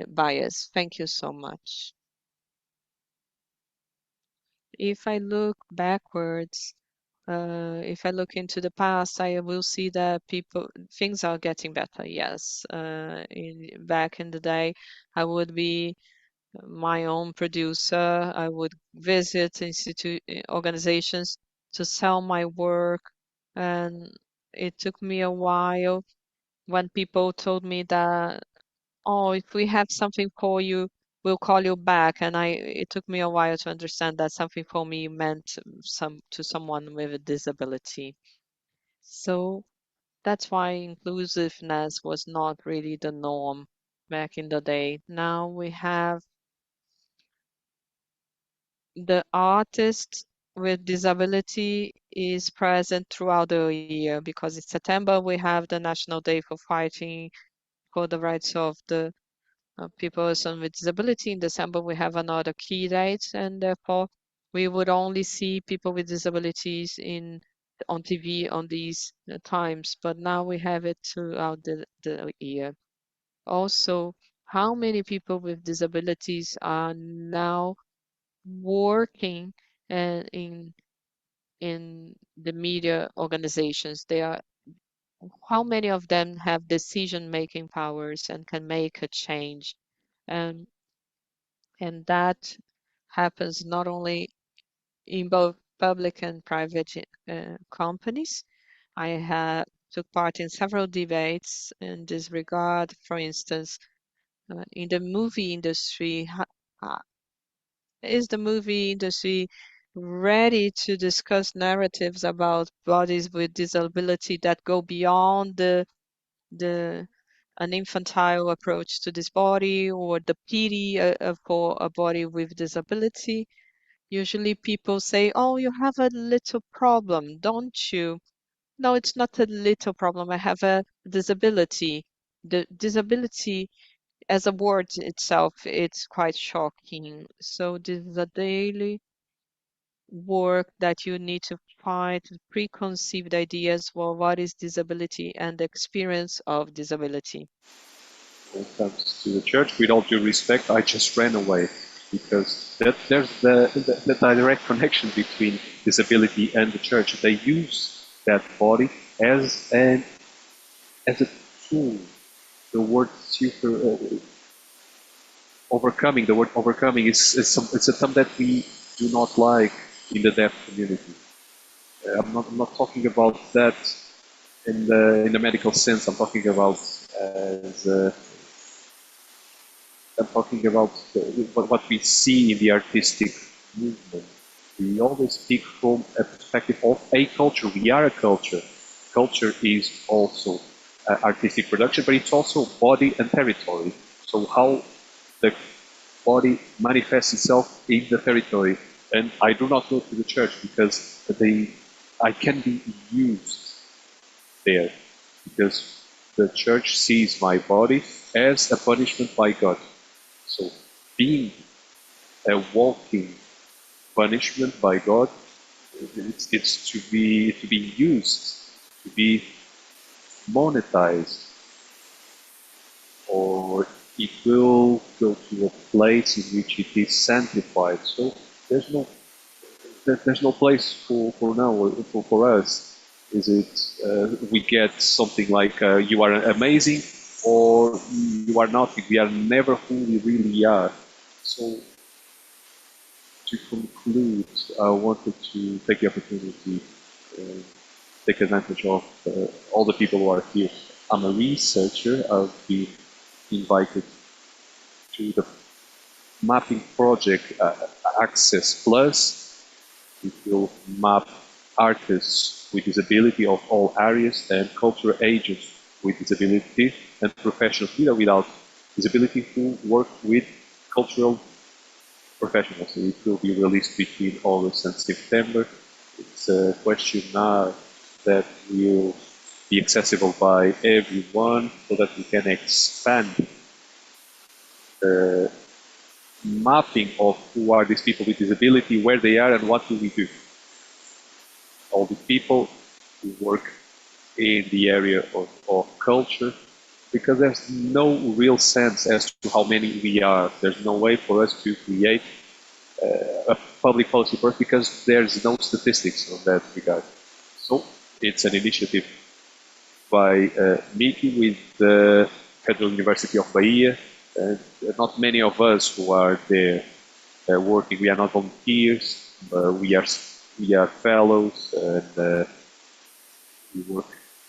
Speaker 1: bias. Thank you so much. If I look backwards, if I look into the past, I will see that things are getting better. Yes, back in the day, I would be my own producer. I would visit organizations to sell my work, and it took me a while when people told me that, oh, if we have something for you, we'll call you back. And it took me a while to understand that something for me meant to someone with a disability. So that's why inclusiveness was not really the norm back in the day. Now we have the artist with disability is present throughout the year because in September we have the National Day for fighting for the rights of the people with disability. In December, we have another key date, and therefore we would only see people with disabilities on TV on these times. But now we have it throughout the year. Also, how many people with disabilities are now working in the media organizations? How many of them have decision-making powers and can make a change? Um, and that happens not only in both public and private companies. I have took part in several debates in this regard. For instance, in the movie industry, uh, is the movie industry ready to discuss narratives about bodies with disability that go beyond the an infantile approach to this body or the pity for a body with disability? Usually people say, oh, you have a little problem, don't you? No, it's not a little problem. I have a disability. The disability as a word itself, it's quite shocking. So this is a daily work that you need to fight preconceived ideas for what is disability and the experience of disability.
Speaker 2: When it comes to the church, with all due respect, I just ran away because there's the direct connection between disability and the church. They use that body as a tool. The word overcoming. The word overcoming is it's a term that we do not like in the deaf community. I'm not talking about that in the medical sense. I'm talking about as I'm talking about what we see in the artistic movement. We always speak from a perspective of a culture. We are a culture. Culture is also artistic production, but it's also body and territory. So how the body manifests itself in the territory. And I do not go to the church because I can be used there because the church sees my body as a punishment by God. So being a walking punishment by God, it's to be used, to be monetized, or it will go to a place in which it is sanctified. So there's no place for now for us. Is it we get something like you are amazing or you are not? We are never who we really are. So to conclude, I wanted to take the opportunity, take advantage of all the people who are here. I'm a researcher. I've been invited to the mapping project Access Plus. It will map artists with disability of all areas and cultural agents with disability and professionals with or without disability who work with cultural professionals. So it will be released between August and September. It's a questionnaire that will be accessible by everyone so that we can expand the mapping of who are these people with disability, where they are, and what do we do. All the people who work in the area of culture, because there's no real sense as to how many we are. There's no way for us to create a public policy work because there's no statistics on that regard. So it's an initiative by meeting with the Federal University of Bahia, and not many of us who are there working. We are not volunteers, we are fellows, and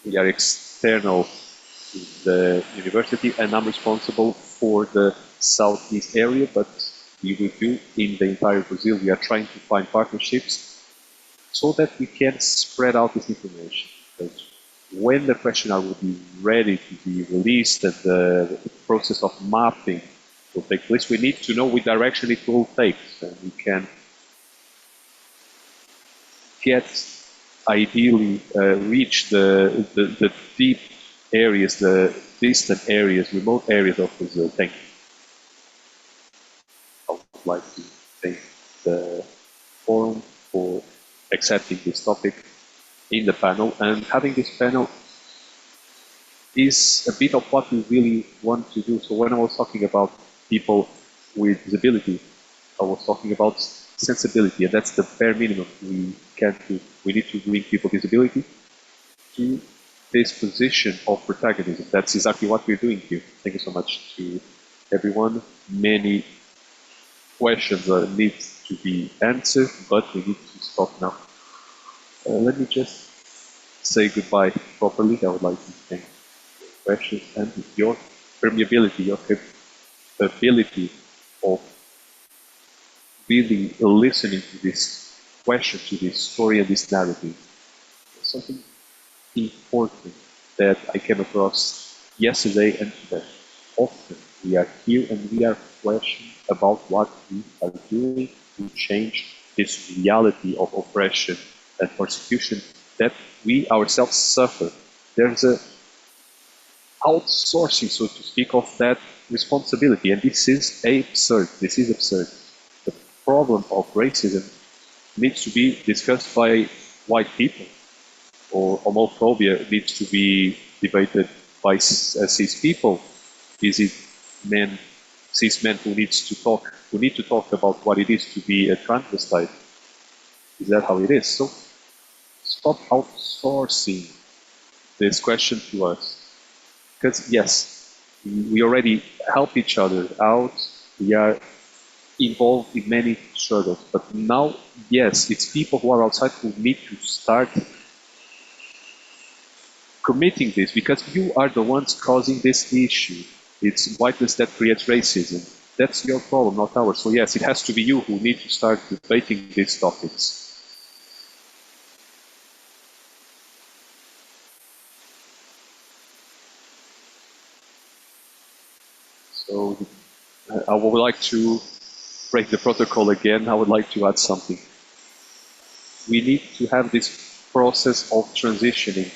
Speaker 2: we are external to the university, and I'm responsible for the southeast area, but we will do in the entire Brazil. We are trying to find partnerships so that we can spread out this information. Because when the questionnaire will be ready to be released and the process of mapping will take place, we need to know which direction it will take, and we can get ideally reach the deep areas, the distant areas, remote areas of Brazil. Thank you. I would like to thank the forum for accepting this topic in the panel, and having this panel is a bit of what we really want to do. So when I was talking about people with disability, I was talking about sensibility, and that's the bare minimum we can do. We need to bring people with disability to this position of protagonism. That's exactly what we're doing here. Thank you so much to everyone. Many questions need to be answered, but we need to stop now. Let me just say goodbye properly. I would like to thank your questions and your permeability, your capability of really listening to this question, to this story and this narrative. Something important that I came across yesterday and today. Often we are here and we are questioning about what we are doing to change this reality of oppression and persecution that we ourselves suffer. There's a outsourcing, so to speak, of that responsibility, and this is absurd. This is absurd. The problem of racism needs to be discussed by white people, or homophobia needs to be debated by cis people. Is it men, cis men who need to talk about what it is to be a transvestite? Is that how it is? So stop outsourcing this question to us. Because yes, we already help each other out. We are involved in many struggles. But now, yes, it's people who are outside who need to start committing this, because you are the ones causing this issue. It's whiteness that creates racism. That's your problem, not ours. So yes, it has to be you who need to start debating these topics. So I would like to break the protocol again. I would like to add something. We need to have this process of transitioning.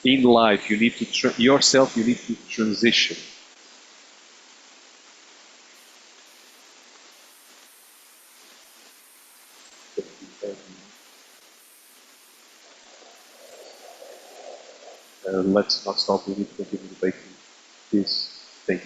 Speaker 2: In life, you need to yourself, you need to transition. Let's not stop. We need to continue debating this thing.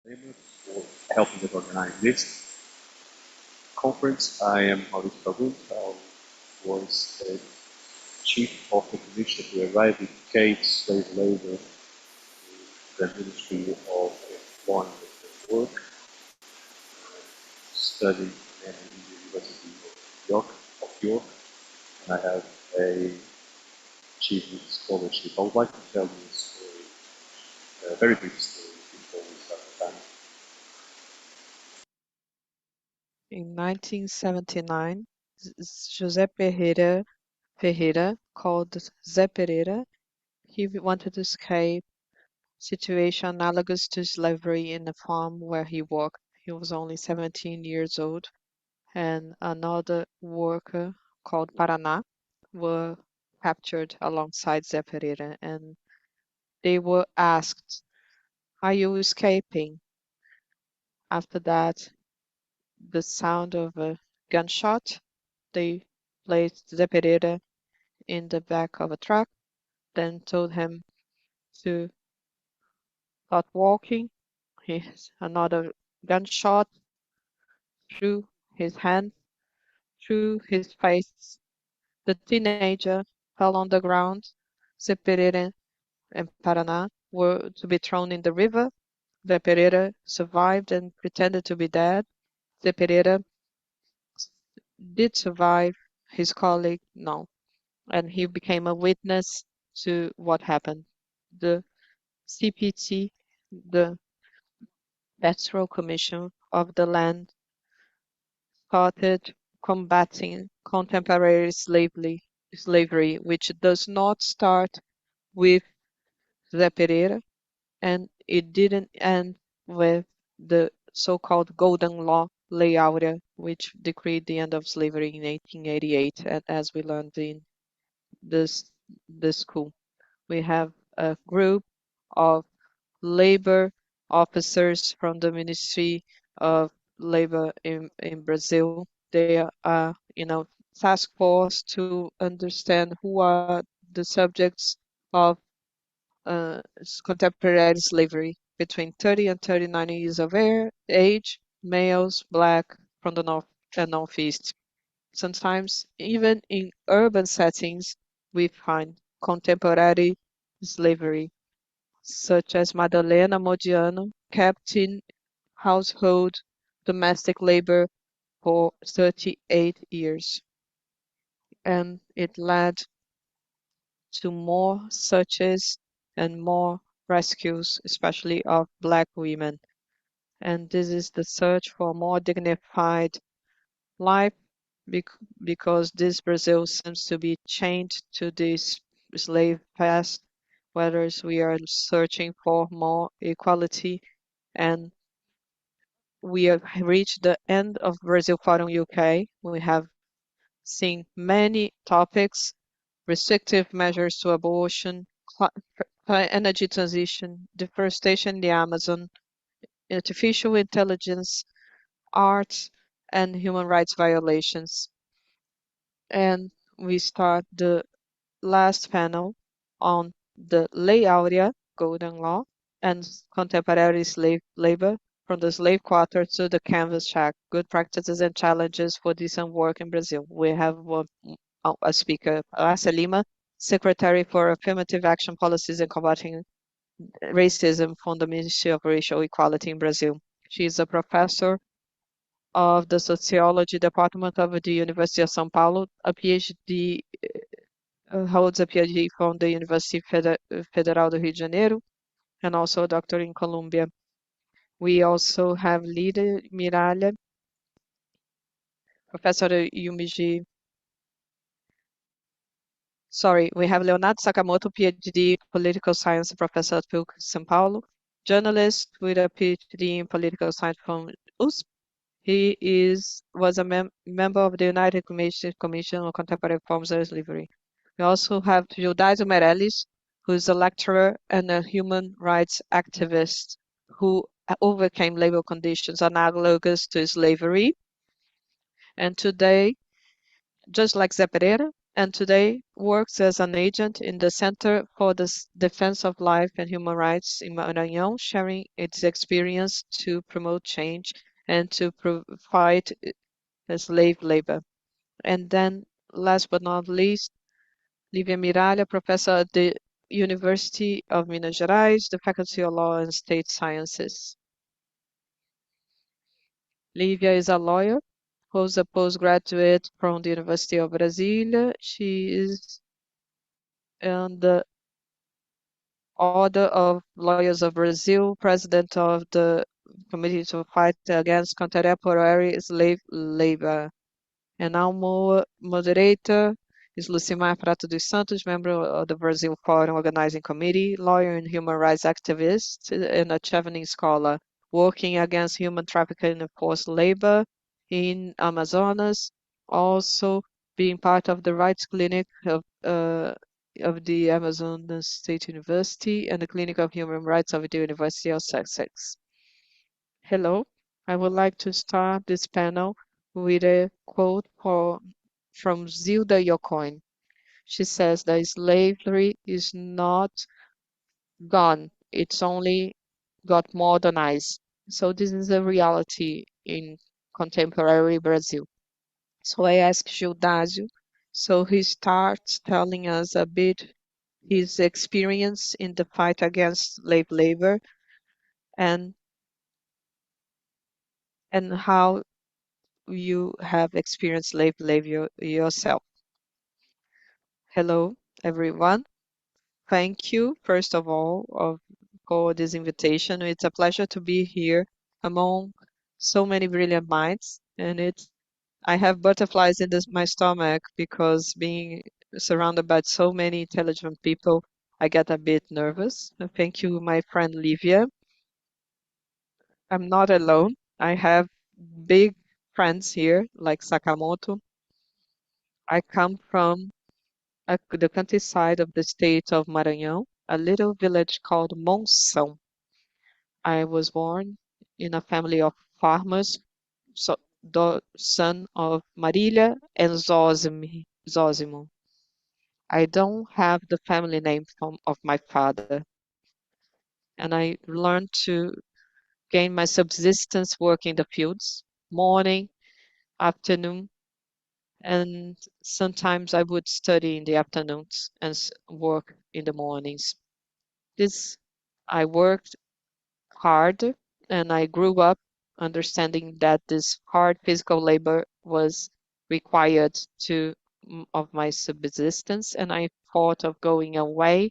Speaker 2: for helping us organize this conference. I am Mauricio Fagundes. I was the chief of the commission to eradicate slave labor in the Ministry of Employment and Work, studying in the University of York, and I have a achievement scholarship. I would like to tell you a story, a very brief story before we start the panel.
Speaker 1: In 1979, José Ferreira, called Zé Pereira, he wanted to escape situation analogous to slavery in the farm where he worked. He was only 17 years old, and another worker called Paraná were captured alongside Zé Pereira, and they were asked, "Are you escaping?" After that, the sound of a gunshot, they placed Zé Pereira in the back of a truck, then told him to start walking. Another gunshot through his hand, through his face. The teenager fell on the ground. Zé Pereira and Paraná were to be thrown in the river. Zé Pereira survived and pretended to be dead. Zé Pereira did survive. His colleague, no. And he became a witness to what happened. The CPT, the Pastoral Commission of the land, started combating contemporary slavery, which does not start with Zé Pereira, and it didn't end with the so-called Golden Law, Lei Áurea, which decreed the end of slavery in 1888, as we learned in this school. We have a group of labor officers from the Ministry of Labor in Brazil. They are, task force to understand who are the subjects of contemporary slavery between 30 and 39 years of age, males, black, from the north and northeast. Sometimes, even in urban settings, we find contemporary slavery, such as Madalena Modiano, kept in household domestic labor for 38 years. And it led to more searches and more rescues, especially of Black women. And this is the search for a more dignified life because this Brazil seems to be chained to this slave past, whereas we are searching for more equality, and we have reached the end of Brazil Forum UK. We have seen many topics: restrictive measures to abortion, energy transition, deforestation in the Amazon, artificial intelligence, art, and human rights violations. And we start the last panel on the Lei Áurea, Golden Law, and contemporary slave labor from the slave quarter to the canvas shack, good practices and challenges for decent work in Brazil. We have a speaker, Asa Lima, Secretary for Affirmative Action Policies and Combating Racism from the Ministry of Racial Equality in Brazil. She is a professor of the Sociology Department of the University of São Paulo, a PhD, holds a PhD from the University Federal do Rio de Janeiro, and also a doctor in Columbia. We also have Lida Miralha, professor at UMG. Sorry, we have Leonardo Sakamoto, PhD, Political Science, professor at PUC São Paulo, journalist with a PhD in Political Science from USP. He was a member of the United Nations Commission on Contemporary Forms of Slavery. We also have Gildaisio Meirelles, who is a lecturer and a human rights activist who overcame labor conditions analogous to slavery. And today, just like Zé Pereira and today works as an agent in the Center for the Defense of Life and Human Rights in Maranhão, sharing its experience to promote change and to fight slave labor. And then, last but not least, Lívia Miralha, professor at the University of Minas Gerais, the Faculty of Law and State Sciences. Lívia is a lawyer, who's a postgraduate from the University of Brasília. She is in the Order of Lawyers of Brazil, president of the Committee to Fight Against Contemporary Slave Labor. And our moderator is Lucimar Prato dos Santos, member of the Brazil Forum Organizing Committee, lawyer and human rights activist, and a traveling scholar working against human trafficking and forced labor in Amazonas, also being part of the Rights Clinic of the Amazonas State University and the Clinic of Human Rights of the University of Sussex. Hello, I would like to start this panel with a quote from Zilda Yocoin. She says that slavery is not gone, it's only got modernized. So this is a reality in contemporary Brazil. So I asked Gildásio, so he starts telling us a bit his experience in the fight against slave labor and how you have experienced slave labor yourself. Hello, everyone. Thank you, first of all, for this invitation. It's a pleasure to be here among so many brilliant minds, and I have butterflies in my stomach because being surrounded by so many intelligent people, I get a bit nervous. Thank you, my friend Livia. I'm not alone. I have big friends here, like Sakamoto. I come from the countryside of the state of Maranhão, a little village called Monção. I was born in a family of farmers, so the son of Marília and Zósimo. I don't have the family name of my father, and I learned to gain my subsistence working the fields, morning, afternoon, and sometimes I would study in the afternoons and work in the mornings. I worked hard and I grew up understanding that this hard physical labor was required of my subsistence, and I thought of going away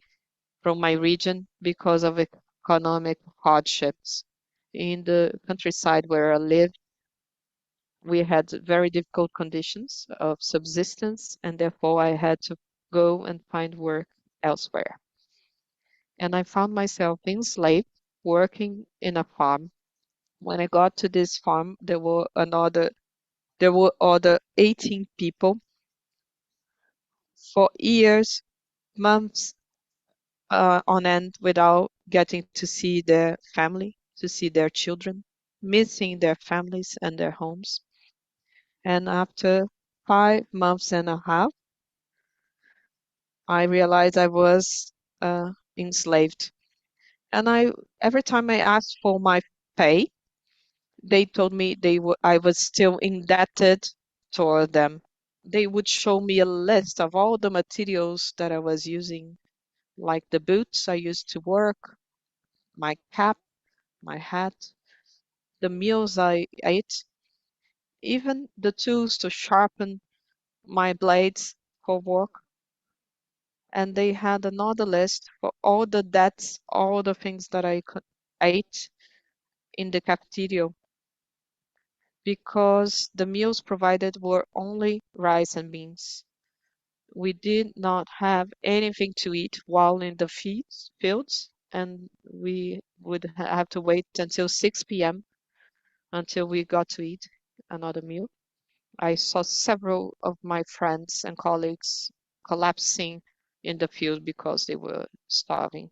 Speaker 1: from my region because of economic hardships. In the countryside where I lived, we had very difficult conditions of subsistence, and therefore I had to go and find work elsewhere. And I found myself enslaved, working in a farm. When I got to this farm, there were other 18 people for years, months on end without getting to see their family, to see their children, missing their families and their homes. And after 5 months and a half, I realized I was enslaved. And every time I asked for my pay, they told me I was still indebted toward them. They would show me a list of all the materials that I was using, like the boots I used to work, my cap, my hat, the meals I ate, even the tools to sharpen my blades for work. And they had another list for all the debts, all the things that I ate in the cafeteria, because the meals provided were only rice and beans. We did not have anything to eat while in the fields, and we would have to wait until 6 p.m. until we got to eat another meal. I saw several of my friends and colleagues collapsing in the field because they were starving.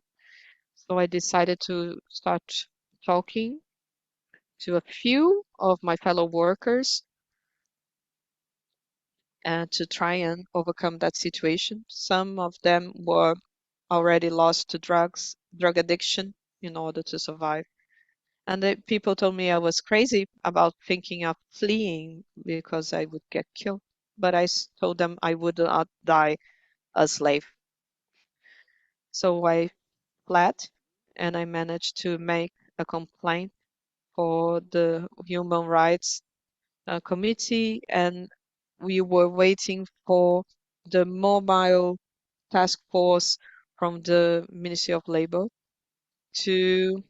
Speaker 1: So I decided to start talking to a few of my fellow workers to try and overcome that situation. Some of them were already lost to drug addiction in order to survive. And people told me I was crazy about thinking of fleeing because I would get killed. But I told them I would not die a slave. So I fled and I managed to make a complaint for the Human Rights Committee, and we were waiting for the mobile task force from the Ministry of Labor to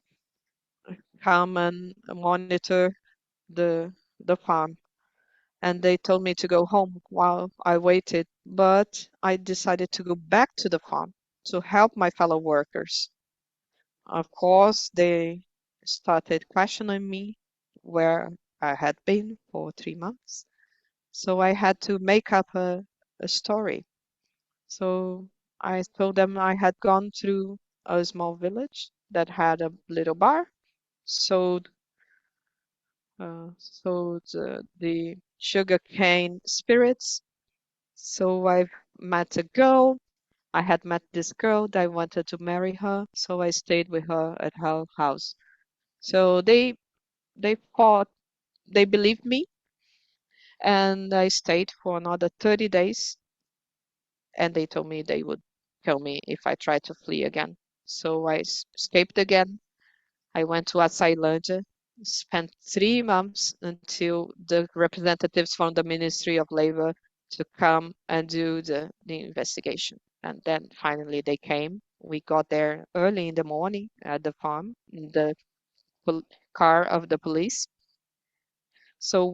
Speaker 1: come and monitor the farm. And they told me to go home while I waited, but I decided to go back to the farm to help my fellow workers. Of course, they started questioning me where I had been for 3 months. So I had to make up a story. So I told them I had gone through a small village that had a little bar, sold the sugarcane spirits. So I met a girl. I had met this girl that I wanted to marry her, so I stayed with her at her house. So they thought they believed me, and I stayed for another 30 days, and they told me they would kill me if I tried to flee again. So I escaped again. I went to Açailândia, spent 3 months until the representatives from the Ministry of Labor to come and do the investigation. And then finally they came. We got there early in the morning at the farm in the car of the police. So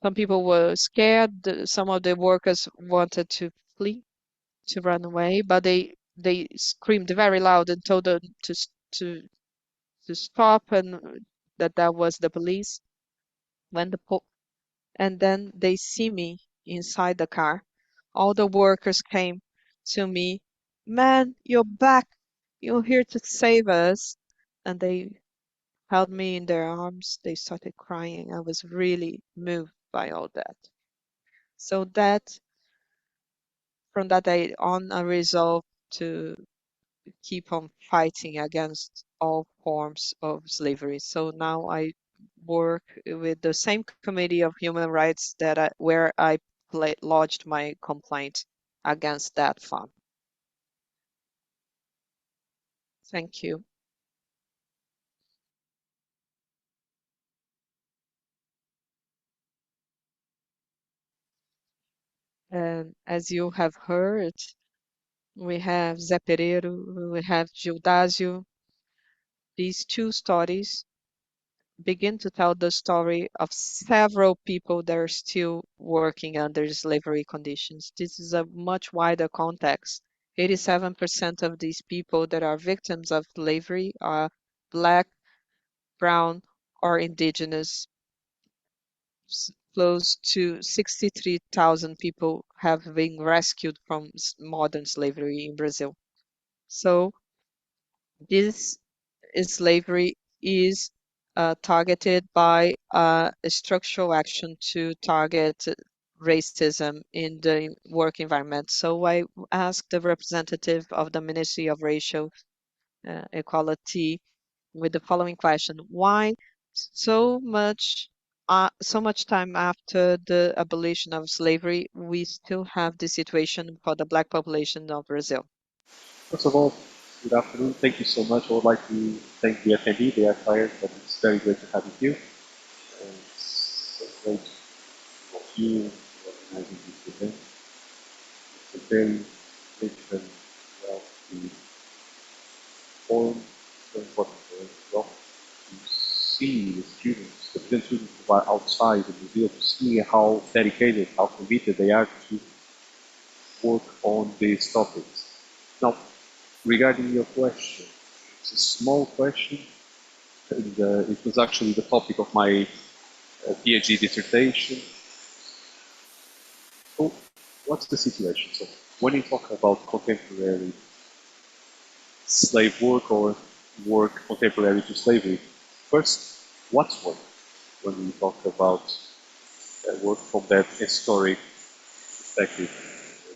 Speaker 1: some people were scared. Some of the workers wanted to flee, to run away, but they screamed very loud and told them to stop, and that was the police. When and then they see me inside the car. All the workers came to me. Man, you're back. You're here to save us. And they held me in their arms. They started crying. I was really moved by all that. So that from that day on, I resolved to keep on fighting against all forms of slavery. So now I work with the same committee of human rights where I lodged my complaint against that farm. Thank you. And as you have heard, we have Zé Pereiro, we have Gildásio. These two stories begin to tell the story of several people that are still working under slavery conditions. This is a much wider context. 87% of these people that are victims of slavery are Black, brown, or indigenous. Close to 63,000 people have been rescued from modern slavery in Brazil. So this slavery is targeted by a structural action to target racism in the work environment. So I asked the representative of the Ministry of Racial Equality with the following question: Why so much time after the abolition of slavery, we still have this situation for the Black population of Brazil?
Speaker 2: First of all, good afternoon. Thank you so much. I would like to thank the attendee. They are tired, but it's very great to have you here. And it's great of you organizing this event. It's a very rich and wealthy forum. It's very important for us as well to see the students, the potential students who are outside the museum, to see how dedicated, how committed they are to work on these topics. Now, regarding your question, it's a small question, and it was actually the topic of my PhD dissertation. So, what's the situation? So, when you talk about contemporary slave work or work contemporary to slavery, first, what's work? When we talk about work from that historic perspective,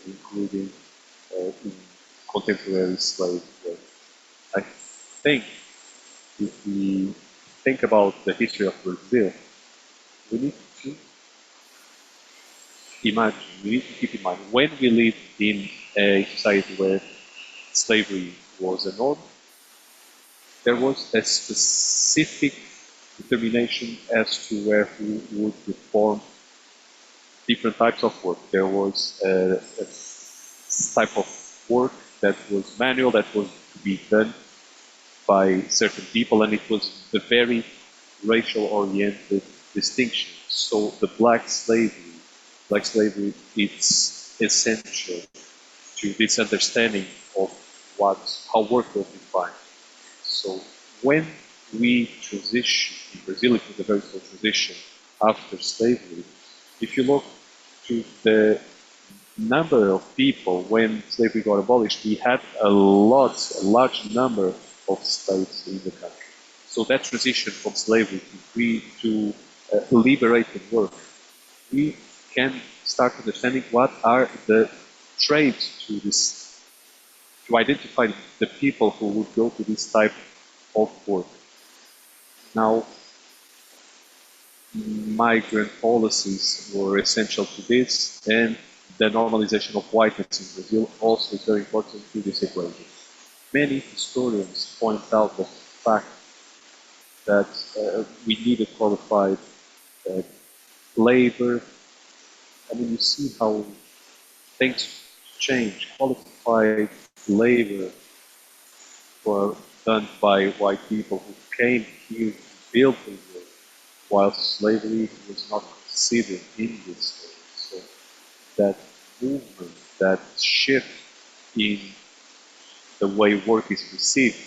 Speaker 2: including in contemporary slave work. I think if we think about the history of Brazil, we need to imagine, we need to keep in mind, when we lived in a society where slavery was a norm, there was a specific determination as to where who would perform different types of work. There was a type of work that was manual, that was to be done by certain people, and it was the very racial-oriented distinction. So the black slavery, it's essential to this understanding of how work was defined. So when we transition in Brazil into the very slow transition after slavery, if you look to the number of people when slavery got abolished, we had a large number of slaves in the country. So that transition from slavery to free to liberated work, we can start understanding what are the traits to identify the people who would go to this type of work. Now, migrant policies were essential to this, and the normalization of whiteness in Brazil also is very important to this equation. Many historians point out the fact that we needed qualified labor. I mean, you see how things change. Qualified labor were done by white people who came here to build the world, while slavery was not considered in this way. So that movement, that shift in the way work is perceived,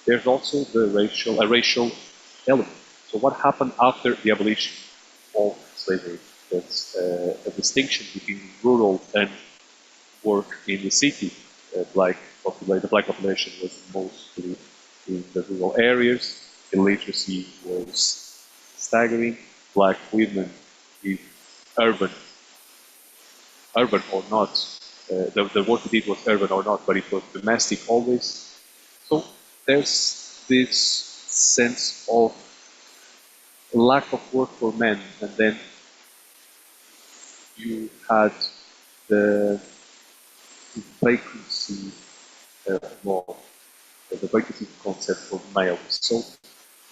Speaker 2: there's also a racial element. So what happened after the abolition of slavery? That's a distinction between rural and work in the city. The black population was mostly in the rural areas. Illiteracy was staggering. Black women, if urban or not, the work they did was urban or not, but it was domestic always. So there's this sense of lack of work for men, and then you had the vacancy law, the vacancy concept for males. So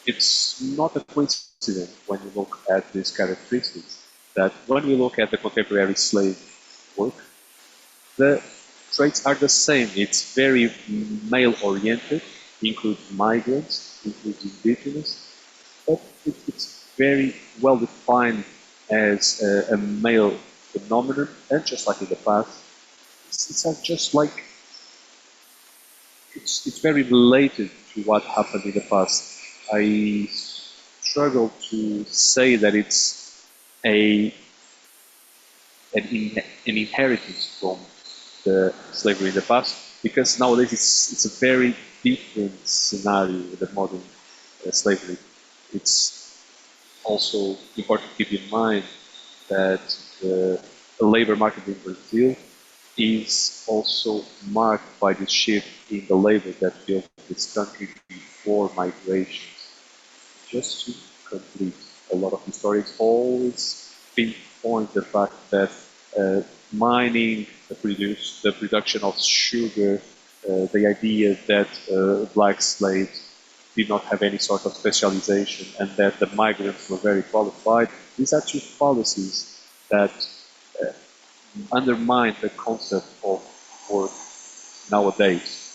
Speaker 2: it's not a coincidence when you look at these characteristics that when we look at the contemporary slave work, the traits are the same. It's very male-oriented, includes migrants, includes indigenous, but it's very well defined as a male phenomenon, and just like in the past, it's just like it's very related to what happened in the past. I struggle to say that it's an inheritance from the slavery in the past, because nowadays it's a very different scenario with the modern slavery. It's also important to keep in mind that the labor market in Brazil is also marked by the shift in the labor that built this country before migrations. Just to complete, a lot of historians always pinpoint the fact that mining, the production of sugar, the idea that black slaves did not have any sort of specialization and that the migrants were very qualified. These are two fallacies that undermine the concept of work nowadays.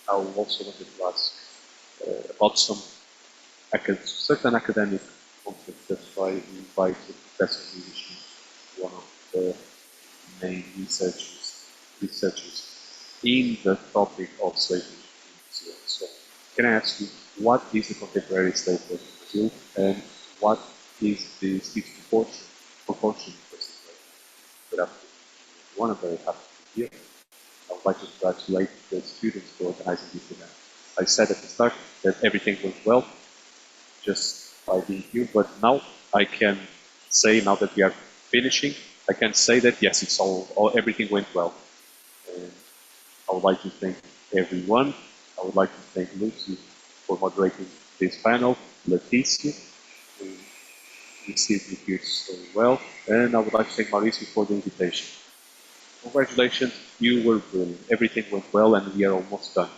Speaker 2: I also wanted to ask about some certain academic concepts. That's why we invited Professor Milici, one of the main researchers in the topic of slavery in Brazil. So, can I ask you, what is the contemporary slave work in Brazil, and what is its proportion versus slavery? Good afternoon, everyone. I'm very happy to be here. I would like to congratulate the students for organizing this event. I said at the start that everything went well, just by being here, but now I can say, now that we are finishing, I can say that yes, it's everything went well. And I would like to thank everyone. I would like to thank Lucy for moderating this panel, Leticia, who received me here so well, and I would like to thank Mauricio for the invitation. Congratulations, you were brilliant. Everything went well, and we are almost done.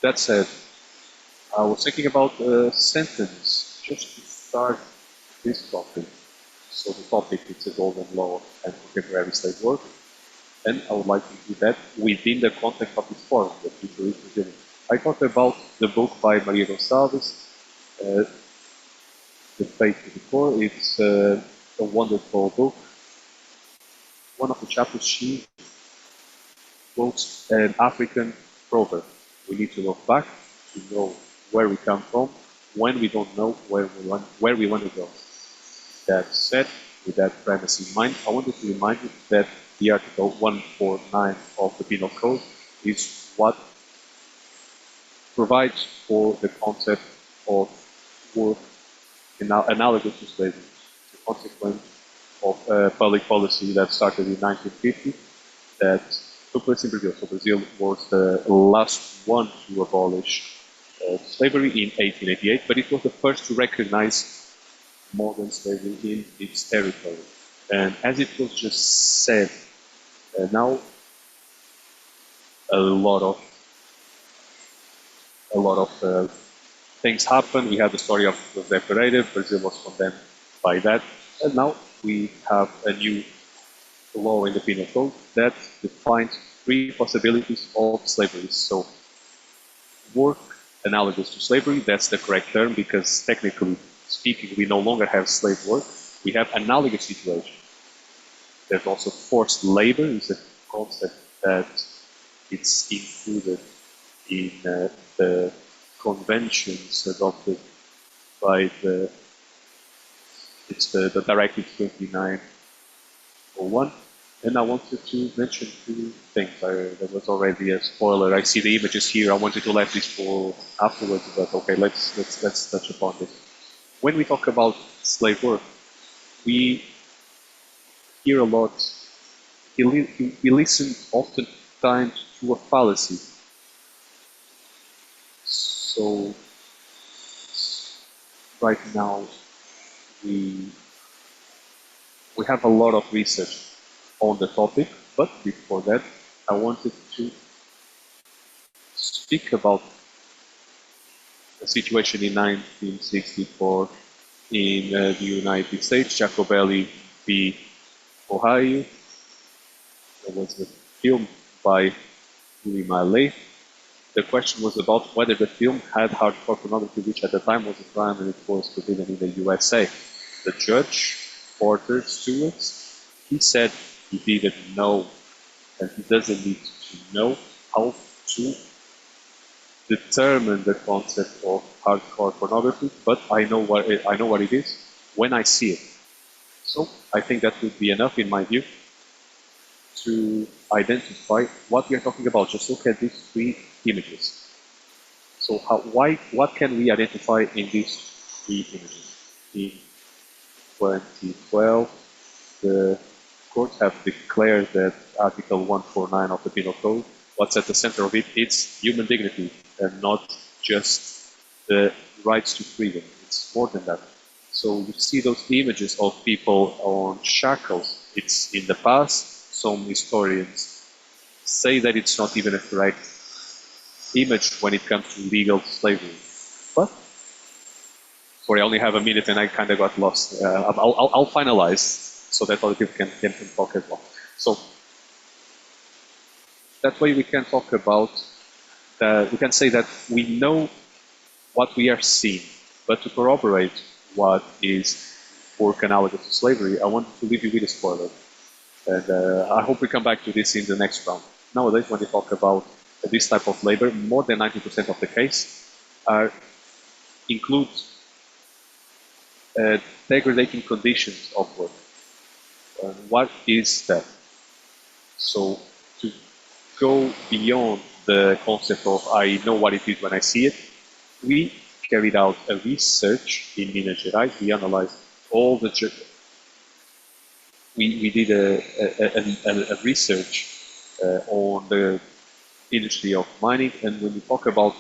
Speaker 2: That said, I was thinking about a sentence just to start this topic. So the topic is the golden law and contemporary slave work, and I would like to do that within the context of this forum that people is presenting. I thought about the book by Maria Gonçalves, The Faith to the Core. It's a wonderful book. One of the chapters she quotes an African proverb. We need to look back to know where we come from when we don't know where we want to go. That said, with that premise in mind, I wanted to remind you that the Article 149 of the Penal Code is what provides for the concept of work analogous to slavery, the consequence of public policy that started in 1950 that took place in Brazil. So Brazil was the last one to abolish slavery in 1888, but it was the first to recognize modern slavery in its territory. And as it was just said, now a lot of things happen. We have the story of José Pereira. Brazil was condemned by that, and now we have a new law in the Penal Code that defines three possibilities of slavery. So, work analogous to slavery, that's the correct term because technically speaking, we no longer have slave work. We have analogous situation. There's also forced labor, is a concept that it's included in the conventions adopted by the Directive 2901. And I wanted to mention two things. There was already a spoiler. I see the images here. I wanted to let this for afterwards, but okay, let's touch upon this. When we talk about slave work, we hear a lot. We listen oftentimes to a fallacy. So right now we have a lot of research on the topic, but before that, I wanted to speak about a situation in 1964 in the United States, Jacobelli v. Ohio. There was a film by Louis Malle. The question was about whether the film had hardcore pornography, which at the time was a crime and it was forbidden in the USA. The judge, Porter Stewart, he said he didn't know and he doesn't need to know how to determine the concept of hardcore pornography, but I know what it is when I see it. So I think that would be enough, in my view, to identify what we are talking about. Just look at these three images. So what can we identify in these three images? In 2012, the courts have declared that Article 149 of the Penal Code, what's at the center of it, it's human dignity and not just the rights to freedom. It's more than that. So you see those images of people on shackles. It's in the past. Some historians say that it's not even a correct image when it comes to legal slavery. But, sorry, I only have a minute and I kind of got lost. I'll finalize so that other people can talk as well. So, that way we can talk about, we can say that we know what we are seeing, but to corroborate what is work analogous to slavery, I want to leave you with a spoiler. And I hope we come back to this in the next round. Nowadays, when we talk about this type of labor, more than 90% of the case include degrading conditions of work. What is that? So to go beyond the concept of I know what it is when I see it, we carried out a research in Minas Gerais. We analyzed all the, we did a research on the industry of mining, and when we talk about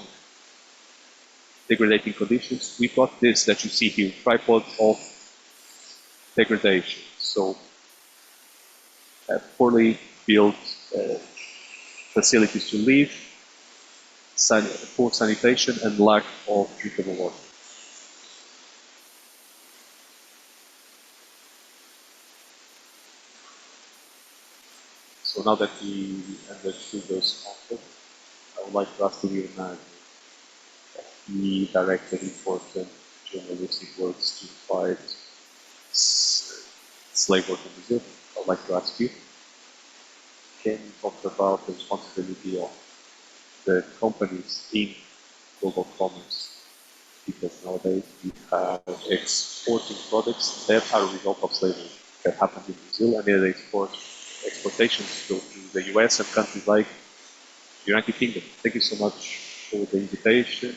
Speaker 2: degrading conditions, we got this that you see here, tripod of degradation. So poorly built facilities to live, poor sanitation, and lack of drinkable water. So now that we understood those concepts, I would like to ask you now, he directed important journalistic works to fight slave work in Brazil. I would like to ask you, can you talk about the responsibility of the companies in global commerce? Because nowadays we have exporting products that are a result of slavery that happened in Brazil, and then exportations go to the US and countries like the United Kingdom. Thank you so much for the invitation.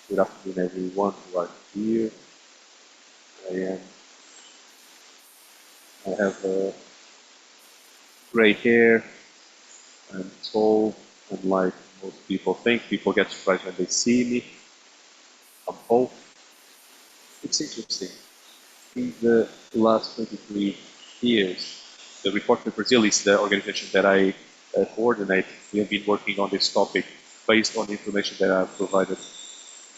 Speaker 2: Good afternoon, everyone who are here. I have gray hair. I'm tall, and like most people think, people get surprised when they see me. I'm tall. It's interesting. In the last 23 years, the Report in Brazil is the organization that I coordinate. We have been working on this topic based on the information that I've provided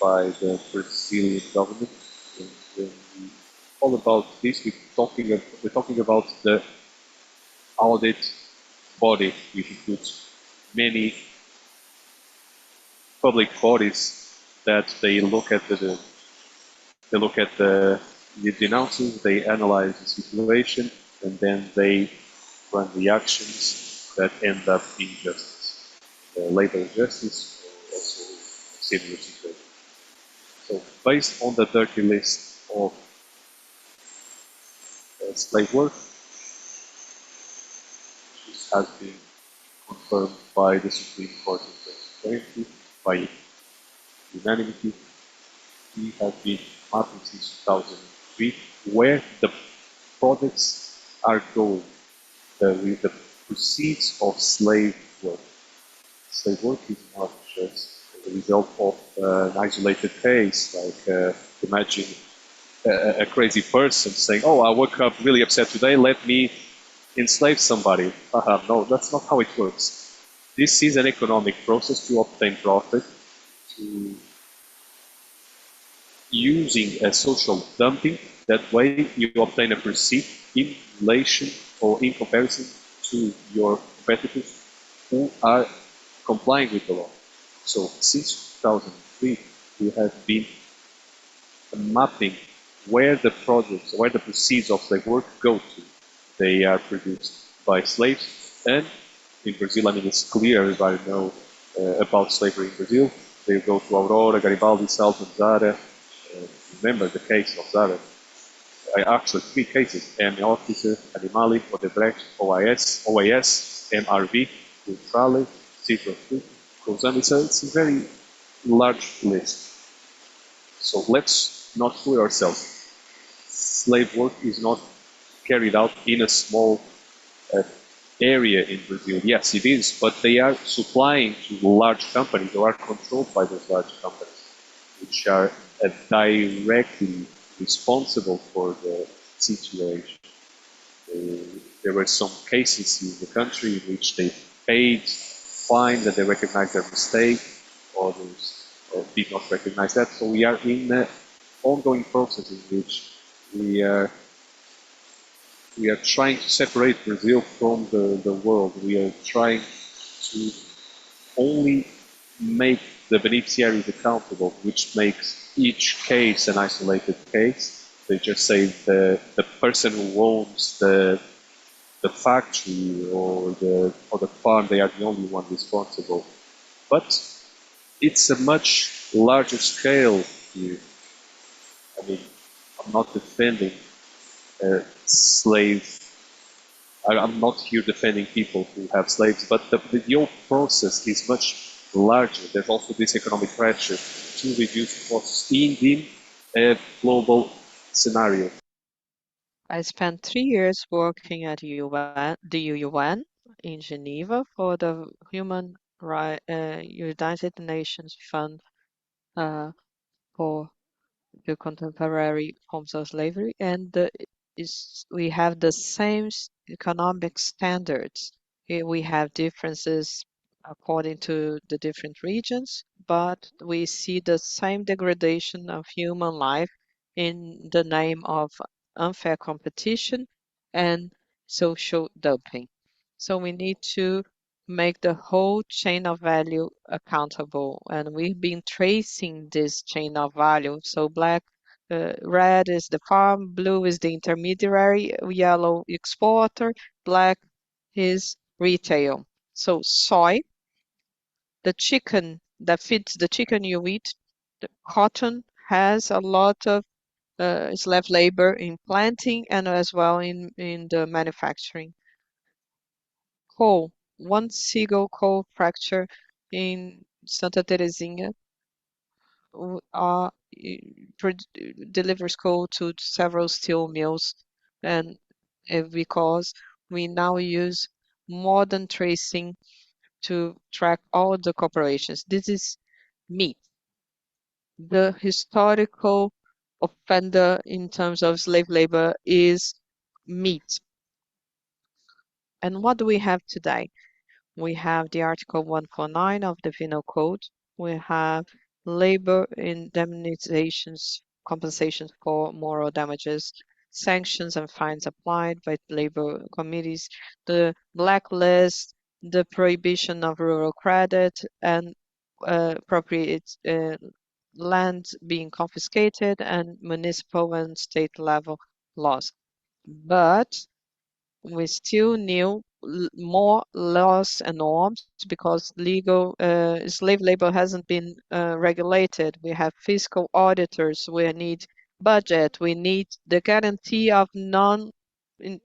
Speaker 2: by the Brazilian government. And when we all about this, we're talking about the audit body, which includes many public bodies that they look at the denouncements, they analyze the situation, and then they run the actions that end up in justice, labor justice, or also similar situation. So, based on the dirty list of slave work, this has been confirmed by the Supreme Court in 2020 by unanimity. We have been mapping since 2003 where the products are going with the proceeds of slave work. Slave work is not just the result of an isolated case, like imagine a crazy person saying, oh, I woke up really upset today, let me enslave somebody. No, that's not how it works. This is an economic process to obtain profit, to using a social dumping. That way you obtain a proceed in relation or in comparison to your competitors who are complying with the law. So since 2003, we have been mapping where the products, where the proceeds of slave work go to. They are produced by slaves, and in Brazil, I mean, it's clear, everybody knows about slavery in Brazil. They go to Aurora, Garibaldi, Salto, Zara. Remember the case of Zara. Actually, three cases: M. Officer, Animali, Odebrecht, OAS, MRV, Ultrale, Citro, Cruzan. It's a very large list. So let's not fool ourselves. Slave work is not carried out in a small area in Brazil. Yes, it is, but they are supplying to large companies or are controlled by those large companies, which are directly responsible for the situation. There were some cases in the country in which they paid fines and they recognized their mistake, others did not recognize that. So we are in an ongoing process in which we are trying to separate Brazil from the world. We are trying to only make the beneficiaries accountable, which makes each case an isolated case. They just say the person who owns the factory or the farm, they are the only one responsible. But it's a much larger scale here. I mean, I'm not defending slaves. I'm not here defending people who have slaves, but the whole process is much larger, there's also this economic pressure to reduce costs in the global scenario.
Speaker 1: I spent 3 years working at the UN in Geneva for the United Nations Fund for the contemporary forms of slavery, and we have the same economic standards. Here we have differences according to the different regions, but we see the same degradation of human life in the name of unfair competition and social dumping. So we need to make the whole chain of value accountable, and we've been tracing this chain of value. So red is the farm, blue is the intermediary, yellow exporter, black is retail. So soy, the chicken that feeds the chicken you eat, the cotton has a lot of slave labor in planting and as well in the manufacturing. Coal, one single coal fracture in Santa Terezinha w- uh, delivers coal to several steel mills, and because we now use modern tracing to track all the corporations. This is meat. The historical offender in terms of slave labor is meat. And what do we have today? We have the Article 149 of the Penal Code. We have labor indemnizations, compensations for moral damages, sanctions and fines applied by labor committees, the blacklist, the prohibition of rural credit, and appropriate land being confiscated, and municipal and state level laws. But we still need more laws and norms because legal slave labor hasn't been regulated. We have fiscal auditors. We need budget. We need the guarantee of non in,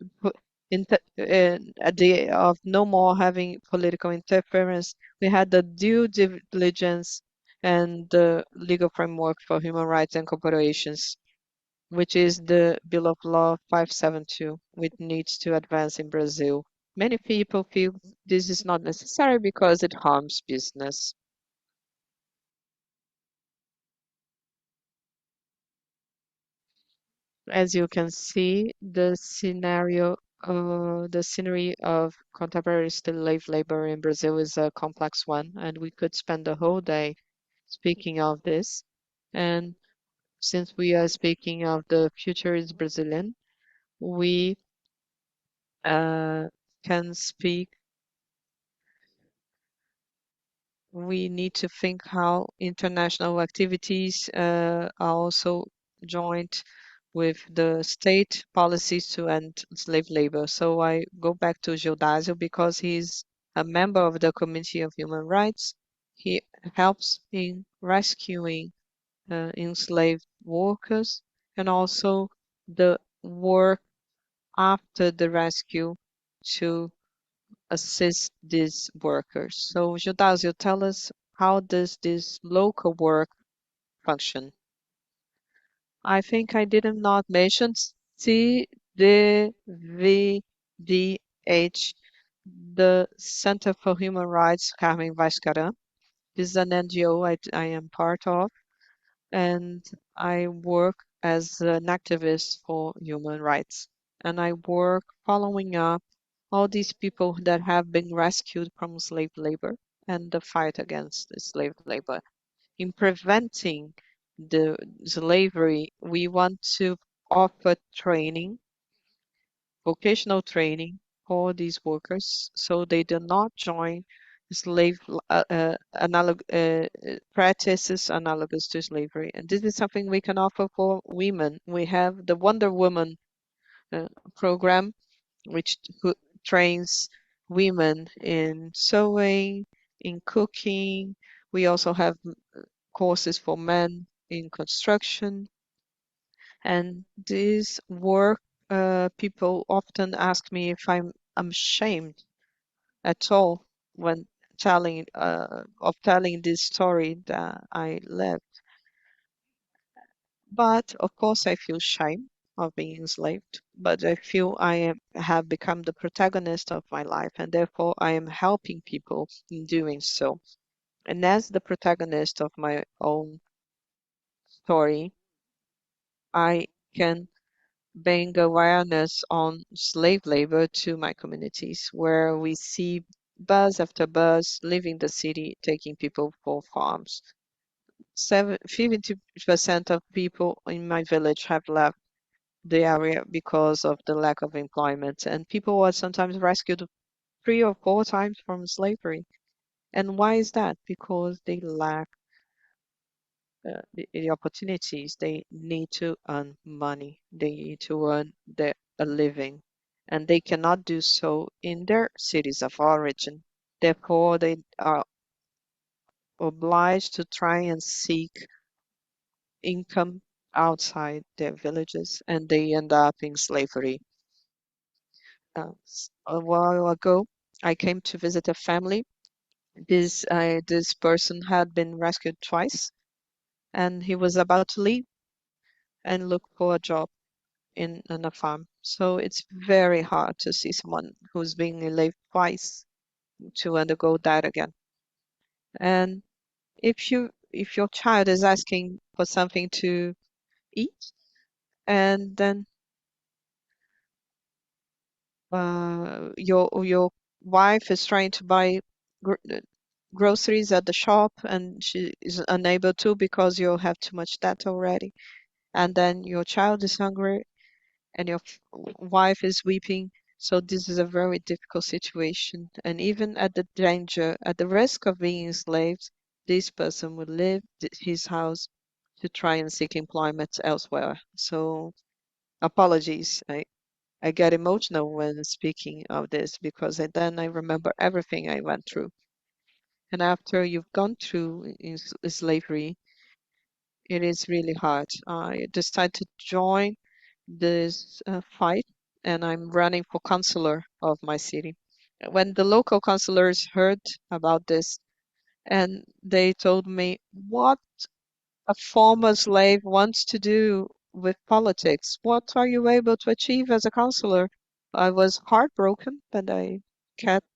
Speaker 1: of no more having political interference. We had the due diligence and the legal framework for human rights and corporations, which is the Bill of Law 572, which needs to advance in Brazil. Many people feel this is not necessary because it harms business. As you can see, the scenery of contemporary slave labor in Brazil is a complex one, and we could spend the whole day speaking of this. And since we are speaking of the future is Brazilian, we uh, can speak we need to think how international activities are also joined with the state policies to end slave labor. So I go back to Gildásio because he's a member of the Committee of Human Rights. He helps in rescuing enslaved workers and also the work after the rescue to assist these workers. So, Judásio, tell us, how does this local work function? I think I did not mention CDVDH, the Center for Human Rights, Carmen Vascaran. This is an NGO I am part of, and I work as an activist for human rights. And I work following up all these people that have been rescued from slave labor and the fight against the slave labor. In preventing the slavery, we want to offer training, vocational training for these workers so they do not join slave practices analogous to slavery. And this is something we can offer for women. We have the Wonder Woman uh, program, which trains women in sewing, in cooking. We also have courses for men in construction. And this work, people often ask me if I'm ashamed at all when telling this story that I lived. But of course, I feel shame of being enslaved. But I feel have become the protagonist of my life, and therefore I am helping people in doing so. And as the protagonist of my own story, I can bring awareness on slave labor to my communities, where we see bus after bus leaving the city, taking people for farms. 50% of people in my village have left the area because of the lack of employment, and people were sometimes rescued 3 or 4 times from slavery. And why is that? Because they lack the opportunities. They need to earn money. They need to earn a living, and they cannot do so in their cities of origin. Therefore, they are obliged to try and seek income outside their villages, and they end up in slavery. A while ago, I came to visit a family. This person had been rescued twice, and he was about to leave and look for a job in a farm. So it's very hard to see someone who's being enslaved twice to undergo that again. And if your child is asking for something to eat, and then your wife is trying to buy gr groceries at the shop, and she is unable to because you have too much debt already, and then your child is hungry and your wife is weeping. So this is a very difficult situation. And even at the danger, at the risk of being enslaved, this person would leave his house to try and seek employment elsewhere. So apologies. I get emotional when speaking of this because then I remember everything I went through. And after you've gone through slavery, it is really hard. I decided to join this fight, and I'm running for councillor of my city. When the local councillors heard about this, and they told me what a former slave wants to do with politics, what are you able to achieve as a councillor? I was heartbroken, but kept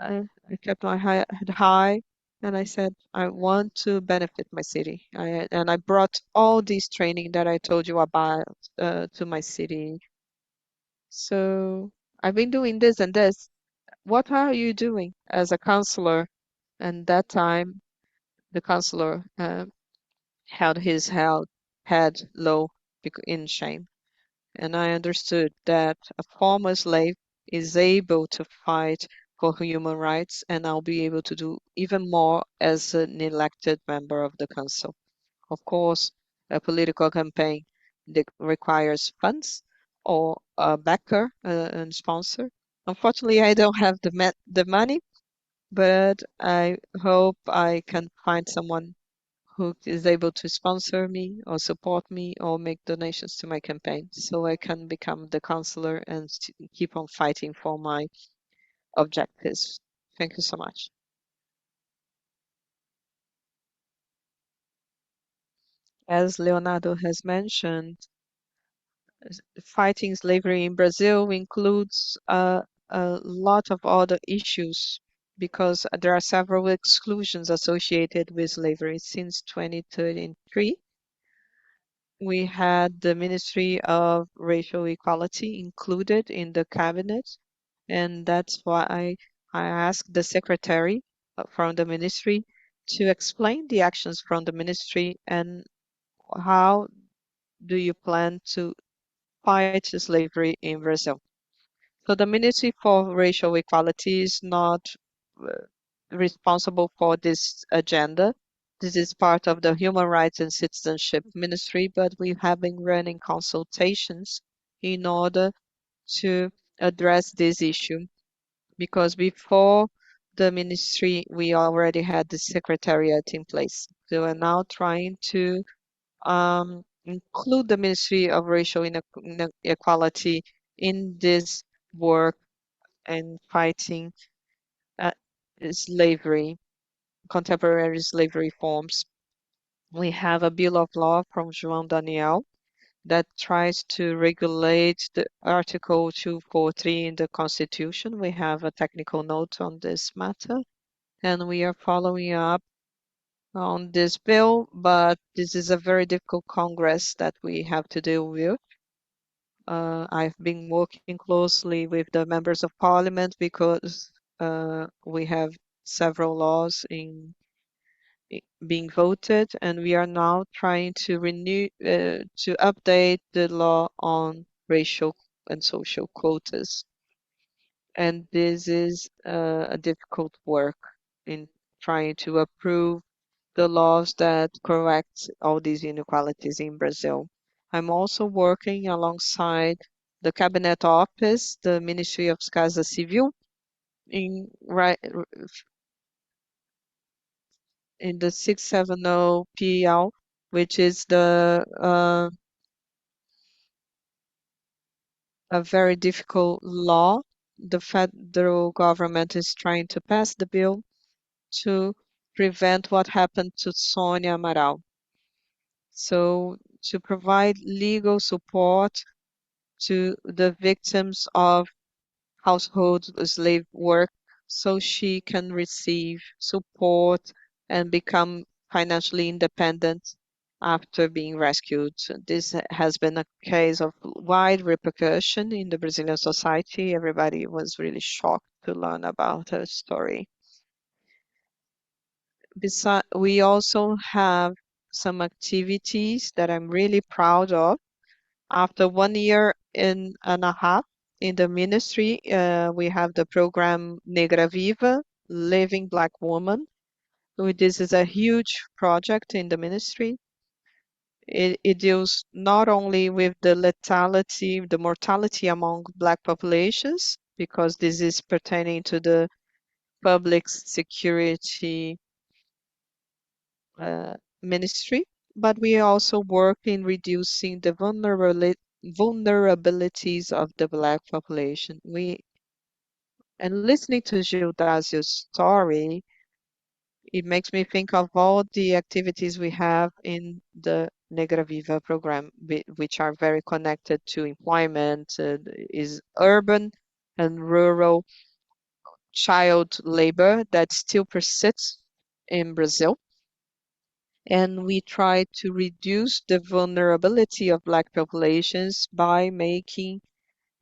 Speaker 1: I kept my head high, and I said, I want to benefit my city. And I brought all this training that I told you about to my city. So I've been doing this and this. What are you doing as a counselor? And that time, the counselor held his head low in shame. And I understood that a former slave is able to fight for human rights, and I'll be able to do even more as an elected member of the council. Of course, a political campaign that requires funds or a backer and sponsor. Unfortunately, I don't have the money, but I hope I can find someone who is able to sponsor me or support me or make donations to my campaign so I can become the counselor and keep on fighting for my objectives. Thank you so much. As Leonardo has mentioned, fighting slavery in Brazil includes a lot of other issues because there are several exclusions associated with slavery. Since 2033, we had the Ministry of Racial Equality included in the cabinet, and that's why I asked the secretary from the ministry to explain the actions from the ministry and how do you plan to fight slavery in Brazil. So the Ministry for Racial Equality is not uh, responsible for this agenda. This is part of the Human Rights and Citizenship Ministry, but we have been running consultations in order to address this issue because before the ministry, we already had the secretariat in place. So we're now trying to include the Ministry of Racial Equality in this work and fighting slavery, contemporary slavery forms. We have a bill of law from João Daniel that tries to regulate the Article 243 in the Constitution. We have a technical note on this matter, and we are following up on this bill, but this is a very difficult Congress that we have to deal with. I've been working closely with the members of parliament because we have several laws being voted, and we are now trying to to update the law on racial and social quotas. And this is a difficult work in trying to approve the laws that correct all these inequalities in Brazil. I'm also working alongside the Cabinet Office, the Ministry of Casa Civil, in in the 670 PL, which is a very difficult law. The federal government is trying to pass the bill to prevent what happened to Sônia Amaral. So to provide legal support to the victims of household slave work so she can receive support and become financially independent after being rescued. This has been a case of wide repercussion in the Brazilian society. Everybody was really shocked to learn about her story. Besides, we also have some activities that I'm really proud of. After 1 year and a half in the ministry, we have the program Negra Viva, Living Black Woman. This is a huge project in the ministry. It deals not only with the lethality, the mortality among Black populations, because this is pertaining to the public security ministry, but we also work in reducing the vulnerabilities of the Black population. And listening to Gildasio's story, it makes me think of all the activities we have in the Negra Viva program, which are very connected to employment, is urban and rural child labor that still persists in Brazil. And we try to reduce the vulnerability of Black populations by making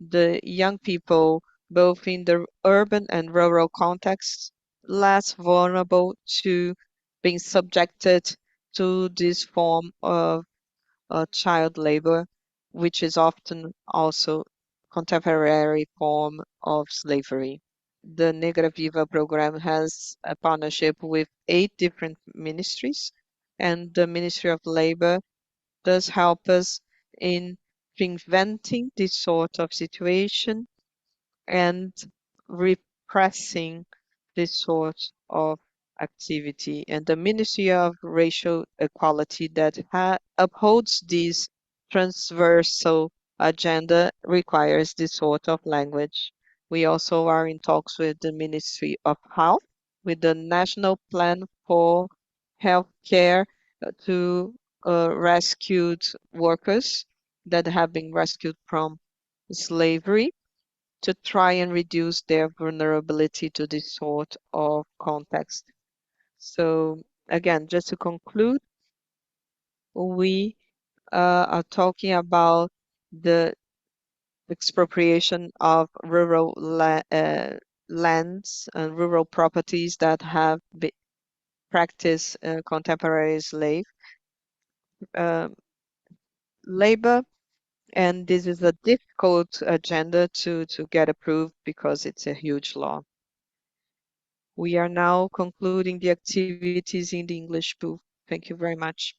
Speaker 1: the young people, both in the urban and rural contexts, less vulnerable to being subjected to this form of child labor, which is often also contemporary form of slavery. The Negra Viva program has a partnership with 8 different ministries, and the Ministry of Labor does help us in preventing this sort of situation and repressing this sort of activity. And the Ministry of Racial Equality that upholds this transversal agenda requires this sort of language. We also are in talks with the Ministry of Health, with the National Plan for Healthcare to rescued workers that have been rescued from slavery to try and reduce their vulnerability to this sort of context. So again, just to conclude, we are talking about the expropriation of rural lands and rural properties that have practiced contemporary slave uh, labor. And this is a difficult agenda to get approved because it's a huge law. We are now concluding the activities in the English booth. Thank you very much.